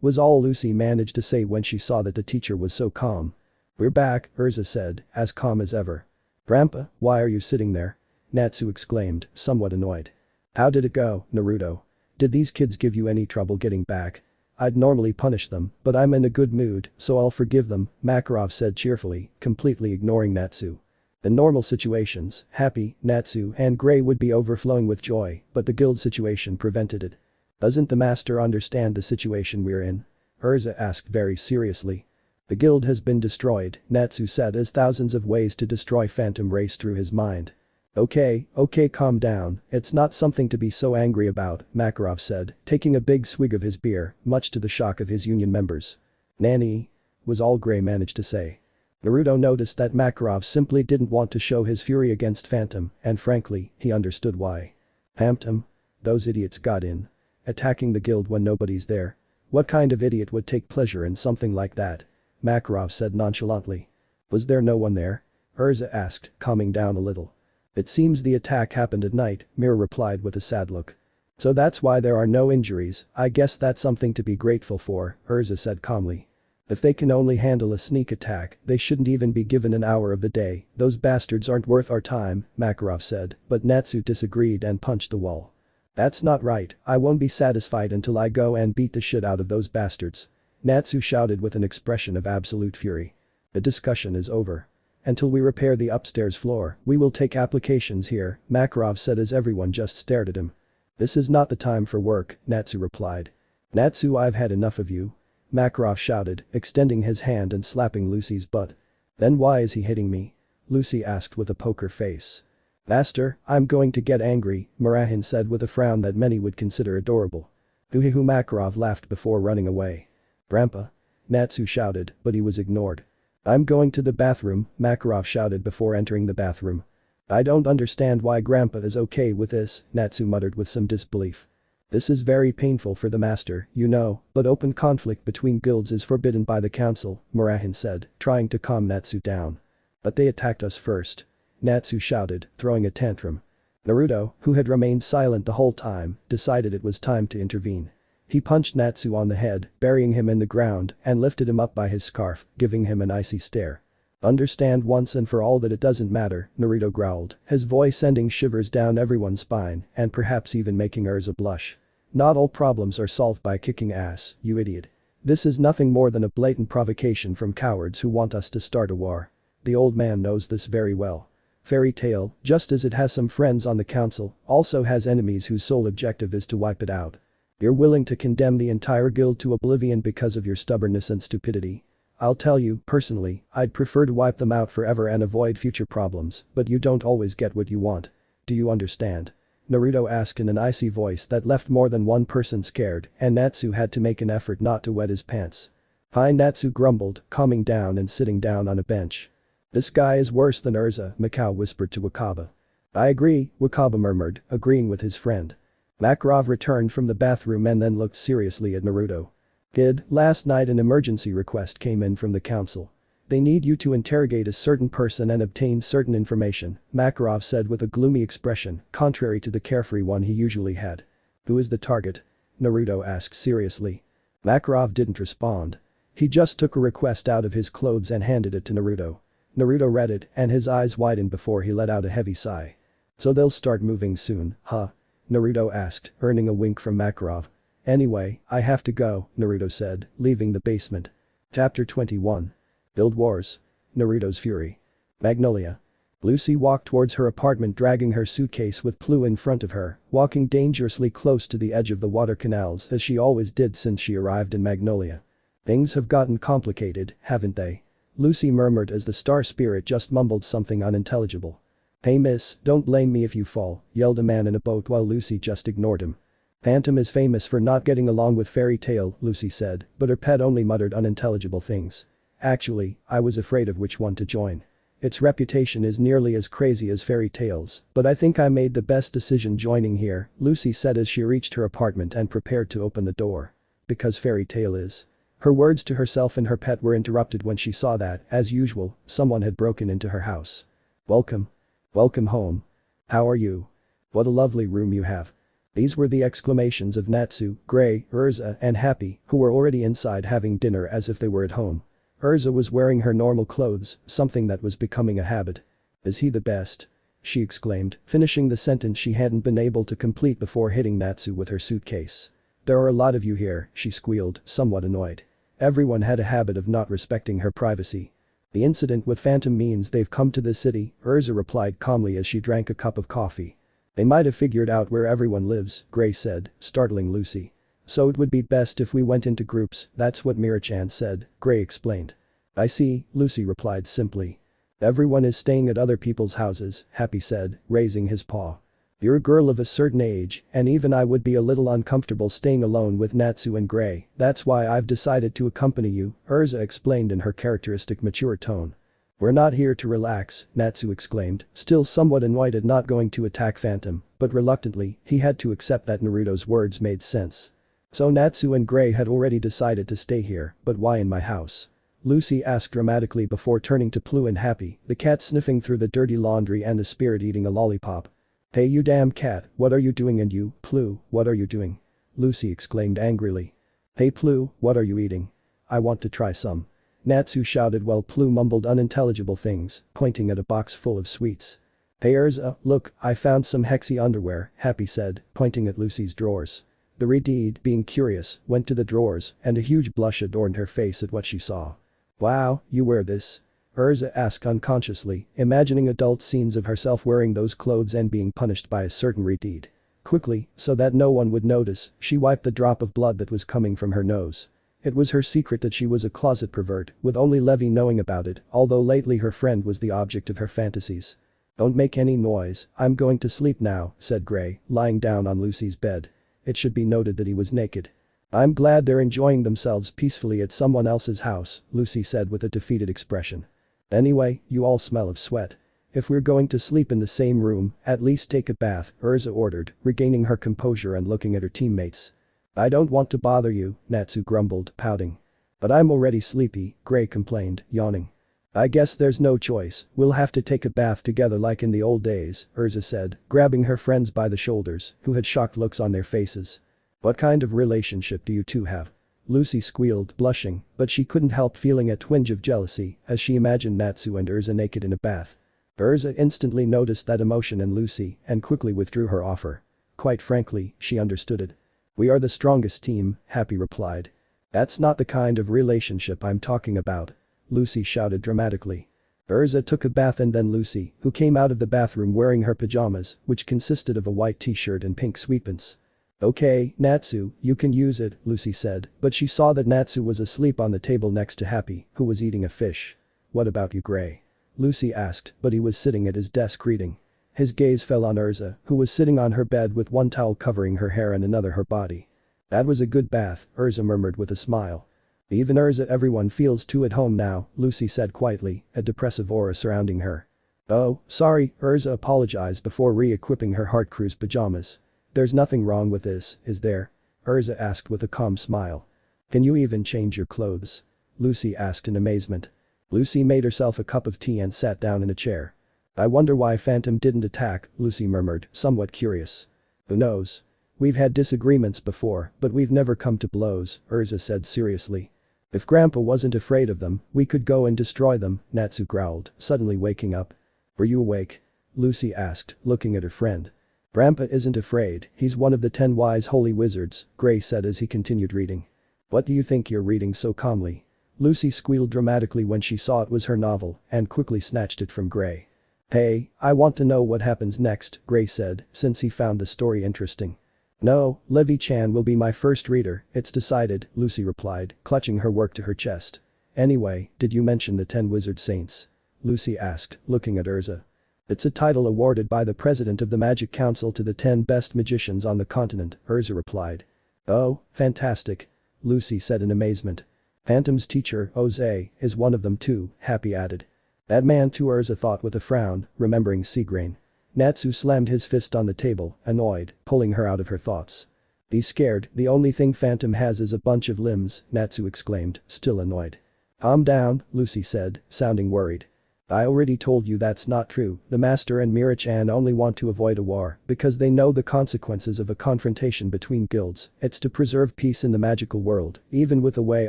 Was all Lucy managed to say when she saw that the teacher was so calm. "We're back," Urza said, as calm as ever. "Grandpa, why are you sitting there?" Natsu exclaimed, somewhat annoyed. "How did it go, Naruto? Did these kids give you any trouble getting back? I'd normally punish them, but I'm in a good mood, so I'll forgive them," Makarov said cheerfully, completely ignoring Natsu. In normal situations, Happy, Natsu, and Gray would be overflowing with joy, but the guild situation prevented it. "Doesn't the master understand the situation we're in?" Urza asked very seriously. "The guild has been destroyed," Natsu said as thousands of ways to destroy Phantom raced through his mind. Okay, calm down, it's not something to be so angry about," Makarov said, taking a big swig of his beer, much to the shock of his union members. "Nanny?" was all Gray managed to say. Naruto noticed that Makarov simply didn't want to show his fury against Phantom, and frankly, he understood why. "Phantom? Those idiots got in. Attacking the guild when nobody's there. What kind of idiot would take pleasure in something like that?" Makarov said nonchalantly. "Was there no one there?" Urza asked, calming down a little. "It seems the attack happened at night," Mir replied with a sad look. "So that's why there are no injuries, I guess that's something to be grateful for," Urza said calmly. "If they can only handle a sneak attack, they shouldn't even be given an hour of the day, those bastards aren't worth our time," Makarov said, but Natsu disagreed and punched the wall. "That's not right, I won't be satisfied until I go and beat the shit out of those bastards," Natsu shouted with an expression of absolute fury. "The discussion is over. Until we repair the upstairs floor, we will take applications here," Makarov said as everyone just stared at him. "This is not the time for work," Natsu replied. "Natsu, I've had enough of you," Makarov shouted, extending his hand and slapping Lucy's butt. "Then why is he hitting me?" Lucy asked with a poker face. "Master, I'm going to get angry," Murahin said with a frown that many would consider adorable. Hoo-hee-hoo, Makarov laughed before running away. "Grandpa?" Natsu shouted, but he was ignored. "I'm going to the bathroom," Makarov shouted before entering the bathroom. "I don't understand why Grandpa is okay with this," Natsu muttered with some disbelief. "This is very painful for the master, you know, but open conflict between guilds is forbidden by the council," Murahin said, trying to calm Natsu down. "But they attacked us first," Natsu shouted, throwing a tantrum. Naruto, who had remained silent the whole time, decided it was time to intervene. He punched Natsu on the head, burying him in the ground, and lifted him up by his scarf, giving him an icy stare. "Understand once and for all that it doesn't matter," Naruto growled, his voice sending shivers down everyone's spine and perhaps even making Urza blush. "Not all problems are solved by kicking ass, you idiot. This is nothing more than a blatant provocation from cowards who want us to start a war. The old man knows this very well. Fairy Tail, just as it has some friends on the council, also has enemies whose sole objective is to wipe it out. You're willing to condemn the entire guild to oblivion because of your stubbornness and stupidity. I'll tell you, personally, I'd prefer to wipe them out forever and avoid future problems, but you don't always get what you want. Do you understand?" Naruto asked in an icy voice that left more than one person scared, and Natsu had to make an effort not to wet his pants. "Fine," Natsu grumbled, calming down and sitting down on a bench. "This guy is worse than Urza," Mikao whispered to Wakaba. "I agree," Wakaba murmured, agreeing with his friend. Makarov returned from the bathroom and then looked seriously at Naruto. "Kid, last night an emergency request came in from the council. They need you to interrogate a certain person and obtain certain information," Makarov said with a gloomy expression, contrary to the carefree one he usually had. "Who is the target?" Naruto asked seriously. Makarov didn't respond. He just took a request out of his clothes and handed it to Naruto. Naruto read it and his eyes widened before he let out a heavy sigh. So they'll start moving soon, huh? Naruto asked, earning a wink from Makarov. Anyway, I have to go, Naruto said, leaving the basement. Chapter 21. Build Wars. Naruto's Fury. Magnolia. Lucy walked towards her apartment dragging her suitcase with Plu in front of her, walking dangerously close to the edge of the water canals as she always did since she arrived in Magnolia. Things have gotten complicated, haven't they? Lucy murmured as the star spirit just mumbled something unintelligible. Hey miss, don't blame me if you fall, yelled a man in a boat while Lucy just ignored him. Phantom is famous for not getting along with Fairy Tail, Lucy said, but her pet only muttered unintelligible things. Actually, I was afraid of which one to join. Its reputation is nearly as crazy as Fairy Tail's, but I think I made the best decision joining here, Lucy said as she reached her apartment and prepared to open the door. Because Fairy Tail is. Her words to herself and her pet were interrupted when she saw that, as usual, someone had broken into her house. Welcome. Welcome home. How are you? What a lovely room you have. These were the exclamations of Natsu, Gray, Urza, and Happy, who were already inside having dinner as if they were at home. Urza was wearing her normal clothes, something that was becoming a habit. Is he the best? She exclaimed, finishing the sentence she hadn't been able to complete before hitting Natsu with her suitcase. There are a lot of you here, she squealed, somewhat annoyed. Everyone had a habit of not respecting her privacy. The incident with Phantom means they've come to this city, Urza replied calmly as she drank a cup of coffee. They might have figured out where everyone lives, Gray said, startling Lucy. So it would be best if we went into groups, that's what Mira-chan said, Gray explained. I see, Lucy replied simply. Everyone is staying at other people's houses, Happy said, raising his paw. You're a girl of a certain age, and even I would be a little uncomfortable staying alone with Natsu and Gray, that's why I've decided to accompany you, Urza explained in her characteristic mature tone. We're not here to relax, Natsu exclaimed, still somewhat annoyed at not going to attack Phantom, but reluctantly, he had to accept that Naruto's words made sense. So Natsu and Gray had already decided to stay here, but why in my house? Lucy asked dramatically before turning to Plu and Happy, the cat sniffing through the dirty laundry and the spirit eating a lollipop. Hey you damn cat, what are you doing, and you, Plu, what are you doing? Lucy exclaimed angrily. Hey Plu, what are you eating? I want to try some. Natsu shouted while Plu mumbled unintelligible things, pointing at a box full of sweets. Hey Urza, look, I found some hexy underwear, Happy said, pointing at Lucy's drawers. The Redeed, being curious, went to the drawers, and a huge blush adorned her face at what she saw. Wow, you wear this? Urza asked unconsciously, imagining adult scenes of herself wearing those clothes and being punished by a certain Redeed. Quickly, so that no one would notice, she wiped the drop of blood that was coming from her nose. It was her secret that she was a closet pervert, with only Levi knowing about it, although lately her friend was the object of her fantasies. Don't make any noise, I'm going to sleep now, said Gray, lying down on Lucy's bed. It should be noted that he was naked. I'm glad they're enjoying themselves peacefully at someone else's house, Lucy said with a defeated expression. Anyway, you all smell of sweat. If we're going to sleep in the same room, at least take a bath, Urza ordered, regaining her composure and looking at her teammates. I don't want to bother you, Natsu grumbled, pouting. But I'm already sleepy, Gray complained, yawning. I guess there's no choice, we'll have to take a bath together like in the old days, Urza said, grabbing her friends by the shoulders, who had shocked looks on their faces. What kind of relationship do you two have? Lucy squealed, blushing, but she couldn't help feeling a twinge of jealousy as she imagined Natsu and Urza naked in a bath. Urza instantly noticed that emotion in Lucy and quickly withdrew her offer. Quite frankly, she understood it. We are the strongest team, Happy replied. That's not the kind of relationship I'm talking about, Lucy shouted dramatically. Urza took a bath and then Lucy, who came out of the bathroom wearing her pajamas, which consisted of a white t-shirt and pink sweatpants. Okay, Natsu, you can use it, Lucy said, but she saw that Natsu was asleep on the table next to Happy, who was eating a fish. What about you, Gray? Lucy asked, but he was sitting at his desk reading. His gaze fell on Urza, who was sitting on her bed with one towel covering her hair and another her body. That was a good bath, Urza murmured with a smile. Even Urza, everyone feels too at home now, Lucy said quietly, a depressive aura surrounding her. Oh, sorry, Urza apologized before re-equipping her Heart Cruise pajamas. There's nothing wrong with this, is there? Urza asked with a calm smile. Can you even change your clothes? Lucy asked in amazement. Lucy made herself a cup of tea and sat down in a chair. I wonder why Phantom didn't attack, Lucy murmured, somewhat curious. Who knows? We've had disagreements before, but we've never come to blows, Urza said seriously. If Grandpa wasn't afraid of them, we could go and destroy them, Natsu growled, suddenly waking up. Were you awake? Lucy asked, looking at her friend. Grandpa isn't afraid, he's one of the 10 wise holy wizards, Gray said as he continued reading. What do you think you're reading so calmly? Lucy squealed dramatically when she saw it was her novel and quickly snatched it from Gray. Hey, I want to know what happens next, Gray said, since he found the story interesting. No, Levi-chan will be my first reader, it's decided, Lucy replied, clutching her work to her chest. Anyway, did you mention the 10 wizard saints? Lucy asked, looking at Urza. It's a title awarded by the president of the Magic Council to the 10 best magicians on the continent, Urza replied. Oh, fantastic. Lucy said in amazement. Phantom's teacher, Oze, is one of them too, Happy added. That man too, Urza thought with a frown, remembering Seagrain. Natsu slammed his fist on the table, annoyed, pulling her out of her thoughts. He's scared, the only thing Phantom has is a bunch of limbs, Natsu exclaimed, still annoyed. Calm down, Lucy said, sounding worried. I already told you that's not true, the Master and Mira-chan only want to avoid a war because they know the consequences of a confrontation between guilds, it's to preserve peace in the magical world, even with the way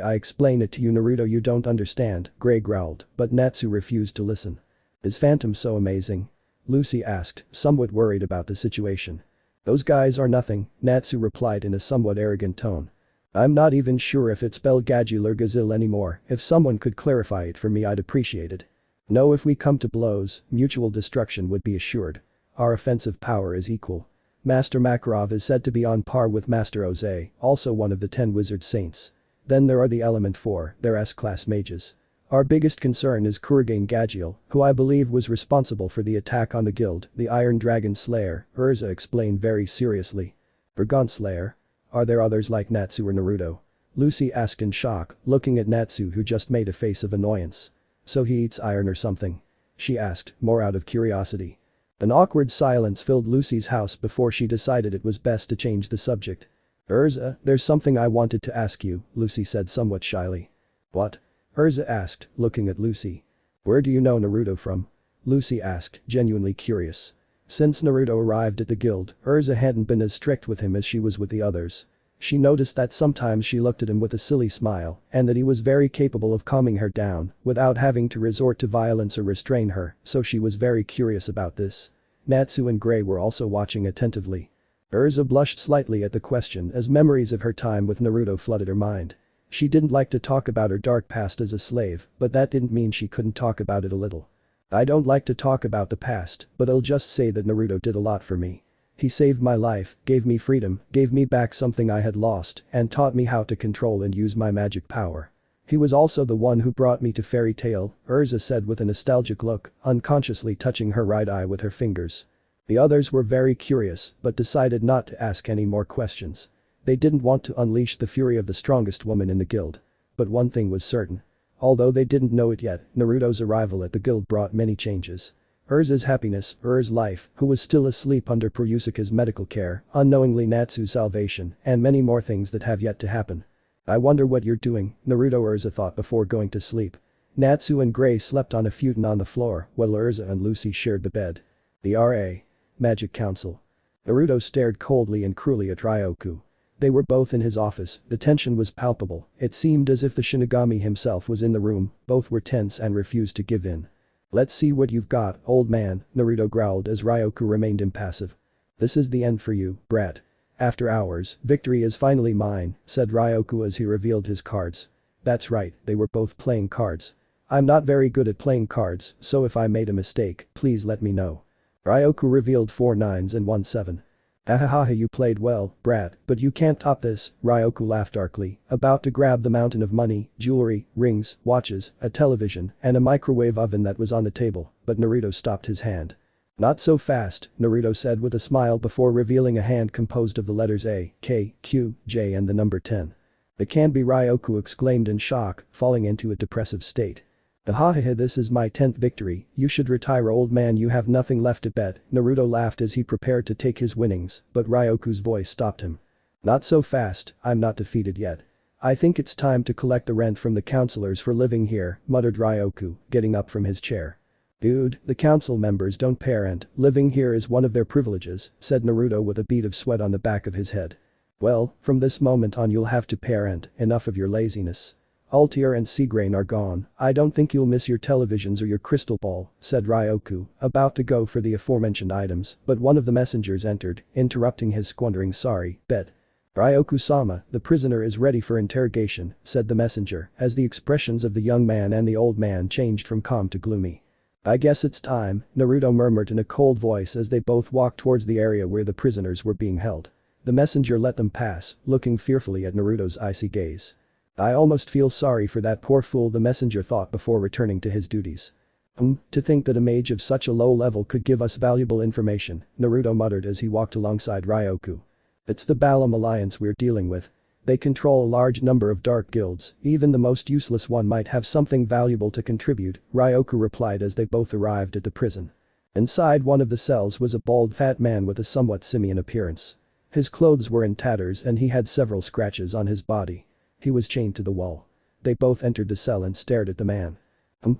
I explain it to you Naruto you don't understand, Gray growled, but Natsu refused to listen. Is Phantom so amazing? Lucy asked, somewhat worried about the situation. Those guys are nothing, Natsu replied in a somewhat arrogant tone. I'm not even sure if it's spelled Gajeel or Gazil anymore, if someone could clarify it for me I'd appreciate it. No, if we come to blows, mutual destruction would be assured. Our offensive power is equal. Master Makarov is said to be on par with Master Oze, also one of the 10 wizard saints. Then there are the Element 4, they're S-class mages. Our biggest concern is Kurama Gajeel, who I believe was responsible for the attack on the guild, the Iron Dragon Slayer, Urza explained very seriously. Dragon Slayer? Are there others like Natsu or Naruto? Lucy asked in shock, looking at Natsu who just made a face of annoyance. So he eats iron or something? She asked, more out of curiosity. An awkward silence filled Lucy's house before she decided it was best to change the subject. Urza, there's something I wanted to ask you, Lucy said somewhat shyly. What? Urza asked, looking at Lucy. Where do you know Naruto from? Lucy asked, genuinely curious. Since Naruto arrived at the guild, Urza hadn't been as strict with him as she was with the others. She noticed that sometimes she looked at him with a silly smile and that he was very capable of calming her down without having to resort to violence or restrain her, so she was very curious about this. Natsu and Gray were also watching attentively. Urza blushed slightly at the question as memories of her time with Naruto flooded her mind. She didn't like to talk about her dark past as a slave, but that didn't mean she couldn't talk about it a little. I don't like to talk about the past, but I'll just say that Naruto did a lot for me. He saved my life, gave me freedom, gave me back something I had lost, and taught me how to control and use my magic power. He was also the one who brought me to Fairy Tail, Urza said with a nostalgic look, unconsciously touching her right eye with her fingers. The others were very curious, but decided not to ask any more questions. They didn't want to unleash the fury of the strongest woman in the guild. But one thing was certain. Although they didn't know it yet, Naruto's arrival at the guild brought many changes. Urza's happiness, Urza's life, who was still asleep under Puryusuke's medical care, unknowingly Natsu's salvation, and many more things that have yet to happen. I wonder what you're doing, Naruto Urza thought before going to sleep. Natsu and Gray slept on a futon on the floor, while Urza and Lucy shared the bed. The R.A. Magic Council. Naruto stared coldly and cruelly at Ryoku. They were both in his office, the tension was palpable, it seemed as if the Shinigami himself was in the room, both were tense and refused to give in. Let's see what you've got, old man, Naruto growled as Ryoku remained impassive. This is the end for you, brat. After hours, victory is finally mine, said Ryoku as he revealed his cards. That's right, they were both playing cards. I'm not very good at playing cards, so if I made a mistake, please let me know. Ryoku revealed 4 9s and 1 7. Ahaha, you played well, brat, but you can't top this, Ryoku laughed darkly, about to grab the mountain of money, jewelry, rings, watches, a television, and a microwave oven that was on the table, but Naruto stopped his hand. Not so fast, Naruto said with a smile before revealing a hand composed of the letters A, K, Q, J and the number 10. It can't be, Ryoku exclaimed in shock, falling into a depressive state. Ahaha, this is my 10th victory, you should retire old man, you have nothing left to bet, Naruto laughed as he prepared to take his winnings, but Ryoku's voice stopped him. Not so fast, I'm not defeated yet. I think it's time to collect the rent from the counselors for living here, muttered Ryoku, getting up from his chair. Dude, the council members don't parent, living here is one of their privileges, said Naruto with a bead of sweat on the back of his head. Well, from this moment on you'll have to parent, enough of your laziness. Altair and Seagrain are gone, I don't think you'll miss your televisions or your crystal ball, said Ryoku, about to go for the aforementioned items, but one of the messengers entered, interrupting his squandering sorry, bet. Ryoku-sama, the prisoner is ready for interrogation, said the messenger, as the expressions of the young man and the old man changed from calm to gloomy. I guess it's time, Naruto murmured in a cold voice as they both walked towards the area where the prisoners were being held. The messenger let them pass, looking fearfully at Naruto's icy gaze. I almost feel sorry for that poor fool, the messenger thought before returning to his duties. To think that a mage of such a low level could give us valuable information, Naruto muttered as he walked alongside Ryoku. It's the Balam Alliance we're dealing with. They control a large number of dark guilds, even the most useless one might have something valuable to contribute, Ryoku replied as they both arrived at the prison. Inside one of the cells was a bald fat man with a somewhat simian appearance. His clothes were in tatters and he had several scratches on his body. He was chained to the wall. They both entered the cell and stared at the man.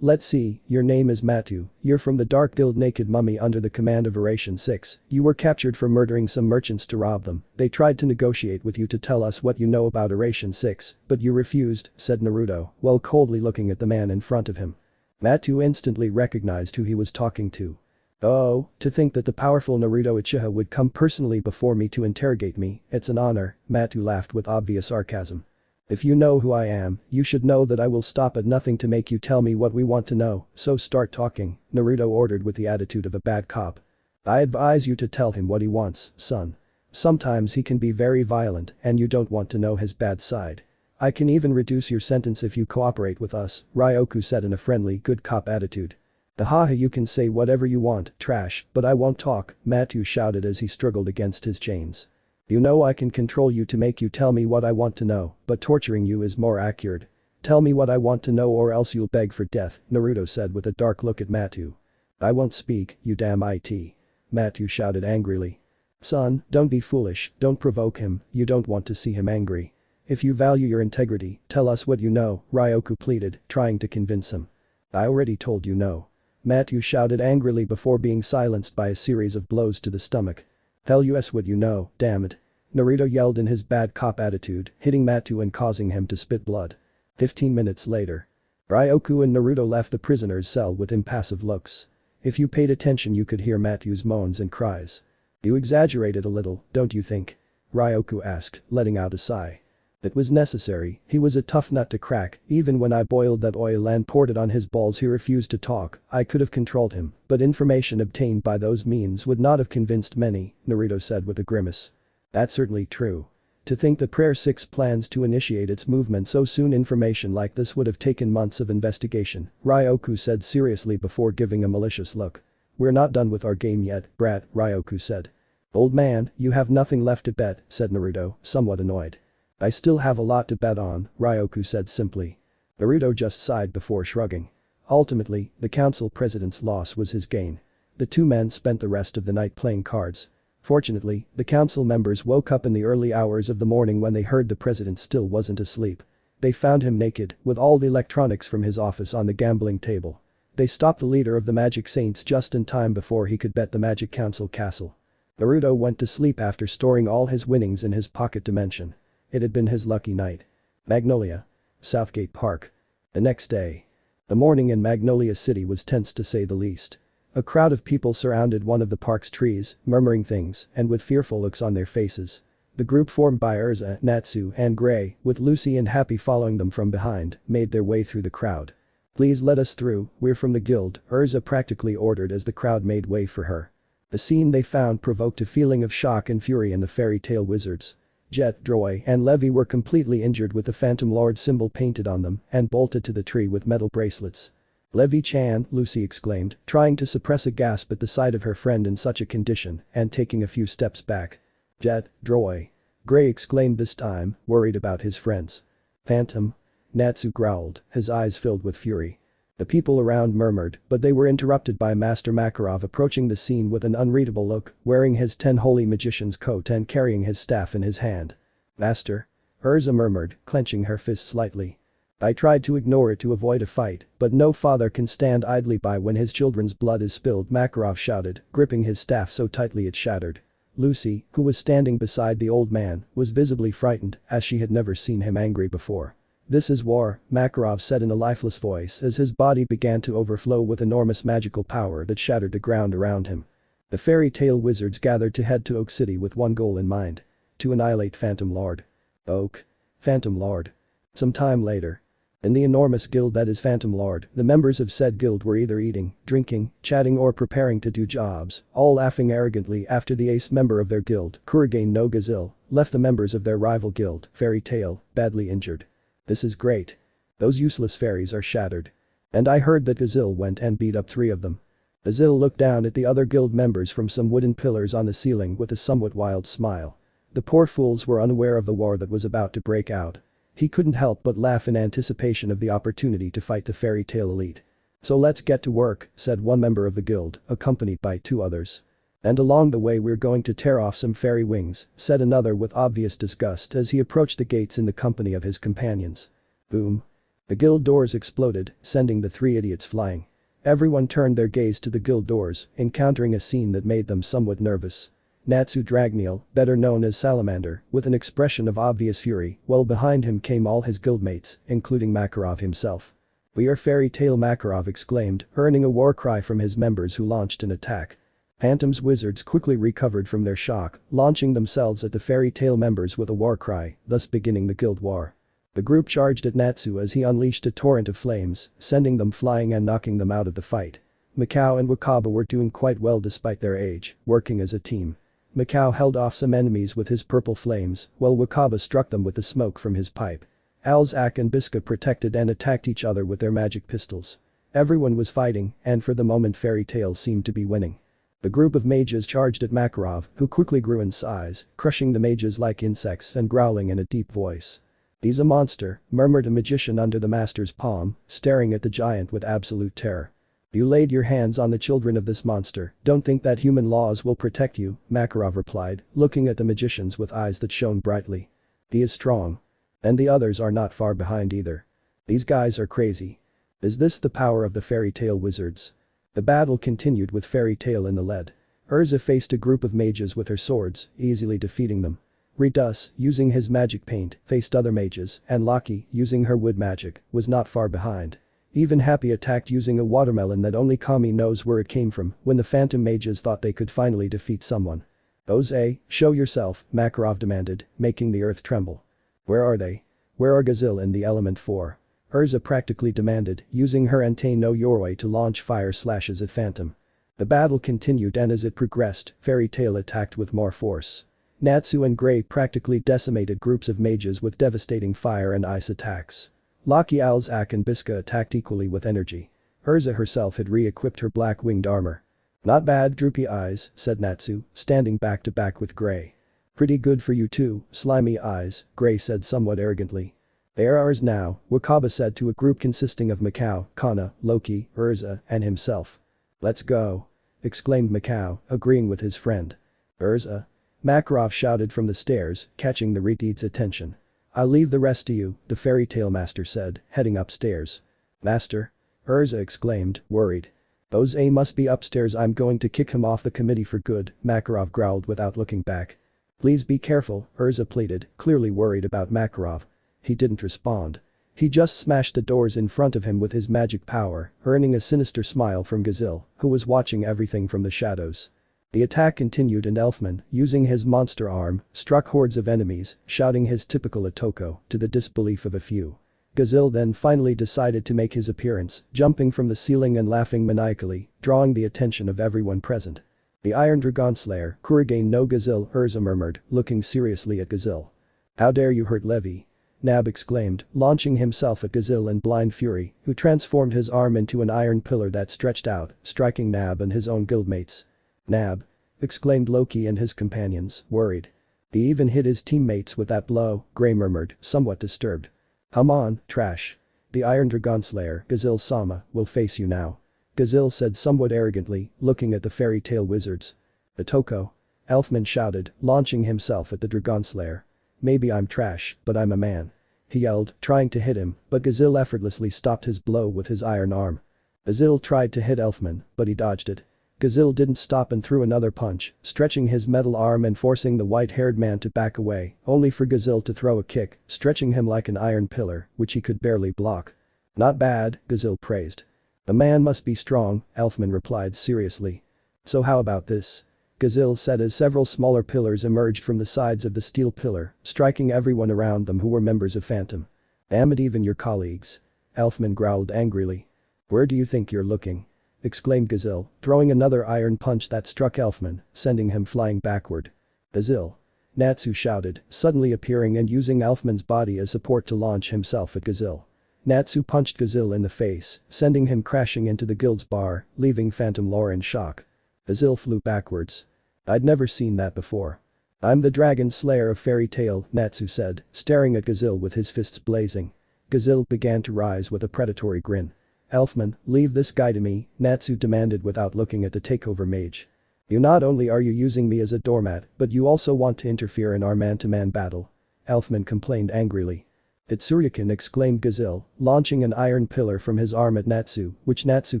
Let's see, your name is Matu, you're from the Dark Guild Naked Mummy under the command of Oration 6, you were captured for murdering some merchants to rob them, they tried to negotiate with you to tell us what you know about Oration 6, but you refused, said Naruto, while coldly looking at the man in front of him. Matu instantly recognized who he was talking to. Oh, to think that the powerful Naruto Uchiha would come personally before me to interrogate me, it's an honor, Matu laughed with obvious sarcasm. If you know who I am, you should know that I will stop at nothing to make you tell me what we want to know, so start talking, Naruto ordered with the attitude of a bad cop. I advise you to tell him what he wants, son. Sometimes he can be very violent and you don't want to know his bad side. I can even reduce your sentence if you cooperate with us, Ryoku said in a friendly good cop attitude. Haha, you can say whatever you want, trash, but I won't talk, Matu shouted as he struggled against his chains. You know I can control you to make you tell me what I want to know, but torturing you is more accurate. Tell me what I want to know or else you'll beg for death, Naruto said with a dark look at Matu. I won't speak, you damn it. Matu shouted angrily. Son, don't be foolish, don't provoke him, you don't want to see him angry. If you value your integrity, tell us what you know, Ryoku pleaded, trying to convince him. I already told you no. Matu shouted angrily before being silenced by a series of blows to the stomach. Tell us what you know, damn it. Naruto yelled in his bad cop attitude, hitting Matu and causing him to spit blood. 15 minutes later. Ryoku and Naruto left the prisoner's cell with impassive looks. If you paid attention you could hear Matu's moans and cries. You exaggerated a little, don't you think? Ryoku asked, letting out a sigh. It was necessary, he was a tough nut to crack, even when I boiled that oil and poured it on his balls he refused to talk, I could have controlled him, but information obtained by those means would not have convinced many, Naruto said with a grimace. That's certainly true. To think that Prayer 6 plans to initiate its movement so soon, information like this would have taken months of investigation, Ryoku said seriously before giving a malicious look. We're not done with our game yet, brat, Ryoku said. Old man, you have nothing left to bet, said Naruto, somewhat annoyed. I still have a lot to bet on, Ryoku said simply. Naruto just sighed before shrugging. Ultimately, the council president's loss was his gain. The two men spent the rest of the night playing cards. Fortunately, the council members woke up in the early hours of the morning when they heard the president still wasn't asleep. They found him naked, with all the electronics from his office on the gambling table. They stopped the leader of the Magic Saints just in time before he could bet the Magic Council castle. Naruto went to sleep after storing all his winnings in his pocket dimension. It had been his lucky night. Magnolia. Southgate Park. The next day. The morning in Magnolia City was tense to say the least. A crowd of people surrounded one of the park's trees, murmuring things and with fearful looks on their faces. The group formed by Urza, Natsu and Gray, with Lucy and Happy following them from behind, made their way through the crowd. Please let us through, we're from the guild, Urza practically ordered as the crowd made way for her. The scene they found provoked a feeling of shock and fury in the fairy tale wizards. Jet, Droy and Levi were completely injured with the Phantom Lord symbol painted on them and bolted to the tree with metal bracelets. Levi-chan, Lucy exclaimed, trying to suppress a gasp at the sight of her friend in such a condition and taking a few steps back. Jet, Droy. Gray exclaimed this time, worried about his friends. Phantom? Natsu growled, his eyes filled with fury. The people around murmured, but they were interrupted by Master Makarov approaching the scene with an unreadable look, wearing his 10 holy magician's coat and carrying his staff in his hand. Master? Urza murmured, clenching her fists slightly. I tried to ignore it to avoid a fight, but no father can stand idly by when his children's blood is spilled, Makarov shouted, gripping his staff so tightly it shattered. Lucy, who was standing beside the old man, was visibly frightened as she had never seen him angry before. This is war, Makarov said in a lifeless voice as his body began to overflow with enormous magical power that shattered the ground around him. The fairy tale wizards gathered to head to Oak City with one goal in mind. To annihilate Phantom Lord. Oak. Phantom Lord. Some time later. In the enormous guild that is Phantom Lord, the members of said guild were either eating, drinking, chatting or preparing to do jobs, all laughing arrogantly after the ace member of their guild, Kurama no Gajeel, left the members of their rival guild, Fairy Tail, badly injured. This is great. Those useless fairies are shattered. And I heard that Gajeel went and beat up 3 of them. Gajeel looked down at the other guild members from some wooden pillars on the ceiling with a somewhat wild smile. The poor fools were unaware of the war that was about to break out. He couldn't help but laugh in anticipation of the opportunity to fight the fairy tale elite. So let's get to work, said one member of the guild, accompanied by 2 others. And along the way we're going to tear off some fairy wings, said another with obvious disgust as he approached the gates in the company of his companions. Boom. The guild doors exploded, sending the 3 idiots flying. Everyone turned their gaze to the guild doors, encountering a scene that made them somewhat nervous. Natsu Dragneel, better known as Salamander, with an expression of obvious fury, while behind him came all his guildmates, including Makarov himself. "We are Fairy Tail," Makarov exclaimed, earning a war cry from his members who launched an attack. Phantom's wizards quickly recovered from their shock, launching themselves at the Fairy Tail members with a war cry, thus beginning the guild war. The group charged at Natsu as he unleashed a torrent of flames, sending them flying and knocking them out of the fight. Mikao and Wakaba were doing quite well despite their age, working as a team. Mikao held off some enemies with his purple flames, while Wakaba struck them with the smoke from his pipe. Alzak and Biska protected and attacked each other with their magic pistols. Everyone was fighting, and for the moment Fairy Tail seemed to be winning. The group of mages charged at Makarov, who quickly grew in size, crushing the mages like insects and growling in a deep voice. "He's a monster," murmured a magician under the master's palm, staring at the giant with absolute terror. "You laid your hands on the children of this monster, don't think that human laws will protect you," Makarov replied, looking at the magicians with eyes that shone brightly. "He is strong. And the others are not far behind either. These guys are crazy. Is this the power of the Fairy Tail wizards?" The battle continued with Fairy Tail in the lead. Urza faced a group of mages with her swords, easily defeating them. Ritus, using his magic paint, faced other mages, and Loki, using her wood magic, was not far behind. Even Happy attacked using a watermelon that only Kami knows where it came from when the phantom mages thought they could finally defeat someone. "Oze, show yourself," Makarov demanded, making the earth tremble. "Where are they? Where are Gajeel and the Element 4? Urza practically demanded, using her Entei no Yoroi to launch fire slashes at Phantom. The battle continued and as it progressed, Fairy Tail attacked with more force. Natsu and Grey practically decimated groups of mages with devastating fire and ice attacks. Loki, Alzak and Biska attacked equally with energy. Urza herself had re-equipped her black winged armor. "Not bad, droopy eyes," said Natsu, standing back to back with Grey. "Pretty good for you too, slimy eyes," Grey said somewhat arrogantly. "They are ours now," Wakaba said to a group consisting of Mikao, Kana, Loki, Urza, and himself. "Let's go," exclaimed Mikao, agreeing with his friend. "Urza?" Makarov shouted from the stairs, catching the Reti's attention. "I'll leave the rest to you," the Fairy Tail Master said, heading upstairs. "Master?" Urza exclaimed, worried. "Those A must be upstairs, I'm going to kick him off the committee for good," Makarov growled without looking back. "Please be careful," Urza pleaded, clearly worried about Makarov. He didn't respond. He just smashed the doors in front of him with his magic power, earning a sinister smile from Gajeel, who was watching everything from the shadows. The attack continued and Elfman, using his monster arm, struck hordes of enemies, shouting his typical Otoko, to the disbelief of a few. Gajeel then finally decided to make his appearance, jumping from the ceiling and laughing maniacally, drawing the attention of everyone present. "The Iron Dragon Slayer, Kurama no Gajeel," Urza murmured, looking seriously at Gajeel. "How dare you hurt Levi?" Nab exclaimed, launching himself at Gajeel in blind fury, who transformed his arm into an iron pillar that stretched out, striking Nab and his own guildmates. "Nab!" exclaimed Loki and his companions, worried. "He even hit his teammates with that blow," Grey murmured, somewhat disturbed. "Come on, trash. The Iron Dragon Slayer, Gajeel-sama, will face you now," Gajeel said somewhat arrogantly, looking at the Fairy Tail wizards. "Otoko!" Elfman shouted, launching himself at the Dragon Slayer. "Maybe I'm trash, but I'm a man." he yelled, trying to hit him, but Gajeel effortlessly stopped his blow with his iron arm. Gajeel tried to hit Elfman, but he dodged it. Gajeel didn't stop and threw another punch, stretching his metal arm and forcing the white-haired man to back away, only for Gajeel to throw a kick, stretching him like an iron pillar, which he could barely block. "Not bad," Gajeel praised. "The man must be strong," Elfman replied seriously. "So how about this?" Gajeel said as several smaller pillars emerged from the sides of the steel pillar, striking everyone around them who were members of Phantom. "Damn it, even your colleagues." Elfman growled angrily. "Where do you think you're looking?" exclaimed Gajeel, throwing another iron punch that struck Elfman, sending him flying backward. "Gajeel!" Natsu shouted, suddenly appearing and using Elfman's body as support to launch himself at Gajeel. Natsu punched Gajeel in the face, sending him crashing into the guild's bar, leaving Phantom Lore in shock. Gajeel flew backwards. "I'd never seen that before." "I'm the Dragon Slayer of Fairy Tail," Natsu said, staring at Gajeel with his fists blazing. Gajeel began to rise with a predatory grin. "Elfman, leave this guy to me," Natsu demanded without looking at the takeover mage. "You not only are you using me as a doormat, but you also want to interfere in our man-to-man battle." Elfman complained angrily. "It's Shuriken," exclaimed Gajeel, launching an iron pillar from his arm at Natsu, which Natsu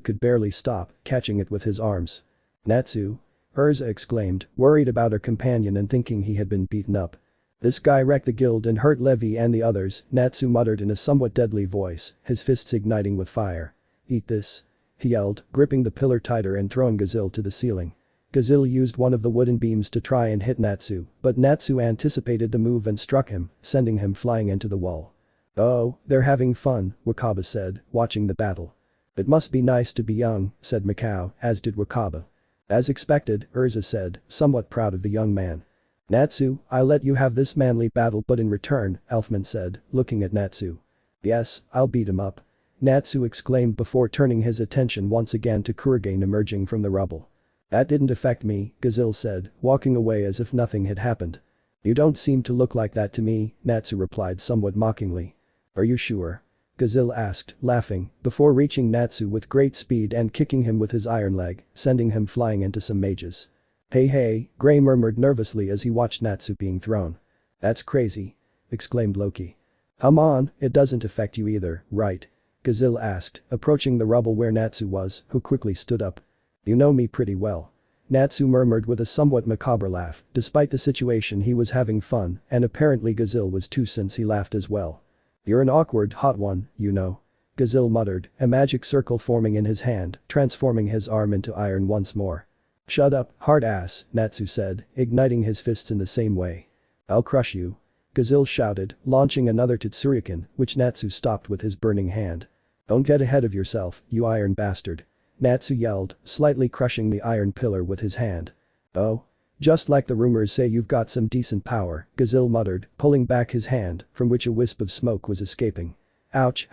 could barely stop, catching it with his arms. "Natsu?" Urza exclaimed, worried about her companion and thinking he had been beaten up. "This guy wrecked the guild and hurt Levi and the others," Natsu muttered in a somewhat deadly voice, his fists igniting with fire. "Eat this," he yelled, gripping the pillar tighter and throwing Gajeel to the ceiling. Gajeel used one of the wooden beams to try and hit Natsu, but Natsu anticipated the move and struck him, sending him flying into the wall. "Oh, they're having fun," Wakaba said, watching the battle. "It must be nice to be young," said Mikao, as did Wakaba. "As expected," Urza said, somewhat proud of the young man. "Natsu, I'll let you have this manly battle but in return," Elfman said, looking at Natsu. "Yes, I'll beat him up," Natsu exclaimed before turning his attention once again to Kurigane emerging from the rubble. "That didn't affect me," Gajeel said, walking away as if nothing had happened. "You don't seem to look like that to me," Natsu replied somewhat mockingly. "Are you sure?" Gajeel asked, laughing, before reaching Natsu with great speed and kicking him with his iron leg, sending him flying into some mages. Hey, Gray murmured nervously as he watched Natsu being thrown. "That's crazy," exclaimed Loki. "Come on, it doesn't affect you either, right?" Gajeel asked, approaching the rubble where Natsu was, who quickly stood up. "You know me pretty well." Natsu murmured with a somewhat macabre laugh, despite the situation he was having fun, and apparently Gajeel was too since he laughed as well. "You're an awkward hot one, you know." Gajeel muttered, a magic circle forming in his hand, transforming his arm into iron once more. "Shut up, hard ass," Natsu said, igniting his fists in the same way. "I'll crush you." Gajeel shouted, launching another Tsuruken, which Natsu stopped with his burning hand. "Don't get ahead of yourself, you iron bastard." Natsu yelled, slightly crushing the iron pillar with his hand. "Oh? Just like the rumors say you've got some decent power," Gajeel muttered, pulling back his hand, from which a wisp of smoke was escaping. Ouch,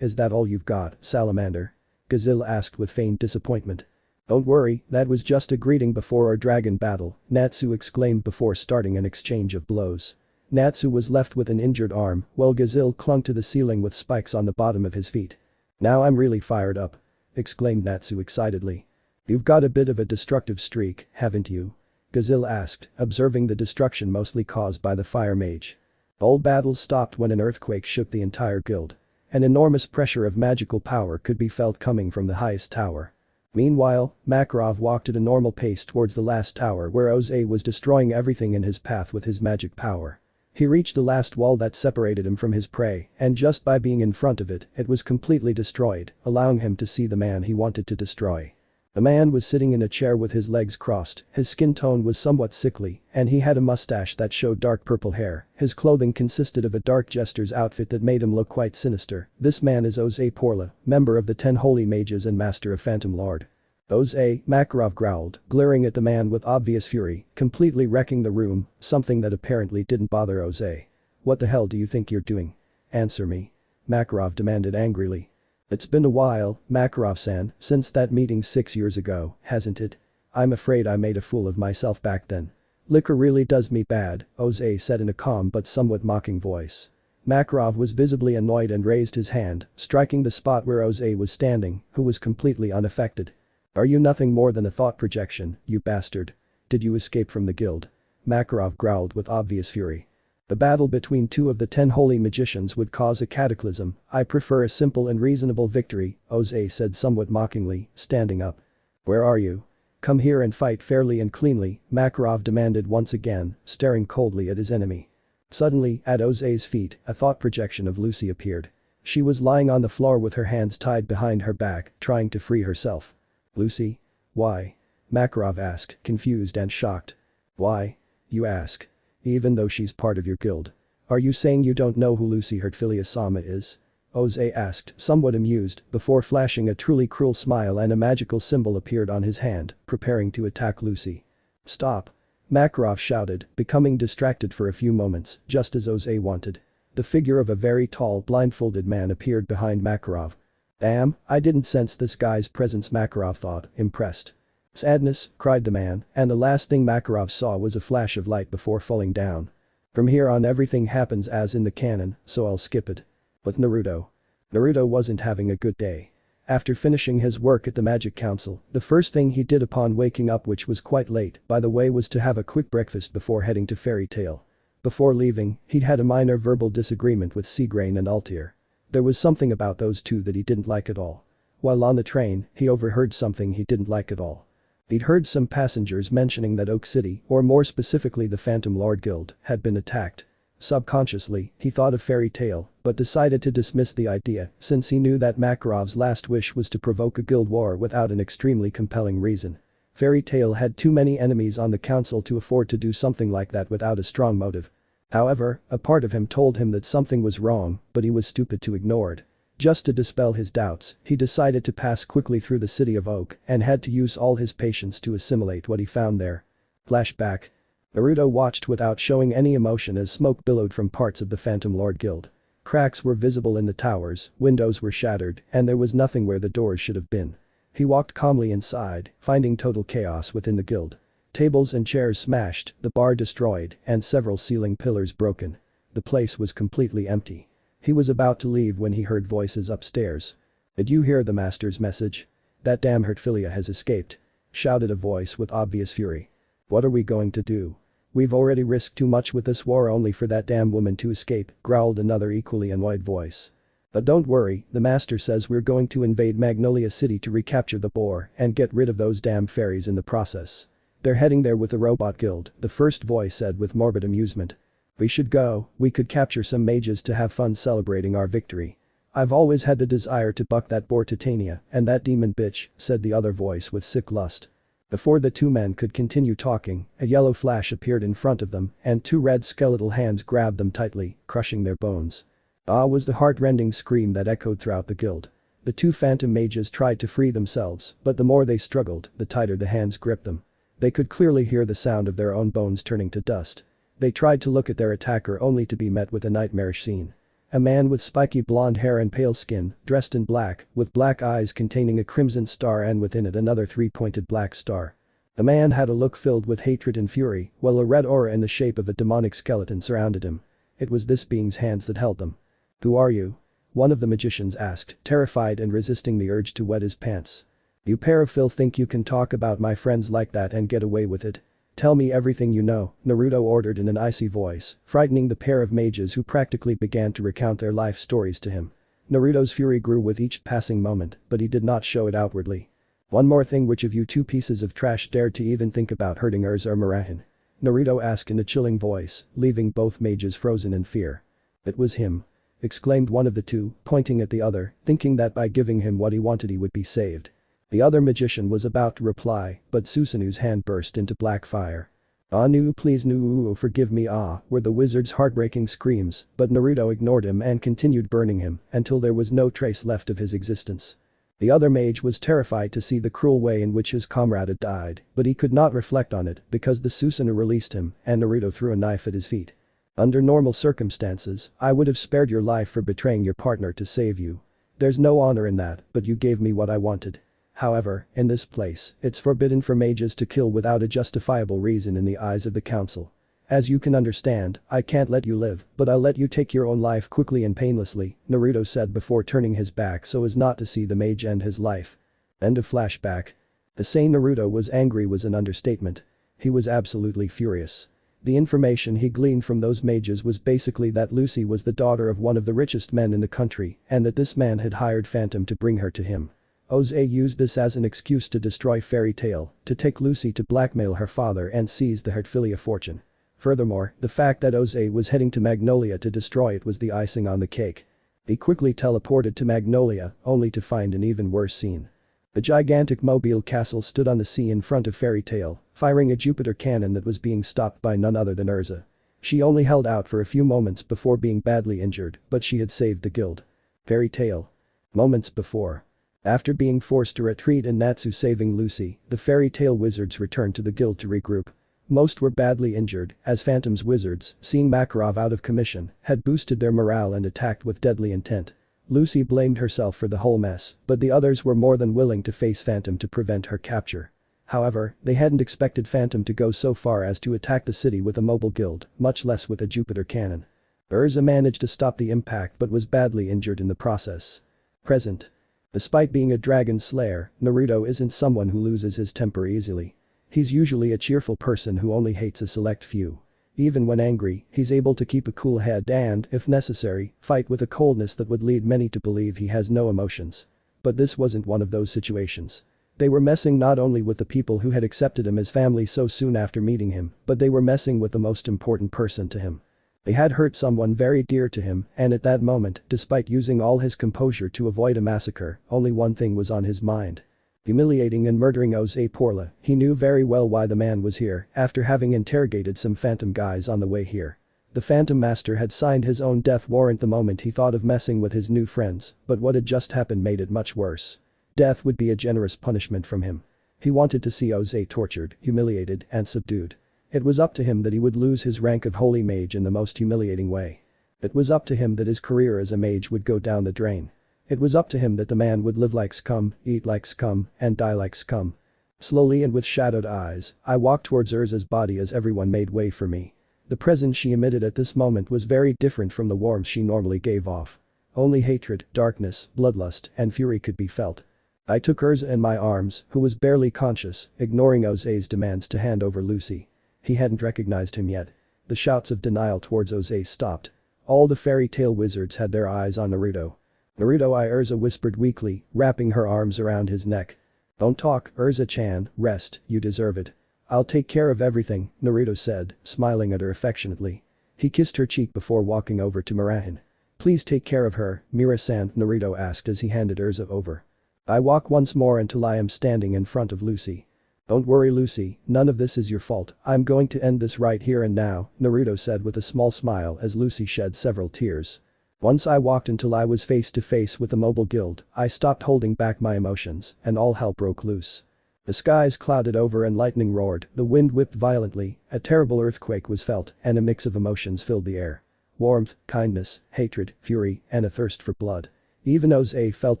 is that all you've got, salamander?" Gajeel asked with feigned disappointment. "Don't worry, that was just a greeting before our dragon battle," Natsu exclaimed before starting an exchange of blows. Natsu was left with an injured arm, while Gajeel clung to the ceiling with spikes on the bottom of his feet. "Now I'm really fired up," exclaimed Natsu excitedly. "You've got a bit of a destructive streak, haven't you?" Gajeel asked, observing the destruction mostly caused by the fire mage. All battles stopped when an earthquake shook the entire guild. An enormous pressure of magical power could be felt coming from the highest tower. Meanwhile, Makarov walked at a normal pace towards the last tower where Oze was destroying everything in his path with his magic power. He reached the last wall that separated him from his prey, and just by being in front of it, it was completely destroyed, allowing him to see the man he wanted to destroy. The man was sitting in a chair with his legs crossed, his skin tone was somewhat sickly, and he had a mustache that showed dark purple hair. His clothing consisted of a dark jester's outfit that made him look quite sinister. This man is Oze Porla, member of the 10 Holy Mages and master of Phantom Lord. "Oze," Makarov growled, glaring at the man with obvious fury, completely wrecking the room, something that apparently didn't bother Oze. "What the hell do you think you're doing? Answer me," Makarov demanded angrily. "It's been a while, Makarov-san, since that meeting 6 years ago, hasn't it? I'm afraid I made a fool of myself back then. Liquor really does me bad," Oze said in a calm but somewhat mocking voice. Makarov was visibly annoyed and raised his hand, striking the spot where Oze was standing, who was completely unaffected. "Are you nothing more than a thought projection, you bastard? Did you escape from the guild?" Makarov growled with obvious fury. The battle between two of the 10 holy magicians would cause a cataclysm. I prefer a simple and reasonable victory, Oze said somewhat mockingly, standing up. Where are you? Come here and fight fairly and cleanly, Makarov demanded once again, staring coldly at his enemy. Suddenly, at Oze's feet, a thought projection of Lucy appeared. She was lying on the floor with her hands tied behind her back, trying to free herself. Lucy? Why? Makarov asked, confused and shocked. Why? You ask. Even though she's part of your guild. Are you saying you don't know who Lucy Hertfilia-sama is? Oze asked, somewhat amused, before flashing a truly cruel smile and a magical symbol appeared on his hand, preparing to attack Lucy. Stop. Makarov shouted, becoming distracted for a few moments, just as Oze wanted. The figure of a very tall blindfolded man appeared behind Makarov. Damn, I didn't sense this guy's presence, Makarov thought, impressed. Sadness, cried the man, and the last thing Makarov saw was a flash of light before falling down. From here on everything happens as in the canon, so I'll skip it. With Naruto. Naruto wasn't having a good day. After finishing his work at the Magic Council, the first thing he did upon waking up, which was quite late, by the way, was to have a quick breakfast before heading to Fairy Tail. Before leaving, he'd had a minor verbal disagreement with Seagrain and Altair. There was something about those two that he didn't like at all. While on the train, he overheard something he didn't like at all. He'd heard some passengers mentioning that Oak City, or more specifically the Phantom Lord Guild, had been attacked. Subconsciously, he thought of Fairy Tail, but decided to dismiss the idea since he knew that Makarov's last wish was to provoke a guild war without an extremely compelling reason. Fairy Tail had too many enemies on the council to afford to do something like that without a strong motive. However, a part of him told him that something was wrong, but he was stupid to ignore it. Just to dispel his doubts, he decided to pass quickly through the city of Oak and had to use all his patience to assimilate what he found there. Flashback. Naruto watched without showing any emotion as smoke billowed from parts of the Phantom Lord Guild. Cracks were visible in the towers, windows were shattered, and there was nothing where the doors should have been. He walked calmly inside, finding total chaos within the guild. Tables and chairs smashed, the bar destroyed, and several ceiling pillars broken. The place was completely empty. He was about to leave when he heard voices upstairs. Did you hear the master's message? That damn Hertfilia has escaped. Shouted a voice with obvious fury. What are we going to do? We've already risked too much with this war only for that damn woman to escape, growled another equally annoyed voice. But don't worry, the master says we're going to invade Magnolia City to recapture the boar and get rid of those damn fairies in the process. They're heading there with the robot guild, the first voice said with morbid amusement. We should go, we could capture some mages to have fun celebrating our victory. I've always had the desire to buck that boar Titania and that demon bitch, said the other voice with sick lust. Before the two men could continue talking, a yellow flash appeared in front of them and two red skeletal hands grabbed them tightly, crushing their bones. Ah was the heart-rending scream that echoed throughout the guild. The two phantom mages tried to free themselves, but the more they struggled, the tighter the hands gripped them. They could clearly hear the sound of their own bones turning to dust. They tried to look at their attacker only to be met with a nightmarish scene. A man with spiky blonde hair and pale skin, dressed in black, with black eyes containing a crimson star and within it another three-pointed black star. The man had a look filled with hatred and fury, while a red aura in the shape of a demonic skeleton surrounded him. It was this being's hands that held them. Who are you? One of the magicians asked, terrified and resisting the urge to wet his pants. You pair of filth think you can talk about my friends like that and get away with it? Tell me everything you know, Naruto ordered in an icy voice, frightening the pair of mages who practically began to recount their life stories to him. Naruto's fury grew with each passing moment, but he did not show it outwardly. One more thing, which of you two pieces of trash dared to even think about hurting Urza or Marahin? Naruto asked in a chilling voice, leaving both mages frozen in fear. It was him. Exclaimed one of the two, pointing at the other, thinking that by giving him what he wanted he would be saved. The other magician was about to reply, but Susanu's hand burst into black fire. Ah no please no forgive me were the wizard's heartbreaking screams, but Naruto ignored him and continued burning him until there was no trace left of his existence. The other mage was terrified to see the cruel way in which his comrade had died, but he could not reflect on it because the Susanoo released him and Naruto threw a knife at his feet. Under normal circumstances, I would have spared your life for betraying your partner to save you. There's no honor in that, but you gave me what I wanted. However, in this place, it's forbidden for mages to kill without a justifiable reason in the eyes of the council. As you can understand, I can't let you live, but I'll let you take your own life quickly and painlessly, Naruto said before turning his back so as not to see the mage end his life. End of flashback. To say Naruto was angry was an understatement. He was absolutely furious. The information he gleaned from those mages was basically that Lucy was the daughter of one of the richest men in the country and that this man had hired Phantom to bring her to him. Oze used this as an excuse to destroy Fairy Tail, to take Lucy to blackmail her father and seize the Heartfilia fortune. Furthermore, the fact that Oze was heading to Magnolia to destroy it was the icing on the cake. He quickly teleported to Magnolia, only to find an even worse scene. The gigantic mobile castle stood on the sea in front of Fairy Tail, firing a Jupiter cannon that was being stopped by none other than Urza. She only held out for a few moments before being badly injured, but she had saved the guild. Fairy Tail. Moments before. After being forced to retreat and Natsu saving Lucy, the Fairy Tail wizards returned to the guild to regroup. Most were badly injured, as Phantom's wizards, seeing Makarov out of commission, had boosted their morale and attacked with deadly intent. Lucy blamed herself for the whole mess, but the others were more than willing to face Phantom to prevent her capture. However, they hadn't expected Phantom to go so far as to attack the city with a mobile guild, much less with a Jupiter cannon. Urza managed to stop the impact but was badly injured in the process. Present. Despite being a dragon slayer, Naruto isn't someone who loses his temper easily. He's usually a cheerful person who only hates a select few. Even when angry, he's able to keep a cool head and, if necessary, fight with a coldness that would lead many to believe he has no emotions. But this wasn't one of those situations. They were messing not only with the people who had accepted him as family so soon after meeting him, but they were messing with the most important person to him. They had hurt someone very dear to him, and at that moment, despite using all his composure to avoid a massacre, only one thing was on his mind. Humiliating and murdering Oze Porla, he knew very well why the man was here after having interrogated some Phantom guys on the way here. The Phantom Master had signed his own death warrant the moment he thought of messing with his new friends, but what had just happened made it much worse. Death would be a generous punishment from him. He wanted to see Oze tortured, humiliated, and subdued. It was up to him that he would lose his rank of Holy Mage in the most humiliating way. It was up to him that his career as a mage would go down the drain. It was up to him that the man would live like scum, eat like scum, and die like scum. Slowly and with shadowed eyes, I walked towards Urza's body as everyone made way for me. The presence she emitted at this moment was very different from the warmth she normally gave off. Only hatred, darkness, bloodlust, and fury could be felt. I took Urza in my arms, who was barely conscious, ignoring Oze's demands to hand over Lucy. He hadn't recognized him yet. The shouts of denial towards Oze stopped. All the Fairy Tail wizards had their eyes on Naruto. Naruto, Urza whispered weakly, wrapping her arms around his neck. Don't talk, Urza-chan, rest, you deserve it. I'll take care of everything, Naruto said, smiling at her affectionately. He kissed her cheek before walking over to Mirahin. Please take care of her, Mira-san, Naruto asked as he handed Urza over. I walk once more until I am standing in front of Lucy. Don't worry Lucy, none of this is your fault, I'm going to end this right here and now, Naruto said with a small smile as Lucy shed several tears. Once I walked until I was face to face with the mobile guild, I stopped holding back my emotions, and all hell broke loose. The skies clouded over and lightning roared, the wind whipped violently, a terrible earthquake was felt, and a mix of emotions filled the air. Warmth, kindness, hatred, fury, and a thirst for blood. Even Oze felt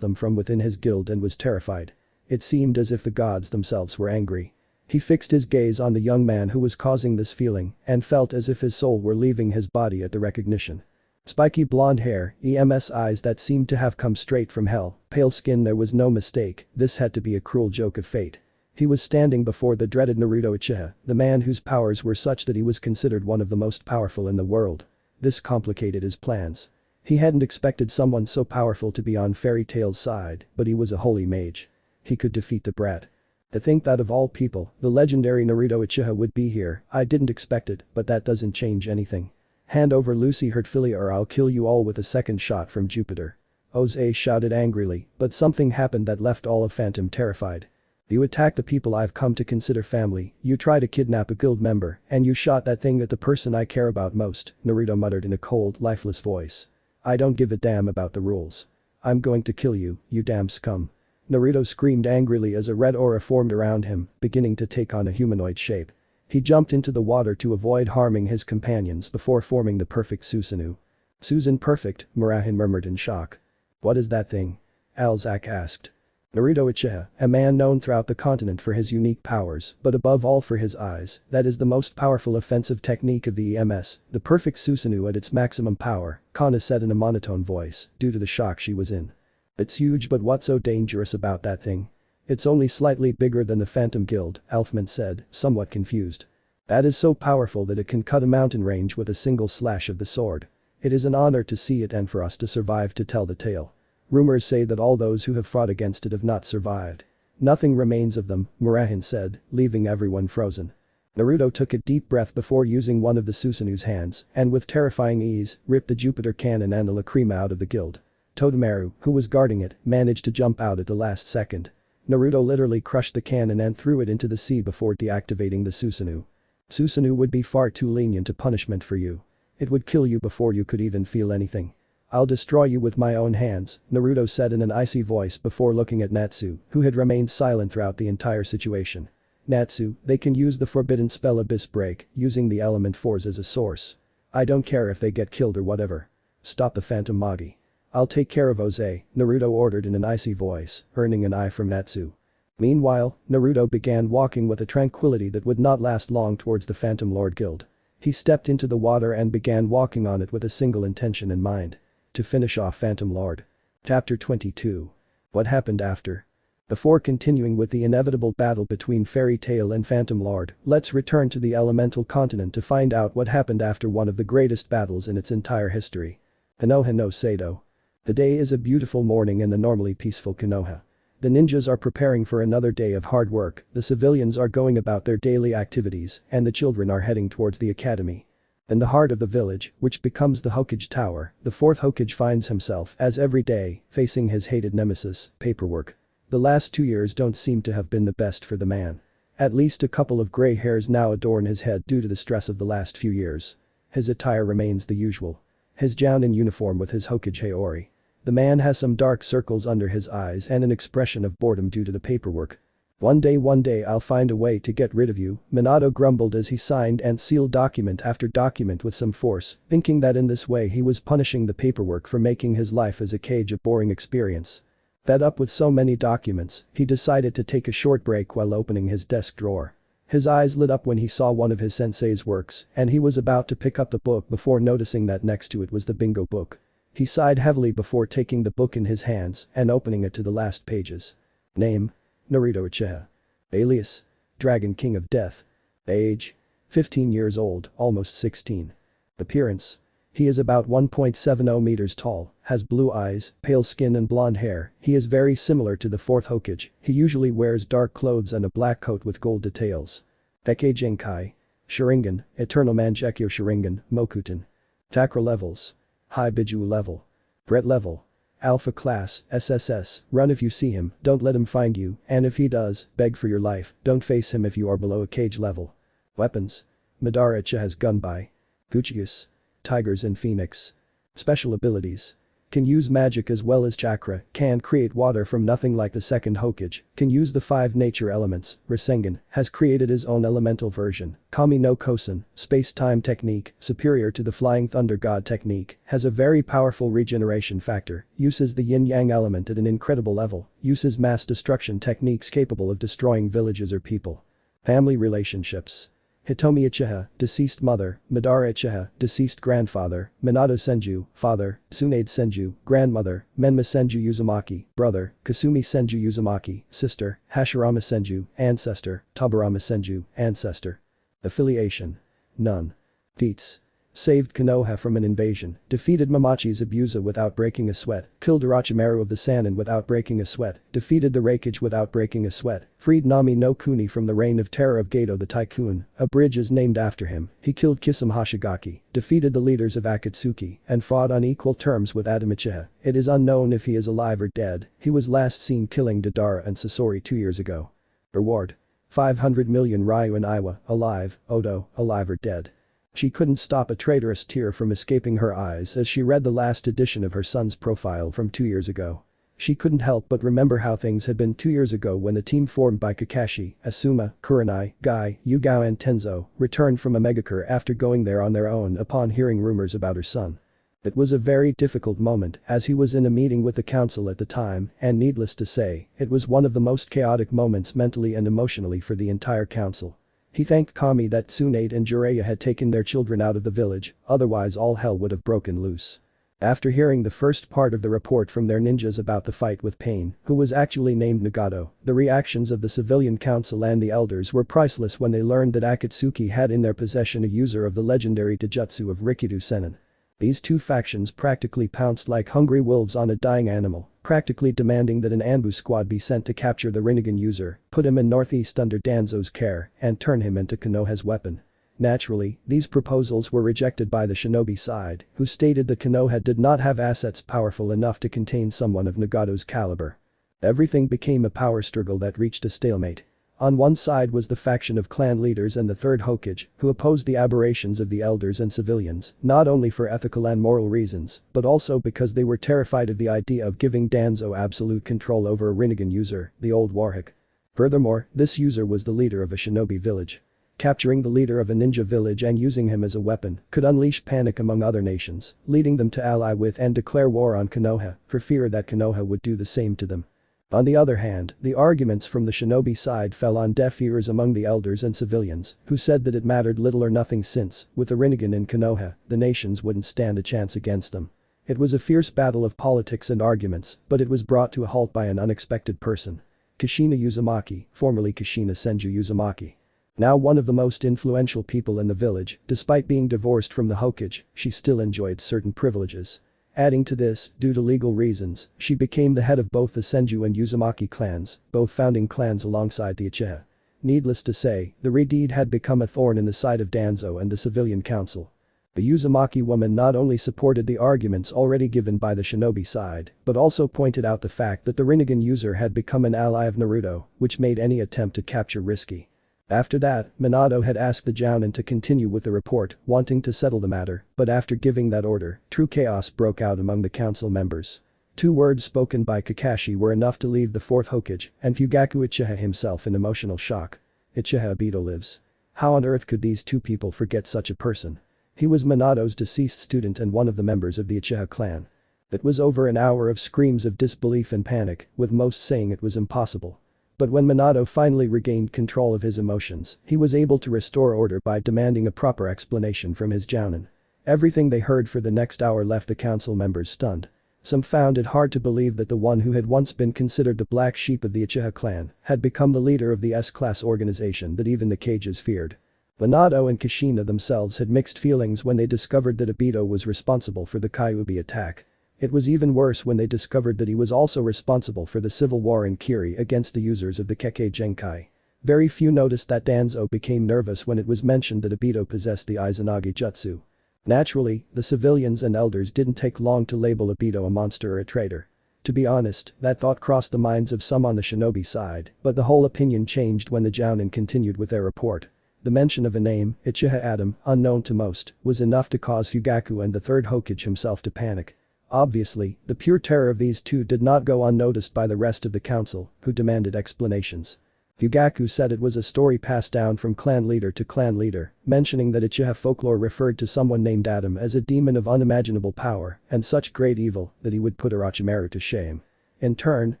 them from within his guild and was terrified. It seemed as if the gods themselves were angry. He fixed his gaze on the young man who was causing this feeling, and felt as if his soul were leaving his body at the recognition. Spiky blonde hair, EMS eyes that seemed to have come straight from hell, pale skin, there was no mistake, this had to be a cruel joke of fate. He was standing before the dreaded Naruto Uchiha, the man whose powers were such that he was considered one of the most powerful in the world. This complicated his plans. He hadn't expected someone so powerful to be on Fairy Tail's side, but he was a holy mage. He could defeat the brat. To think that of all people, the legendary Naruto Uchiha would be here, I didn't expect it, but that doesn't change anything. Hand over Lucy Heartfilia or I'll kill you all with a second shot from Jupiter. Oze shouted angrily, but something happened that left all of Phantom terrified. You attack the people I've come to consider family, you try to kidnap a guild member, and you shot that thing at the person I care about most, Naruto muttered in a cold, lifeless voice. I don't give a damn about the rules. I'm going to kill you, you damn scum. Naruto screamed angrily as a red aura formed around him, beginning to take on a humanoid shape. He jumped into the water to avoid harming his companions before forming the perfect Susanoo. Susan perfect, Mirahin murmured in shock. What is that thing? Alzak asked. Naruto Uchiha, a man known throughout the continent for his unique powers, but above all for his eyes, that is the most powerful offensive technique of the EMS, the perfect Susanoo at its maximum power, Kana said in a monotone voice, due to the shock she was in. It's huge, but what's so dangerous about that thing? It's only slightly bigger than the Phantom Guild, Elfman said, somewhat confused. That is so powerful that it can cut a mountain range with a single slash of the sword. It is an honor to see it and for us to survive to tell the tale. Rumors say that all those who have fought against it have not survived. Nothing remains of them, Murahin said, leaving everyone frozen. Naruto took a deep breath before using one of the Susanu's hands and with terrifying ease, ripped the Jupiter cannon and the lacrima out of the guild. Totemaru, who was guarding it, managed to jump out at the last second. Naruto literally crushed the cannon and threw it into the sea before deactivating the Susanu. Susanu would be far too lenient to punishment for you. It would kill you before you could even feel anything. I'll destroy you with my own hands, Naruto said in an icy voice before looking at Natsu, who had remained silent throughout the entire situation. Natsu, they can use the forbidden spell Abyss Break, using the element force as a source. I don't care if they get killed or whatever. Stop the Phantom Magi. I'll take care of Oze, Naruto ordered in an icy voice, earning an eye from Natsu. Meanwhile, Naruto began walking with a tranquility that would not last long towards the Phantom Lord Guild. He stepped into the water and began walking on it with a single intention in mind. To finish off Phantom Lord. Chapter 22. What happened after? Before continuing with the inevitable battle between Fairy Tail and Phantom Lord, let's return to the elemental continent to find out what happened after one of the greatest battles in its entire history. Konoha no Sado. The day is a beautiful morning in the normally peaceful Konoha. The ninjas are preparing for another day of hard work, the civilians are going about their daily activities, and the children are heading towards the academy. In the heart of the village, which becomes the Hokage Tower, the fourth Hokage finds himself, as every day, facing his hated nemesis, paperwork. The last 2 years don't seem to have been the best for the man. At least a couple of gray hairs now adorn his head due to the stress of the last few years. His attire remains the usual. His Jounin uniform with his Hokage Haori. The man has some dark circles under his eyes and an expression of boredom due to the paperwork. One day I'll find a way to get rid of you, Minato grumbled as he signed and sealed document after document with some force, thinking that in this way he was punishing the paperwork for making his life as a cage a boring experience. Fed up with so many documents, he decided to take a short break while opening his desk drawer. His eyes lit up when he saw one of his sensei's works, and he was about to pick up the book before noticing that next to it was the bingo book. He sighed heavily before taking the book in his hands and opening it to the last pages. Name: Naruto Uchiha. Alias: Dragon King of Death. Age: 15 years old, almost 16. Appearance: he is about 1.70 meters tall, has blue eyes, pale skin and blonde hair. He is very similar to the fourth Hokage. He usually wears dark clothes and a black coat with gold details. Hekkei Genkai. Sharingan, Eternal Mangekyo Sharingan, Mokuton. Chakra levels: High Biju level. Threat level: Alpha class, SSS, run if you see him, don't let him find you, and if he does, beg for your life, don't face him if you are below a cage level. Weapons: Madara Uchiha's Gunbai. Uchigas. Tigers and Phoenix. Special abilities: can use magic as well as chakra, can create water from nothing like the second Hokage, can use the 5 nature elements, Rasengan, has created his own elemental version, Kami no Kosen, space-time technique, superior to the Flying Thunder God technique, has a very powerful regeneration factor, uses the yin-yang element at an incredible level, uses mass destruction techniques capable of destroying villages or people. Family relationships: Hitomi Uchiha, deceased mother, Madara Uchiha, deceased grandfather, Minato Senju, father, Tsunade Senju, grandmother, Menma Senju Uzumaki, brother, Kasumi Senju Uzumaki, sister, Hashirama Senju, ancestor, Tabarama Senju, ancestor. Affiliation: none. Feats: saved Konoha from an invasion, defeated Momochi's Abusa without breaking a sweat, killed Orochimaru of the Sannin without breaking a sweat, defeated the Raikage without breaking a sweat, freed Nami no Kuni from the reign of terror of Geto the Tycoon, a bridge is named after him, he killed Kisame Hoshigaki, defeated the leaders of Akatsuki, and fought on equal terms with Adam Uchiha. It is unknown if he is alive or dead, he was last seen killing Deidara and Sasori 2 years ago. Reward: 500 million Ryu and Iwa, alive, Odo, alive or dead. She couldn't stop a traitorous tear from escaping her eyes as she read the last edition of her son's profile from 2 years ago. She couldn't help but remember how things had been 2 years ago when the team formed by Kakashi, Asuma, Kurenai, Guy, Yugao and Tenzo returned from Omegakure after going there on their own upon hearing rumors about her son. It was a very difficult moment as he was in a meeting with the council at the time, and needless to say, it was one of the most chaotic moments mentally and emotionally for the entire council. He thanked Kami that Tsunade and Jiraiya had taken their children out of the village, otherwise all hell would have broken loose. After hearing the first part of the report from their ninjas about the fight with Pain, who was actually named Nagato, the reactions of the civilian council and the elders were priceless when they learned that Akatsuki had in their possession a user of the legendary Jujutsu of Rikido Sennin. These two factions practically pounced like hungry wolves on a dying animal, practically demanding that an Anbu squad be sent to capture the Rinnegan user, put him in northeast under Danzo's care, and turn him into Konoha's weapon. Naturally, these proposals were rejected by the shinobi side, who stated that Konoha did not have assets powerful enough to contain someone of Nagato's caliber. Everything became a power struggle that reached a stalemate. On one side was the faction of clan leaders and the third Hokage, who opposed the aberrations of the elders and civilians, not only for ethical and moral reasons, but also because they were terrified of the idea of giving Danzo absolute control over a Rinnegan user, the old Warhawk. Furthermore, this user was the leader of a shinobi village. Capturing the leader of a ninja village and using him as a weapon could unleash panic among other nations, leading them to ally with and declare war on Konoha, for fear that Konoha would do the same to them. On the other hand, the arguments from the shinobi side fell on deaf ears among the elders and civilians, who said that it mattered little or nothing since, with the Rinnegan in Konoha, the nations wouldn't stand a chance against them. It was a fierce battle of politics and arguments, but it was brought to a halt by an unexpected person. Kushina Uzumaki, formerly Kushina Senju Uzumaki. Now one of the most influential people in the village, despite being divorced from the Hokage, she still enjoyed certain privileges. Adding to this, due to legal reasons, she became the head of both the Senju and Uzumaki clans, both founding clans alongside the Uchiha. Needless to say, the Redeed had become a thorn in the side of Danzo and the civilian council. The Uzumaki woman not only supported the arguments already given by the shinobi side, but also pointed out the fact that the Rinnegan user had become an ally of Naruto, which made any attempt to capture risky. After that, Minato had asked the Jounin to continue with the report, wanting to settle the matter, but after giving that order, true chaos broke out among the council members. 2 words spoken by Kakashi were enough to leave the 4th Hokage and Fugaku Uchiha himself in emotional shock. Uchiha Obito lives. How on earth could these two people forget such a person? He was Minato's deceased student and one of the members of the Uchiha clan. It was over an hour of screams of disbelief and panic, with most saying it was impossible. But when Minato finally regained control of his emotions, he was able to restore order by demanding a proper explanation from his Jounin. Everything they heard for the next hour left the council members stunned. Some found it hard to believe that the one who had once been considered the black sheep of the Uchiha clan had become the leader of the S-class organization that even the Kages feared. Minato and Kushina themselves had mixed feelings when they discovered that Obito was responsible for the Kyuubi attack. It was even worse when they discovered that he was also responsible for the civil war in Kiri against the users of the Kekkei Genkai. Very few noticed that Danzo became nervous when it was mentioned that Obito possessed the Izanagi Jutsu. Naturally, the civilians and elders didn't take long to label Obito a monster or a traitor. To be honest, that thought crossed the minds of some on the shinobi side, but the whole opinion changed when the Jounin continued with their report. The mention of a name, Uchiha Adam, unknown to most, was enough to cause Fugaku and the 3rd Hokage himself to panic. Obviously, the pure terror of these two did not go unnoticed by the rest of the council, who demanded explanations. Fugaku said it was a story passed down from clan leader to clan leader, mentioning that Uchiha folklore referred to someone named Adam as a demon of unimaginable power and such great evil that he would put Orochimaru to shame. In turn,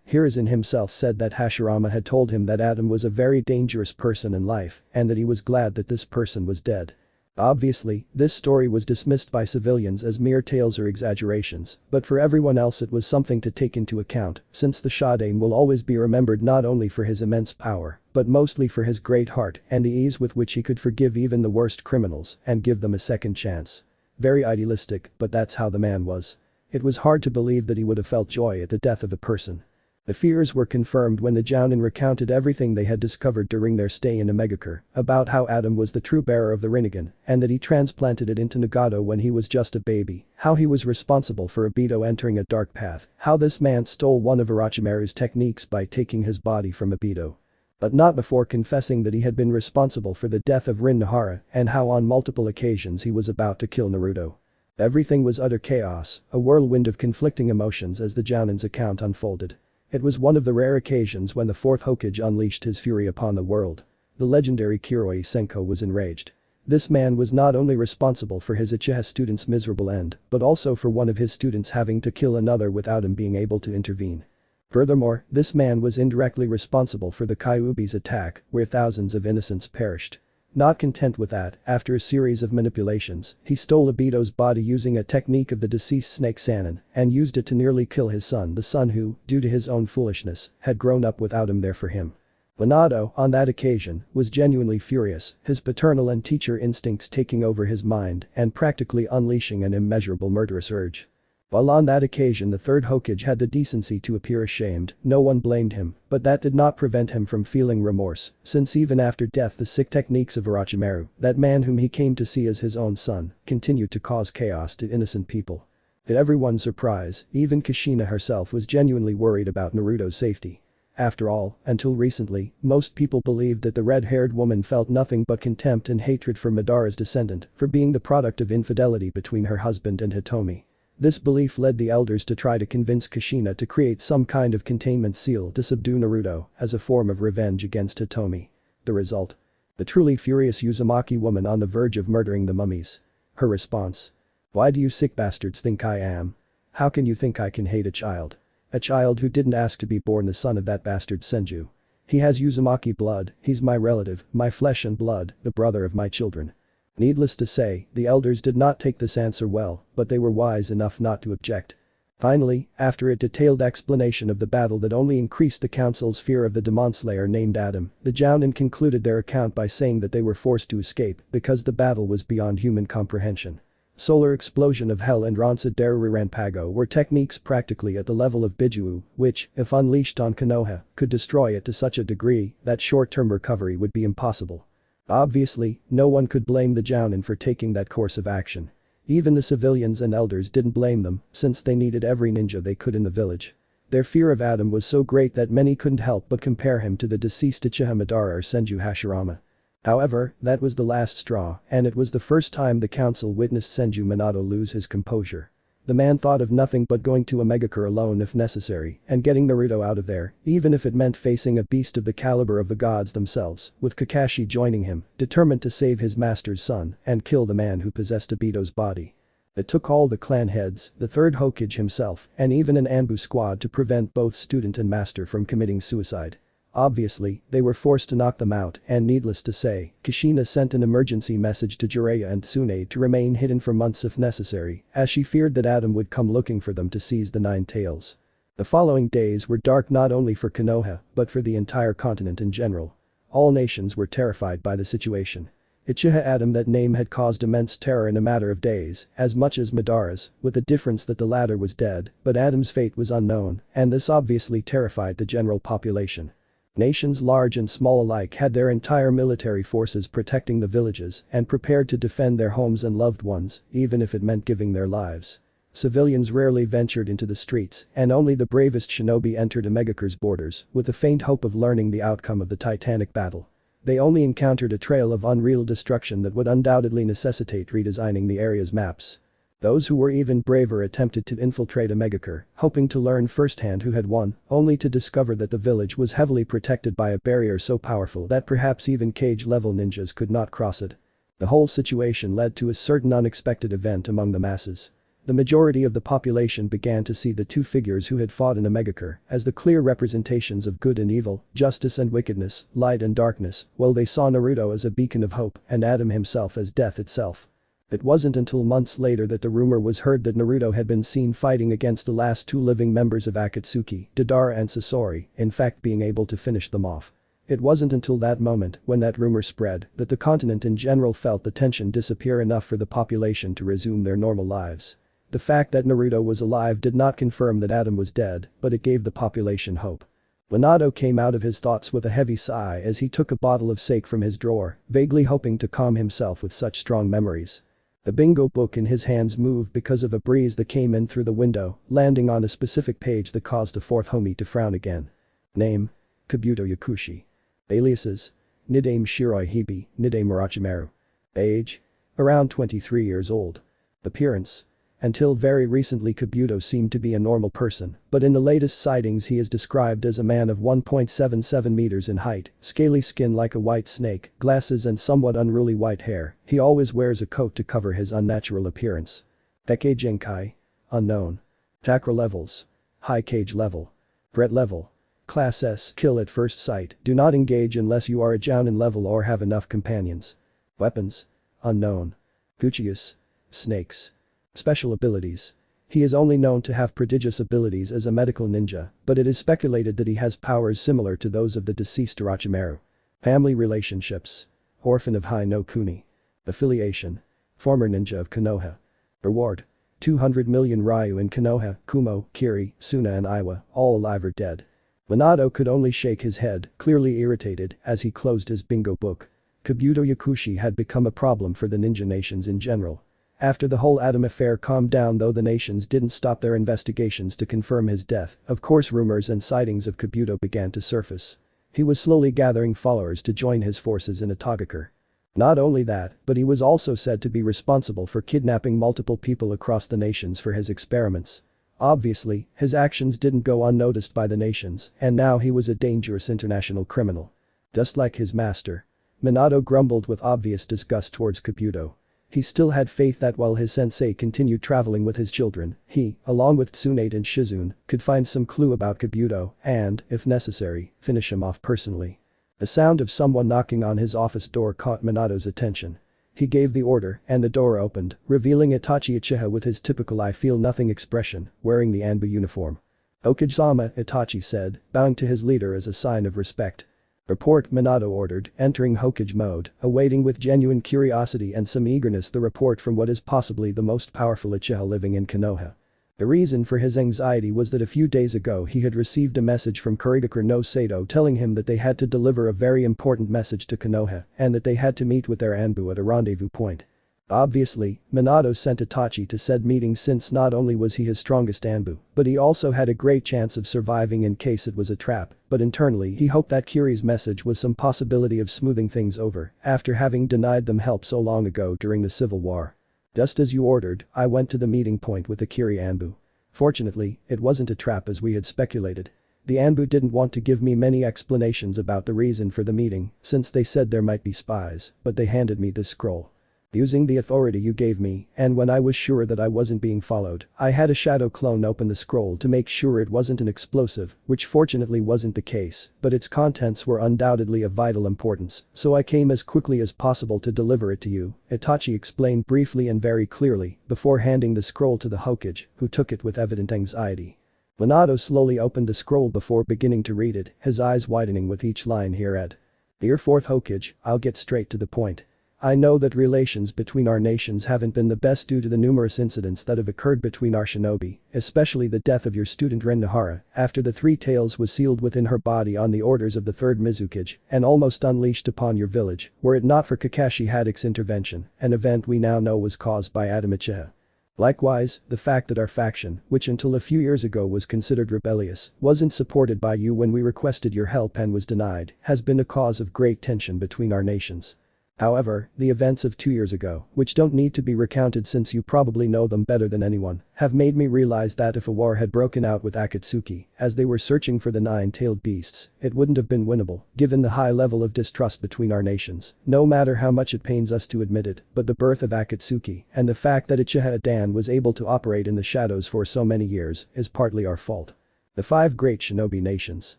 Hiruzen himself said that Hashirama had told him that Adam was a very dangerous person in life and that he was glad that this person was dead. Obviously, this story was dismissed by civilians as mere tales or exaggerations, but for everyone else it was something to take into account, since the Shodaime will always be remembered not only for his immense power, but mostly for his great heart and the ease with which he could forgive even the worst criminals and give them a second chance. Very idealistic, but that's how the man was. It was hard to believe that he would have felt joy at the death of a person. The fears were confirmed when the Jounin recounted everything they had discovered during their stay in Omegakure about how Adam was the true bearer of the Rinnegan and that he transplanted it into Nagato when he was just a baby, how he was responsible for Obito entering a dark path, how this man stole one of Orochimaru's techniques by taking his body from Obito. But not before confessing that he had been responsible for the death of Rin Nahara and how on multiple occasions he was about to kill Naruto. Everything was utter chaos, a whirlwind of conflicting emotions as the Jounin's account unfolded. It was one of the rare occasions when the 4th Hokage unleashed his fury upon the world. The legendary Kiroi Senko was enraged. This man was not only responsible for his Uchiha student's miserable end, but also for one of his students having to kill another without him being able to intervene. Furthermore, this man was indirectly responsible for the Kyuubi's attack, where thousands of innocents perished. Not content with that, after a series of manipulations, he stole Obito's body using a technique of the deceased Snake Sannin and used it to nearly kill his son, the son who, due to his own foolishness, had grown up without him there for him. Minato, on that occasion, was genuinely furious, his paternal and teacher instincts taking over his mind and practically unleashing an immeasurable murderous urge. While on that occasion the third Hokage had the decency to appear ashamed, no one blamed him, but that did not prevent him from feeling remorse, since even after death the sick techniques of Orochimaru, that man whom he came to see as his own son, continued to cause chaos to innocent people. To everyone's surprise, even Kushina herself was genuinely worried about Naruto's safety. After all, until recently, most people believed that the red-haired woman felt nothing but contempt and hatred for Madara's descendant for being the product of infidelity between her husband and Hitomi. This belief led the elders to try to convince Kushina to create some kind of containment seal to subdue Naruto as a form of revenge against Hitomi. The result? The truly furious Uzumaki woman on the verge of murdering the mummies. Her response? Why do you sick bastards think I am? How can you think I can hate a child? A child who didn't ask to be born, the son of that bastard Senju. He has Uzumaki blood, he's my relative, my flesh and blood, the brother of my children. Needless to say, the elders did not take this answer well, but they were wise enough not to object. Finally, after a detailed explanation of the battle that only increased the council's fear of the Demonslayer named Adam, the Jounin concluded their account by saying that they were forced to escape because the battle was beyond human comprehension. Solar Explosion of Hell and Rancid Daruriranpago were techniques practically at the level of Bijuu, which, if unleashed on Konoha, could destroy it to such a degree that short-term recovery would be impossible. Obviously, no one could blame the Jounin for taking that course of action. Even the civilians and elders didn't blame them, since they needed every ninja they could in the village. Their fear of Adam was so great that many couldn't help but compare him to the deceased Uchiha Madara or Senju Hashirama. However, that was the last straw, and it was the first time the council witnessed Senju Minato lose his composure. The man thought of nothing but going to Omegakure alone if necessary and getting Naruto out of there, even if it meant facing a beast of the caliber of the gods themselves, with Kakashi joining him, determined to save his master's son and kill the man who possessed Obito's body. It took all the clan heads, the third Hokage himself, and even an Anbu squad to prevent both student and master from committing suicide. Obviously, they were forced to knock them out, and needless to say, Kushina sent an emergency message to Jiraiya and Tsunade to remain hidden for months if necessary, as she feared that Adam would come looking for them to seize the Nine Tails. The following days were dark not only for Konoha, but for the entire continent in general. All nations were terrified by the situation. Uchiha Adam, that name had caused immense terror in a matter of days, as much as Madara's, with the difference that the latter was dead, but Adam's fate was unknown, and this obviously terrified the general population. Nations large and small alike had their entire military forces protecting the villages and prepared to defend their homes and loved ones, even if it meant giving their lives. Civilians rarely ventured into the streets, and only the bravest shinobi entered Omegakure's borders, with the faint hope of learning the outcome of the titanic battle. They only encountered a trail of unreal destruction that would undoubtedly necessitate redesigning the area's maps. Those who were even braver attempted to infiltrate Omegakure, hoping to learn firsthand who had won, only to discover that the village was heavily protected by a barrier so powerful that perhaps even cage-level ninjas could not cross it. The whole situation led to a certain unexpected event among the masses. The majority of the population began to see the two figures who had fought in Omegakure as the clear representations of good and evil, justice and wickedness, light and darkness, while they saw Naruto as a beacon of hope and Adam himself as death itself. It wasn't until months later that the rumor was heard that Naruto had been seen fighting against the last two living members of Akatsuki, Madara and Sasori, in fact being able to finish them off. It wasn't until that moment, when that rumor spread, that the continent in general felt the tension disappear enough for the population to resume their normal lives. The fact that Naruto was alive did not confirm that Adam was dead, but it gave the population hope. Minato came out of his thoughts with a heavy sigh as he took a bottle of sake from his drawer, vaguely hoping to calm himself with such strong memories. The bingo book in his hands moved because of a breeze that came in through the window, landing on a specific page that caused the fourth homie to frown again. Name: Kabuto Yakushi. Aliases: Nidame Shiroi Hibi, Nidame Orochimaru. Age: around 23 years old. Appearance: until very recently Kabuto seemed to be a normal person, but in the latest sightings he is described as a man of 1.77 meters in height, scaly skin like a white snake, glasses and somewhat unruly white hair. He always wears a coat to cover his unnatural appearance. Deke Genkai: unknown. Chakra levels: high cage level. Threat level: Class S, kill at first sight, do not engage unless you are a Jounin level or have enough companions. Weapons. Unknown. Uchiha. Snakes. Special abilities. He is only known to have prodigious abilities as a medical ninja, but it is speculated that he has powers similar to those of the deceased Orochimaru. Family relationships. Orphan of Hai no Kuni. Affiliation. Former ninja of Konoha. Reward. 200 million Ryu in Konoha, Kumo, Kiri, Suna and Iwa, all alive or dead. Minato could only shake his head, clearly irritated, as he closed his bingo book. Kabuto Yakushi had become a problem for the ninja nations in general. After the whole Adam affair calmed down, though, the nations didn't stop their investigations to confirm his death. Of course, rumors and sightings of Kabuto began to surface. He was slowly gathering followers to join his forces in Atogakure. Not only that, but he was also said to be responsible for kidnapping multiple people across the nations for his experiments. Obviously, his actions didn't go unnoticed by the nations, and now he was a dangerous international criminal. Just like his master. Minato grumbled with obvious disgust towards Kabuto. He still had faith that while his sensei continued traveling with his children, he, along with Tsunade and Shizune, could find some clue about Kabuto and, if necessary, finish him off personally. The sound of someone knocking on his office door caught Minato's attention. He gave the order and the door opened, revealing Itachi Uchiha with his typical I-feel-nothing expression, wearing the Anbu uniform. "Okage-sama," Itachi said, bowing to his leader as a sign of respect. "Report," Minato ordered, entering Hokage mode, awaiting with genuine curiosity and some eagerness the report from what is possibly the most powerful Uchiha living in Konoha. The reason for his anxiety was that a few days ago he had received a message from Kurigakure no Sato telling him that they had to deliver a very important message to Konoha and that they had to meet with their Anbu at a rendezvous point. Obviously, Minato sent Itachi to said meeting since not only was he his strongest Anbu, but he also had a great chance of surviving in case it was a trap, but internally he hoped that Kiri's message was some possibility of smoothing things over after having denied them help so long ago during the Civil War. "Just as you ordered, I went to the meeting point with the Kiri Anbu. Fortunately, it wasn't a trap as we had speculated. The Anbu didn't want to give me many explanations about the reason for the meeting since they said there might be spies, but they handed me this scroll. Using the authority you gave me, and when I was sure that I wasn't being followed, I had a shadow clone open the scroll to make sure it wasn't an explosive, which fortunately wasn't the case, but its contents were undoubtedly of vital importance, so I came as quickly as possible to deliver it to you," Itachi explained briefly and very clearly, before handing the scroll to the Hokage, who took it with evident anxiety. Minato slowly opened the scroll before beginning to read it, his eyes widening with each line he read. "Dear 4th Hokage, I'll get straight to the point. I know that relations between our nations haven't been the best due to the numerous incidents that have occurred between our shinobi, especially the death of your student Ren Nahara after the Three Tails was sealed within her body on the orders of the 3rd Mizukage and almost unleashed upon your village, were it not for Kakashi Haddock's intervention, an event we now know was caused by Adam Uchiha. Likewise, the fact that our faction, which until a few years ago was considered rebellious, wasn't supported by you when we requested your help and was denied, has been a cause of great tension between our nations. However, the events of 2 years ago, which don't need to be recounted since you probably know them better than anyone, have made me realize that if a war had broken out with Akatsuki, as they were searching for the nine-tailed beasts, it wouldn't have been winnable, given the high level of distrust between our nations, no matter how much it pains us to admit it, but the birth of Akatsuki and the fact that Uchiha Dan was able to operate in the shadows for so many years is partly our fault. The 5 great shinobi nations.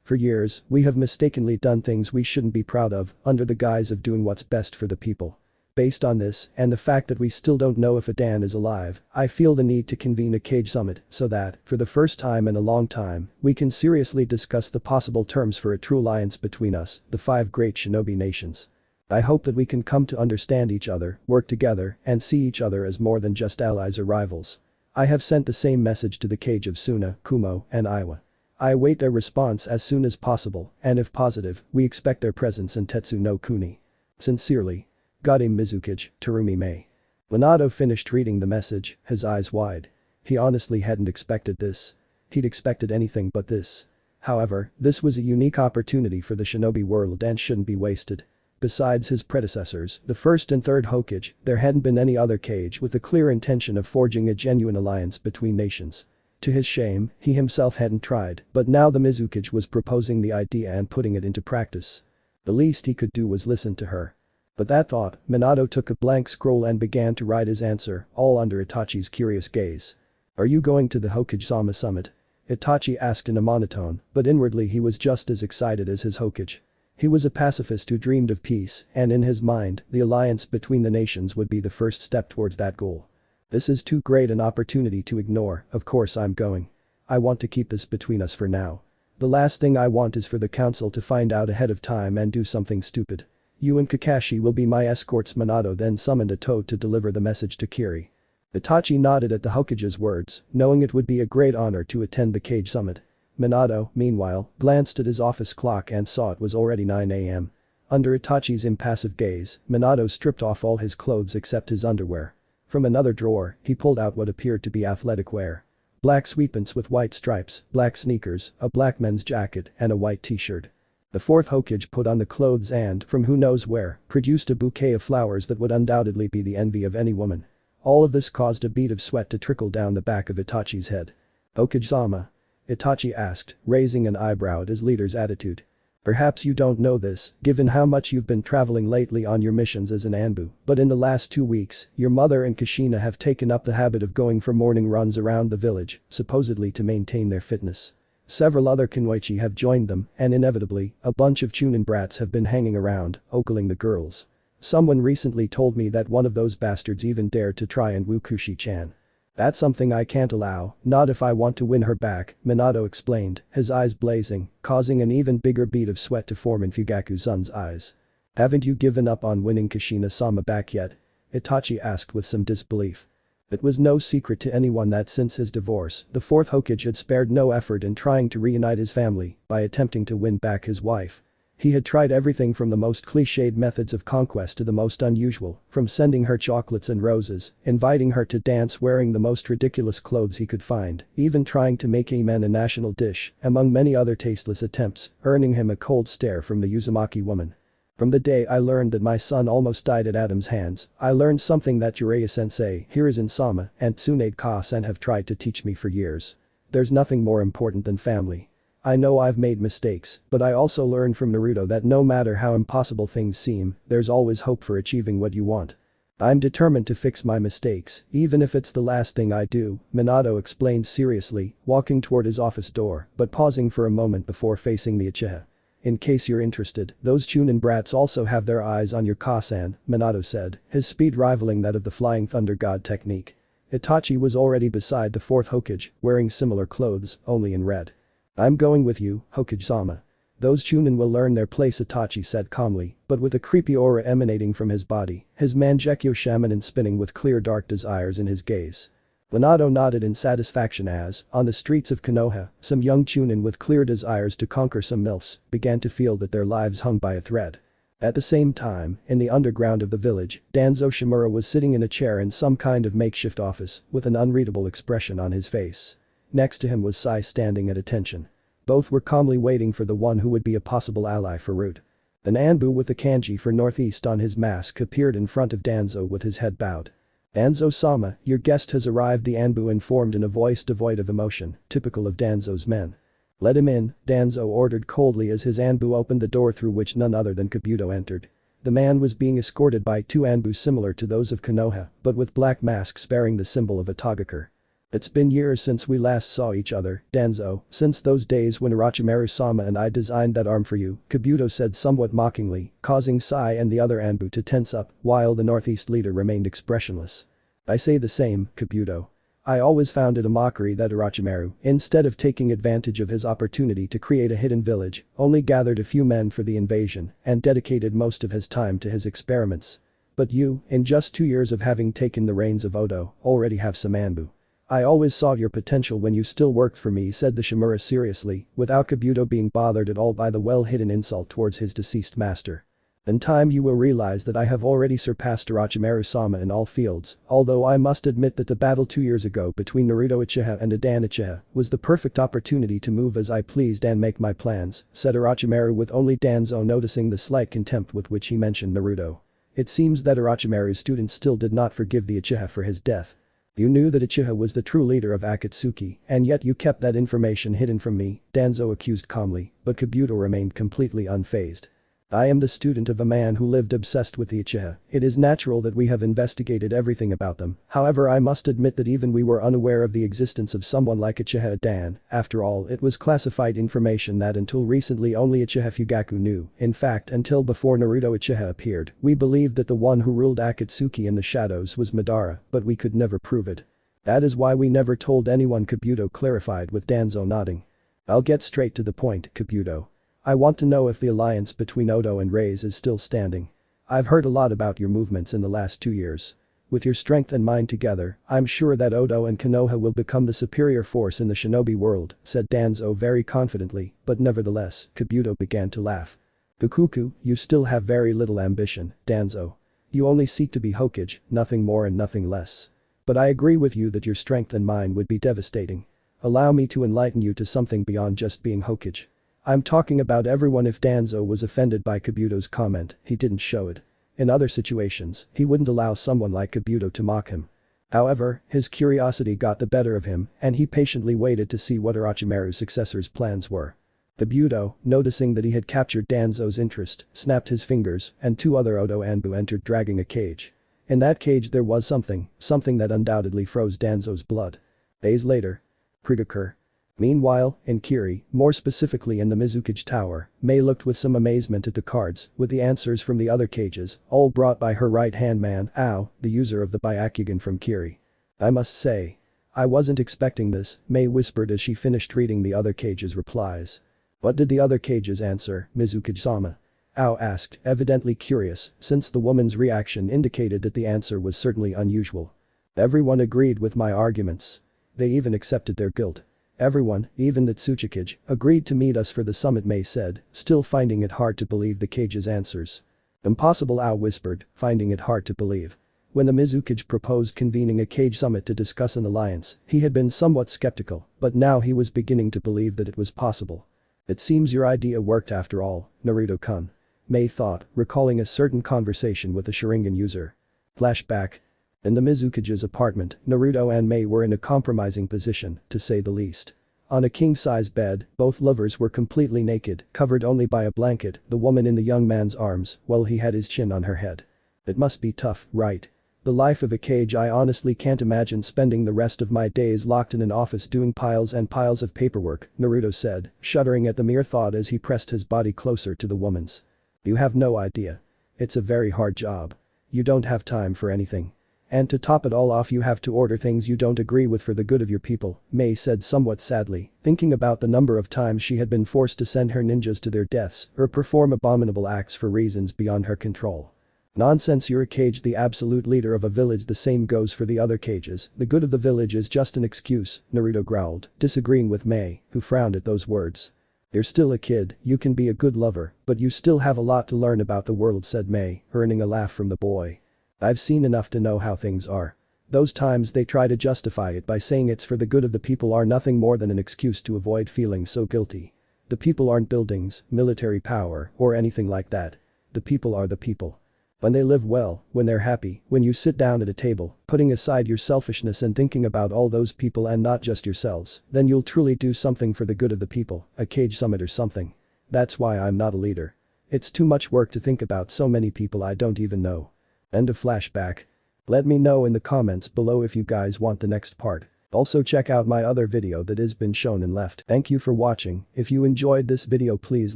For years, we have mistakenly done things we shouldn't be proud of, under the guise of doing what's best for the people. Based on this, and the fact that we still don't know if Adan is alive, I feel the need to convene a Cage Summit so that, for the first time in a long time, we can seriously discuss the possible terms for a true alliance between us, the 5 great shinobi nations. I hope that we can come to understand each other, work together, and see each other as more than just allies or rivals. I have sent the same message to the Cage of Suna, Kumo, and Iwa. I await their response as soon as possible, and if positive, we expect their presence in Tetsu no Kuni. Sincerely. Godame Mizukage, Terumi Mei." Minato finished reading the message, his eyes wide. He honestly hadn't expected this. He'd expected anything but this. However, this was a unique opportunity for the shinobi world and shouldn't be wasted. Besides his predecessors, the 1st and 3rd Hokage, there hadn't been any other Cage with the clear intention of forging a genuine alliance between nations. To his shame, he himself hadn't tried, but now the Mizukage was proposing the idea and putting it into practice. The least he could do was listen to her. But that thought, Minato took a blank scroll and began to write his answer, all under Itachi's curious gaze. "Are you going to the Hokage-sama summit?" Itachi asked in a monotone, but inwardly he was just as excited as his Hokage. He was a pacifist who dreamed of peace, and in his mind, the alliance between the nations would be the first step towards that goal. This is too great an opportunity to ignore, of course I'm going. I want to keep this between us for now. The last thing I want is for the council to find out ahead of time and do something stupid. You and Kakashi will be my escorts. Minato then summoned a toad to deliver the message to Kiri. Itachi nodded at the Hokage's words, knowing it would be a great honor to attend the Cage Summit. Minato, meanwhile, glanced at his office clock and saw it was already 9 a.m. Under Itachi's impassive gaze, Minato stripped off all his clothes except his underwear. From another drawer, he pulled out what appeared to be athletic wear. Black sweatpants with white stripes, black sneakers, a black men's jacket, and a white t-shirt. The fourth Hokage put on the clothes and, from who knows where, produced a bouquet of flowers that would undoubtedly be the envy of any woman. All of this caused a bead of sweat to trickle down the back of Itachi's head. "Hokage-sama?" Itachi asked, raising an eyebrow at his leader's attitude. "Perhaps you don't know this, given how much you've been traveling lately on your missions as an Anbu, but in the last 2 weeks, your mother and Kushina have taken up the habit of going for morning runs around the village, supposedly to maintain their fitness. Several other Kunoichi have joined them, and inevitably, a bunch of Chunin brats have been hanging around, ogling the girls. Someone recently told me that one of those bastards even dared to try and woo Kushi-chan. That's something I can't allow, not if I want to win her back," Minato explained, his eyes blazing, causing an even bigger bead of sweat to form in Fugaku-san's eyes. "Haven't you given up on winning Kushina-sama back yet?" Itachi asked with some disbelief. It was no secret to anyone that since his divorce, the fourth Hokage had spared no effort in trying to reunite his family by attempting to win back his wife. He had tried everything from the most cliched methods of conquest to the most unusual, from sending her chocolates and roses, inviting her to dance wearing the most ridiculous clothes he could find, even trying to make ramen a national dish, among many other tasteless attempts, earning him a cold stare from the Uzumaki woman. "From the day I learned that my son almost died at Adam's hands, I learned something that Jiraiya-sensei, Hiruzen-sama, and Tsunade-ka-san have tried to teach me for years. There's nothing more important than family. I know I've made mistakes, but I also learned from Naruto that no matter how impossible things seem, there's always hope for achieving what you want. I'm determined to fix my mistakes, even if it's the last thing I do," Minato explained seriously, walking toward his office door, but pausing for a moment before facing the Uchiha. "In case you're interested, those Chunin brats also have their eyes on your Ka-san," Minato said, his speed rivaling that of the Flying Thunder God technique. Itachi was already beside the fourth Hokage, wearing similar clothes, only in red. "I'm going with you, Hokage-sama. Those Chunin will learn their place," Itachi said calmly, but with a creepy aura emanating from his body, his Mangekyo shaman spinning with clear dark desires in his gaze. Minato nodded in satisfaction as, on the streets of Konoha, some young Chunin with clear desires to conquer some MILFs began to feel that their lives hung by a thread. At the same time, in the underground of the village, Danzo Shimura was sitting in a chair in some kind of makeshift office, with an unreadable expression on his face. Next to him was Sai standing at attention. Both were calmly waiting for the one who would be a possible ally for Root. An Anbu with the kanji for northeast on his mask appeared in front of Danzo with his head bowed. "Danzo-sama, your guest has arrived," the Anbu informed in a voice devoid of emotion, typical of Danzo's men. "Let him in," Danzo ordered coldly as his Anbu opened the door through which none other than Kabuto entered. The man was being escorted by 2 Anbu similar to those of Konoha, but with black masks bearing the symbol of a Togakur. "It's been years since we last saw each other, Danzo, since those days when Orochimaru-sama and I designed that arm for you," Kabuto said somewhat mockingly, causing Sai and the other Anbu to tense up, while the northeast leader remained expressionless. "I say the same, Kabuto. I always found it a mockery that Orochimaru, instead of taking advantage of his opportunity to create a hidden village, only gathered a few men for the invasion and dedicated most of his time to his experiments. But you, in just 2 years of having taken the reins of Odo, already have some Anbu. I always saw your potential when you still worked for me," said the Shimura seriously, without Kabuto being bothered at all by the well-hidden insult towards his deceased master. "In time you will realize that I have already surpassed Orochimaru-sama in all fields, although I must admit that the battle 2 years ago between Naruto Uchiha and Idan Uchiha was the perfect opportunity to move as I pleased and make my plans," said Orochimaru with only Danzo noticing the slight contempt with which he mentioned Naruto. It seems that Orochimaru's students still did not forgive the Uchiha for his death. "You knew that Uchiha was the true leader of Akatsuki, and yet you kept that information hidden from me," Danzo accused calmly, but Kabuto remained completely unfazed. I am the student of a man who lived obsessed with the Uchiha. It is natural that we have investigated everything about them. However, I must admit that even we were unaware of the existence of someone like Uchiha Dan. After all, it was classified information that until recently only Uchiha Fugaku knew. In fact, until before Naruto Uchiha appeared, we believed that the one who ruled Akatsuki in the shadows was Madara, but we could never prove it. That is why we never told anyone, Kabuto clarified with Danzo nodding. I'll get straight to the point, Kabuto. I want to know if the alliance between Odo and Rei's is still standing. I've heard a lot about your movements in the last 2 years. With your strength and mind together, I'm sure that Odo and Konoha will become the superior force in the shinobi world, said Danzo very confidently, but nevertheless, Kabuto began to laugh. Fukuku, you still have very little ambition, Danzo. You only seek to be Hokage, nothing more and nothing less. But I agree with you that your strength and mind would be devastating. Allow me to enlighten you to something beyond just being Hokage. I'm talking about everyone. If Danzo was offended by Kabuto's comment, he didn't show it. In other situations, he wouldn't allow someone like Kabuto to mock him. However, his curiosity got the better of him and he patiently waited to see what Orochimaru's successor's plans were. Kabuto, noticing that he had captured Danzo's interest, snapped his fingers and 2 other Odo Anbu entered dragging a cage. In that cage there was something that undoubtedly froze Danzo's blood. Days later. Prigakure. Meanwhile, in Kiri, more specifically in the Mizukage Tower, Mei looked with some amazement at the cards, with the answers from the other cages, all brought by her right-hand man, Ao, the user of the Byakugan from Kiri. I must say. I wasn't expecting this, Mei whispered as she finished reading the other cages' replies. What did the other cages answer, Mizukage-sama? Ao asked, evidently curious, since the woman's reaction indicated that the answer was certainly unusual. Everyone agreed with my arguments. They even accepted their guilt. Everyone, even the Tsuchikage, agreed to meet us for the summit, Mei said, still finding it hard to believe the cage's answers. Impossible, Ao whispered, finding it hard to believe. When the Mizukage proposed convening a cage summit to discuss an alliance, he had been somewhat skeptical, but now he was beginning to believe that it was possible. It seems your idea worked after all, Naruto-kun. Mei thought, recalling a certain conversation with a Sharigan user. Flashback. In the Mizukage's apartment, Naruto and Mei were in a compromising position, to say the least. On a king-size bed, both lovers were completely naked, covered only by a blanket, the woman in the young man's arms, while he had his chin on her head. It must be tough, right? The life of a cage. I honestly can't imagine spending the rest of my days locked in an office doing piles and piles of paperwork, Naruto said, shuddering at the mere thought as he pressed his body closer to the woman's. You have no idea. It's a very hard job. You don't have time for anything. And to top it all off, you have to order things you don't agree with for the good of your people, Mei said somewhat sadly, thinking about the number of times she had been forced to send her ninjas to their deaths or perform abominable acts for reasons beyond her control. Nonsense, you're a cage, the absolute leader of a village. The same goes for the other cages. The good of the village is just an excuse, Naruto growled, disagreeing with Mei, who frowned at those words. You're still a kid, you can be a good lover, but you still have a lot to learn about the world, said Mei, earning a laugh from the boy. I've seen enough to know how things are. Those times they try to justify it by saying it's for the good of the people are nothing more than an excuse to avoid feeling so guilty. The people aren't buildings, military power, or anything like that. The people are the people. When they live well, when they're happy, when you sit down at a table, putting aside your selfishness and thinking about all those people and not just yourselves, then you'll truly do something for the good of the people, a cage summit or something. That's why I'm not a leader. It's too much work to think about so many people I don't even know. End of flashback. Let me know in the comments below if you guys want the next part. Also check out my other video that has been shown and left. Thank you for watching. If you enjoyed this video, please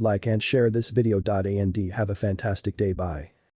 like and share this video. And have a fantastic day. Bye.